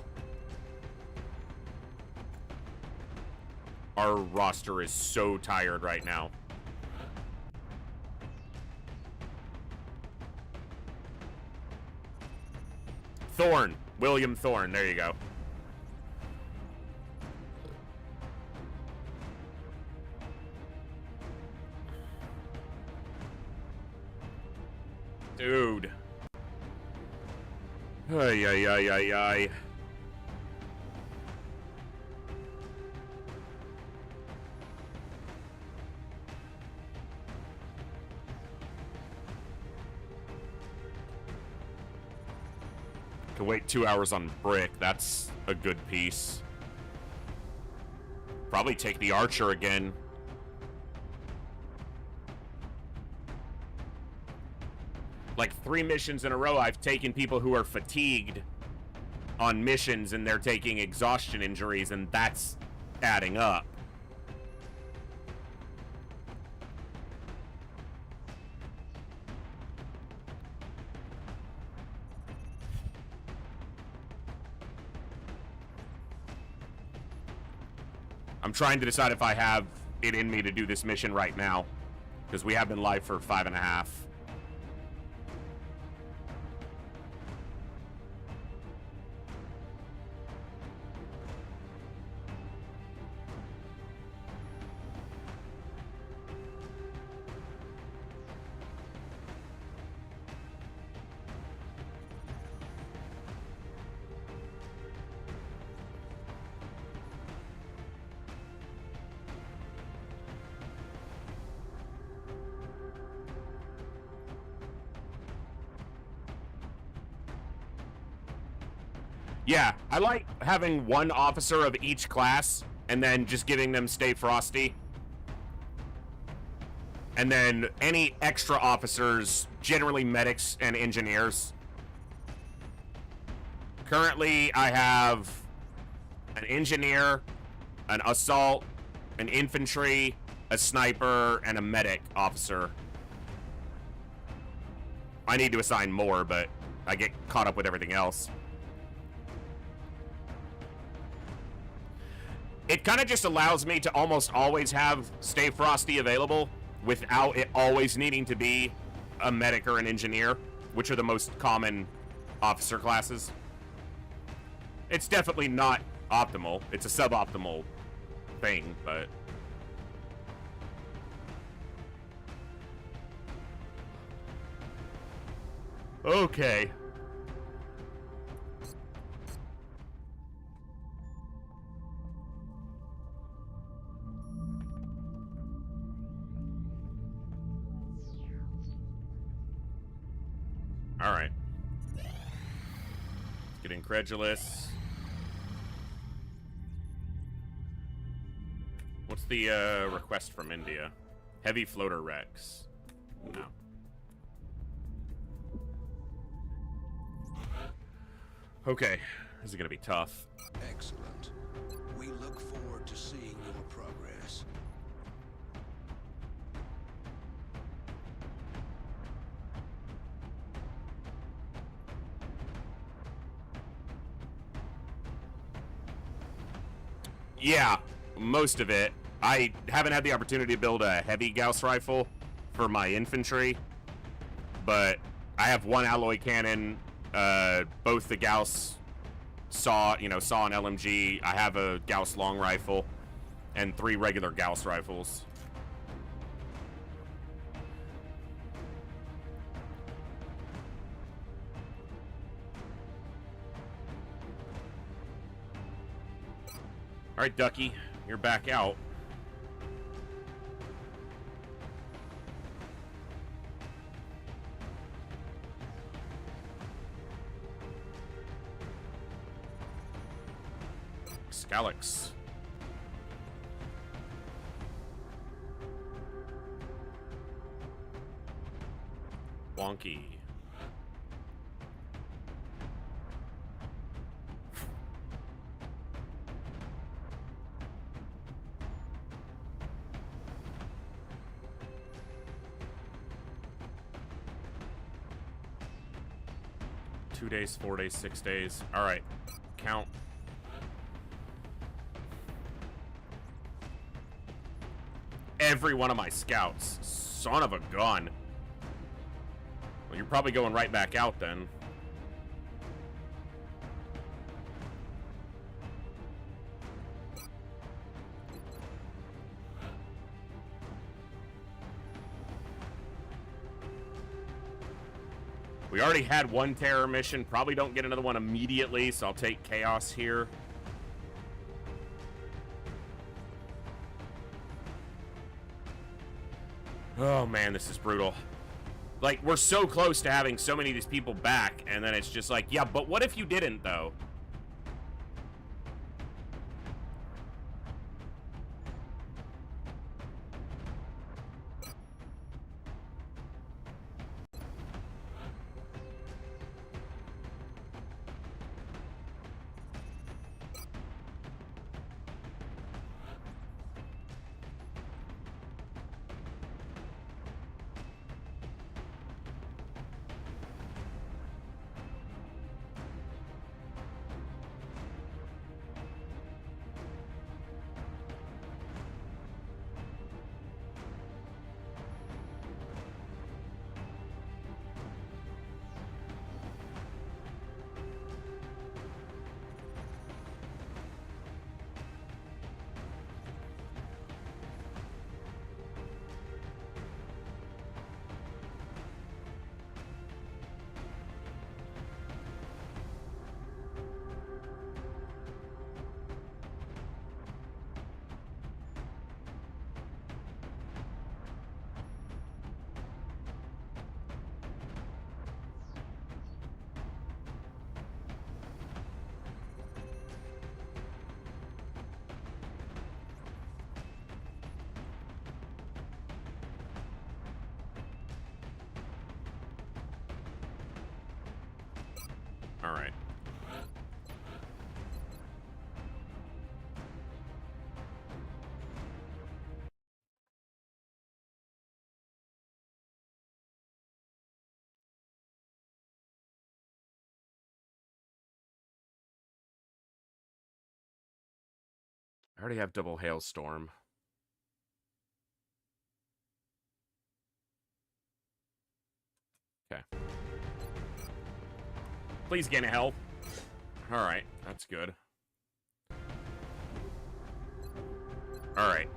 [SPEAKER 1] Our roster is so tired right now. Thorne. William Thorne. There you go. Dude. Ay, ay, ay, ay, ay. Can wait 2 hours on brick. That's a good piece. Probably take the archer again. Like 3 missions in a row, I've taken people who are fatigued on missions and they're taking exhaustion injuries, and that's adding up. I'm trying to decide if I have it in me to do this mission right now, because we have been live for 5.5. Yeah, I like having one officer of each class and then just giving them Stay Frosty. And then any extra officers, generally medics and engineers. Currently, I have an engineer, an assault, an infantry, a sniper, and a medic officer. I need to assign more, but I get caught up with everything else. It kind of just allows me to almost always have Stay Frosty available without it always needing to be a medic or an engineer, which are the most common officer classes. It's definitely not optimal. It's a suboptimal thing, but... Okay. Alright. Let's get incredulous. What's the request from India? Heavy floater wrecks. No. Okay. This is gonna be tough.
[SPEAKER 10] Excellent. We look forward to seeing your progress.
[SPEAKER 1] Yeah, most of it. I haven't had the opportunity to build a heavy Gauss rifle for my infantry, but I have one alloy cannon, both the Gauss saw and LMG. I have a Gauss long rifle and 3 regular Gauss rifles. All right, Ducky, you're back out. Scalix. Wonky. Two days, 4 days, 6 days. All right, count. Every one of my scouts. Son of a gun. Well, you're probably going right back out then. We already had one terror mission. Probably don't get another one immediately, so I'll take Chaos here. Oh, man, this is brutal. Like, we're so close to having so many of these people back, and then it's just like, yeah, but what if you didn't, though? All right. I already have double hailstorm. Okay. Please gain a health. All right, that's good. All right.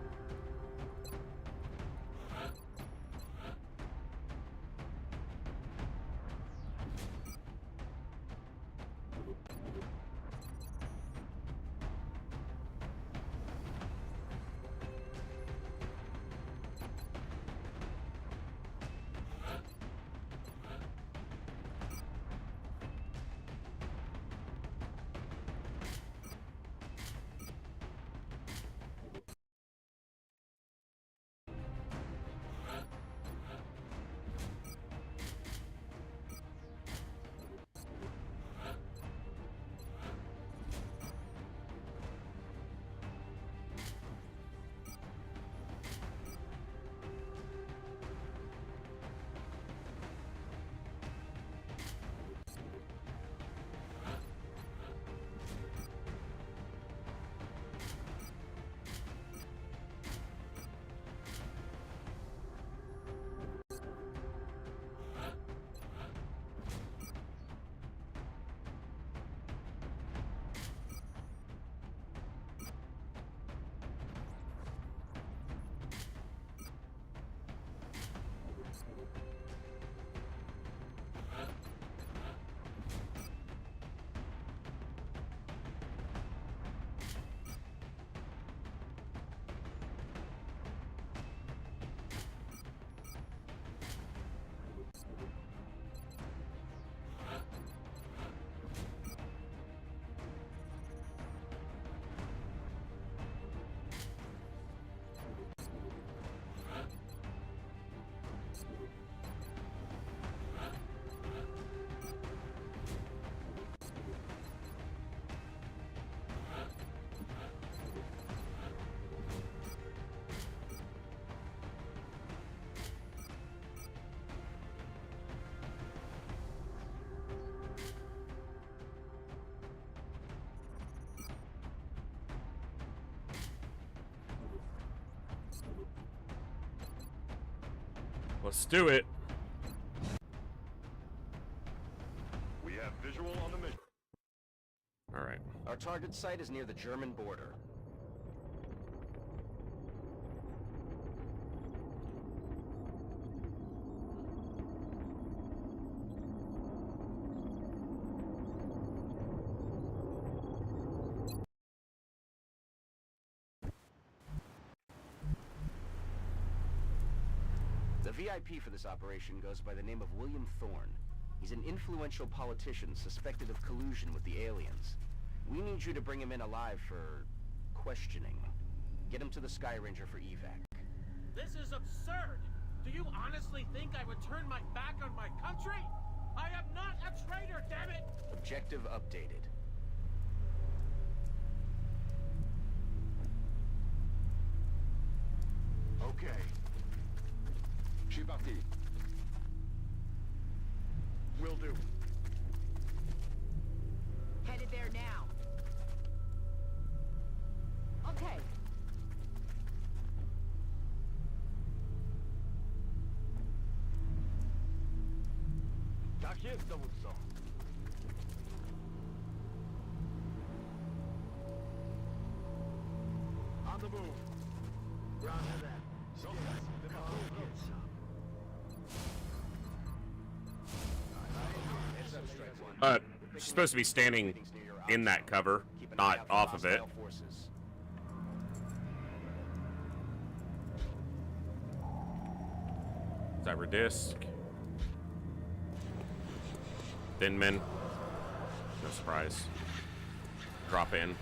[SPEAKER 1] Let's do it.
[SPEAKER 11] We have visual on the mission.
[SPEAKER 1] All right.
[SPEAKER 5] Our target site is near the German border. The VIP for this operation goes by the name of William Thorne. He's an influential politician suspected of collusion with the aliens. We need you to bring him in alive for questioning. Get him to the Sky Ranger for evac.
[SPEAKER 16] This is absurd! Do you honestly think I would turn my back on my country? I am not a traitor, damn it!
[SPEAKER 5] Objective updated.
[SPEAKER 14] Okay. Je suis parti.
[SPEAKER 3] Will do.
[SPEAKER 9] Headed there now. Okay.
[SPEAKER 3] Tak jest, dowódco. On the move. Roger that.
[SPEAKER 1] She's supposed to be standing in that cover, not off of it. Cyber disc. Thin men. No surprise. Drop in.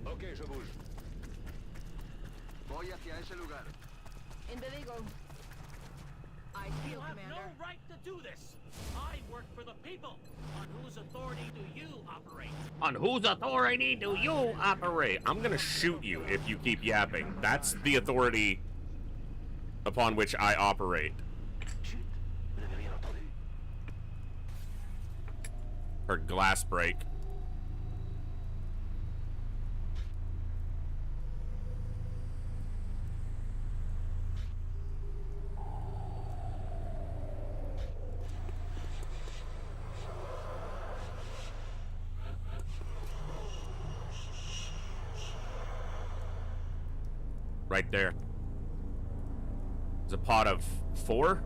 [SPEAKER 14] Ok, je bouge. Voy hacia ese lugar.
[SPEAKER 9] Individual. I feel,
[SPEAKER 16] You have
[SPEAKER 9] Commander.
[SPEAKER 16] no right to do this! I work for the people! On whose authority do you operate?
[SPEAKER 1] On whose authority do you operate? I'm gonna shoot you if you keep yapping. That's the authority upon which I operate. Her glass break. Right there. There's a pot of four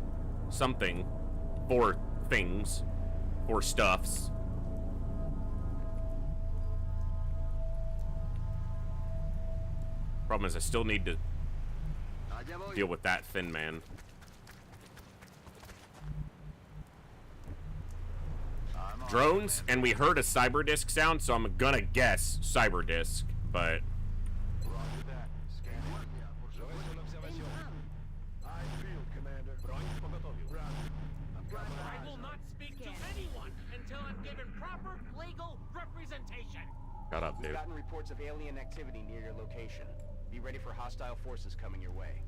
[SPEAKER 1] something. Four things. Four stuffs. Problem is I still need to deal with that thin man. Drones, and we heard a cyber disc sound, so I'm gonna guess cyber disc, but
[SPEAKER 16] I will not speak to anyone until I'm given proper legal representation.
[SPEAKER 1] got up, dude.
[SPEAKER 5] Gotten reports of alien activity near your location. Be ready for hostile forces coming your way.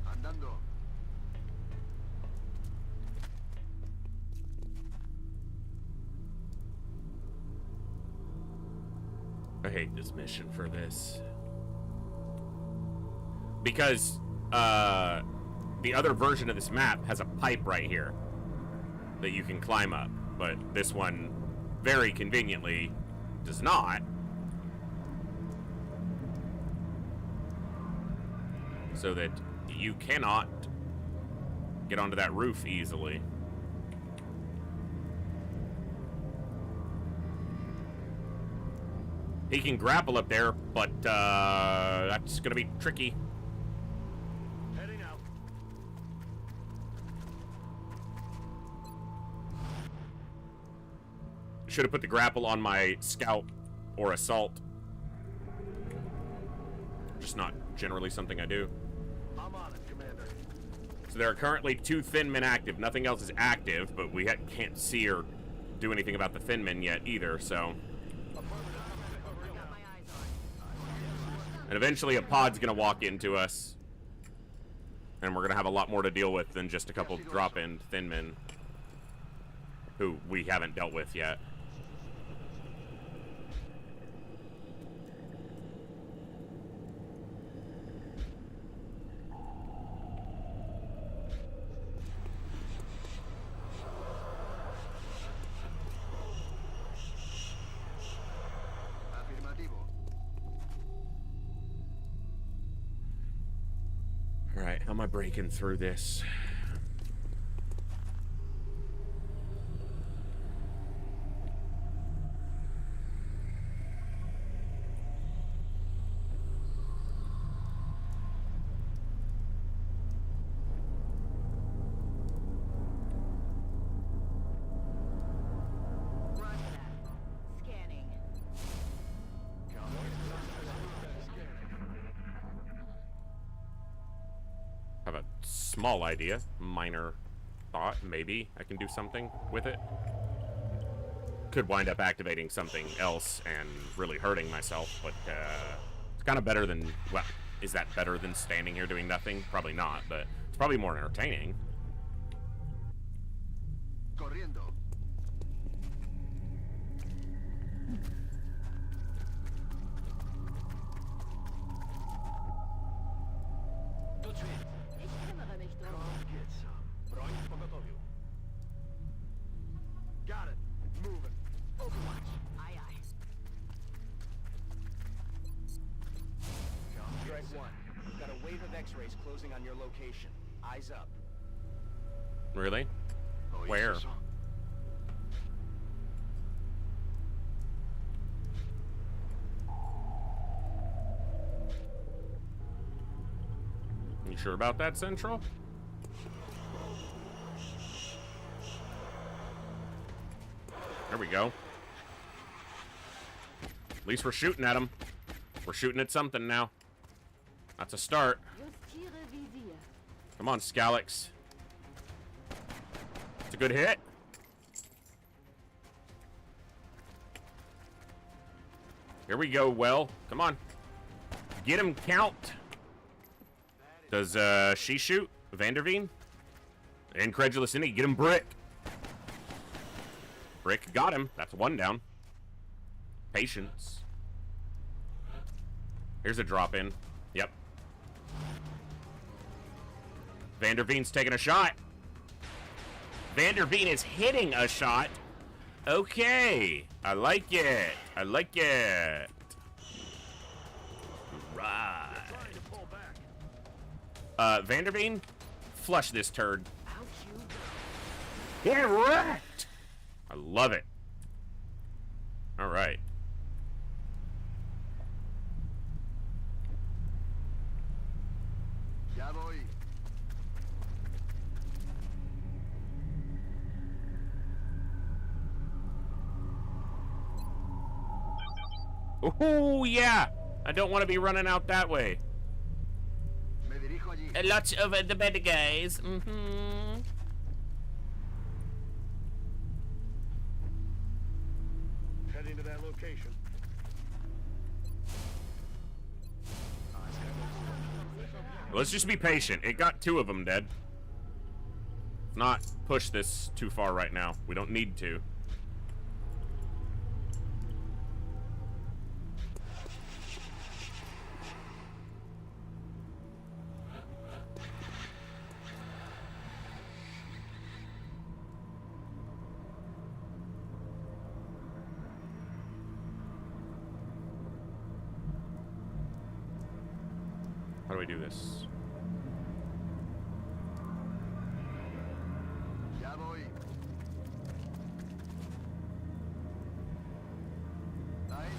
[SPEAKER 14] Andando.
[SPEAKER 1] I hate this mission for this. Because, the other version of this map has a pipe right here that you can climb up, but this one, very conveniently, does not. So that you cannot get onto that roof easily. He can grapple up there, but that's gonna be tricky.
[SPEAKER 3] Heading out.
[SPEAKER 1] Should have put the grapple on my scout or assault. Just not generally something I do.
[SPEAKER 3] I'm on it, Commander.
[SPEAKER 1] So there are currently 2 thin men active. Nothing else is active, but we can't see or do anything about the thin men yet either, so. And eventually a pod's gonna walk into us. And we're gonna have a lot more to deal with than just a couple drop-in thin men. Who we haven't dealt with yet. Alright, how am I breaking through this?
[SPEAKER 9] Scanning.
[SPEAKER 1] Have a small idea, minor thought, maybe I can do something with it. Could wind up activating something else and really hurting myself, but it's kind of better than, well, is that better than standing here doing nothing? Probably not, but it's probably more entertaining.
[SPEAKER 3] Corriendo.
[SPEAKER 9] Ich kümmere mich drum.
[SPEAKER 3] Come get some. Broń w pogotowiu. Got it. Moving. Overwatch.
[SPEAKER 9] Aye, aye.
[SPEAKER 5] Strike 1. We've got a wave of X-rays closing on your location. Eyes up.
[SPEAKER 1] Really? Where? You sure about that, Central? There we go. At least we're shooting at them. We're shooting at something now. That's a start.
[SPEAKER 9] Justiere Visier.
[SPEAKER 1] Come on, Scalix. It's a good hit. Here we go, well. Come on. Get him, Count. Does she shoot? Vanderveen? Incredulous Innie. Get him, Brick. Brick got him. That's 1 down. Patience. Here's a drop in. Yep. Vanderveen's taking a shot. Vanderveen is hitting a shot. Okay. I like it. I like it. Right. Vanderveen, flush this turd. Get wrecked. I love it. All right.
[SPEAKER 3] Ya voy.
[SPEAKER 1] Oh yeah. I don't want to be running out that way.
[SPEAKER 3] Me dirijo allí.
[SPEAKER 1] Lots of the bad guys. Mm-hmm.
[SPEAKER 3] Heading to that location.
[SPEAKER 1] Let's just be patient. It got 2 of them dead. Not push this too far right now. We don't need to. How do we do this?
[SPEAKER 3] Ya voy. Ahí.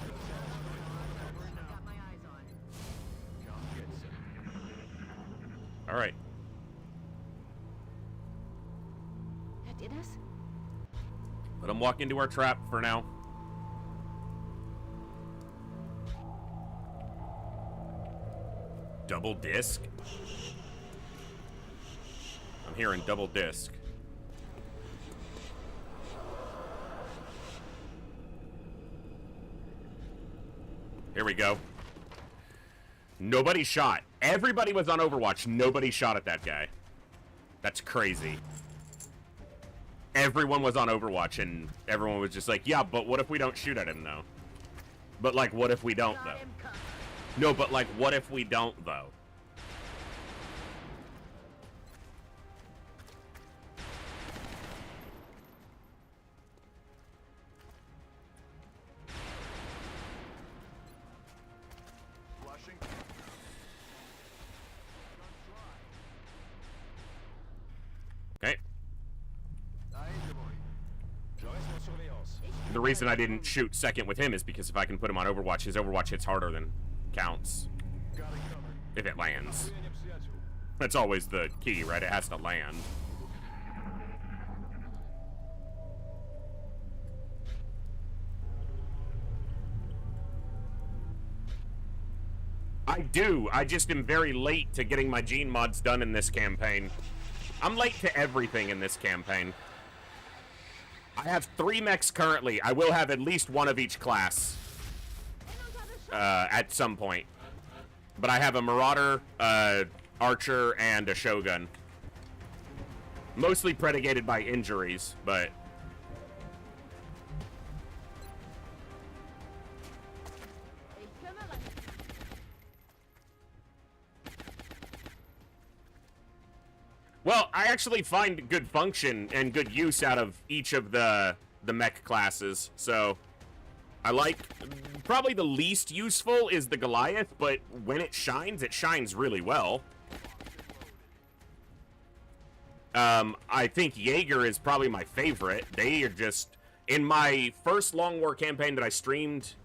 [SPEAKER 1] Alright.
[SPEAKER 6] That did us?
[SPEAKER 1] Let him walk into our trap for now. Double disc? I'm hearing double disc. Here we go. Nobody shot. Everybody was on Overwatch. Nobody shot at that guy. That's crazy. Everyone was on Overwatch, and everyone was just like, yeah, but what if we don't shoot at him, though? But, like, what if we don't, though? No, but, like, what if we don't, though? Okay. The reason I didn't shoot second with him is because if I can put him on Overwatch, his Overwatch hits harder than counts. If it lands. That's always the key, right? It has to land. I do. I just am very late to getting my gene mods done in this campaign. I'm late to everything in this campaign. I have 3 mechs currently. I will have at least one of each class at some point. But I have a Marauder, Archer, and a Shogun. Mostly predicated by injuries, but... Well, I actually find good function and good use out of each of the mech classes, so I like... Probably the least useful is the Goliath, but when it shines really well. I think Jaeger is probably my favorite. They are just... In my first Long War campaign that I streamed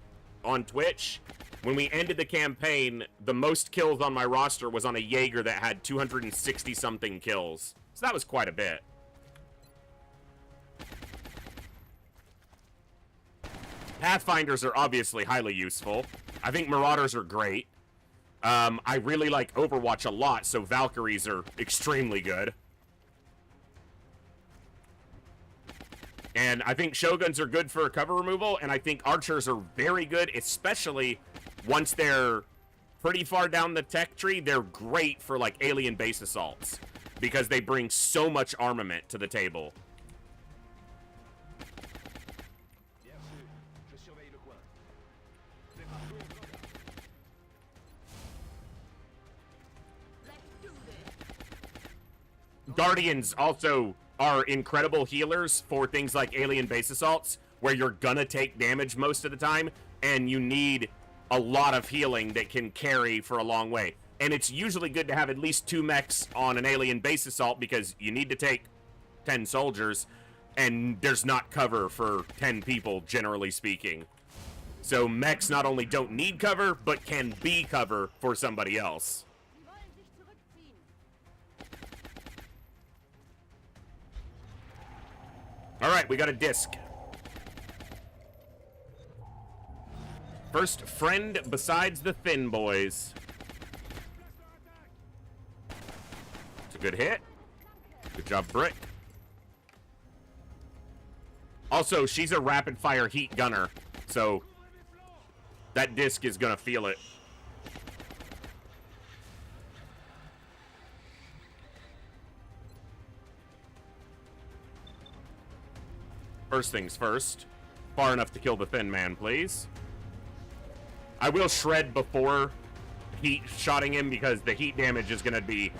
[SPEAKER 1] on Twitch... When we ended the campaign, the most kills on my roster was on a Jaeger that had 260-something kills. So that was quite a bit. Pathfinders are obviously highly useful. I think Marauders are great. I really like Overwatch a lot, so Valkyries are extremely good. And I think Shoguns are good for cover removal, and I think Archers are very good, especially... Once they're pretty far down the tech tree, they're great for, like, alien base assaults. Because they bring so much armament to the table. Guardians also are incredible healers for things like alien base assaults, where you're gonna take damage most of the time, and you need... a lot of healing that can carry for a long way. And it's usually good to have at least 2 mechs on an alien base assault because you need to take 10 soldiers and there's not cover for 10 people, generally speaking. So mechs not only don't need cover, but can be cover for somebody else. Alright, we got a disc. First friend besides the Thin Boys. It's a good hit. Good job, Brick. Also, she's a rapid-fire heat gunner, so that disc is gonna feel it. First things first. Far enough to kill the Thin Man, please. I will shred before heat shotting him because the heat damage is going to be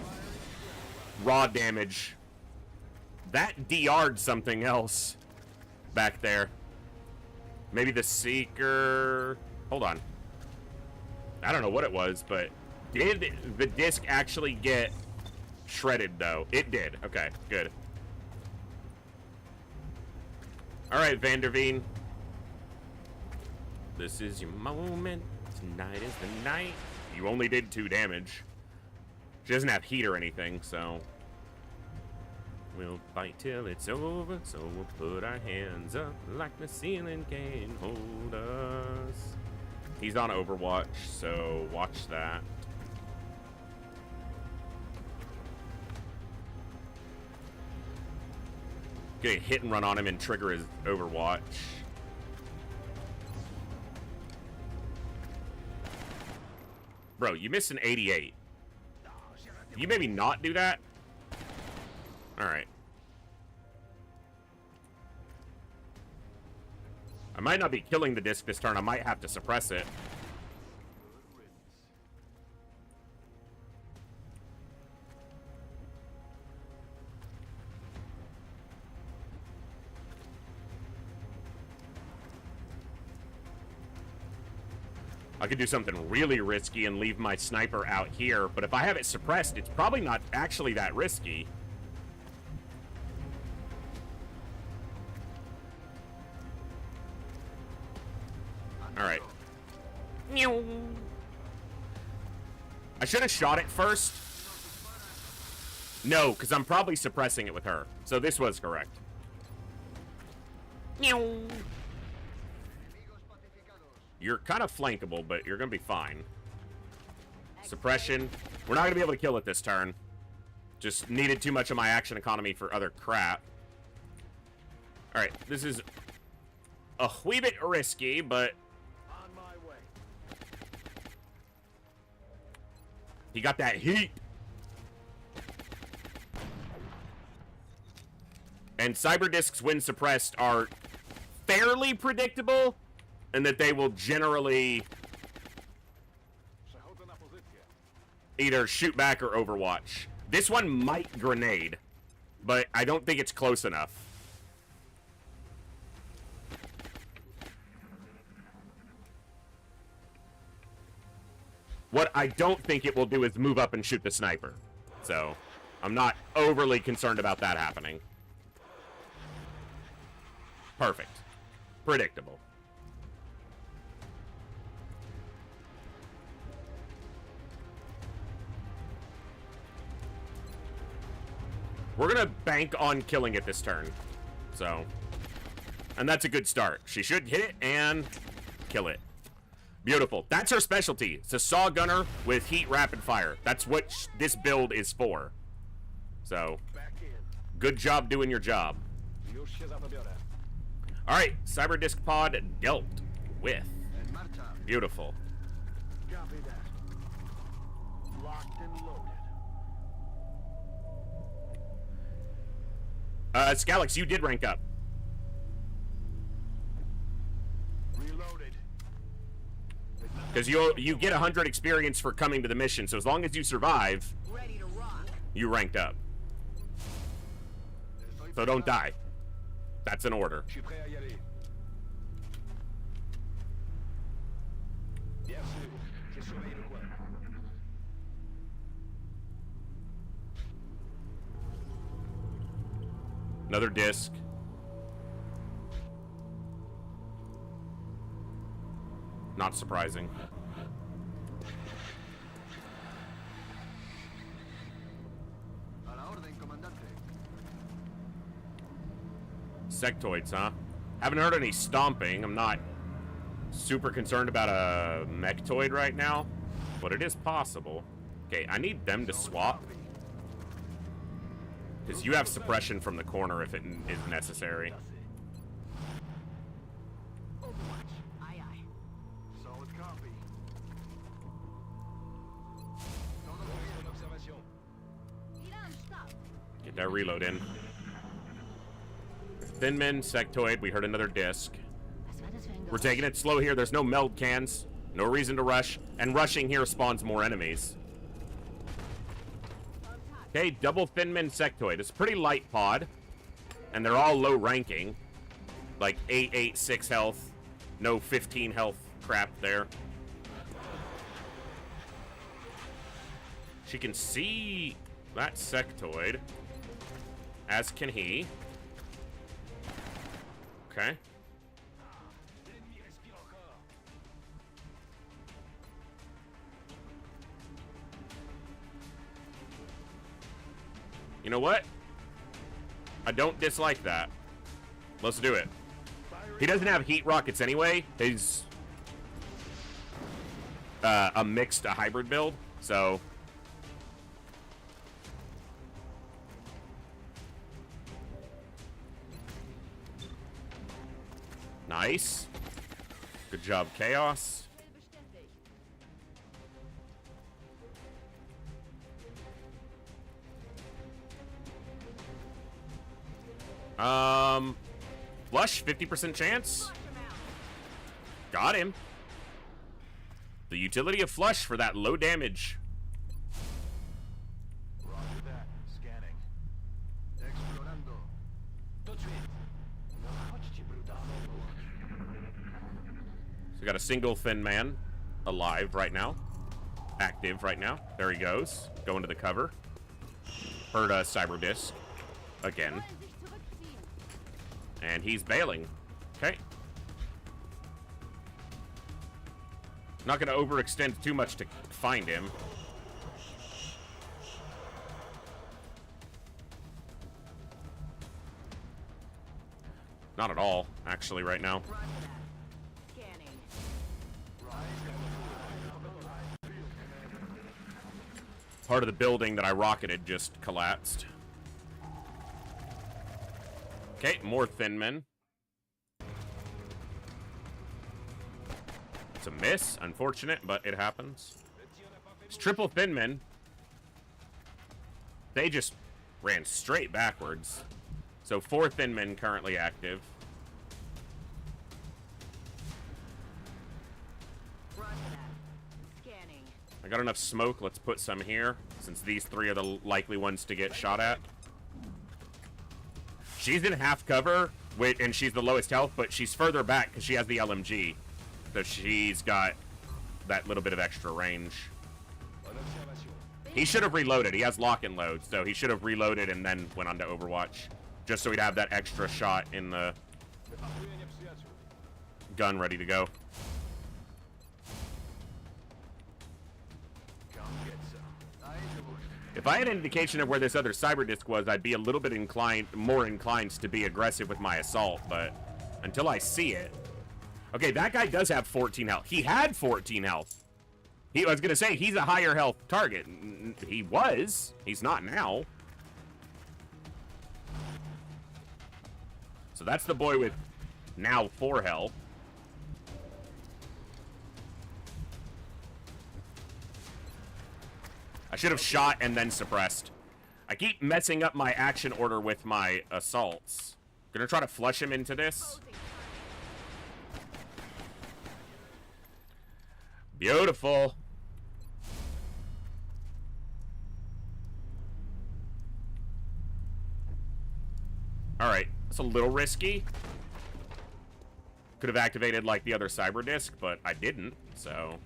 [SPEAKER 1] raw damage. That DR'd something else back there. Maybe the Seeker... Hold on. I don't know what it was, but did the disc actually get shredded, though? It did. Okay, good. Alright, Vanderveen. This is your moment. Tonight is the night. You only did 2 damage. She doesn't have heat or anything, so... We'll fight till it's over, so we'll put our hands up like the ceiling can hold us. He's on Overwatch, so watch that. Get a hit and run on him and trigger his Overwatch. Bro, you missed an 88. Can you maybe not do that? Alright. I might not be killing the disc this turn. I might have to suppress it. I could do something really risky and leave my sniper out here, but if I have it suppressed, it's probably not actually that risky. Alright. I should have shot it first. No, because I'm probably suppressing it with her. So this was correct. You're kind of flankable, but you're going to be fine. Suppression. We're not going to be able to kill it this turn. Just needed too much of my action economy for other crap. Alright, this is a wee bit risky, but...
[SPEAKER 3] On my way.
[SPEAKER 1] He got that heat. And cyber discs, when suppressed, are fairly predictable, and that they will generally either shoot back or overwatch. This one might grenade, but I don't think it's close enough. What I don't think it will do is move up and shoot the sniper. So, I'm not overly concerned about that happening. Perfect. Predictable. We're gonna bank on killing it this turn. So, and that's a good start. She should hit it and kill it. Beautiful. That's her specialty. It's a saw gunner with heat rapid fire. That's what this build is for. So, good job doing your job. Alright, Cyber Disc Pod dealt with. Beautiful.
[SPEAKER 3] Copy that. Locked and loaded.
[SPEAKER 1] Scalix, you did rank up.
[SPEAKER 3] Reloaded.
[SPEAKER 1] Because you get 100 experience for coming to the mission, so as long as you survive, you ranked up. So don't die. That's an order. Another disc. Not surprising. Sectoids, huh? Haven't heard any stomping. I'm not super concerned about a mechtoid right now, but it is possible. Okay, I need them to swap. Because you have suppression from the corner if it is necessary.
[SPEAKER 3] Solid copy.
[SPEAKER 1] Get that reload in. Thinman, sectoid, we heard another disc. We're taking it slow here. There's no meld cans. No reason to rush. And rushing here spawns more enemies. Okay, double Thinman sectoid. It's a pretty light pod. And they're all low ranking. Like 8, 8, 6 health. No 15 health crap there. She can see that sectoid. As can he. Okay. You know what? I don't dislike that. Let's do it. He doesn't have heat rockets anyway. He's a hybrid build, so... Nice. Good job, Chaos. Flush, 50% chance. Got him. The utility of flush for that low damage.
[SPEAKER 3] Roger that. Scanning. Explorando.
[SPEAKER 1] So we got a single thin man alive right now. Active right now. There he goes. Going to the cover. Heard a cyber disc. Again. And he's bailing. Okay. Not going to overextend too much to find him. Not at all, actually, right now. Part of the building that I rocketed just collapsed. Okay, more thin men. It's a miss, unfortunate, but it happens. It's triple thin men. They just ran straight backwards. So 4 thin men currently active. I got enough smoke. Let's put some here, since these 3 are the likely ones to get shot at. She's in half cover, and she's the lowest health, but she's further back because she has the LMG. So she's got that little bit of extra range. He should have reloaded. He has lock and load, so he should have reloaded and then went on to Overwatch. Just so he'd have that extra shot in the gun ready to go. If I had an indication of where this other cyber disc was, I'd be a little bit more inclined to be aggressive with my assault, but until I see it. Okay, that guy does have 14 health. He had 14 health. I was gonna say, he's a higher health target. He was. He's not now. So that's the boy with now 4 health. I should have shot and then suppressed. I keep messing up my action order with my assaults. Gonna try to flush him into this. Beautiful. Alright, that's a little risky. Could have activated like the other cyber disc, but I didn't, so...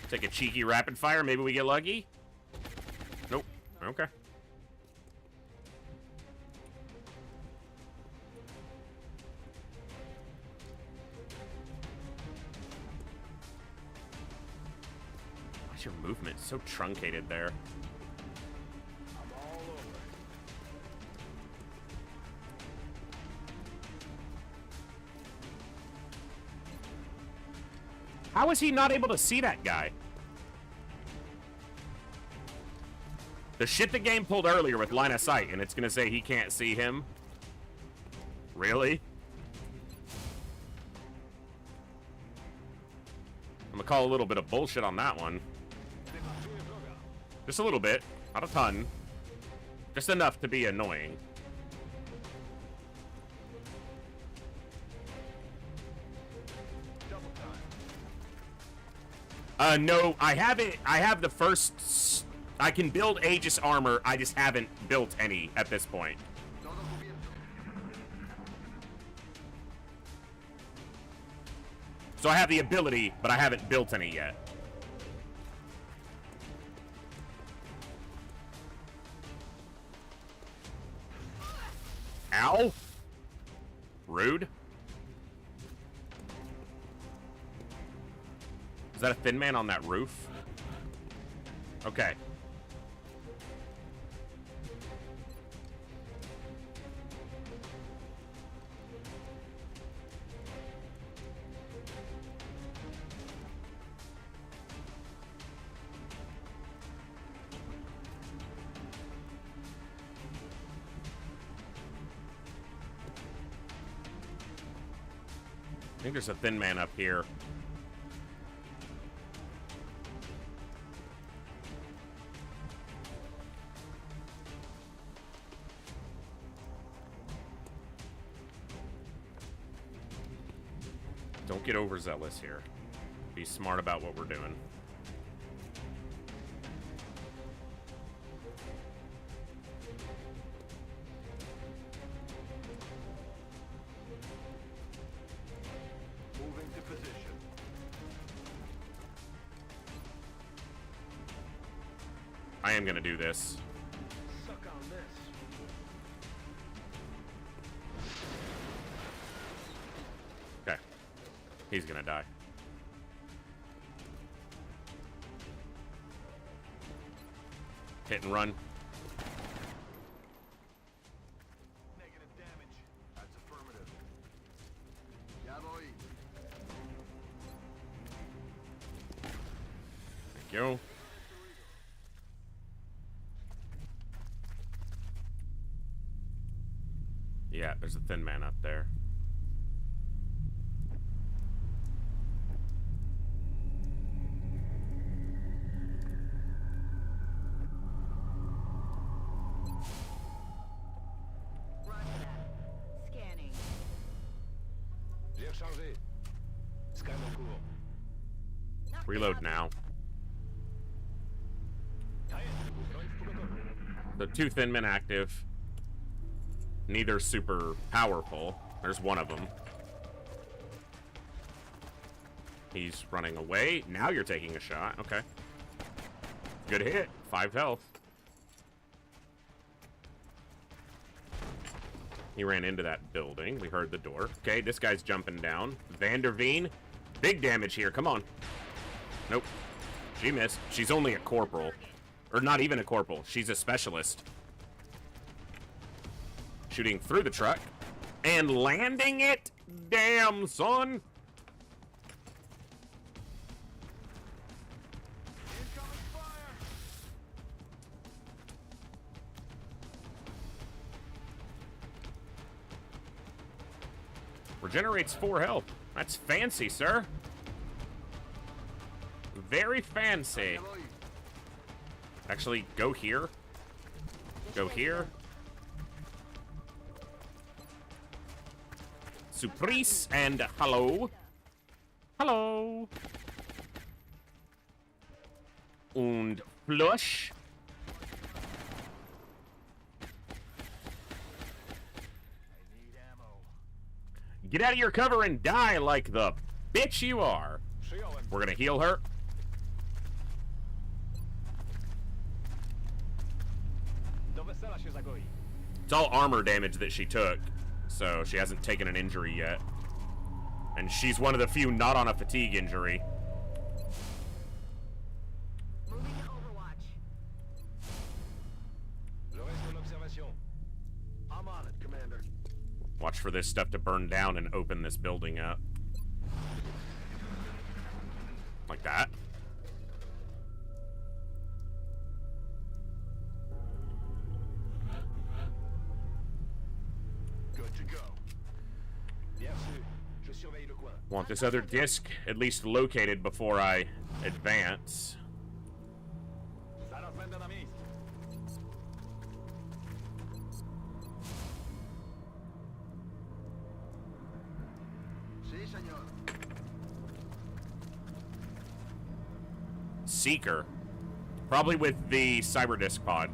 [SPEAKER 1] Take a cheeky rapid fire, maybe we get lucky? Nope. Okay. Why's your movement so truncated there? How is he not able to see that guy? The shit the game pulled earlier with line of sight, and it's gonna say he can't see him. Really? I'm gonna call a little bit of bullshit on that one. Just a little bit, not a ton. Just enough to be annoying. No, I haven't. I have the first. I can build Aegis armor. I just haven't built any at this point. So I have the ability, but I haven't built any yet. Ow. Rude. Is that a thin man on that roof? Okay. I think there's a thin man up here. Don't get overzealous here. Be smart about what we're doing.
[SPEAKER 3] Moving to position.
[SPEAKER 1] I am gonna do this.
[SPEAKER 3] Suck on this.
[SPEAKER 1] Okay. He's gonna die. Hit and run.
[SPEAKER 3] Negative damage. That's affirmative. Ya voy.
[SPEAKER 1] Thank you. Yeah, there's a thin man up there.
[SPEAKER 9] Scanning.
[SPEAKER 14] J'ai rechargé. Scan en cours.
[SPEAKER 1] Reload now. The two thin men active. Neither super powerful. There's one of them. He's running away. Now you're taking a shot. Okay. Good hit. 5 health. He ran into that building. We heard the door. Okay, this guy's jumping down. Vanderveen. Big damage here. Come on. Nope. She missed. She's only a corporal. Or not even a corporal. She's a specialist. Shooting through the truck. And landing it? Damn, son. Regenerates 4 health. That's fancy, sir. Very fancy. Actually, go here. Go here. Surprise and hello. Hello. Und flush. Get out of your cover and die like the bitch you are. We're gonna heal her. It's all armor damage that she took, so she hasn't taken an injury yet. And she's one of the few not on a fatigue injury.
[SPEAKER 9] Moving to Overwatch.
[SPEAKER 3] I'm on it, Commander.
[SPEAKER 1] Watch for this stuff to burn down and open this building up. Like that.
[SPEAKER 3] Good to go.
[SPEAKER 1] Want this other disc at least located before I advance. Seeker. Probably with the cyber disc pod.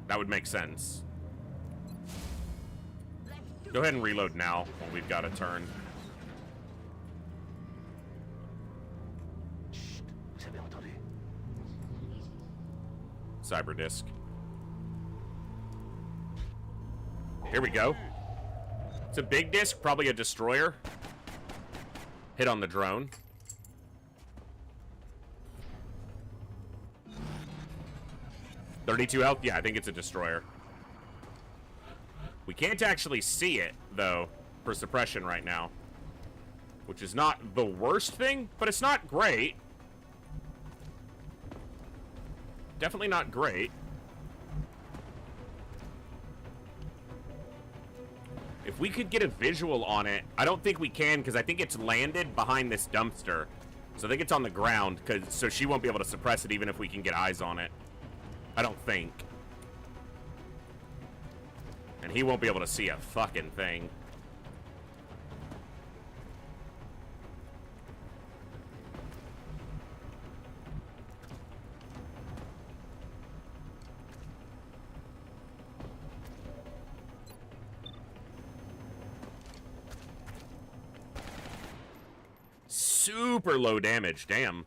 [SPEAKER 1] That would make sense. Go ahead and reload now while we've got a turn. Cyber disc. Here we go. It's a big disc, probably a destroyer. Hit on the drone. 32 health? Yeah, I think it's a destroyer. We can't actually see it, though, for suppression right now. Which is not the worst thing, but it's not great. Definitely not great. If we could get a visual on it, I don't think we can, because I think it's landed behind this dumpster. So I think it's on the ground, so she won't be able to suppress it even if we can get eyes on it. I don't think. And he won't be able to see a fucking thing. Super low damage, damn.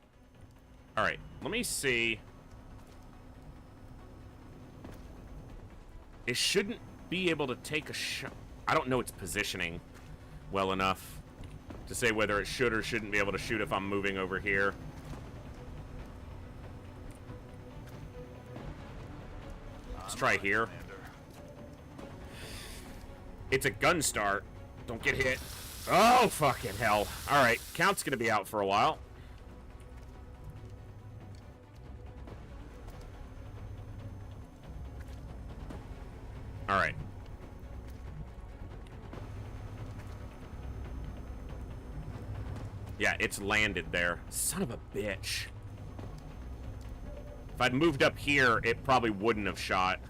[SPEAKER 1] Alright, let me see. It shouldn't be able to take a shot. I don't know its positioning well enough to say whether it should or shouldn't be able to shoot if I'm moving over here. Let's try here. It's a gun start. Don't get hit. Oh, fucking hell. Alright, Count's gonna be out for a while. Alright. Yeah, it's landed there. Son of a bitch. If I'd moved up here, it probably wouldn't have shot.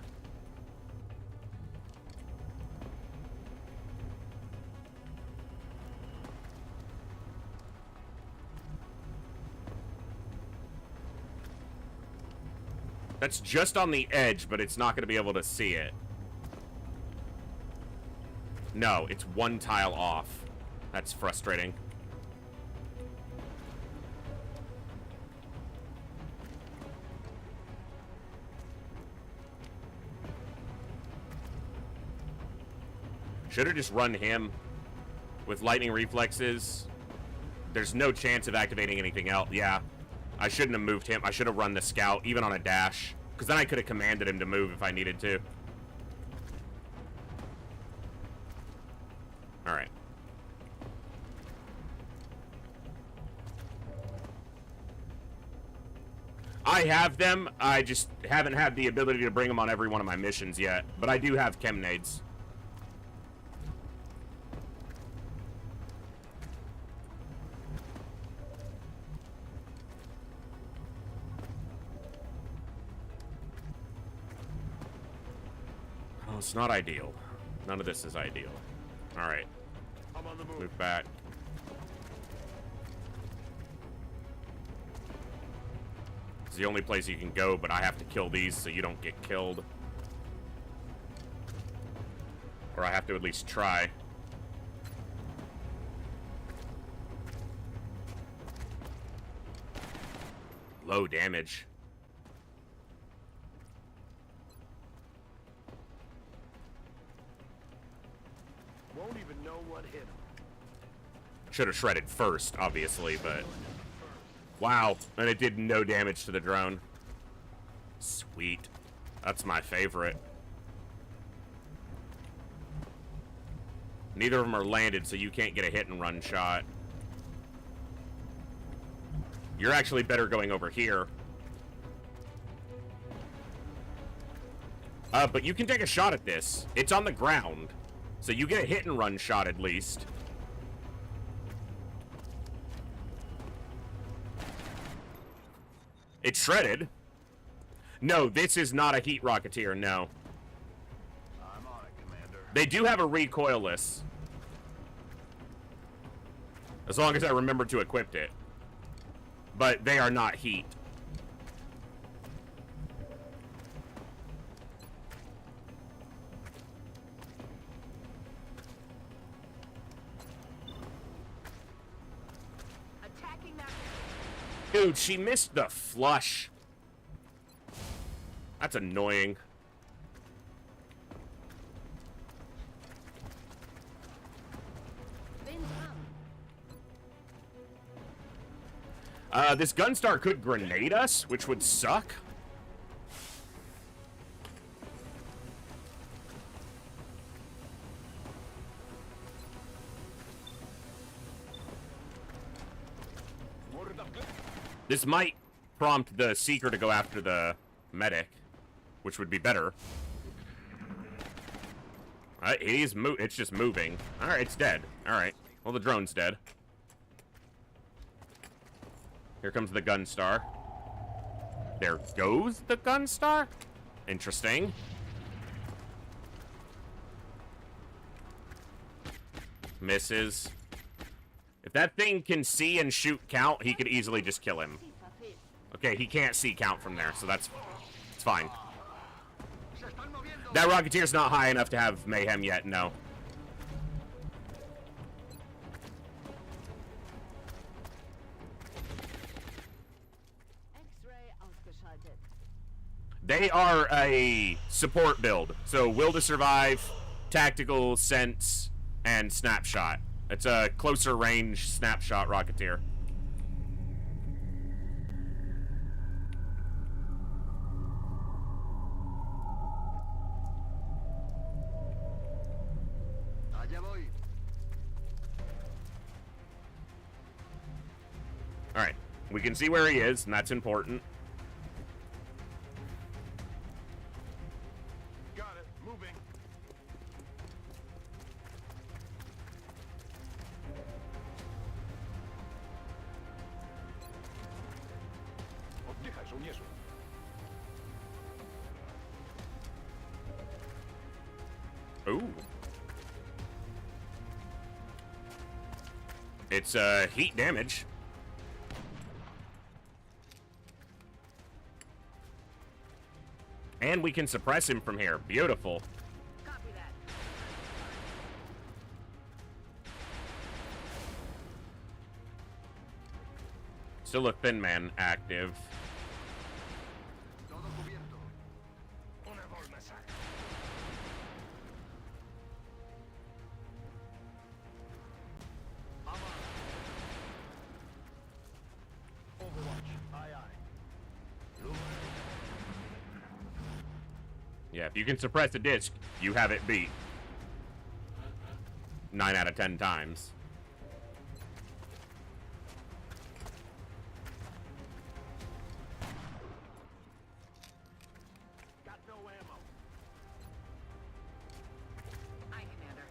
[SPEAKER 1] That's just on the edge, but it's not going to be able to see it. No, it's one tile off. That's frustrating. Should have just run him with lightning reflexes. There's no chance of activating anything else. Yeah. I shouldn't have moved him. I should have run the scout, even on a dash. Because then I could have commanded him to move if I needed to. Alright. I have them. I just haven't had the ability to bring them on every one of my missions yet. But I do have chem nades. Oh, it's not ideal. None of this is ideal. Alright.
[SPEAKER 3] I'm on the move.
[SPEAKER 1] Move back. It's the only place you can go, but I have to kill these so you don't get killed. Or I have to at least try. Low damage.
[SPEAKER 3] Won't even know what hit him.
[SPEAKER 1] Should have shredded first, obviously, but... Wow, and it did no damage to the drone. Sweet. That's my favorite. Neither of them are landed, so you can't get a hit and run shot. You're actually better going over here. But you can take a shot at this. It's on the ground. So you get a hit and run shot at least. It's shredded. No, this is not a heat rocketeer, no.
[SPEAKER 3] I'm on it, Commander.
[SPEAKER 1] They do have a recoilless. As long as I remember to equip it. But they are not heat. Dude, she missed the flush. That's annoying. This Gunstar could grenade us, which would suck. This might prompt the Seeker to go after the medic, which would be better. Alright, it's just moving. Alright, it's dead. Alright. Well, the drone's dead. Here comes the Gunstar. There goes the Gunstar? Interesting. Misses. If that thing can see and shoot count, he could easily just kill him. Okay, he can't see count from there, so it's fine. That Rocketeer's not high enough to have mayhem yet, no. They are a support build, so will to survive, tactical, sense, and snapshot. It's a closer range snapshot Rocketeer. Alright, we can see where he is, and that's important.
[SPEAKER 3] Got it. Moving. Oddychaj, żołnierzu.
[SPEAKER 1] Ooh. It's heat damage. And we can suppress him from here. Beautiful.
[SPEAKER 9] Copy that.
[SPEAKER 1] Still a Thin Man active. Yeah, if you can suppress a disc, you have it beat. 9 out of 10 times.
[SPEAKER 3] Got no ammo.
[SPEAKER 9] Aye, Commander.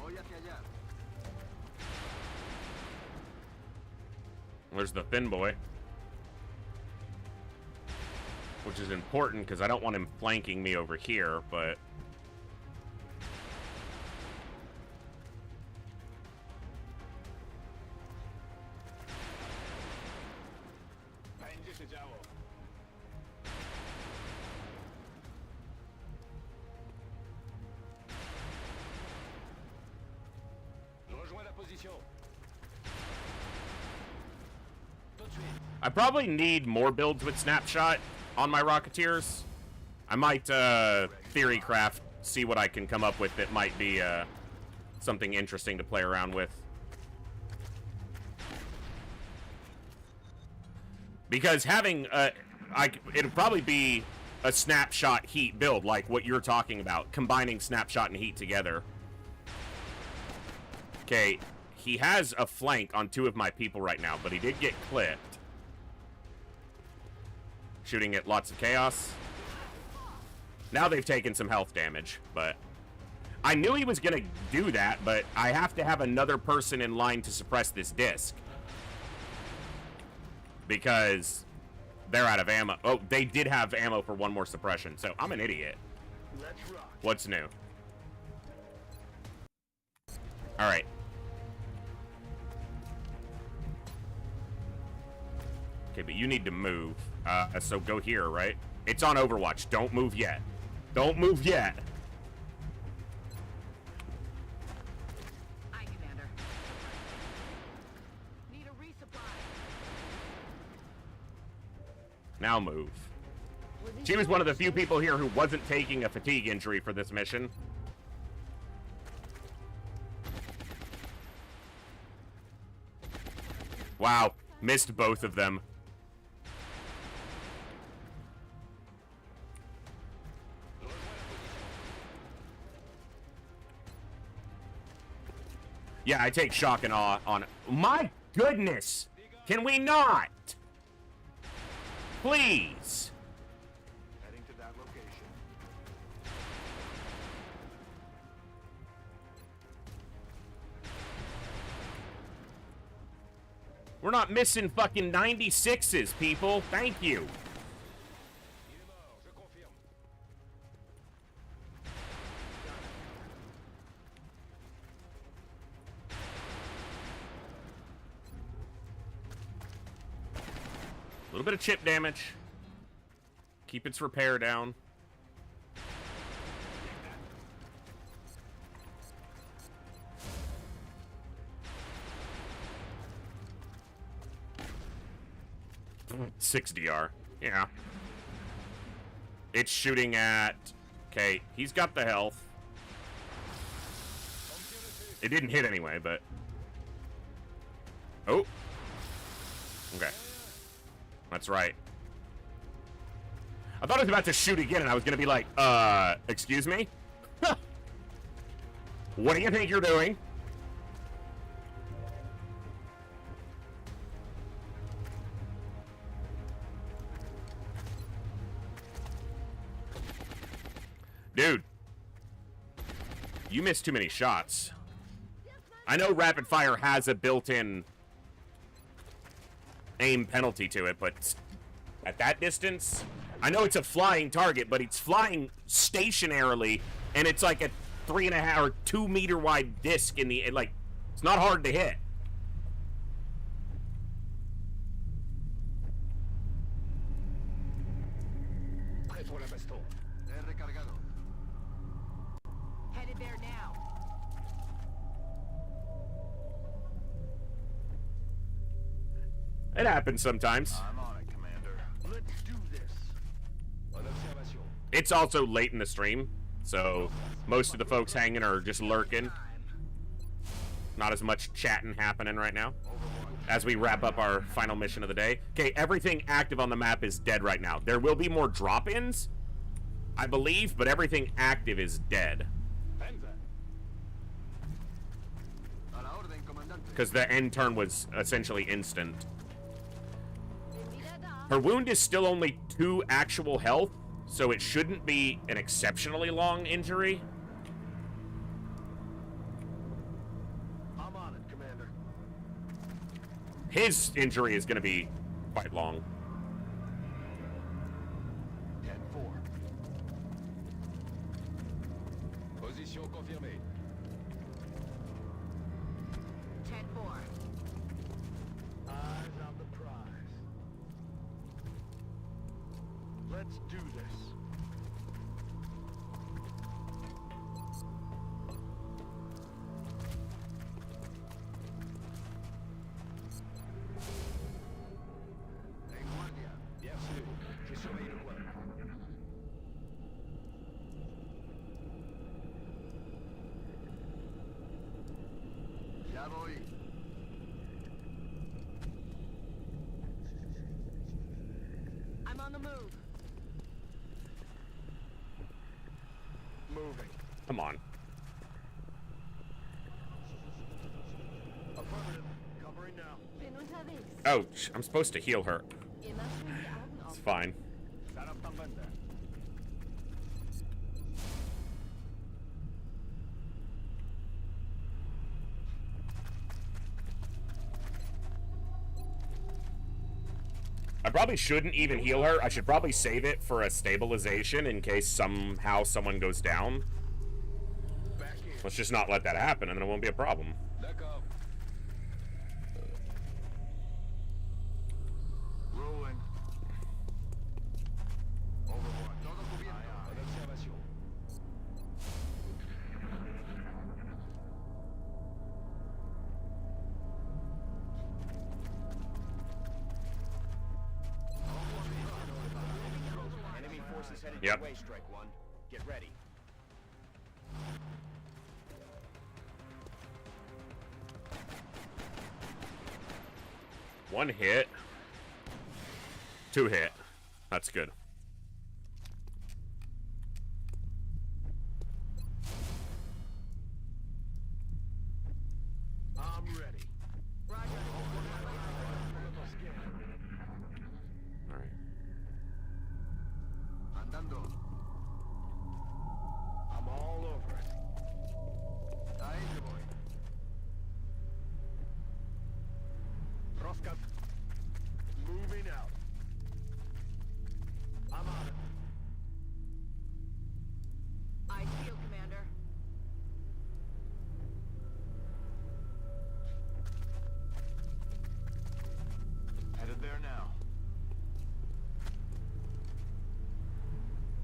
[SPEAKER 3] Voy hacia allá.
[SPEAKER 1] There's the Thin Boy. Which is important because I don't want him flanking me over here, but...
[SPEAKER 3] Będzie się działo. Rejoins la position.
[SPEAKER 1] I probably need more builds with Snapshot on my Rocketeers. I might, theorycraft, see what I can come up with that might be, something interesting to play around with. Because having, it'd probably be a Snapshot Heat build, like what you're talking about, combining Snapshot and Heat together. Okay, he has a flank on 2 of my people right now, but he did get clipped. Shooting at lots of chaos. Now they've taken some health damage, but I knew he was gonna do that, but I have to have another person in line to suppress this disc. Because they're out of ammo. Oh, they did have ammo for 1 more suppression, so I'm an idiot.
[SPEAKER 3] Let's rock.
[SPEAKER 1] What's new? Alright. Okay, but you need to move. So go here, right? It's on Overwatch. Don't move yet. Don't move yet.
[SPEAKER 9] Aye, Commander. Need a resupply.
[SPEAKER 1] Now move. She was one of the few people here who wasn't taking a fatigue injury for this mission. Wow, missed both of them. Yeah, I take shock and awe on it. My goodness! Can we not? Please!
[SPEAKER 3] Heading to that location.
[SPEAKER 1] We're not missing fucking 96s, people. Thank you. A little bit of chip damage. Keep its repair down. Six DR. Yeah. It's shooting at... Okay, he's got the health. It didn't hit anyway, but... Oh. Okay. That's right. I thought I was about to shoot again, and I was going to be like, excuse me? What do you think you're doing? Dude. You missed too many shots. I know rapid fire has a built-in aim penalty to it, but at that distance, I know it's a flying target, but it's flying stationarily, and it's like a 3.5 or 2 meter wide disc in the, like, it's not hard to hit.
[SPEAKER 9] Headed there now.
[SPEAKER 1] It happens sometimes.
[SPEAKER 3] I'm on it, Commander. Let's do this.
[SPEAKER 1] It's also late in the stream, so most of the folks hanging are just lurking. Not as much chatting happening right now. As we wrap up our final mission of the day. Okay, everything active on the map is dead right now. There will be more drop-ins, I believe, but everything active is dead. Because the end turn was essentially instant. Her wound is still only 2 actual health, so it shouldn't be an exceptionally long injury.
[SPEAKER 3] I'm on it, Commander.
[SPEAKER 1] His injury is going to be quite long.
[SPEAKER 3] 10-4. Position confirmée.
[SPEAKER 9] 10-4.
[SPEAKER 3] Eyes on the prize. Let's do this. En guardia. Bien sûr. Je surveille le coin. Ya voy.
[SPEAKER 9] I'm on the move.
[SPEAKER 3] Moving.
[SPEAKER 1] Come on.
[SPEAKER 3] Affirmative. Covering now.
[SPEAKER 9] Bin unterwegs.
[SPEAKER 1] Oh, I'm supposed to heal her.
[SPEAKER 9] Immer schön die Augen
[SPEAKER 1] It's
[SPEAKER 9] offen.
[SPEAKER 1] fine.
[SPEAKER 3] Sarapambanda.
[SPEAKER 1] I probably shouldn't even heal her. I should probably save it for a stabilization in case somehow someone goes down. Let's just not let that happen, and then it won't be a problem.
[SPEAKER 3] Rolling. Overboard. Todo cubierto. En observación.
[SPEAKER 5] Enemy forces headed
[SPEAKER 1] Yep.
[SPEAKER 5] your way, Strike One. Get ready.
[SPEAKER 1] One hit. 2 hit. That's good.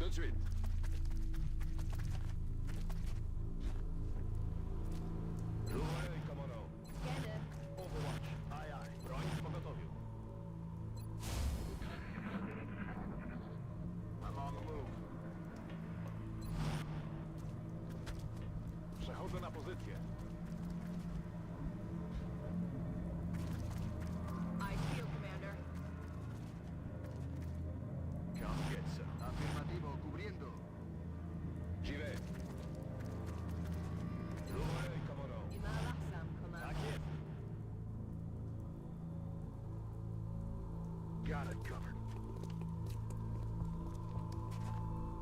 [SPEAKER 14] Tout de suite. L'oreille, commandant.
[SPEAKER 9] Scanner.
[SPEAKER 14] Overwatch. Aye, aye. Broń w pogotowiu. I'm on the move. Przechodzę na pozycję.
[SPEAKER 9] I feel, Commander.
[SPEAKER 14] Come get some.
[SPEAKER 3] Afirmativo, cubriendo.
[SPEAKER 14] J'y vais. L'oreille, commandant.
[SPEAKER 9] Immer wachsam, Commander.
[SPEAKER 14] Tak jest.
[SPEAKER 3] Got it covered.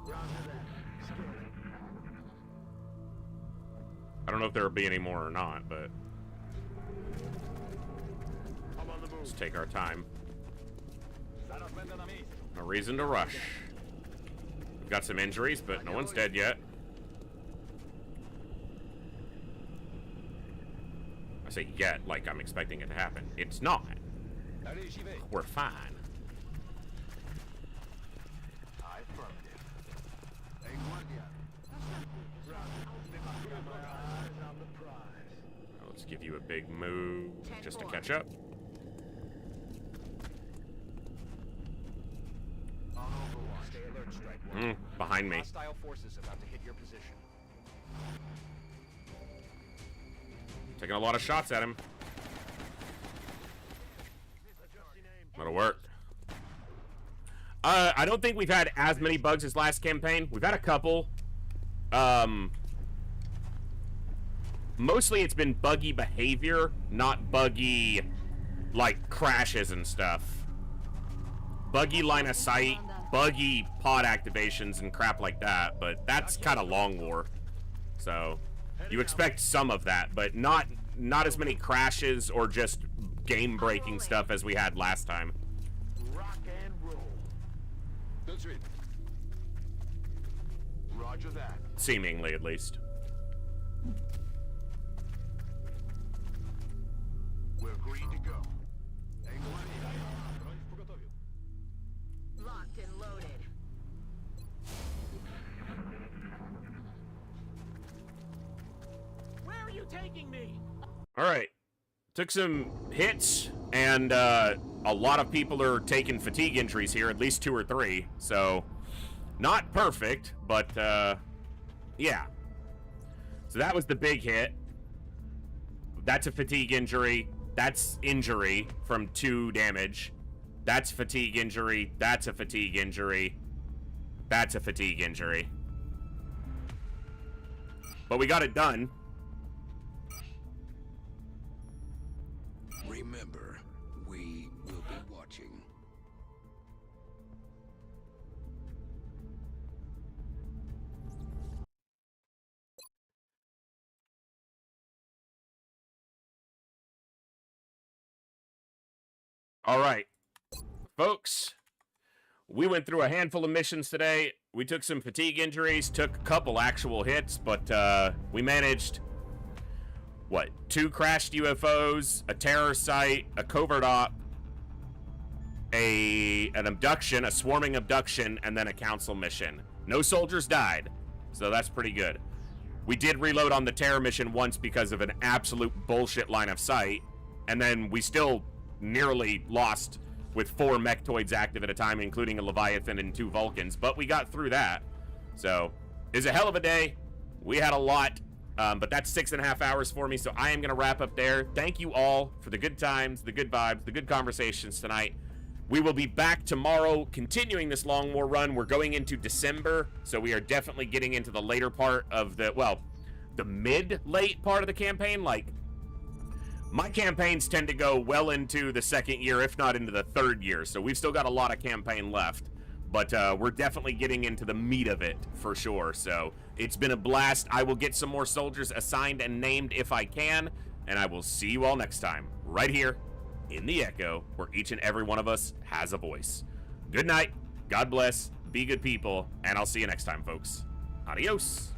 [SPEAKER 3] Roger that. Scanning.
[SPEAKER 1] I don't know if there'll be any more or not, but
[SPEAKER 3] I'm on the move.
[SPEAKER 1] let's take our time.
[SPEAKER 14] Zaraz będę na miejscu.
[SPEAKER 1] No reason to rush. We've got some injuries, but no one's dead yet. I say yet, like I'm expecting it to happen. It's not.
[SPEAKER 14] Allez, j'y vais.
[SPEAKER 1] We're fine.
[SPEAKER 3] Affirmative. En guardia. Eyes on the prize.
[SPEAKER 1] Let's give you a big move just to catch up.
[SPEAKER 5] On Overwatch. Stay alert, Strike One.
[SPEAKER 1] Behind me.
[SPEAKER 5] Hostile forces about to hit your position.
[SPEAKER 1] Taking a lot of shots at him. That'll work. I don't think we've had as many bugs as last campaign. We've had a couple. Mostly it's been buggy behavior, not buggy, like, crashes and stuff. Buggy line of sight, buggy pod activations and crap like that, but that's kind of Long War. So, you expect some of that, but not as many crashes or just game-breaking stuff as we had last time.
[SPEAKER 3] Rock and roll.
[SPEAKER 14] Tout de suite.
[SPEAKER 3] Roger that.
[SPEAKER 1] Seemingly, at least.
[SPEAKER 3] We're green to go. En guardia.
[SPEAKER 14] Broń w pogotowiu.
[SPEAKER 9] Locked and loaded.
[SPEAKER 16] Where are you taking me?
[SPEAKER 1] All right. Took some hits, and a lot of people are taking fatigue injuries here, at least 2 or 3. So, not perfect, but, yeah. So that was the big hit. That's a fatigue injury. That's injury from 2 damage. That's fatigue injury. That's a fatigue injury. That's a fatigue injury. But we got it done.
[SPEAKER 10] Remember, we will be watching.
[SPEAKER 1] All right, folks, we went through a handful of missions today. We took some fatigue injuries, took a couple actual hits, but we managed, what, 2 crashed UFOs, a terror site, a covert op, an abduction, a swarming abduction, and then a council mission. No soldiers died, so that's pretty good. We did reload on the terror mission once because of an absolute bullshit line of sight, and then we still nearly lost with 4 mechtoids active at a time, including a Leviathan and 2 Vulcans, but we got through that. So, it was a hell of a day. We had a lot, but that's 6.5 hours for me, so I am going to wrap up there. Thank you all for the good times, the good vibes, the good conversations tonight. We will be back tomorrow, continuing this Long War run. We're going into December, so we are definitely getting into the later part of the, well, the mid-late part of the campaign. Like, my campaigns tend to go well into the 2nd year, if not into the 3rd year, so we've still got a lot of campaign left. But we're definitely getting into the meat of it, for sure. So, it's been a blast. I will get some more soldiers assigned and named if I can, and I will see you all next time, right here in the Echo, where each and every one of us has a voice. Good night, God bless, be good people, and I'll see you next time, folks. Adios.